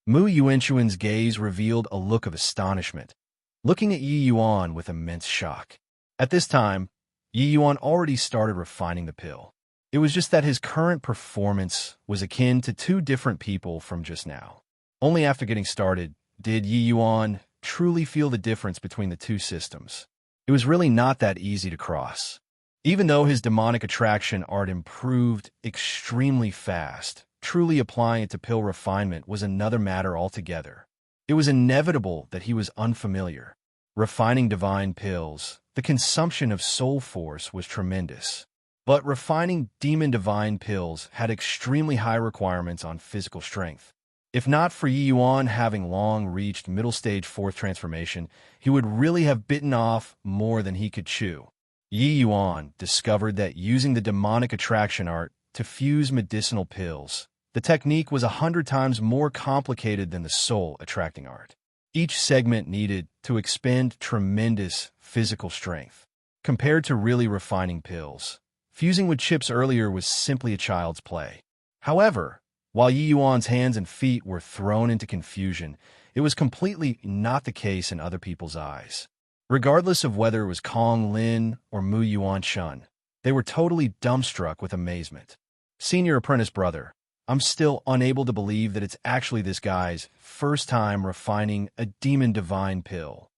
Mu Yuan-shun's gaze revealed a look of astonishment, looking at Yi Yuan with immense shock. At this time, Yi Yuan already started refining the pill. It was just that his current performance was akin to two different people from just now. Only after getting started did Yi Yuan truly feel the difference between the two systems. It was really not that easy to cross. Even though his demonic attraction art improved extremely fast, truly applying it to pill refinement was another matter altogether. It was inevitable that he was unfamiliar. Refining divine pills, the consumption of soul force was tremendous. But refining demon divine pills had extremely high requirements on physical strength. If not for Yi Yuan having long reached middle stage fourth transformation, he would really have bitten off more than he could chew. Yi Yuan discovered that using the demonic attraction art to fuse medicinal pills, the technique was 100 times more complicated than the soul attracting art. Each segment needed to expend tremendous physical strength. Compared to really refining pills, fusing with chips earlier was simply a child's play. However, while Yi Yuan's hands and feet were thrown into confusion, it was completely not the case in other people's eyes. Regardless of whether it was Kong Lin or Mu Yuan-shun, they were totally dumbstruck with amazement. Senior apprentice brother, I'm still unable to believe that it's actually this guy's first time refining a demon divine pill.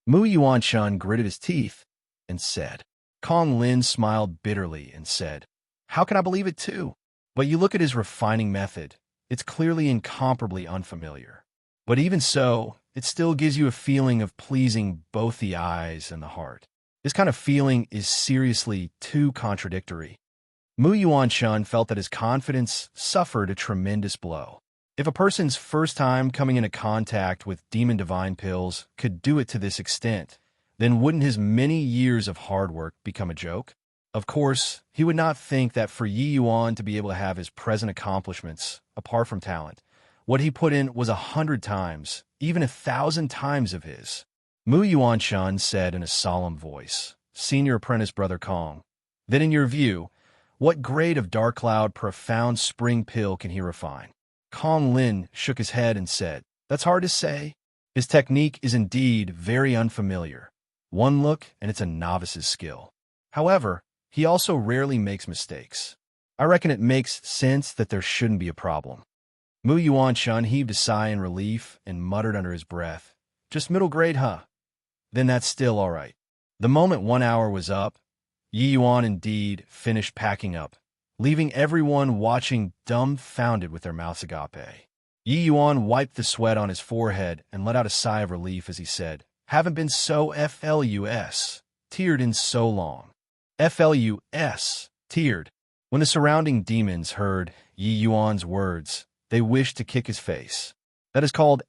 Mu Yuan-shun gritted his teeth and said. Kong Lin smiled bitterly and said, How can I believe it too? But you look at his refining method, it's clearly incomparably unfamiliar. But even so, it still gives you a feeling of pleasing both the eyes and the heart. This kind of feeling is seriously too contradictory. Mu Yuan-shun felt that his confidence suffered a tremendous blow. If a person's first time coming into contact with demon divine pills could do it to this extent, then wouldn't his many years of hard work become a joke? Of course, he would not think that for Yi Yuan to be able to have his present accomplishments, apart from talent, what he put in was 100 times, even 1,000 times of his. Mu Yuan-shun said in a solemn voice, Senior apprentice brother Kong, then in your view, what grade of dark cloud profound spring pill can he refine? Kong Lin shook his head and said, That's hard to say. His technique is indeed very unfamiliar. One look and it's a novice's skill. However, he also rarely makes mistakes. I reckon it makes sense that there shouldn't be a problem. Mu Yuan-shun heaved a sigh in relief and muttered under his breath, Just middle grade, huh? Then that's still all right. The moment 1 hour was up, Yi Yuan indeed finished packing up, leaving everyone watching dumbfounded with their mouths agape. Yi Yuan wiped the sweat on his forehead and let out a sigh of relief as he said, Haven't been so teared in so long. Teared. When the surrounding demons heard Yi Yuan's words, they wished to kick his face. That is called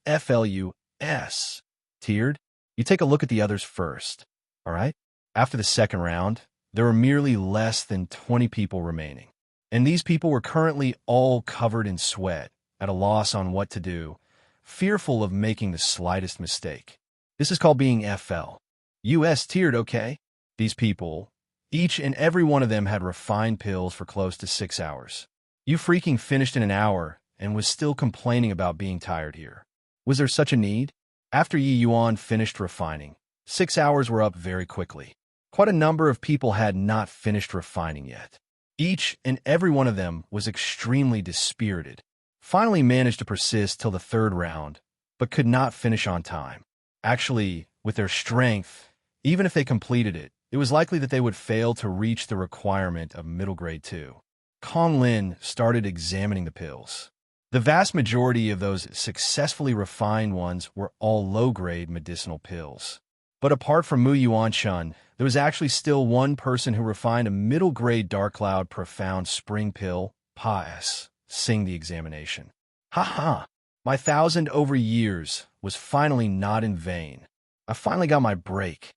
teared. You take a look at the others first, all right? After the second round, there were merely less than 20 people remaining. And these people were currently all covered in sweat, at a loss on what to do, fearful of making the slightest mistake. This is called being FL. US tiered, okay? These people, each and every one of them had refined pills for close to 6 hours. You freaking finished in an hour and was still complaining about being tired here. Was there such a need? After Yi Yuan finished refining, 6 hours were up very quickly. Quite a number of people had not finished refining yet. Each and every one of them was extremely dispirited, finally managed to persist till the third round, but could not finish on time. Actually, with their strength, even if they completed it, it was likely that they would fail to reach the requirement of middle grade 2. Kong Lin started examining the pills. The vast majority of those successfully refined ones were all low-grade medicinal pills. But apart from Mu Yuanshun, there was actually still one person who refined a middle-grade Dark Cloud Profound Spring Pill, PAS, sing the examination. Ha! My 1,000 over years was finally not in vain. I finally got my break.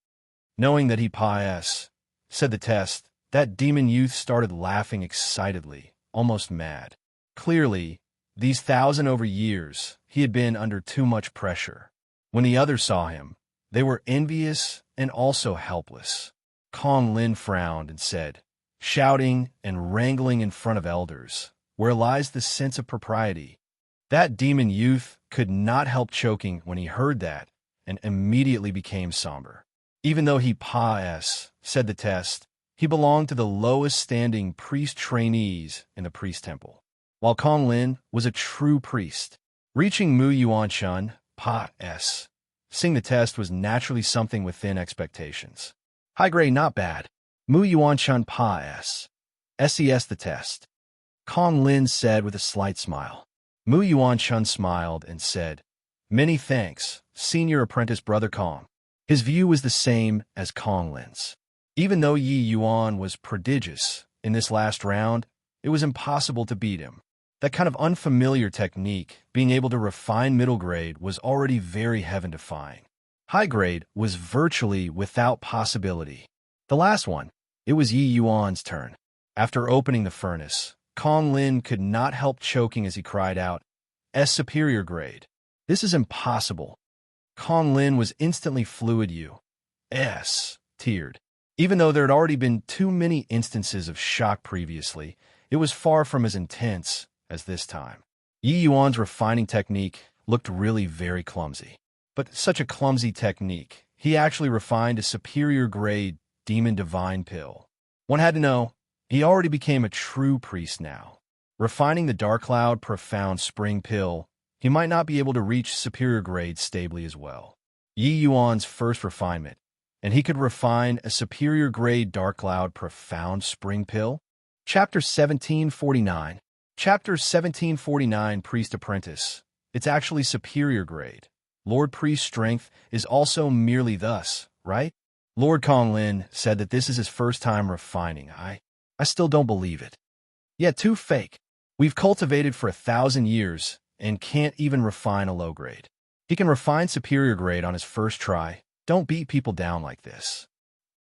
Knowing that he PAS, said the test, that demon youth started laughing excitedly, almost mad. Clearly, these 1,000 over years, he had been under too much pressure. When the others saw him, they were envious and also helpless. Kong Lin frowned and said, shouting and wrangling in front of elders, where lies the sense of propriety? That demon youth could not help choking when he heard that and immediately became somber. Even though he PAS, said the test, he belonged to the lowest standing priest trainees in the priest temple, while Kong Lin was a true priest. Reaching Mu Yuanshun, PAS, sing the test was naturally something within expectations. High grade, not bad. Mu Yuanshun PAS. SES the test. Kong Lin said with a slight smile. Mu Yuanshun smiled and said, many thanks, senior apprentice brother Kong. His view was the same as Kong Lin's. Even though Yi Yuan was prodigious in this last round, it was impossible to beat him. That kind of unfamiliar technique, being able to refine middle grade, was already very heaven-defying. High grade was virtually without possibility. The last one, it was Yi Yuan's turn. After opening the furnace, Kong Lin could not help choking as he cried out, S superior grade. This is impossible. Kong Lin was instantly fluid S, teared. Even though there had already been too many instances of shock previously, it was far from as intense as this time. Yi Yuan's refining technique looked really very clumsy. But such a clumsy technique, he actually refined a superior grade demon divine pill. One had to know, he already became a true priest now. Refining the Dark Cloud Profound Spring Pill, he might not be able to reach superior grade stably as well. Yi Yuan's first refinement, and he could refine a superior grade Dark Cloud Profound Spring Pill? Chapter 1749. Chapter 1749, Priest Apprentice. It's actually superior grade. Lord Priest strength is also merely thus, right? Lord Kong Lin said that this is his first time refining. I still don't believe it. Yeah, too fake. We've cultivated for 1,000 years and can't even refine a low grade. He can refine superior grade on his first try. Don't beat people down like this.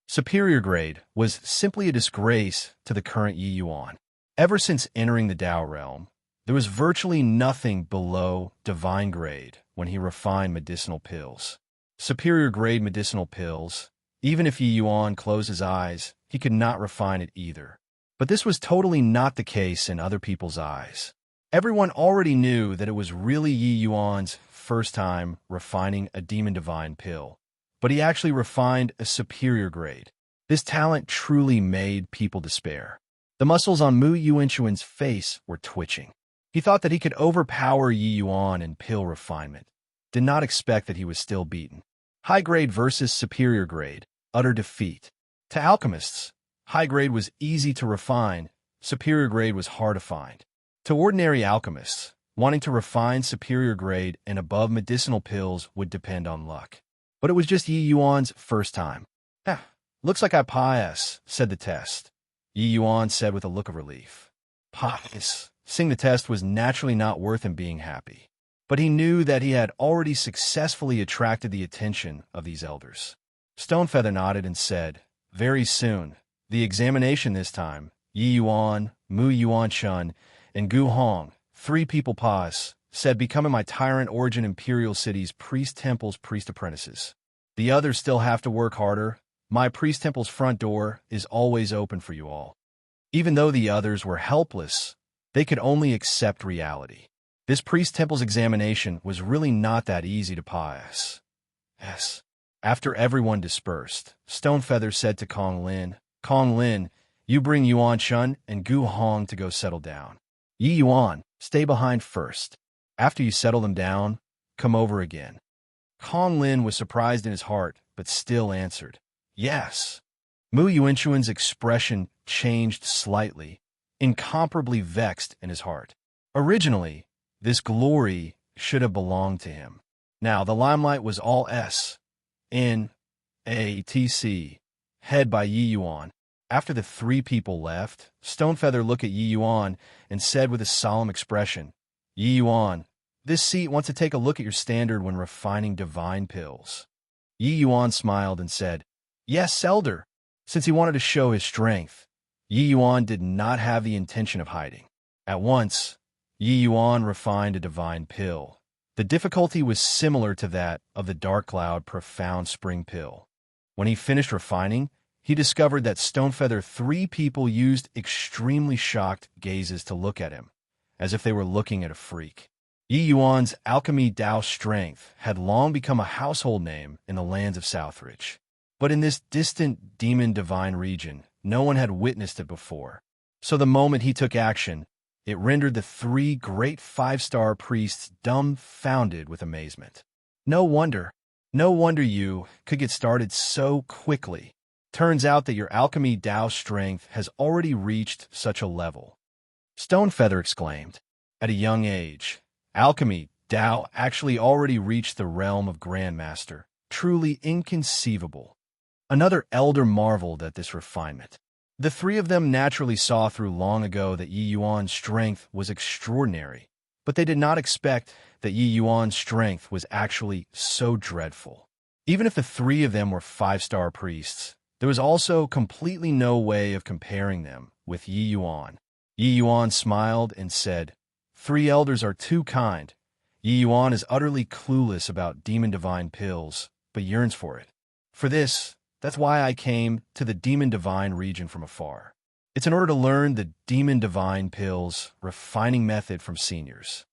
Superior grade was simply a disgrace to the current Yi Yuan. Ever since entering the Tao realm, there was virtually nothing below divine grade when he refined medicinal pills. Superior grade medicinal pills, even if Yi Yuan closed his eyes, he could not refine it either. But this was totally not the case in other people's eyes. Everyone already knew that it was really Yi Yuan's first time refining a demon divine pill, but he actually refined a superior grade. This talent truly made people despair. The muscles on Mu Yuanshun's face were twitching. He thought that he could overpower Yi Yuan in pill refinement. Did not expect that he was still beaten. High grade versus superior grade. Utter defeat. To alchemists, high grade was easy to refine, superior grade was hard to find. To ordinary alchemists, wanting to refine superior grade and above medicinal pills would depend on luck. But it was just Yi Yuan's first time. Looks like I PAS, said the test. Yi Yuan said with a look of relief. PAS. Seeing the test was naturally not worth him being happy. But he knew that he had already successfully attracted the attention of these elders. Stonefeather nodded and said, Very soon, the examination this time, Yi Yuan, Mu Yuan Shun, and Gu Hong, 3 people pause, said becoming my tyrant origin imperial city's priest temple's priest apprentices. The others still have to work harder. My priest temple's front door is always open for you all. Even though the others were helpless, they could only accept reality. This priest temple's examination was really not that easy to pass. Yes. After everyone dispersed, Stonefeather said to Kong Lin, you bring Yuan Shun and Gu Hong to go settle down. Yi Yuan, stay behind first. After you settle them down, come over again. Kong Lin was surprised in his heart, but still answered, yes. Mu Yuanshuan's expression changed slightly, incomparably vexed in his heart. Originally, this glory should have belonged to him. Now the limelight was all S.N.A.T.C., head by Yi Yuan. After the 3 people left, Stonefeather looked at Yi Yuan and said with a solemn expression, Yi Yuan, this seat wants to take a look at your standard when refining divine pills. Yi Yuan smiled and said, yes, Elder. Since he wanted to show his strength, Yi Yuan did not have the intention of hiding. At once, Yi Yuan refined a divine pill. The difficulty was similar to that of the Dark Cloud Profound Spring Pill. When he finished refining, he discovered that Stonefeather 3 people used extremely shocked gazes to look at him, as if they were looking at a freak. Yi Yuan's alchemy Dao strength had long become a household name in the lands of Southridge. But in this distant demon divine region, no one had witnessed it before. So the moment he took action, it rendered the 3 great 5-star priests dumbfounded with amazement. No wonder you could get started so quickly. Turns out that your alchemy Dao strength has already reached such a level. Stonefeather exclaimed. At a young age, alchemy Dao actually already reached the realm of Grandmaster. Truly inconceivable. Another elder marveled at this refinement. The 3 of them naturally saw through long ago that Yi Yuan's strength was extraordinary, but they did not expect that Yi Yuan's strength was actually so dreadful. Even if the 3 of them were 5-star priests, there was also completely no way of comparing them with Yi Yuan. Yi Yuan smiled and said, 3 elders are too kind. Yi Yuan is utterly clueless about demon divine pills, but yearns for it. For this, that's why I came to the demon divine region from afar. It's in order to learn the demon divine pills refining method from seniors.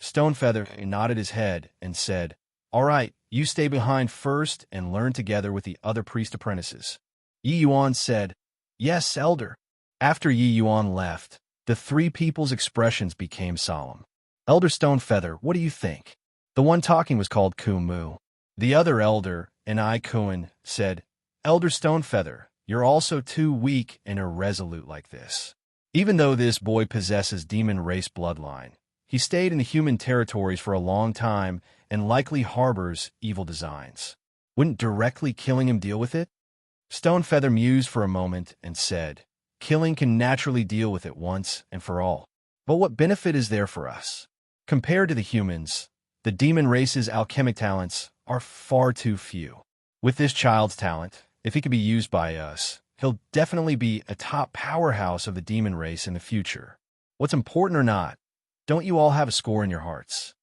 Stonefeather nodded his head and said, all right, you stay behind first and learn together with the other priest apprentices. Yi Yuan said, yes, Elder. After Yi Yuan left, the 3 people's expressions became solemn. Elder Stonefeather, what do you think? The one talking was called Kumu. The other elder, and I Kuan, said, Elder Stonefeather, you're also too weak and irresolute like this. Even though this boy possesses demon race bloodline, he stayed in the human territories for a long time and likely harbors evil designs. Wouldn't directly killing him deal with it? Stonefeather mused for a moment and said, killing can naturally deal with it once and for all. But what benefit is there for us? Compared to the humans, the demon race's alchemic talents are far too few. With this child's talent, if he could be used by us, he'll definitely be a top powerhouse of the demon race in the future. What's important or not, don't you all have a score in your hearts?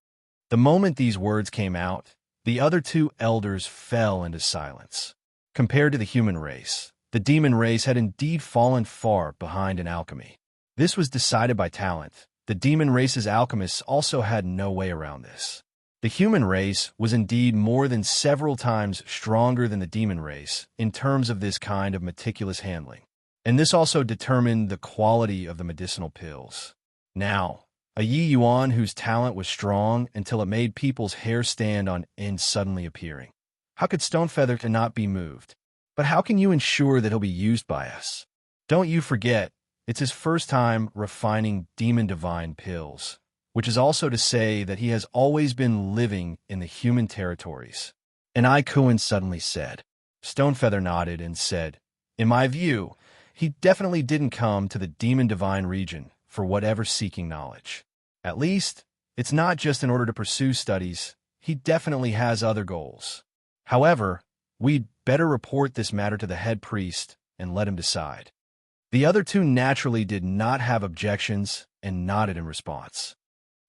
The moment these words came out, the other 2 elders fell into silence. Compared to the human race, the demon race had indeed fallen far behind in alchemy. This was decided by talent. The demon race's alchemists also had no way around this. The human race was indeed more than several times stronger than the demon race in terms of this kind of meticulous handling. And this also determined the quality of the medicinal pills. Now, a Yi Yuan whose talent was strong until it made people's hair stand on end suddenly appearing. How could Stonefeather not be moved? But how can you ensure that he'll be used by us? Don't you forget, it's his first time refining demon divine pills, which is also to say that he has always been living in the human territories. And I Kuan suddenly said. Stonefeather nodded and said, in my view, he definitely didn't come to the demon divine region for whatever seeking knowledge. At least, it's not just in order to pursue studies. He definitely has other goals. However, we'd better report this matter to the head priest and let him decide. The other two naturally did not have objections and nodded in response.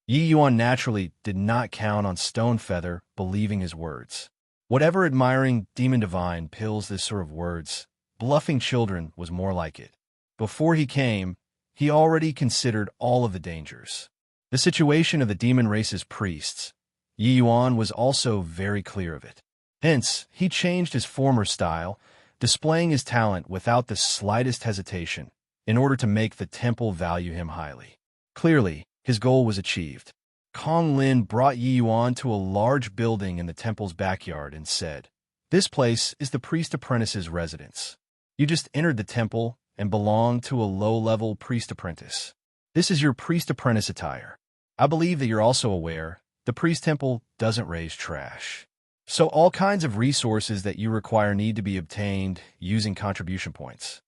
Yi Yuan naturally did not count on Stonefeather believing his words. Whatever admiring demon divine pills this sort of words, bluffing children was more like it. Before he came, he already considered all of the dangers. The situation of the demon race's priests, Yi Yuan was also very clear of it. Hence, he changed his former style, displaying his talent without the slightest hesitation, in order to make the temple value him highly. Clearly, his goal was achieved. Kong Lin brought Yi Yuan to a large building in the temple's backyard and said, "This place is the priest-apprentice's residence. You just entered the temple and belong to a low-level priest-apprentice. This is your priest-apprentice attire. I believe that you're also aware the priest temple doesn't raise trash. So all kinds of resources that you require need to be obtained using contribution points."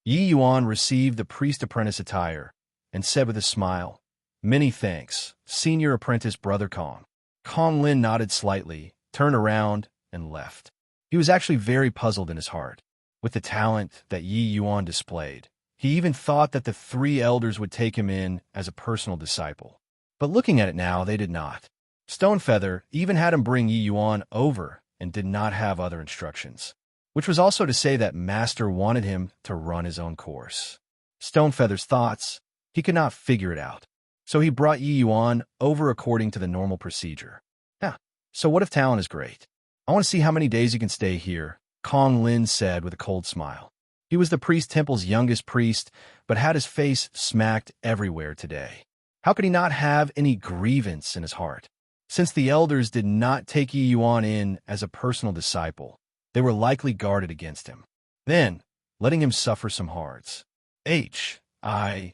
Yi Yuan received the priest-apprentice attire and said with a smile, "Many thanks, senior apprentice Brother Kong." Kong Lin nodded slightly, turned around, and left. He was actually very puzzled in his heart. With the talent that Yi Yuan displayed, he even thought that the three elders would take him in as a personal disciple. But looking at it now, they did not. Stonefeather even had him bring Yi Yuan over and did not have other instructions, which was also to say that Master wanted him to run his own course. Stonefeather's thoughts, he could not figure it out. So he brought Yi Yuan over according to the normal procedure. "Yeah, so what if talent is great? I want to see how many days you can stay here," Kong Lin said with a cold smile. He was the priest temple's youngest priest, but had his face smacked everywhere today. How could he not have any grievance in his heart? Since the elders did not take Yi Yuan in as a personal disciple, they were likely guarded against him. Then, letting him suffer some hards. HI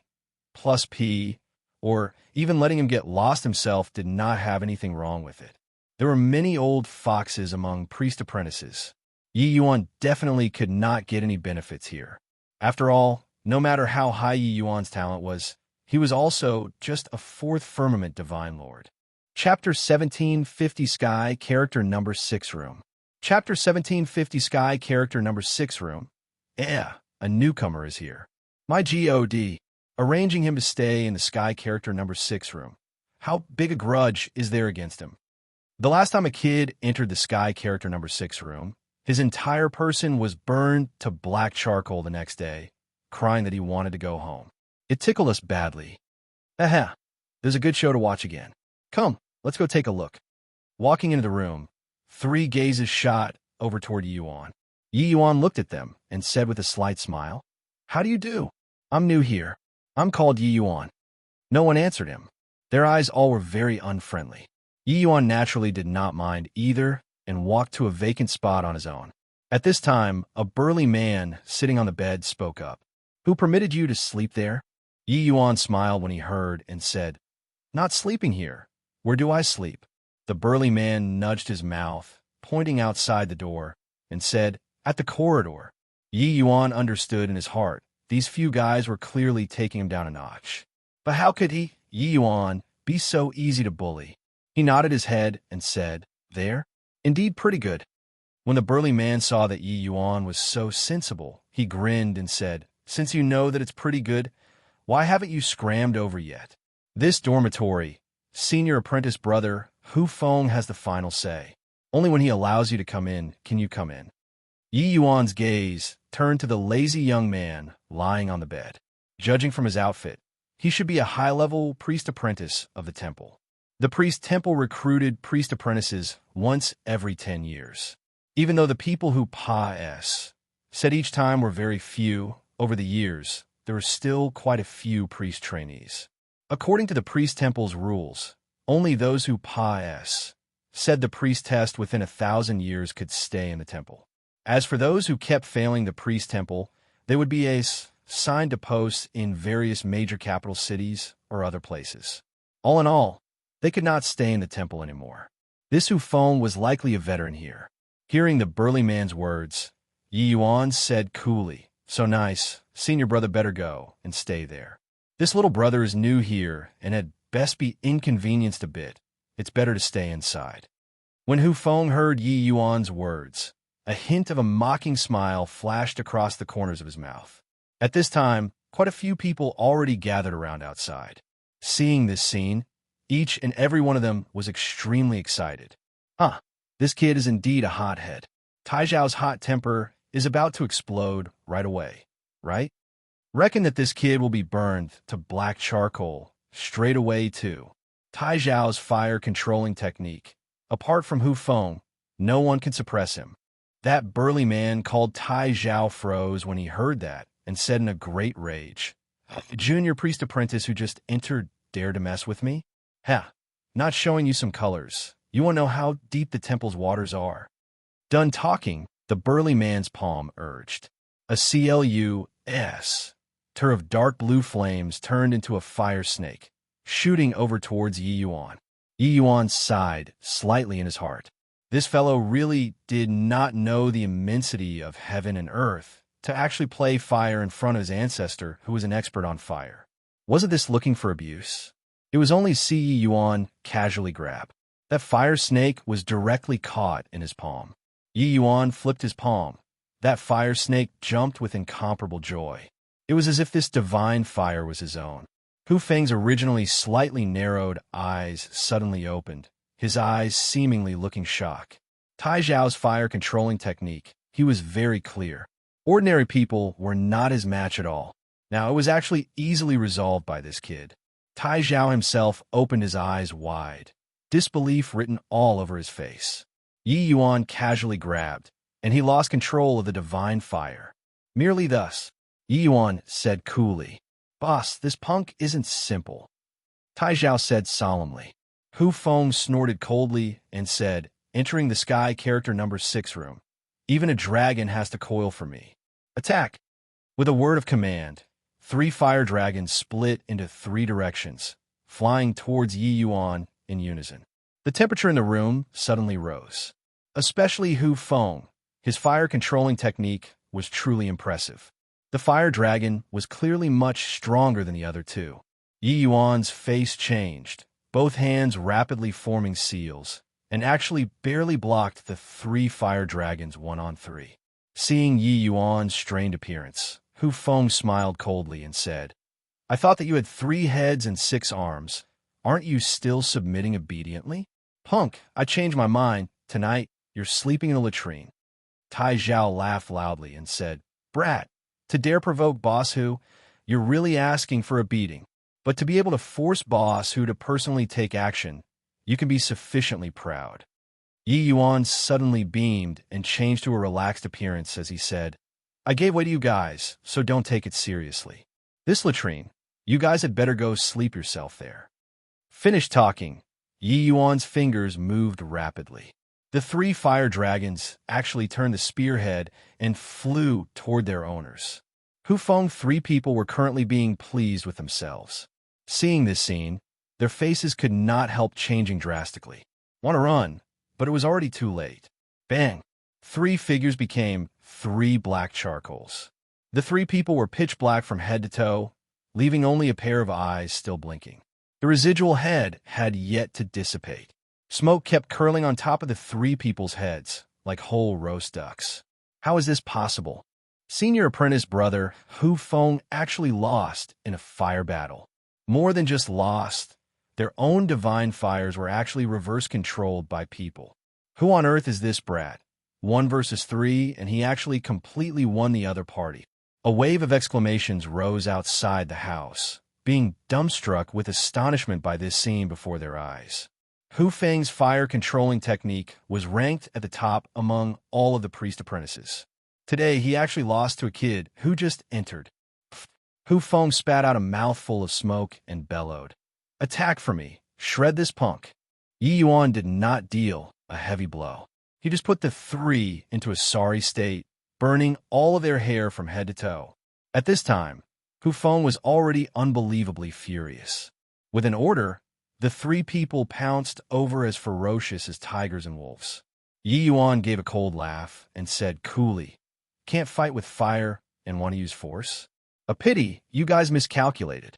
plus P, or even letting him get lost himself did not have anything wrong with it. There were many old foxes among priest apprentices. Yi Yuan definitely could not get any benefits here. After all, no matter how high Yi Yuan's talent was, he was also just a fourth firmament divine lord. Chapter 1750 Sky Character Number 6 Room. Chapter 1750 Sky Character Number 6 Room. A newcomer is here. My God. Arranging him to stay in the Sky Character Number 6 room. How big a grudge is there against him? The last time a kid entered the Sky Character Number 6 room, his entire person was burned to black charcoal the next day, crying that he wanted to go home. It tickled us badly. There's a good show to watch again. Come, let's go take a look. Walking into the room, three gazes shot over toward Yi Yuan. Yi Yuan looked at them and said with a slight smile, "How do you do? I'm new here. I'm called Yi Yuan." No one answered him. Their eyes all were very unfriendly. Yi Yuan naturally did not mind either and walked to a vacant spot on his own. At this time, a burly man sitting on the bed spoke up. "Who permitted you to sleep there?" Yi Yuan smiled when he heard and said, "Not sleeping here. Where do I sleep?" The burly man nudged his mouth, pointing outside the door, and said, "At the corridor." Yi Yuan understood in his heart. These few guys were clearly taking him down a notch. But how could Yi Yuan, be so easy to bully? He nodded his head and said, "There? Indeed pretty good." When the burly man saw that Yi Yuan was so sensible, he grinned and said, "Since you know that it's pretty good, why haven't you scrammed over yet? This dormitory, senior apprentice brother Hu Feng has the final say. Only when he allows you to come in can you come in." Yi Yuan's gaze turned to the lazy young man lying on the bed. Judging from his outfit, he should be a high-level priest apprentice of the temple. The priest temple recruited priest apprentices once every 10 years. Even though the people who said each time were very few, over the years, there were still quite a few priest trainees. According to the priest temple's rules, only those who said the priest test within 1,000 years could stay in the temple. As for those who kept failing the priest temple, they would be assigned to posts in various major capital cities or other places. All in all, they could not stay in the temple anymore. This Hu Feng was likely a veteran here. Hearing the burly man's words, Yi Yuan said coolly, "So nice, senior brother better go and stay there. This little brother is new here and had best be inconvenienced a bit. It's better to stay inside." When Hu Feng heard Yi Yuan's words, A hint of a mocking smile flashed across the corners of his mouth. At this time, quite a few people already gathered around outside. Seeing this scene, each and every one of them was extremely excited. Huh, this kid is indeed a hothead. Tai Zhao's hot temper is about to explode right away, right? Reckon that this kid will be burned to black charcoal straight away too. Tai Zhao's fire-controlling technique. Apart from Hu Feng, no one can suppress him. That burly man called Tai Zhao froze when he heard that and said in a great rage, "The junior priest apprentice who just entered dare to mess with me? Ha, not showing you some colors. You want to know how deep the temple's waters are?" Done talking, the burly man's palm urged. A CLUS, tur of dark blue flames turned into a fire snake, shooting over towards Yi Yuan. Yi Yuan sighed slightly in his heart. This fellow really did not know the immensity of heaven and earth to actually play fire in front of his ancestor who was an expert on fire. Wasn't this looking for abuse? It was only see Yi Yuan casually grab. That fire snake was directly caught in his palm. Yi Yuan flipped his palm. That fire snake jumped with incomparable joy. It was as if this divine fire was his own. Hu Feng's originally slightly narrowed eyes suddenly opened, his eyes seemingly looking shocked. Tai Zhao's fire-controlling technique, he was very clear. Ordinary people were not his match at all. Now, it was actually easily resolved by this kid. Tai Zhao himself opened his eyes wide, disbelief written all over his face. Yi Yuan casually grabbed, and he lost control of the divine fire. Merely thus, Yi Yuan said coolly, "Boss, this punk isn't simple." Tai Zhao said solemnly. Hu Feng snorted coldly and said, entering the sky character number 6 room, "Even a dragon has to coil for me. Attack!" With a word of command, 3 fire dragons split into 3 directions, flying towards Yi Yuan in unison. The temperature in the room suddenly rose. Especially Hu Feng. His fire-controlling technique was truly impressive. The fire dragon was clearly much stronger than the other 2. Yi Yuan's face changed, both hands rapidly forming seals, and actually barely blocked the 3 fire dragons 1-on-3. Seeing Yi Yuan's strained appearance, Hu Feng smiled coldly and said, "I thought that you had 3 heads and 6 arms. Aren't you still submitting obediently?" "Punk, I changed my mind. Tonight, you're sleeping in a latrine." Tai Zhao laughed loudly and said, "Brat, to dare provoke Boss Hu, you're really asking for a beating. But to be able to force Boss Hu to personally take action, you can be sufficiently proud." Yi Yuan suddenly beamed and changed to a relaxed appearance as he said, "I gave way to you guys, so don't take it seriously. This latrine, you guys had better go sleep yourself there." Finished talking, Yi Yuan's fingers moved rapidly. The 3 fire dragons actually turned the spearhead and flew toward their owners. Hu Feng 3 people were currently being pleased with themselves. Seeing this scene, their faces could not help changing drastically. Want to run, but it was already too late. Bang! 3 figures became 3 black charcoals. The 3 people were pitch black from head to toe, leaving only a pair of eyes still blinking. The residual head had yet to dissipate. Smoke kept curling on top of the 3 people's heads, like whole roast ducks. How is this possible? Senior apprentice brother Hu Feng actually lost in a fire battle. More than just lost, their own divine fires were actually reverse-controlled by people. Who on earth is this brat? 1 versus 3, and he actually completely won the other party. A wave of exclamations rose outside the house, being dumbstruck with astonishment by this scene before their eyes. Hu Feng's fire-controlling technique was ranked at the top among all of the priest apprentices. Today, he actually lost to a kid who just entered. Hu Feng spat out a mouthful of smoke and bellowed, "Attack for me! Shred this punk!" Yi Yuan did not deal a heavy blow. He just put the 3 into a sorry state, burning all of their hair from head to toe. At this time, Hu Feng was already unbelievably furious. With an order, the 3 people pounced over as ferocious as tigers and wolves. Yi Yuan gave a cold laugh and said coolly, "Can't fight with fire and want to use force? A pity you guys miscalculated."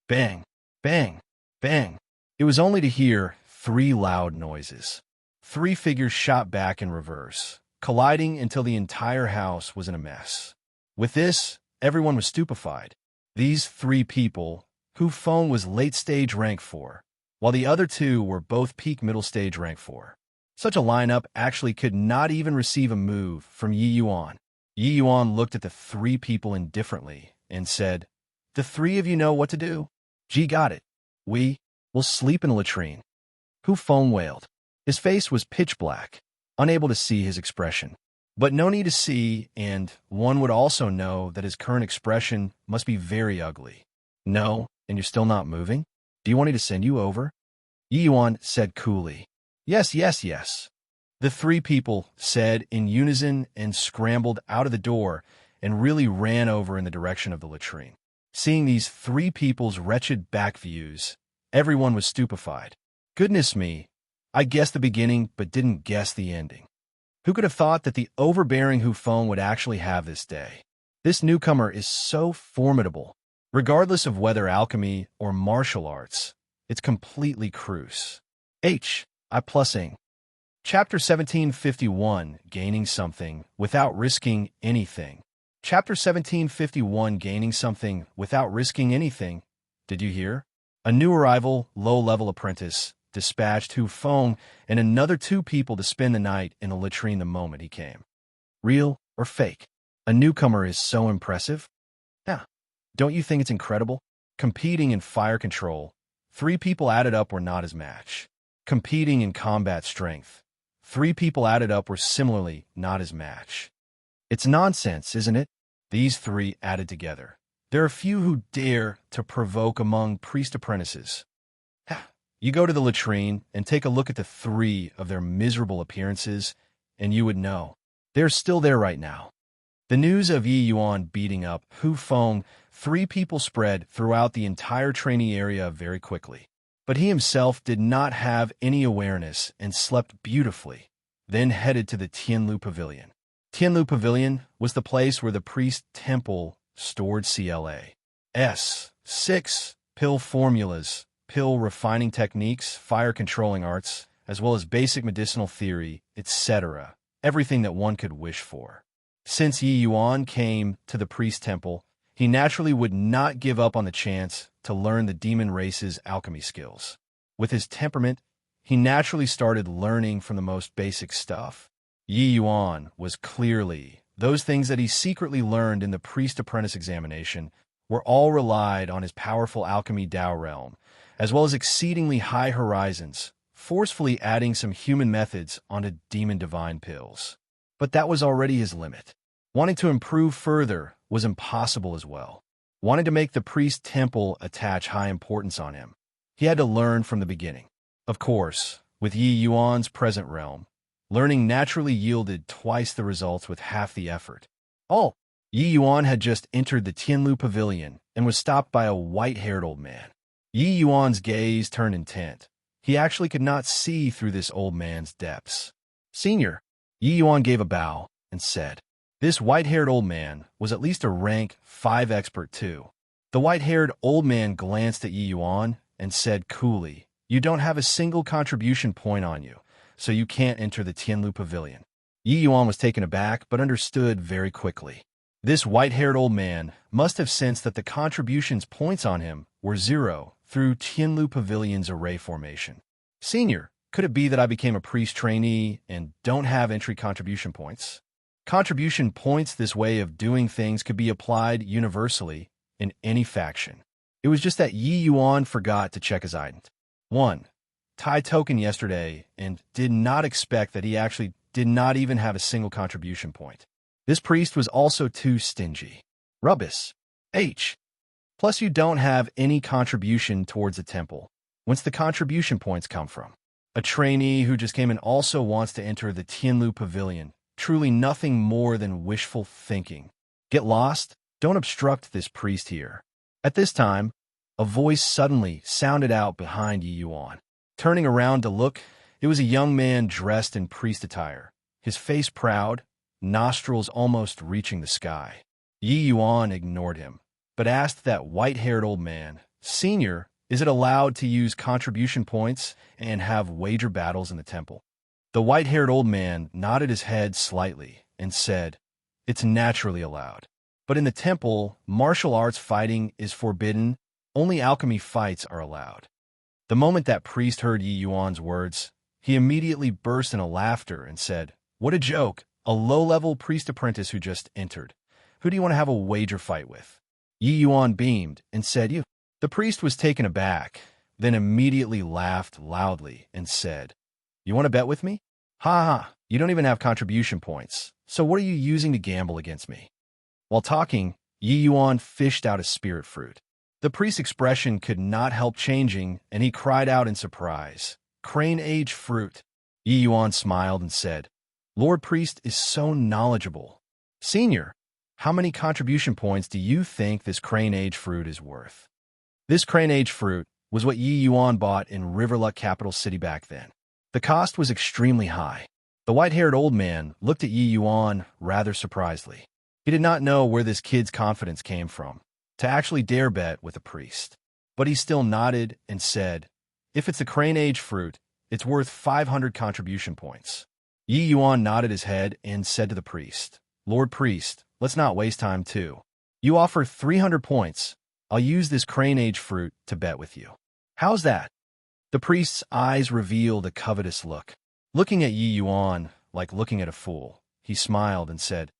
Bang, bang, bang. It was only to hear 3 loud noises. 3 figures shot back in reverse, colliding until the entire house was in a mess. With this, everyone was stupefied. These three people, Hu Feng was late-stage rank 4, while the other two were both peak middle-stage rank 4. Such a lineup actually could not even receive a move from Yi Yuan. Yi Yuan looked at the three people indifferently and said, "The three of you know what to do?" "Gee, got it. We'll sleep in a latrine." Hu Feng wailed. His face was pitch black, unable to see his expression. But no need to see, and one would also know that his current expression must be very ugly. "No, and you're still not moving? Do you want me to send you over?" Yi Yuan said coolly. Yes. The three people said in unison and scrambled out of the door and really ran over in the direction of the latrine. Seeing these three people's wretched back views, everyone was stupefied. Goodness me, I guessed the beginning but didn't guess the ending. Who could have thought that the overbearing Hu Feng would actually have this day? This newcomer is so formidable. Regardless of whether alchemy or martial arts, it's completely cruise. I plussing. Chapter 1751, Gaining Something Without Risking Anything. Chapter 1751, Gaining Something Without Risking Anything. Did you hear? A new arrival, low-level apprentice, dispatched Hu Feng and another two people to spend the night in a latrine the moment he came. Real or fake? A newcomer is so impressive? Yeah. Don't you think it's incredible? Competing in fire control, three people added up were not his match. Competing in combat strength, three people added up were similarly not his match. It's nonsense, isn't it? These three added together. There are few who dare to provoke among priest apprentices. You go to the latrine and take a look at the three of their miserable appearances, and you would know. They're still there right now. The news of Yi Yuan beating up Hu Feng, three people spread throughout the entire trainee area very quickly. But he himself did not have any awareness and slept beautifully, then headed to the Tianlu Pavilion. Tianlu Pavilion was the place where the priest temple stored CLA's 6 pill formulas, pill refining techniques, fire controlling arts, as well as basic medicinal theory, etc., everything that one could wish for. Since Yi Yuan came to the priest temple, he naturally would not give up on the chance to learn the demon race's alchemy skills. With his temperament, he naturally started learning from the most basic stuff. Yi Yuan was clearly those things that he secretly learned in the priest apprentice examination were all relied on his powerful alchemy Dao realm, as well as exceedingly high horizons, forcefully adding some human methods onto demon divine pills. But that was already his limit. Wanting to improve further was impossible as well. Wanting to make the priest temple attach high importance on him, he had to learn from the beginning. Of course, with Yi Yuan's present realm, learning naturally yielded twice the results with half the effort. Yi Yuan had just entered the Tianlu Pavilion and was stopped by a white-haired old man. Yi Yuan's gaze turned intent. He actually could not see through this old man's depths. "Senior," Yi Yuan gave a bow and said. This white-haired old man was at least a rank 5 expert too. The white-haired old man glanced at Yi Yuan and said coolly, "You don't have a single contribution point on you, so you can't enter the Tianlu Pavilion." Yi Yuan was taken aback but understood very quickly. This white-haired old man must have sensed that the contributions points on him were 0 through Tianlu Pavilion's array formation. "Senior, could it be that I became a priest trainee and don't have entry contribution points?" Contribution points, this way of doing things, could be applied universally in any faction. It was just that Yi Yuan forgot to check his item. 1. Tai token yesterday and did not expect that he actually did not even have a single contribution point. This priest was also too stingy. Rubbish. Plus you don't have any contribution towards the temple. Whence the contribution points come from? A trainee who just came in also wants to enter the Tianlu Pavilion. Truly nothing more than wishful thinking. Get lost? Don't obstruct this priest here. At this time, a voice suddenly sounded out behind Yi Yuan. Turning around to look, it was a young man dressed in priest attire, his face proud, nostrils almost reaching the sky. Yi Yuan ignored him, but asked that white-haired old man, "Senior, is it allowed to use contribution points and have wager battles in the temple?" The white-haired old man nodded his head slightly and said, "It's naturally allowed. But in the temple, martial arts fighting is forbidden. Only alchemy fights are allowed." The moment that priest heard Yi Yuan's words, he immediately burst into laughter and said, "What a joke! A low-level priest apprentice who just entered. Who do you want to have a wager fight with?" Yi Yuan beamed and said, "You." The priest was taken aback, then immediately laughed loudly and said, "You want to bet with me? Ha ha, you don't even have contribution points, so what are you using to gamble against me?" While talking, Yi Yuan fished out a spirit fruit. The priest's expression could not help changing, and he cried out in surprise, "Crane-age fruit!" Yi Yuan smiled and said, "Lord Priest is so knowledgeable. Senior, how many contribution points do you think this crane-age fruit is worth?" This crane-age fruit was what Yi Yuan bought in Riverluck capital city back then. The cost was extremely high. The white-haired old man looked at Yi Yuan rather surprisedly. He did not know where this kid's confidence came from to actually dare bet with a priest. But he still nodded and said, "If it's a crane-age fruit, it's worth 500 contribution points." Yi Yuan nodded his head and said to the priest, "Lord Priest, let's not waste time too. You offer 300 points. I'll use this crane-age fruit to bet with you. How's that?" The priest's eyes revealed a covetous look. Looking at Yi Yuan like looking at a fool, he smiled and said,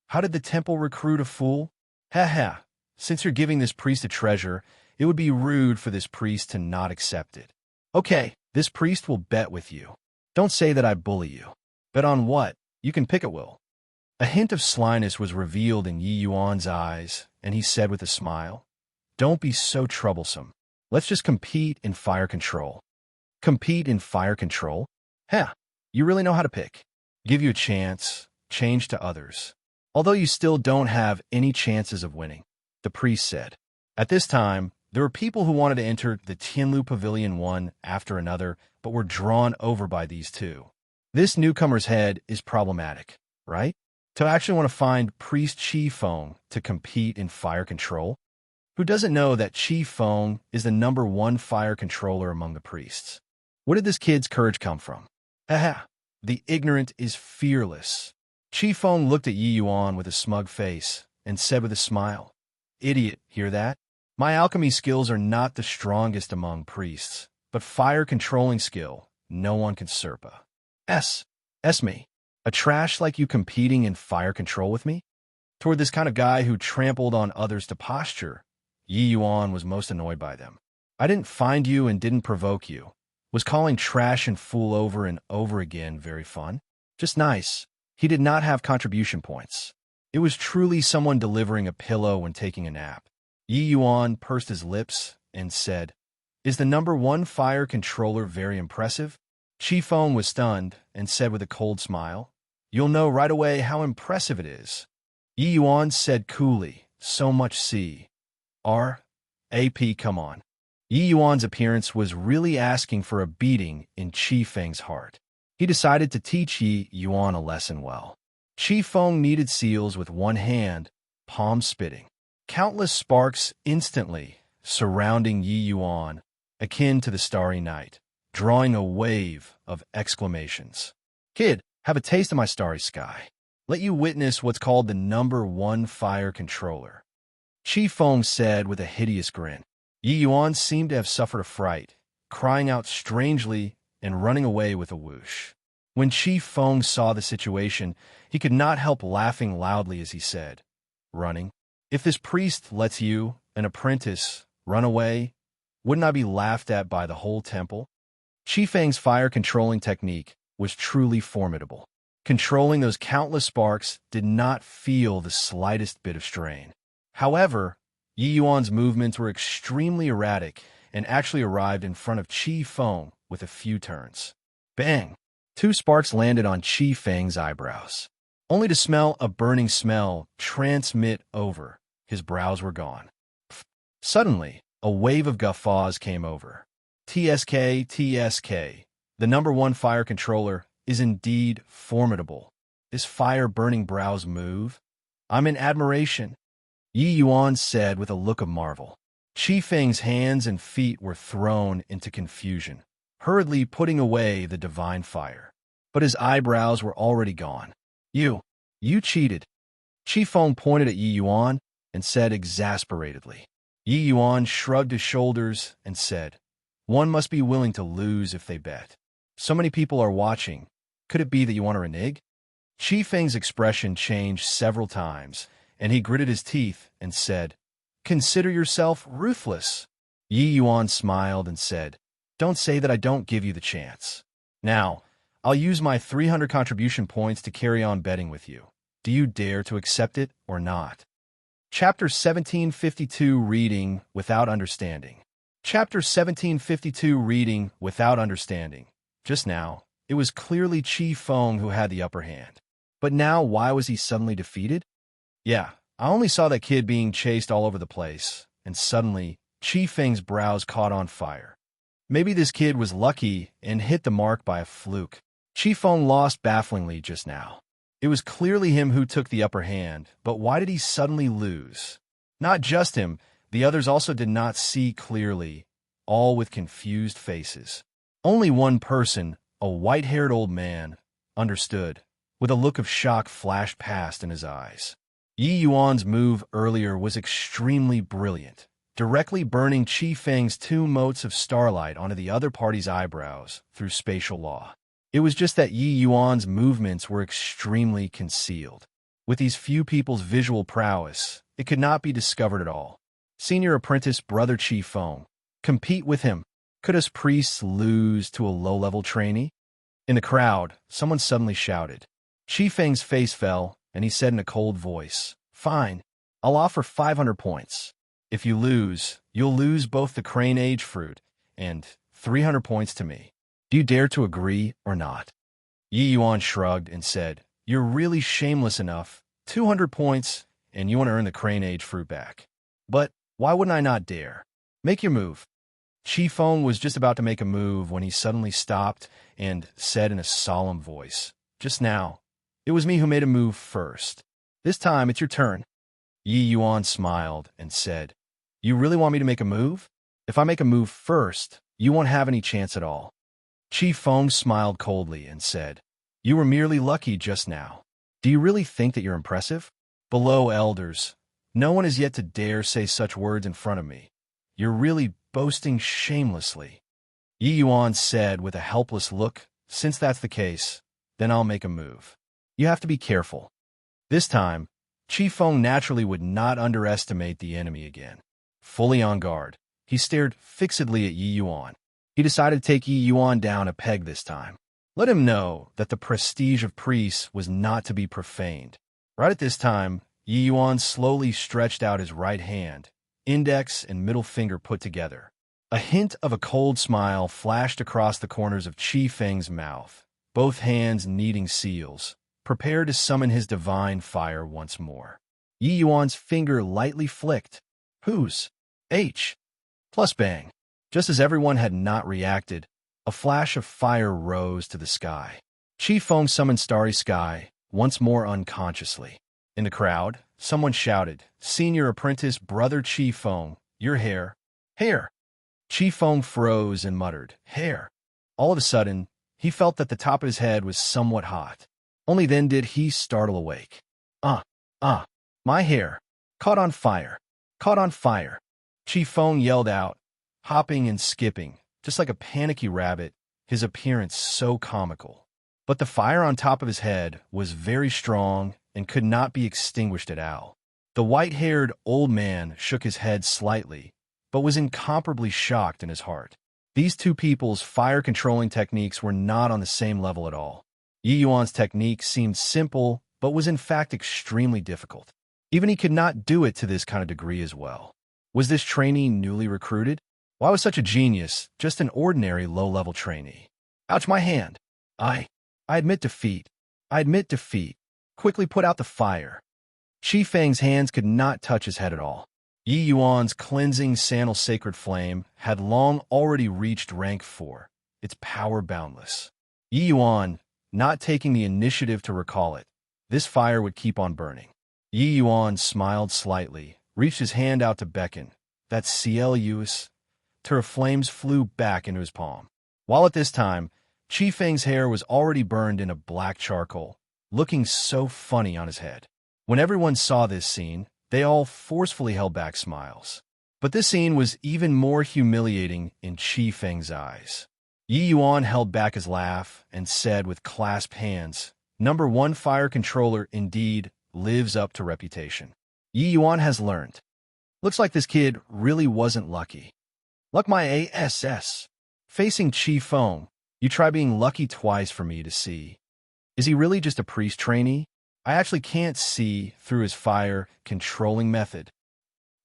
"How did the temple recruit a fool? Ha ha. Since you're giving this priest a treasure, it would be rude for this priest to not accept it. Okay, this priest will bet with you. Don't say that I bully you. Bet on what? You can pick at will." A hint of slyness was revealed in Yi Yuan's eyes, and he said with a smile, "Don't be so troublesome. Let's just compete in fire control." "Compete in fire control? Heh, you really know how to pick. Give you a chance, change to others. Although you still don't have any chances of winning," the priest said. At this time, there were people who wanted to enter the Tianlu Pavilion one after another, but were drawn over by these two. This newcomer's head is problematic, right? To actually want to find Priest Qi Feng to compete in fire control? Who doesn't know that Qi Feng is the #1 fire controller among the priests? Where did this kid's courage come from? Haha, the ignorant is fearless. Qi Feng looked at Yi Yuan with a smug face and said with a smile, "Idiot, hear that? My alchemy skills are not the strongest among priests, but fire controlling skill, no one can surpa. Me. A trash like you competing in fire control with me?" Toward this kind of guy who trampled on others to posture, Yi Yuan was most annoyed by them. "I didn't find you and didn't provoke you. Was calling trash and fool over and over again very fun? Just nice." He did not have contribution points. It was truly someone delivering a pillow when taking a nap. Yi Yuan pursed his lips and said, "Is the #1 fire controller very impressive?" Qi Feng was stunned and said with a cold smile, "You'll know right away how impressive it is." Yi Yuan said coolly, "So much C.R.A.P. come on." Yi Yuan's appearance was really asking for a beating in Qi Feng's heart. He decided to teach Yi Yuan a lesson well. Qi Feng kneaded seals with one hand, palm spitting. Countless sparks instantly surrounding Yi Yuan, akin to the starry night, drawing a wave of exclamations. "Kid, have a taste of my starry sky. Let you witness what's called the #1 fire controller." Qi Feng said with a hideous grin. Yi Yuan seemed to have suffered a fright, crying out strangely and running away with a whoosh. When Qi Feng saw the situation, he could not help laughing loudly as he said, "Running? If this priest lets you, an apprentice, run away, wouldn't I be laughed at by the whole temple?" Qi Feng's fire-controlling technique was truly formidable. Controlling those countless sparks did not feel the slightest bit of strain. However, Yi Yuan's movements were extremely erratic and actually arrived in front of Qi Feng with a few turns. Bang! 2 sparks landed on Qi Feng's eyebrows, only to smell a burning smell transmit over. His brows were gone. Suddenly, a wave of guffaws came over. TSK, the #1 fire controller is indeed formidable. This fire-burning brows move. I'm in admiration, Yi Yuan said with a look of marvel. Qi Feng's hands and feet were thrown into confusion, hurriedly putting away the divine fire. but his eyebrows were already gone. You cheated. Chi Feng pointed at Yi Yuan and said exasperatedly. Yi Yuan shrugged his shoulders and said, one must be willing to lose if they bet. So many people are watching. Could it be that you want to renege? Chi Feng's expression changed several times, and he gritted his teeth and said, consider yourself ruthless. Yi Yuan smiled and said, don't say that I don't give you the chance. Now, I'll use my 300 contribution points to carry on betting with you. Do you dare to accept it or not? Chapter 1752 Reading Without Understanding. Chapter 1752 Reading Without Understanding. Just now, it was clearly Chi Feng who had the upper hand. But now, why was he suddenly defeated? Yeah, I only saw that kid being chased all over the place, and suddenly, Chi Feng's brows caught on fire. Maybe this kid was lucky and hit the mark by a fluke. Chi Feng lost bafflingly just now. It was clearly him who took the upper hand, but why did he suddenly lose? Not just him, the others also did not see clearly, all with confused faces. Only one person, a white-haired old man, understood, with a look of shock flashed past in his eyes. Yi Yuan's move earlier was extremely brilliant, directly burning Chi Feng's 2 motes of starlight onto the other party's eyebrows through spatial law. It was just that Yi Yuan's movements were extremely concealed. With these few people's visual prowess, it could not be discovered at all. Senior apprentice Brother Chi Feng. Compete with him. Could us priests lose to a low-level trainee? In the crowd, someone suddenly shouted. Chi Feng's face fell, and he said in a cold voice, fine, I'll offer 500 points. If you lose, you'll lose both the crane age fruit and 300 points to me. Do you dare to agree or not? Yi Yuan shrugged and said, you're really shameless enough. 200 points, and you want to earn the crane age fruit back. But why wouldn't I not dare? Make your move. Chi Feng was just about to make a move when he suddenly stopped and said in a solemn voice, just now, it was me who made a move first. This time, it's your turn. Yi Yuan smiled and said, you really want me to make a move? If I make a move first, you won't have any chance at all. Chi Feng smiled coldly and said, you were merely lucky just now. Do you really think that you're impressive? Below elders, no one is yet to dare say such words in front of me. You're really boasting shamelessly. Yi Yuan said with a helpless look, since that's the case, then I'll make a move. You have to be careful. This time, Chi Feng naturally would not underestimate the enemy again. Fully on guard, he stared fixedly at Yi Yuan. He decided to take Yi Yuan down a peg this time. Let him know that the prestige of priests was not to be profaned. Right at this time, Yi Yuan slowly stretched out his right hand, index and middle finger put together. A hint of a cold smile flashed across the corners of Chi Feng's mouth, both hands kneading seals, prepared to summon his divine fire once more. Yi Yuan's finger lightly flicked. Whose? H. Plus bang. Just as everyone had not reacted, a flash of fire rose to the sky. Chi Feng summoned Starry Sky, once more unconsciously. In the crowd, someone shouted, Senior Apprentice Brother Chi Feng, your hair. Hair! Chi Feng froze and muttered, hair. All of a sudden, he felt that the top of his head was somewhat hot. Only then did he startle awake. My hair. Caught on fire. Caught on fire. Chi Feng yelled out, hopping and skipping, just like a panicky rabbit, his appearance so comical. But the fire on top of his head was very strong and could not be extinguished at all. The white-haired old man shook his head slightly, but was incomparably shocked in his heart. These two people's fire-controlling techniques were not on the same level at all. Yi Yuan's technique seemed simple, but was in fact extremely difficult. Even he could not do it to this kind of degree as well. Was this trainee newly recruited? Why was such a genius just an ordinary low-level trainee? Ouch, my hand. I admit defeat. I admit defeat. Quickly put out the fire. Chi Feng's hands could not touch his head at all. Yi Yuan's cleansing sandal sacred flame had long already reached rank 4, its power boundless. Yi Yuan, not taking the initiative to recall it, this fire would keep on burning. Yi Yuan smiled slightly, reached his hand out to beckon. That CLUS. Flames flew back into his palm. While at this time, Chi Feng's hair was already burned into black charcoal, looking so funny on his head. When everyone saw this scene, they all forcefully held back smiles. But this scene was even more humiliating in Chi Feng's eyes. Yi Yuan held back his laugh and said with clasped hands, "Number 1 fire controller indeed lives up to reputation. Yi Yuan has learned. Looks like this kid really wasn't lucky. Luck my ass. Facing Chi Feng, you try being lucky twice for me to see. Is he really just a priest trainee? I actually can't see through his fire-controlling method."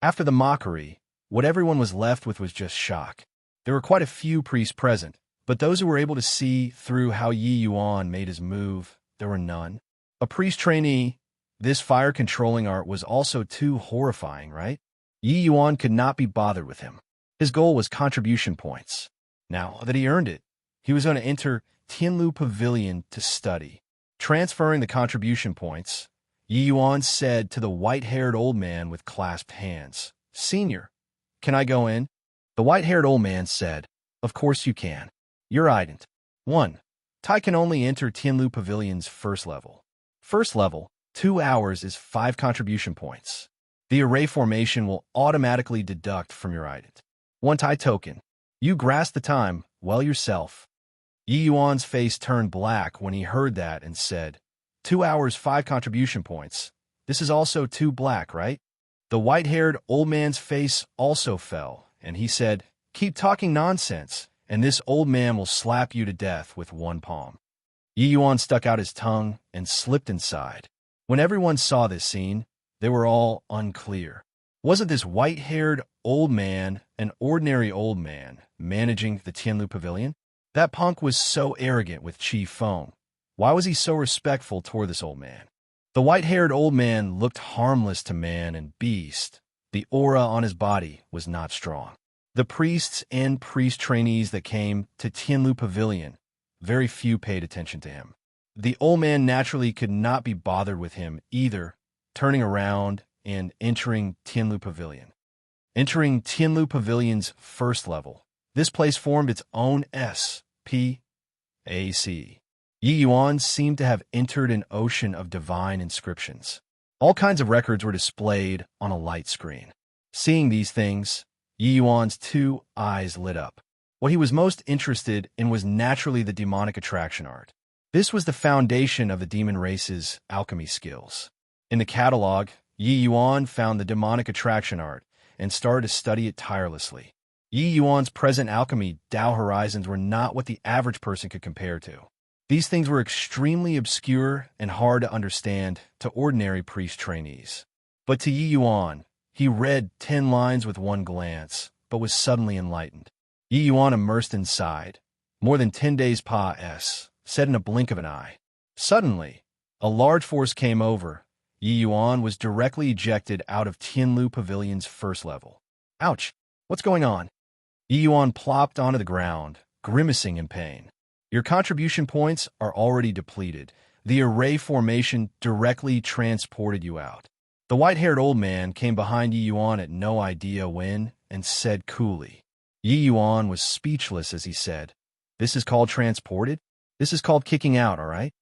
After the mockery, what everyone was left with was just shock. There were quite a few priests present, but those who were able to see through how Yi Yuan made his move, there were none. A priest trainee, this fire-controlling art was also too horrifying, right? Yi Yuan could not be bothered with him. His goal was contribution points. Now that he earned it, he was going to enter Tianlu Pavilion to study. Transferring the contribution points, Yi Yuan said to the white-haired old man with clasped hands, "Senior, can I go in?" The white-haired old man said, "Of course you can. You're ident. 1. Tai can only enter Tianlu Pavilion's first level. First level, 2 hours is 5 contribution points. The array formation will automatically deduct from your ident. 1 Tai token. You grasp the time well yourself." Yi Yuan's face turned black when he heard that and said, 2 hours, 5 contribution points. This is also too black, right? The white-haired old man's face also fell, and he said, "Keep talking nonsense, and this old man will slap you to death with 1 palm." Yi Yuan stuck out his tongue and slipped inside. When everyone saw this scene, they were all unclear. Wasn't this white-haired old man an ordinary old man managing the Tianlu Pavilion? That punk was so arrogant with Chi Feng. Why was he so respectful toward this old man? The white-haired old man looked harmless to man and beast. The aura on his body was not strong. The priests and priest trainees that came to Tianlu Pavilion, very few paid attention to him. The old man naturally could not be bothered with him either, turning around and entering Tianlu Pavilion. Entering Tianlu Pavilion's first level, this place formed its own SPAC. Yi Yuan seemed to have entered an ocean of divine inscriptions. All kinds of records were displayed on a light screen. Seeing these things, Yi Yuan's 2 eyes lit up. What he was most interested in was naturally the demonic attraction art. This was the foundation of the demon race's alchemy skills. In the catalog, Yi Yuan found the demonic attraction art and started to study it tirelessly. Yi Yuan's present alchemy Dao horizons were not what the average person could compare to. These things were extremely obscure and hard to understand to ordinary priest trainees. But to Yi Yuan, he read 10 lines with 1 glance, but was suddenly enlightened. Yi Yuan immersed inside. More than 10 days said in a blink of an eye. Suddenly, a large force came over. Yi Yuan was directly ejected out of Tianlu Pavilion's first level. Ouch! What's going on? Yi Yuan plopped onto the ground, grimacing in pain. Your contribution points are already depleted. The array formation directly transported you out. The white-haired old man came behind Yi Yuan at no idea when and said coolly. Yi Yuan was speechless as he said, "This is called transported? This is called kicking out, all right?"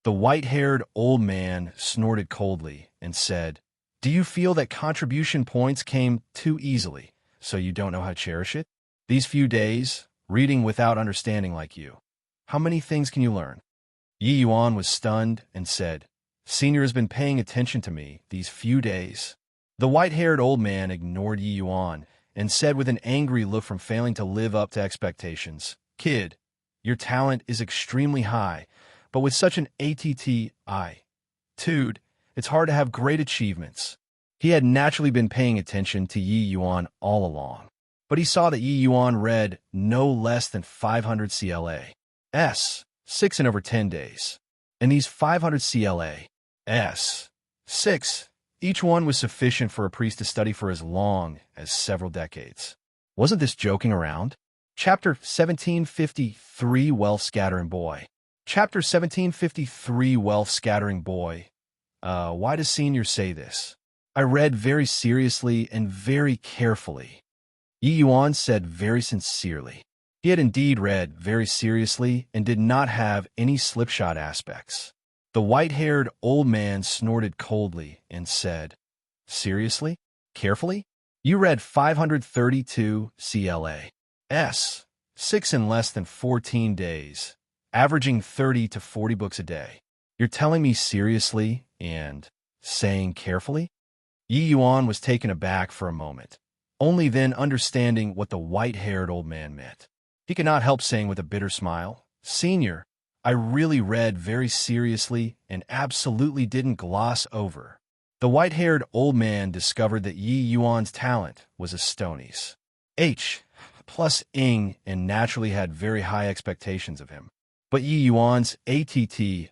The white-haired old man snorted coldly and said, "Do you feel that contribution points came too easily, so you don't know how to cherish it? These few days, reading without understanding like you. How many things can you learn?" Yi Yuan was stunned and said, "Senior has been paying attention to me these few days." The white-haired old man ignored Yi Yuan and said with an angry look from failing to live up to expectations, "Kid, your talent is extremely high, but with such an attitude, it's hard to have great achievements." He had naturally been paying attention to Yi Yuan all along, but he saw that Yi Yuan read no less than 500 CLA 6 in over 10 days. And these 500 CLA 6, each one was sufficient for a priest to study for as long as several decades. Wasn't this joking around? Chapter 1753 Wealth Scattering Boy. Chapter 1753 Wealth Scattering Boy. Why does Senior say this? I read very seriously and very carefully. Yi Yuan said very sincerely. He had indeed read very seriously and did not have any slipshod aspects. The white-haired old man snorted coldly and said, "Seriously? Carefully? You read 532 CLAs, 6 in less than 14 days, averaging 30 to 40 books a day. You're telling me seriously and saying carefully?" Yi Yuan was taken aback for a moment, only then understanding what the white-haired old man meant. He could not help saying with a bitter smile, "Senior, I really read very seriously and absolutely didn't gloss over." The white-haired old man discovered that Yi Yuan's talent was a Stonies H plus ing and naturally had very high expectations of him. But Yi Yuan's attitude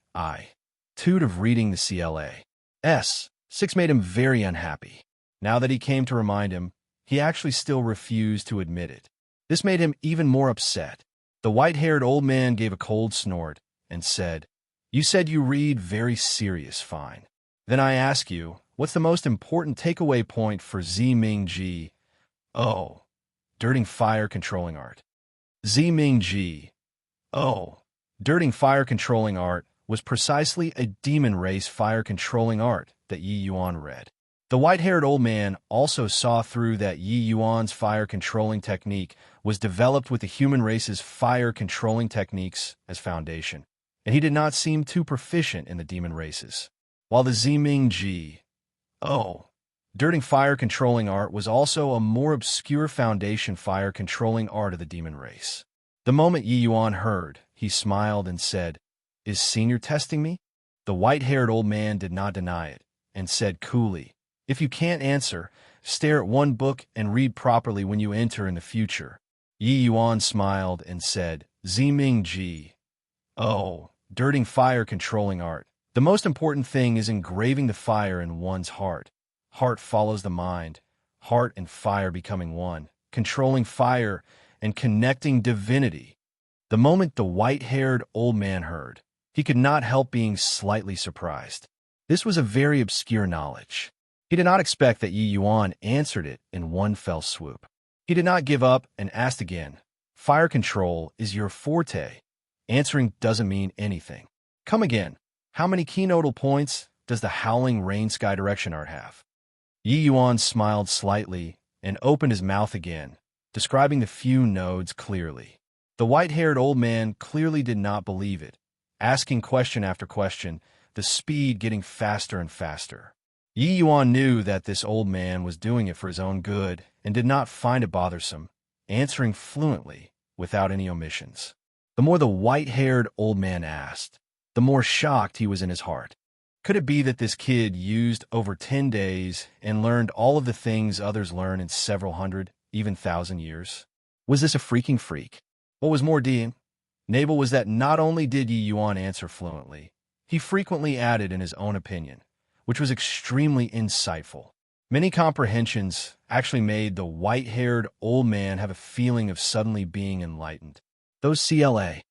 of reading the CLAs 6 made him very unhappy. Now that he came to remind him, he actually still refused to admit it. This made him even more upset. The white-haired old man gave a cold snort and said, "You said you read very serious, fine. Then I ask you, what's the most important takeaway point for Ziming Ji? Oh, dirting fire controlling art." Ziming Ji. Oh, dirting fire controlling art was precisely a demon race fire controlling art that Yi Yuan read. The white-haired old man also saw through that Yi Yuan's fire-controlling technique was developed with the human race's fire-controlling techniques as foundation, and he did not seem too proficient in the demon races. While the Ziming Ji, dirting fire-controlling art was also a more obscure foundation fire-controlling art of the demon race. The moment Yi Yuan heard, he smiled and said, "Is Senior testing me?" The white-haired old man did not deny it, and said coolly, "If you can't answer, stare at one book and read properly when you enter in the future." Yi Yuan smiled and said, "Ziming Ji. Dirting fire-controlling art. The most important thing is engraving the fire in one's heart. Heart follows the mind, heart and fire becoming one, controlling fire and connecting divinity." The moment the white-haired old man heard, he could not help being slightly surprised. This was a very obscure knowledge. He did not expect that Yi Yuan answered it in one fell swoop. He did not give up and asked again, "Fire control is your forte. Answering doesn't mean anything. Come again. How many keynotal points does the Howling Rain Sky direction art have?" Yi Yuan smiled slightly and opened his mouth again, describing the few nodes clearly. The white-haired old man clearly did not believe it, asking question after question, the speed getting faster and faster. Yi Yuan knew that this old man was doing it for his own good and did not find it bothersome, answering fluently without any omissions. The more the white-haired old man asked, the more shocked he was in his heart. Could it be that this kid used over 10 days and learned all of the things others learn in several hundred, even 1,000 years? Was this a freaking freak? What was more Nabal was that not only did Yi Yuan answer fluently, he frequently added in his own opinion, which was extremely insightful. Many comprehensions actually made the white-haired old man have a feeling of suddenly being enlightened. Those CLAs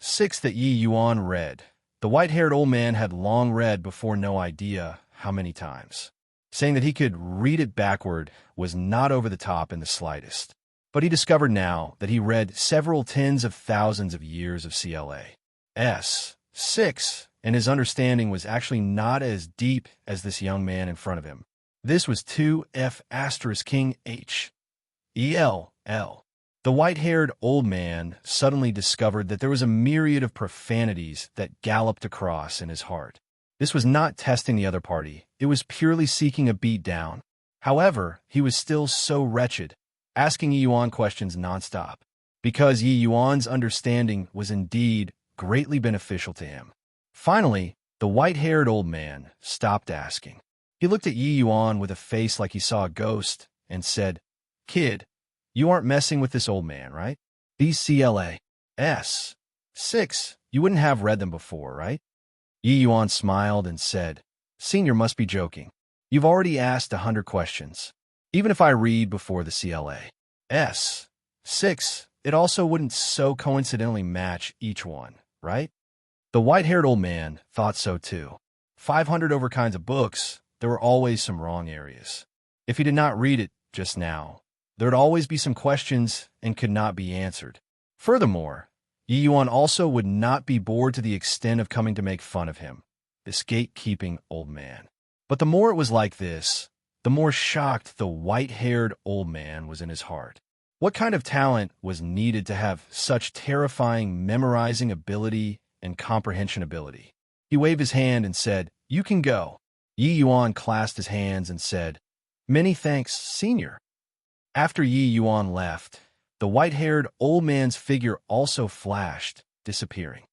6 that Yi Yuan read, the white-haired old man had long read before no idea how many times. Saying that he could read it backward was not over the top in the slightest. But he discovered now that he read several tens of thousands of years of CLAs 6, and his understanding was actually not as deep as this young man in front of him. This was 2F * King H. ELL. The white-haired old man suddenly discovered that there was a myriad of profanities that galloped across in his heart. This was not testing the other party, it was purely seeking a beat down. However, he was still so wretched, asking Yi Yuan questions nonstop, because Yi Yuan's understanding was indeed greatly beneficial to him. Finally, the white-haired old man stopped asking. He looked at Yi Yuan with a face like he saw a ghost and said, "Kid, you aren't messing with this old man, right? These CLAs 6, you wouldn't have read them before, right?" Yi Yuan smiled and said, "Senior must be joking. You've already asked 100 questions. Even if I read before the CLAs 6, it also wouldn't so coincidentally match each one, right?" The white-haired old man thought so too. 500 over kinds of books, there were always some wrong areas. If he did not read it just now, There'd always be some questions and could not be answered. Furthermore, Yi Yuan also would not be bored to the extent of coming to make fun of him, this gatekeeping old man. But the more it was like this, the more shocked the white-haired old man was in his heart. What kind of talent was needed to have such terrifying memorizing ability and comprehension ability? He waved his hand and said, "You can go." Yi Yuan clasped his hands and said, "Many thanks, senior." After Yi Yuan left, the white-haired old man's figure also flashed, disappearing.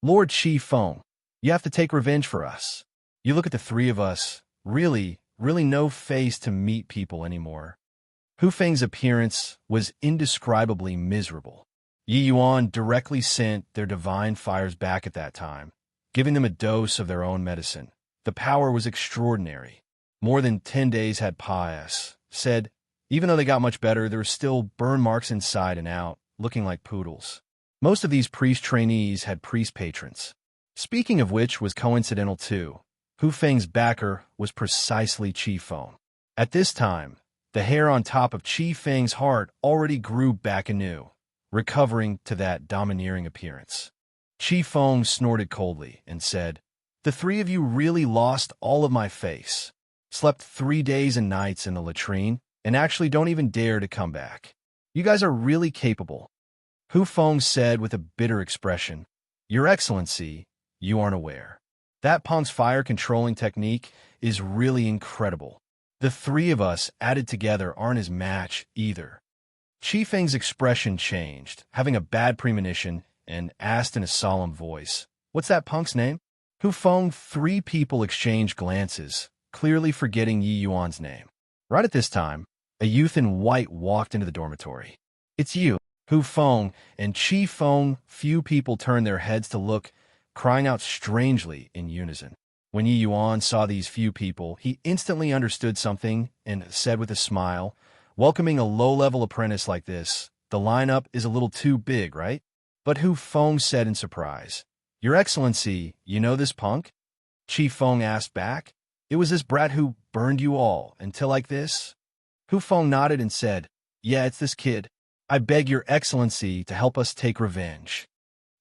"Lord Qi Feng, you have to take revenge for us. You look at the three of us, really no face to meet people anymore." Hu Feng's appearance was indescribably miserable. Yi Yuan directly sent their divine fires back at that time, giving them a dose of their own medicine. The power was extraordinary. More than 10 days had passed. Said, even though they got much better, there were still burn marks inside and out, looking like poodles. Most of these priest trainees had priest patrons. Speaking of which was coincidental too. Hu Feng's backer was precisely Qi Feng. At this time, the hair on top of Qi Feng's heart already grew back anew, recovering to that domineering appearance. Qi Feng snorted coldly and said, "The three of you really lost all of my face. Slept 3 days and nights in the latrine, and actually don't even dare to come back. You guys are really capable." Hu Feng said with a bitter expression, "Your Excellency, you aren't aware. That punk's fire-controlling technique is really incredible. The three of us added together aren't his match either." Qi Feng's expression changed, having a bad premonition, and asked in a solemn voice, "What's that punk's name?" Hu Feng, 3 people exchanged glances, clearly forgetting Yi Yuan's name. Right at this time, a youth in white walked into the dormitory. "It's you, Hu Feng," and Qi Feng. Few people turned their heads to look, crying out strangely in unison. When Yi Yuan saw these few people, he instantly understood something and said with a smile, "Welcoming a low-level apprentice like this, the lineup is a little too big, right?" But Hu Feng said in surprise, "Your Excellency, you know this punk?" Qi Feng asked back, "It was this brat who burned you all until like this?" Hu Feng nodded and said, "Yeah, it's this kid. I beg your Excellency to help us take revenge."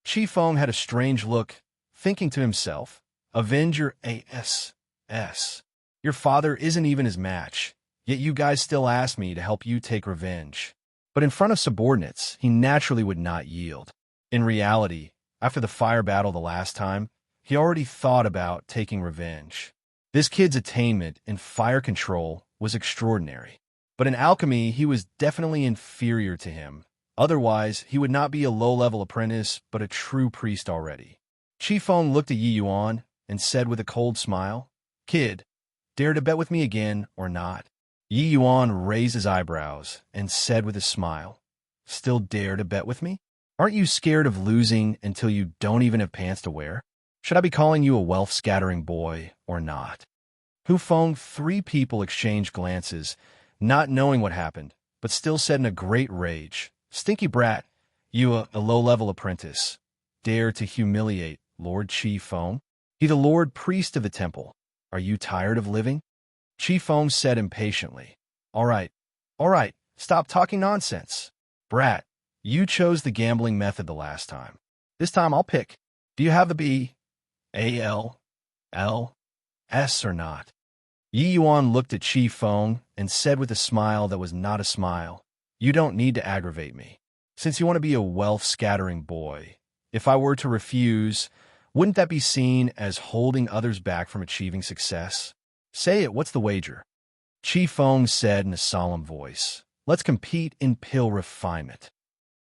Qi Feng had a strange look, thinking to himself, "Avenge your ass. Your father isn't even his match, yet you guys still ask me to help you take revenge." But in front of subordinates, he naturally would not yield. In reality, after the fire battle the last time, he already thought about taking revenge. This kid's attainment in fire control was extraordinary. But in alchemy, he was definitely inferior to him. Otherwise, he would not be a low-level apprentice, but a true priest already. Qi Feng looked at Yi Yuan and said with a cold smile, "Kid, dare to bet with me again or not?" Yi Yuan raised his eyebrows and said with a smile, "Still dare to bet with me? Aren't you scared of losing until you don't even have pants to wear? Should I be calling you a wealth-scattering boy or not?" Hu Feng. 3 people exchanged glances, not knowing what happened, but still said in a great rage, "Stinky brat, you a low-level apprentice, dare to humiliate Lord Qi Feng? He the Lord Priest of the temple. Are you tired of living?" Qi Feng said impatiently, all right, stop talking nonsense. Brat, you chose the gambling method the last time. This time I'll pick. Do you have the B-A-L-L-S or not?" Yi Yuan looked at Qi Feng and said with a smile that was not a smile, "You don't need to aggravate me. Since you want to be a wealth-scattering boy, if I were to refuse, wouldn't that be seen as holding others back from achieving success? Say it, what's the wager?" Qi Feng said in a solemn voice, "Let's compete in pill refinement."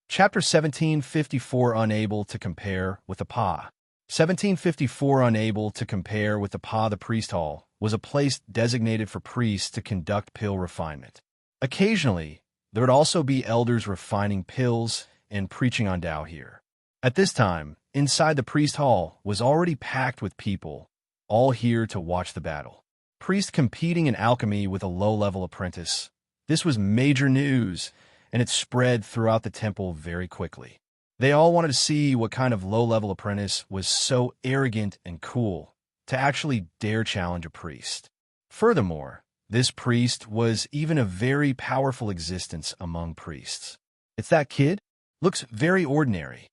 Chapter 1754. Unable to compare with the Pa. 1754. Unable to compare with the Pa. The priest hall was a place designated for priests to conduct pill refinement. Occasionally, there would also be elders refining pills and preaching on Tao here. At this time, inside the priest hall was already packed with people, all here to watch the battle. Priest competing in alchemy with a low-level apprentice. This was major news, and it spread throughout the temple very quickly. They all wanted to see what kind of low-level apprentice was so arrogant and cool to actually dare challenge a priest. Furthermore, This priest was even a very powerful existence among priests. It's that kid? Looks very ordinary.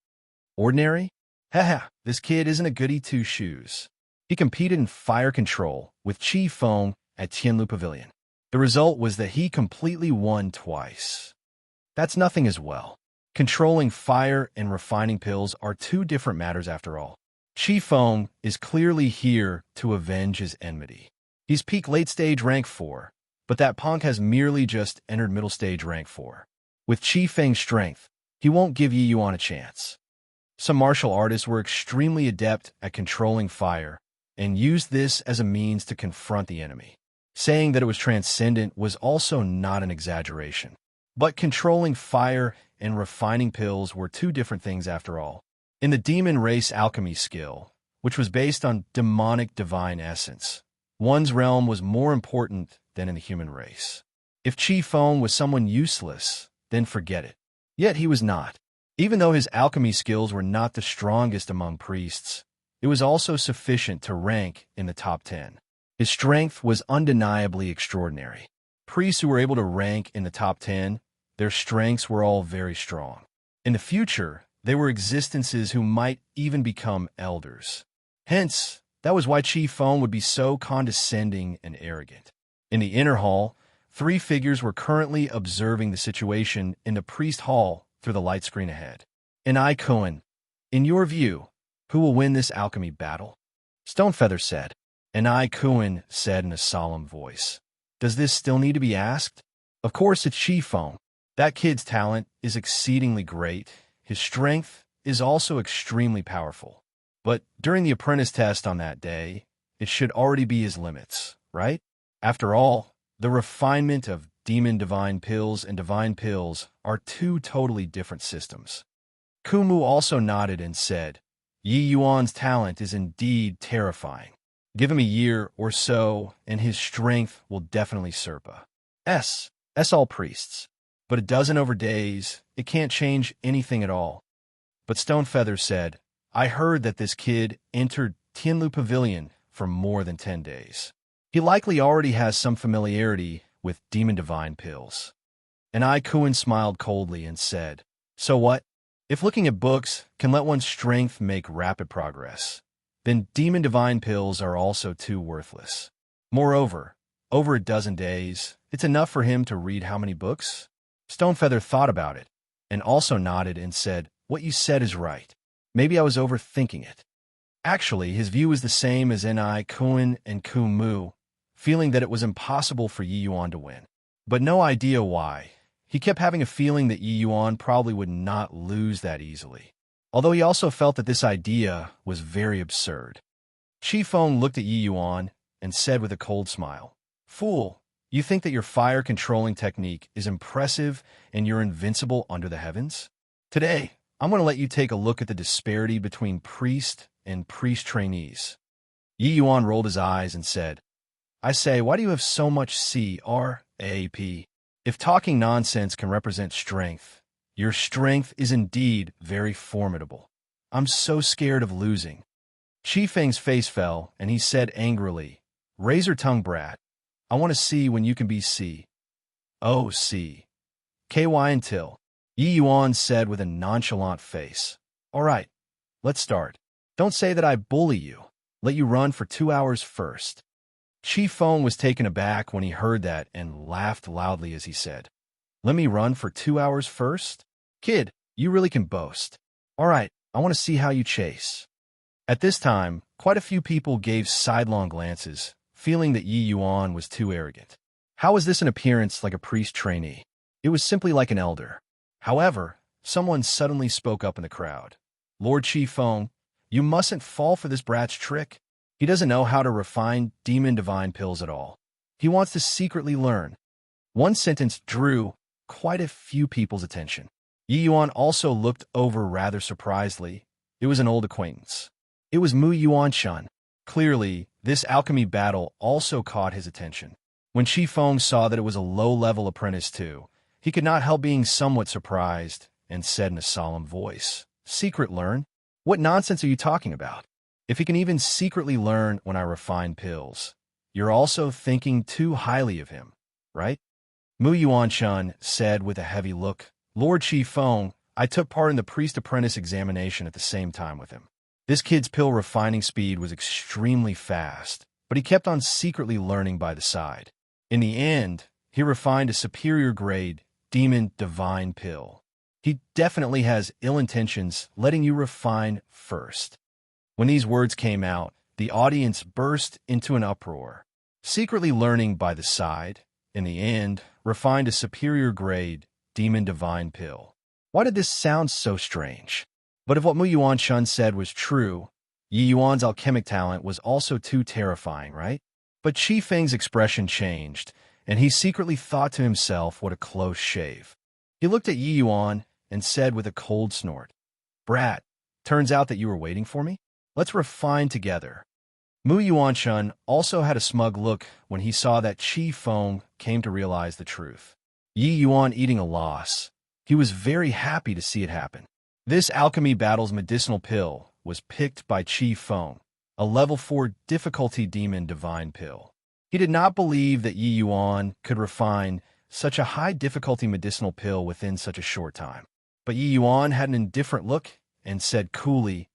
Ordinary? Haha, this kid isn't a goody two-shoes. He competed in fire control with Chi Feng at Tianlu Pavilion. The result was that he completely won twice. That's nothing as well. Controlling fire and refining pills are two different matters after all. Chi Feng is clearly here to avenge his enmity. He's peak late-stage rank 4, but that punk has merely just entered middle-stage rank 4. With Chi Feng's strength, he won't give Yi Yuan a chance. Some martial artists were extremely adept at controlling fire and used this as a means to confront the enemy. Saying that it was transcendent was also not an exaggeration. But controlling fire and refining pills were two different things after all. In the demon race alchemy skill, which was based on demonic divine essence, one's realm was more important than in the human race. If Chi Feng was someone useless, then forget it. Yet he was not. Even though his alchemy skills were not the strongest among priests, it was also sufficient to rank in the top 10. His strength was undeniably extraordinary. Priests who were able to rank in the top 10, their strengths were all very strong. In the future, they were existences who might even become elders. Hence, that was why Chi Feng would be so condescending and arrogant. In the inner hall, 3 figures were currently observing the situation in the priest hall through the light screen ahead. And I, Cohen, in your view, who will win this alchemy battle? Stonefeather said. And I, Cohen, said in a solemn voice. Does this still need to be asked? Of course it's Chi Feng. That kid's talent is exceedingly great. His strength is also extremely powerful. But during the apprentice test on that day, it should already be his limits, right? After all, the refinement of demon divine pills and divine pills are two totally different systems. Kumu also nodded and said, Yi Yuan's talent is indeed terrifying. Give him a year or so, and his strength will definitely surpass all priests. But a dozen over days, it can't change anything at all. But Stonefeather said, I heard that this kid entered Tianlu Pavilion for more than 10 days. He likely already has some familiarity with demon divine pills. And I, Kuan, smiled coldly and said, So what? If looking at books can let one's strength make rapid progress, then demon divine pills are also too worthless. Moreover, over a dozen days, it's enough for him to read how many books? Stonefeather thought about it, and also nodded and said, What you said is right. Maybe I was overthinking it. Actually, his view was the same as Ni, Kuan, and Kumu, feeling that it was impossible for Yi Yuan to win. But no idea why. He kept having a feeling that Yi Yuan probably would not lose that easily. Although he also felt that this idea was very absurd. Chi Feng looked at Yi Yuan and said with a cold smile, Fool, you think that your fire-controlling technique is impressive and you're invincible under the heavens? Today, I'm going to let you take a look at the disparity between priest and priest trainees. Yi Yuan rolled his eyes and said, I say, why do you have so much CRAP? If talking nonsense can represent strength, your strength is indeed very formidable. I'm so scared of losing. Chi Feng's face fell, and he said angrily, Razor-tongue brat, I want to see when you can be C. Oh, C. KY until. Yi Yuan said with a nonchalant face. All right, let's start. Don't say that I bully you. Let you run for 2 hours first. Chi Feng was taken aback when he heard that and laughed loudly as he said, Let me run for 2 hours first? Kid, you really can boast. All right, I want to see how you chase. At this time, quite a few people gave sidelong glances, feeling that Yi Yuan was too arrogant. How was this an appearance like a priest trainee? It was simply like an elder. However, someone suddenly spoke up in the crowd. Lord Chi Feng, you mustn't fall for this brat's trick. He doesn't know how to refine demon divine pills at all. He wants to secretly learn. One sentence drew quite a few people's attention. Yi Yuan also looked over rather surprisedly. It was an old acquaintance. It was Mu Yuanshan. Clearly, this alchemy battle also caught his attention. When Chi Feng saw that it was a low-level apprentice too, he could not help being somewhat surprised and said in a solemn voice, Secret learn? What nonsense are you talking about? If he can even secretly learn when I refine pills, you're also thinking too highly of him, right? Mu Yuan-shun said with a heavy look. Lord Qifeng, I took part in the priest-apprentice examination at the same time with him. This kid's pill refining speed was extremely fast, but he kept on secretly learning by the side. In the end, he refined a superior grade, demon divine pill. He definitely has ill intentions, letting you refine first. When these words came out, the audience burst into an uproar. Secretly learning by the side, in the end, refined a superior grade, demon divine pill. Why did this sound so strange? But if what Mu Yuan-shun said was true, Yi Yuan's alchemic talent was also too terrifying, right? But Qi Feng's expression changed, and he secretly thought to himself what a close shave. He looked at Yi Yuan and said with a cold snort, Brat, turns out that you were waiting for me? Let's refine together. Mu Yuan-shun also had a smug look when he saw that Qi Feng came to realize the truth. Yi Yuan eating a loss. He was very happy to see it happen. This alchemy battle's medicinal pill was picked by Qi Feng, a level 4 difficulty demon divine pill. He did not believe that Yi Yuan could refine such a high difficulty medicinal pill within such a short time. But Yi Yuan had an indifferent look and said coolly,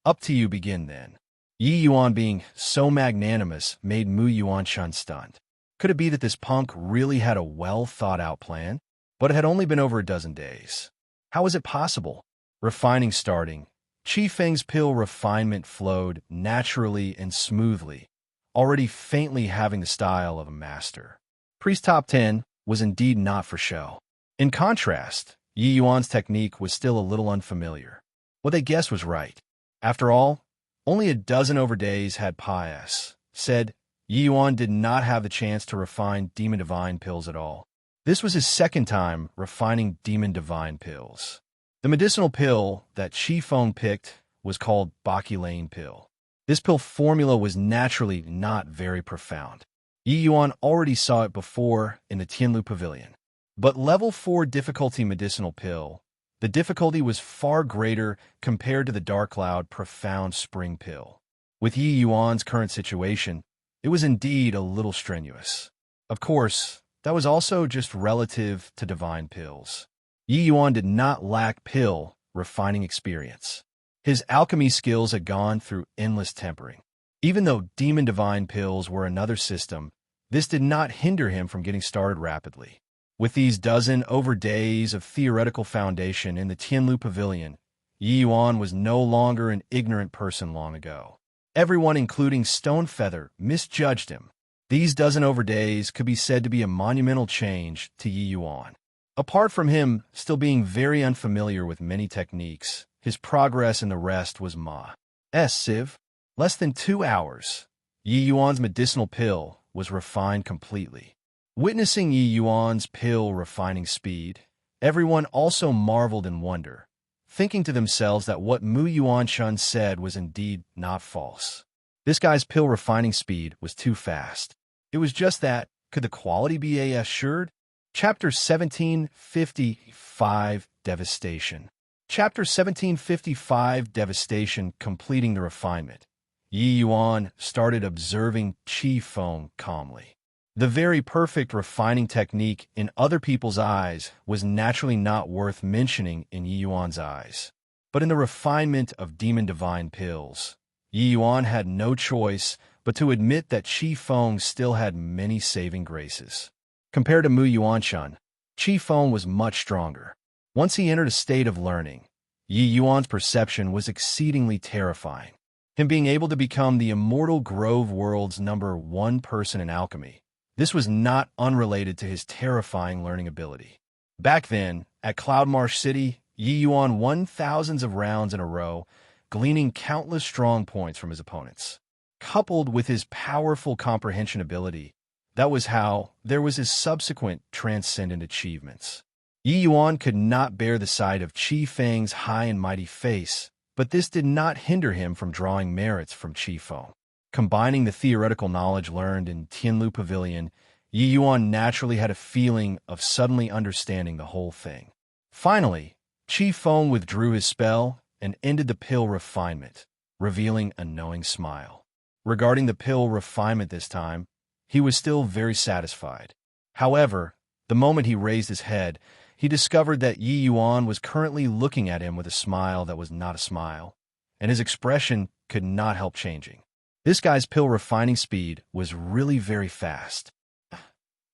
Up to you, begin then. Yi Yuan being so magnanimous made Mu Yuan-shun stunned. Could it be that this punk really had a well-thought-out plan? But it had only been over a dozen days. How was it possible? Refining starting, Qi Feng's pill refinement flowed naturally and smoothly, already faintly having the style of a master. Priest Top 10 was indeed not for show. In contrast, Yi Yuan's technique was still a little unfamiliar. What they guessed was right. After all, only a dozen over days had passed. Said, Yi Yuan did not have the chance to refine demon divine pills at all. This was his second time refining demon divine pills. The medicinal pill that Qi Feng picked was called Baki Lane pill. This pill formula was naturally not very profound. Yi Yuan already saw it before in the Tianlu Pavilion. But level 4 difficulty medicinal pill, the difficulty was far greater compared to the Dark Cloud Profound Spring pill. With Yi Yuan's current situation, it was indeed a little strenuous. Of course, that was also just relative to divine pills. Yi Yuan did not lack pill refining experience. His alchemy skills had gone through endless tempering. Even though demon divine pills were another system, this did not hinder him from getting started rapidly. With these dozen over days of theoretical foundation in the Tianlu Pavilion, Yi Yuan was no longer an ignorant person long ago. Everyone, including Stonefeather, misjudged him. These dozen over days could be said to be a monumental change to Yi Yuan. Apart from him still being very unfamiliar with many techniques, his progress in the rest was massive. Less than 2 hours, Yi Yuan's medicinal pill was refined completely. Witnessing Yi Yuan's pill refining speed, everyone also marveled in wonder, thinking to themselves that what Mu Yuan-shun said was indeed not false. This guy's pill refining speed was too fast. It was just that, could the quality be assured? Chapter 1755, Devastation. Chapter 1755, Devastation, completing the refinement. Yi Yuan started observing Qi Feng calmly. The very perfect refining technique in other people's eyes was naturally not worth mentioning in Yi Yuan's eyes. But in the refinement of demon divine pills, Yi Yuan had no choice but to admit that Qi Feng still had many saving graces. Compared to Mu Yuan-shun, Qi Feng was much stronger. Once he entered a state of learning, Yi Yuan's perception was exceedingly terrifying. Him being able to become the immortal Grove world's #1 person in alchemy, this was not unrelated to his terrifying learning ability. Back then, at Cloudmarsh City, Yi Yuan won thousands of rounds in a row, gleaning countless strong points from his opponents. Coupled with his powerful comprehension ability, that was how there was his subsequent transcendent achievements. Yi Yuan could not bear the sight of Qi Feng's high and mighty face, but this did not hinder him from drawing merits from Qi Feng. Combining the theoretical knowledge learned in Tianlu Pavilion, Yi Yuan naturally had a feeling of suddenly understanding the whole thing. Finally, Qi Feng withdrew his spell and ended the pill refinement, revealing a knowing smile. Regarding the pill refinement this time, he was still very satisfied. However, the moment he raised his head, he discovered that Yi Yuan was currently looking at him with a smile that was not a smile, and his expression could not help changing. This guy's pill refining speed was really very fast.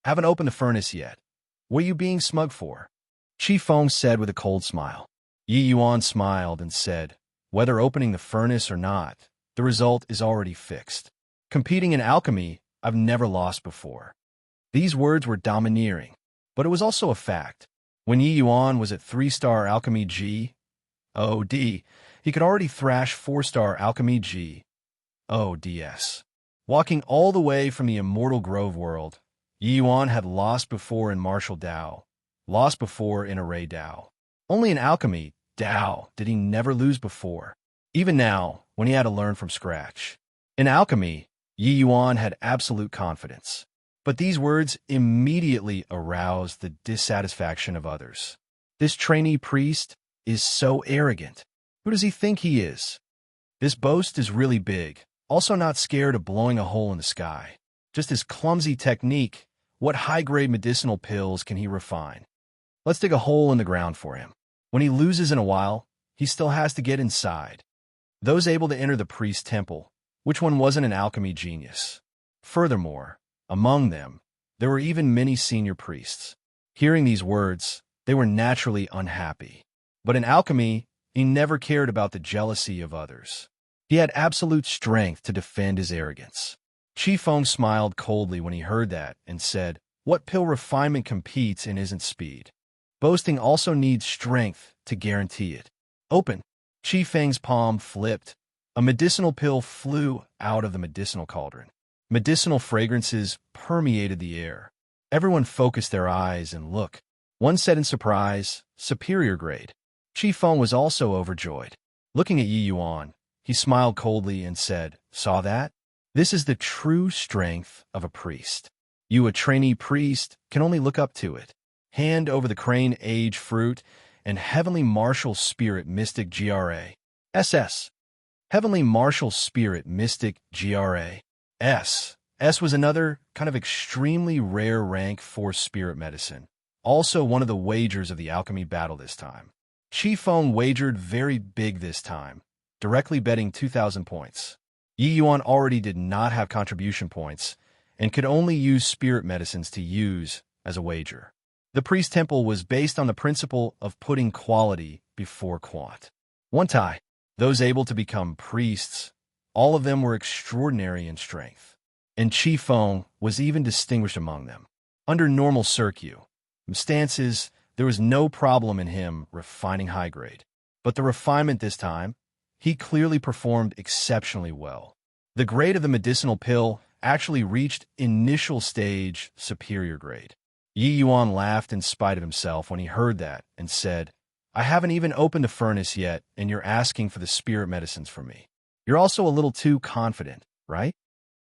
Haven't opened the furnace yet. What are you being smug for? Qi Feng said with a cold smile. Yi Yuan smiled and said, whether opening the furnace or not, the result is already fixed. Competing in alchemy, I've never lost before. These words were domineering, but it was also a fact. When Yi Yuan was at 3-star alchemy G.O.D., he could already thrash 4-star alchemy G.O.D.S. Walking all the way from the immortal Grove world, Yi Yuan had lost before in martial Dao, lost before in array Dao. Only in alchemy Dao did he never lose before, even now when he had to learn from scratch. In alchemy, Yi Yuan had absolute confidence. But these words immediately aroused the dissatisfaction of others. This trainee priest is so arrogant. Who does he think he is? This boast is really big, also not scared of blowing a hole in the sky. Just his clumsy technique, what high-grade medicinal pills can he refine? Let's dig a hole in the ground for him. When he loses in a while, he still has to get inside. Those able to enter the priest's temple, which one wasn't an alchemy genius? Furthermore, among them, there were even many senior priests. Hearing these words, they were naturally unhappy. But in alchemy, he never cared about the jealousy of others. He had absolute strength to defend his arrogance. Qi Feng smiled coldly when he heard that and said, what pill refinement competes in isn't speed. Boasting also needs strength to guarantee it. Open. Qi Feng's palm flipped. A medicinal pill flew out of the medicinal cauldron. Medicinal fragrances permeated the air. Everyone focused their eyes and looked. One said in surprise, superior grade. Qi Feng was also overjoyed. Looking at Yi Yuan, he smiled coldly and said, saw that? This is the true strength of a priest. You, a trainee priest, can only look up to it. Hand over the crane age fruit and heavenly martial spirit mystic GRA. SS. Heavenly martial spirit mystic GRA. S was another kind of extremely rare rank for spirit medicine. Also one of the wagers of the alchemy battle this time. Qi Feng wagered very big this time, directly betting 2,000 points. Yi Yuan already did not have contribution points and could only use spirit medicines to use as a wager. The priest temple was based on the principle of putting quality before quant. One tie, those able to become priests, all of them were extraordinary in strength, and Qi Feng was even distinguished among them. Under normal circumstances, there was no problem in him refining high grade. But the refinement this time, he clearly performed exceptionally well. The grade of the medicinal pill actually reached initial stage superior grade. Yi Yuan laughed in spite of himself when he heard that and said, I haven't even opened a furnace yet, and you're asking for the spirit medicines from me. You're also a little too confident, right?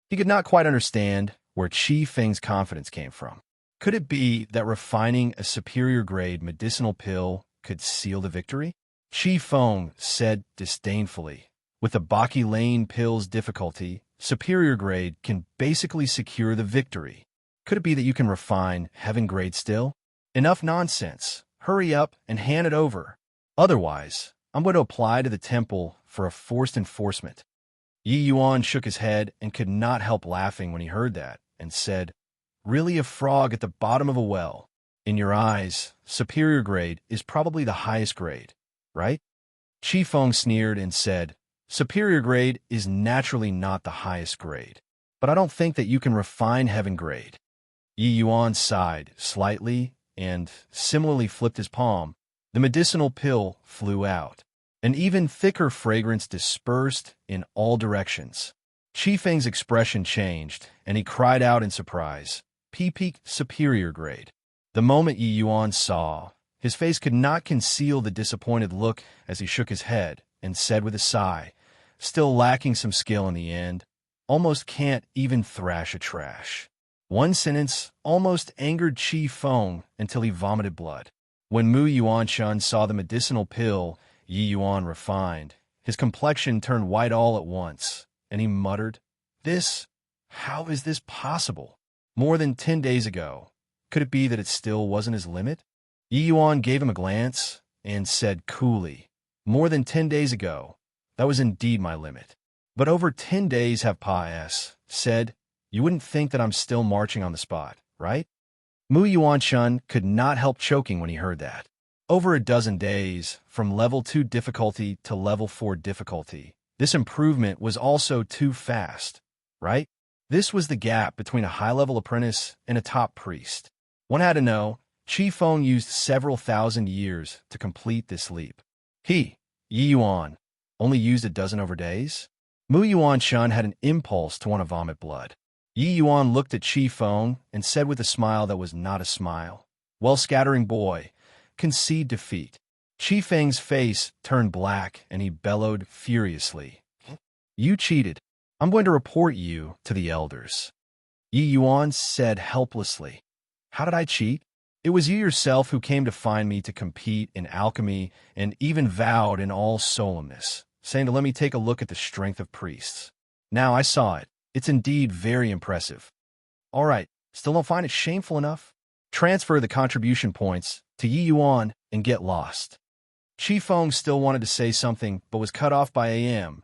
He could not quite understand where Qi Feng's confidence came from. Could it be that refining a superior grade medicinal pill could seal the victory? Qi Feng said disdainfully, with the Baki Lane pill's difficulty, superior grade can basically secure the victory. Could it be that you can refine heaven grade still? Enough nonsense. Hurry up and hand it over. Otherwise, I'm going to apply to the temple for a forced enforcement. Yi Yuan shook his head and could not help laughing when he heard that, and said, really a frog at the bottom of a well. In your eyes, superior grade is probably the highest grade, right? Qi Feng sneered and said, superior grade is naturally not the highest grade, but I don't think that you can refine heaven grade. Yi Yuan sighed slightly and similarly flipped his palm. The medicinal pill flew out. An even thicker fragrance dispersed in all directions. Qi Feng's expression changed, and he cried out in surprise, Peak superior grade. The moment Yi Yuan saw, his face could not conceal the disappointed look as he shook his head and said with a sigh, still lacking some skill in the end, almost can't even thrash a trash. One sentence almost angered Qi Feng until he vomited blood. When Mu Yuanshan saw the medicinal pill Yi Yuan refined, his complexion turned white all at once, and he muttered, how is this possible? More than 10 days ago. Could it be that it still wasn't his limit? Yi Yuan gave him a glance and said coolly, more than 10 days ago. That was indeed my limit. But over 10 days have passed, said, you wouldn't think that I'm still marching on the spot, right? Mu Yuan-shun could not help choking when he heard that. Over a dozen days, from level 2 difficulty to level 4 difficulty, this improvement was also too fast, right? This was the gap between a high-level apprentice and a top priest. One had to know, Qi Feng used several thousand years to complete this leap. He, Yi Yuan, only used a dozen over days? Mu Yuan-shun had an impulse to want to vomit blood. Yi Yuan looked at Qi Feng and said with a smile that was not a smile, well, scattering boy, concede defeat. Qi Feng's face turned black and he bellowed furiously. You cheated. I'm going to report you to the elders. Yi Yuan said helplessly. How did I cheat? It was you yourself who came to find me to compete in alchemy and even vowed in all solemnness, saying to let me take a look at the strength of priests. Now I saw it. It's indeed very impressive. All right, still don't find it shameful enough? Transfer the contribution points to Yi Yuan and get lost. Qi Feng still wanted to say something, but was cut off by AM.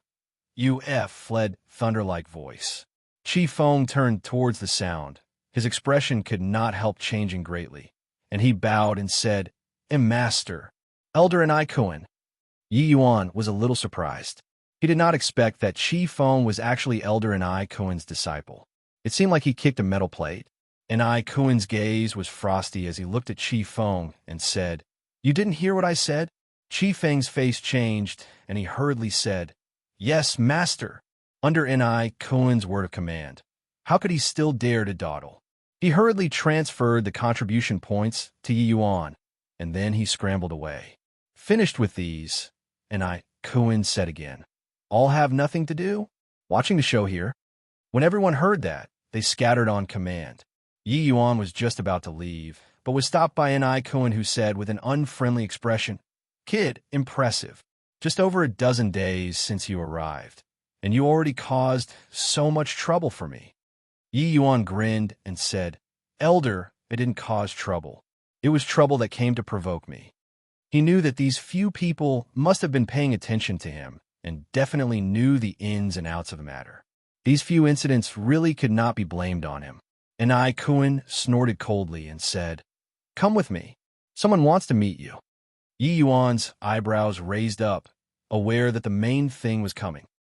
UF fled thunder-like voice. Qi Feng turned towards the sound. His expression could not help changing greatly, and he bowed and said, Master, Elder and Ikuan. Yi Yuan was a little surprised. He did not expect that Qi Feng was actually Elder and Ikuan's disciple. It seemed like he kicked a metal plate, and Ikuan's gaze was frosty as he looked at Qi Feng and said, You didn't hear what I said? Qi Feng's face changed, and he hurriedly said, Yes, Master, under Ni Kuan's word of command. How could he still dare to dawdle? He hurriedly transferred the contribution points to Yi Yuan, and then he scrambled away. Finished with these, Ni Kuan said again, All have nothing to do? Watching the show here? When everyone heard that, they scattered on command. Yi Yuan was just about to leave, but was stopped by Ni Kuan, who said with an unfriendly expression, Kid, impressive. Just over a dozen days since you arrived, and you already caused so much trouble for me. Yi Yuan grinned and said, Elder, it didn't cause trouble. It was trouble that came to provoke me. He knew that these few people must have been paying attention to him and definitely knew the ins and outs of the matter. These few incidents really could not be blamed on him. And Kuan snorted coldly and said, Come with me. Someone wants to meet you. Yi Yuan's eyebrows raised up, aware that the main thing was coming.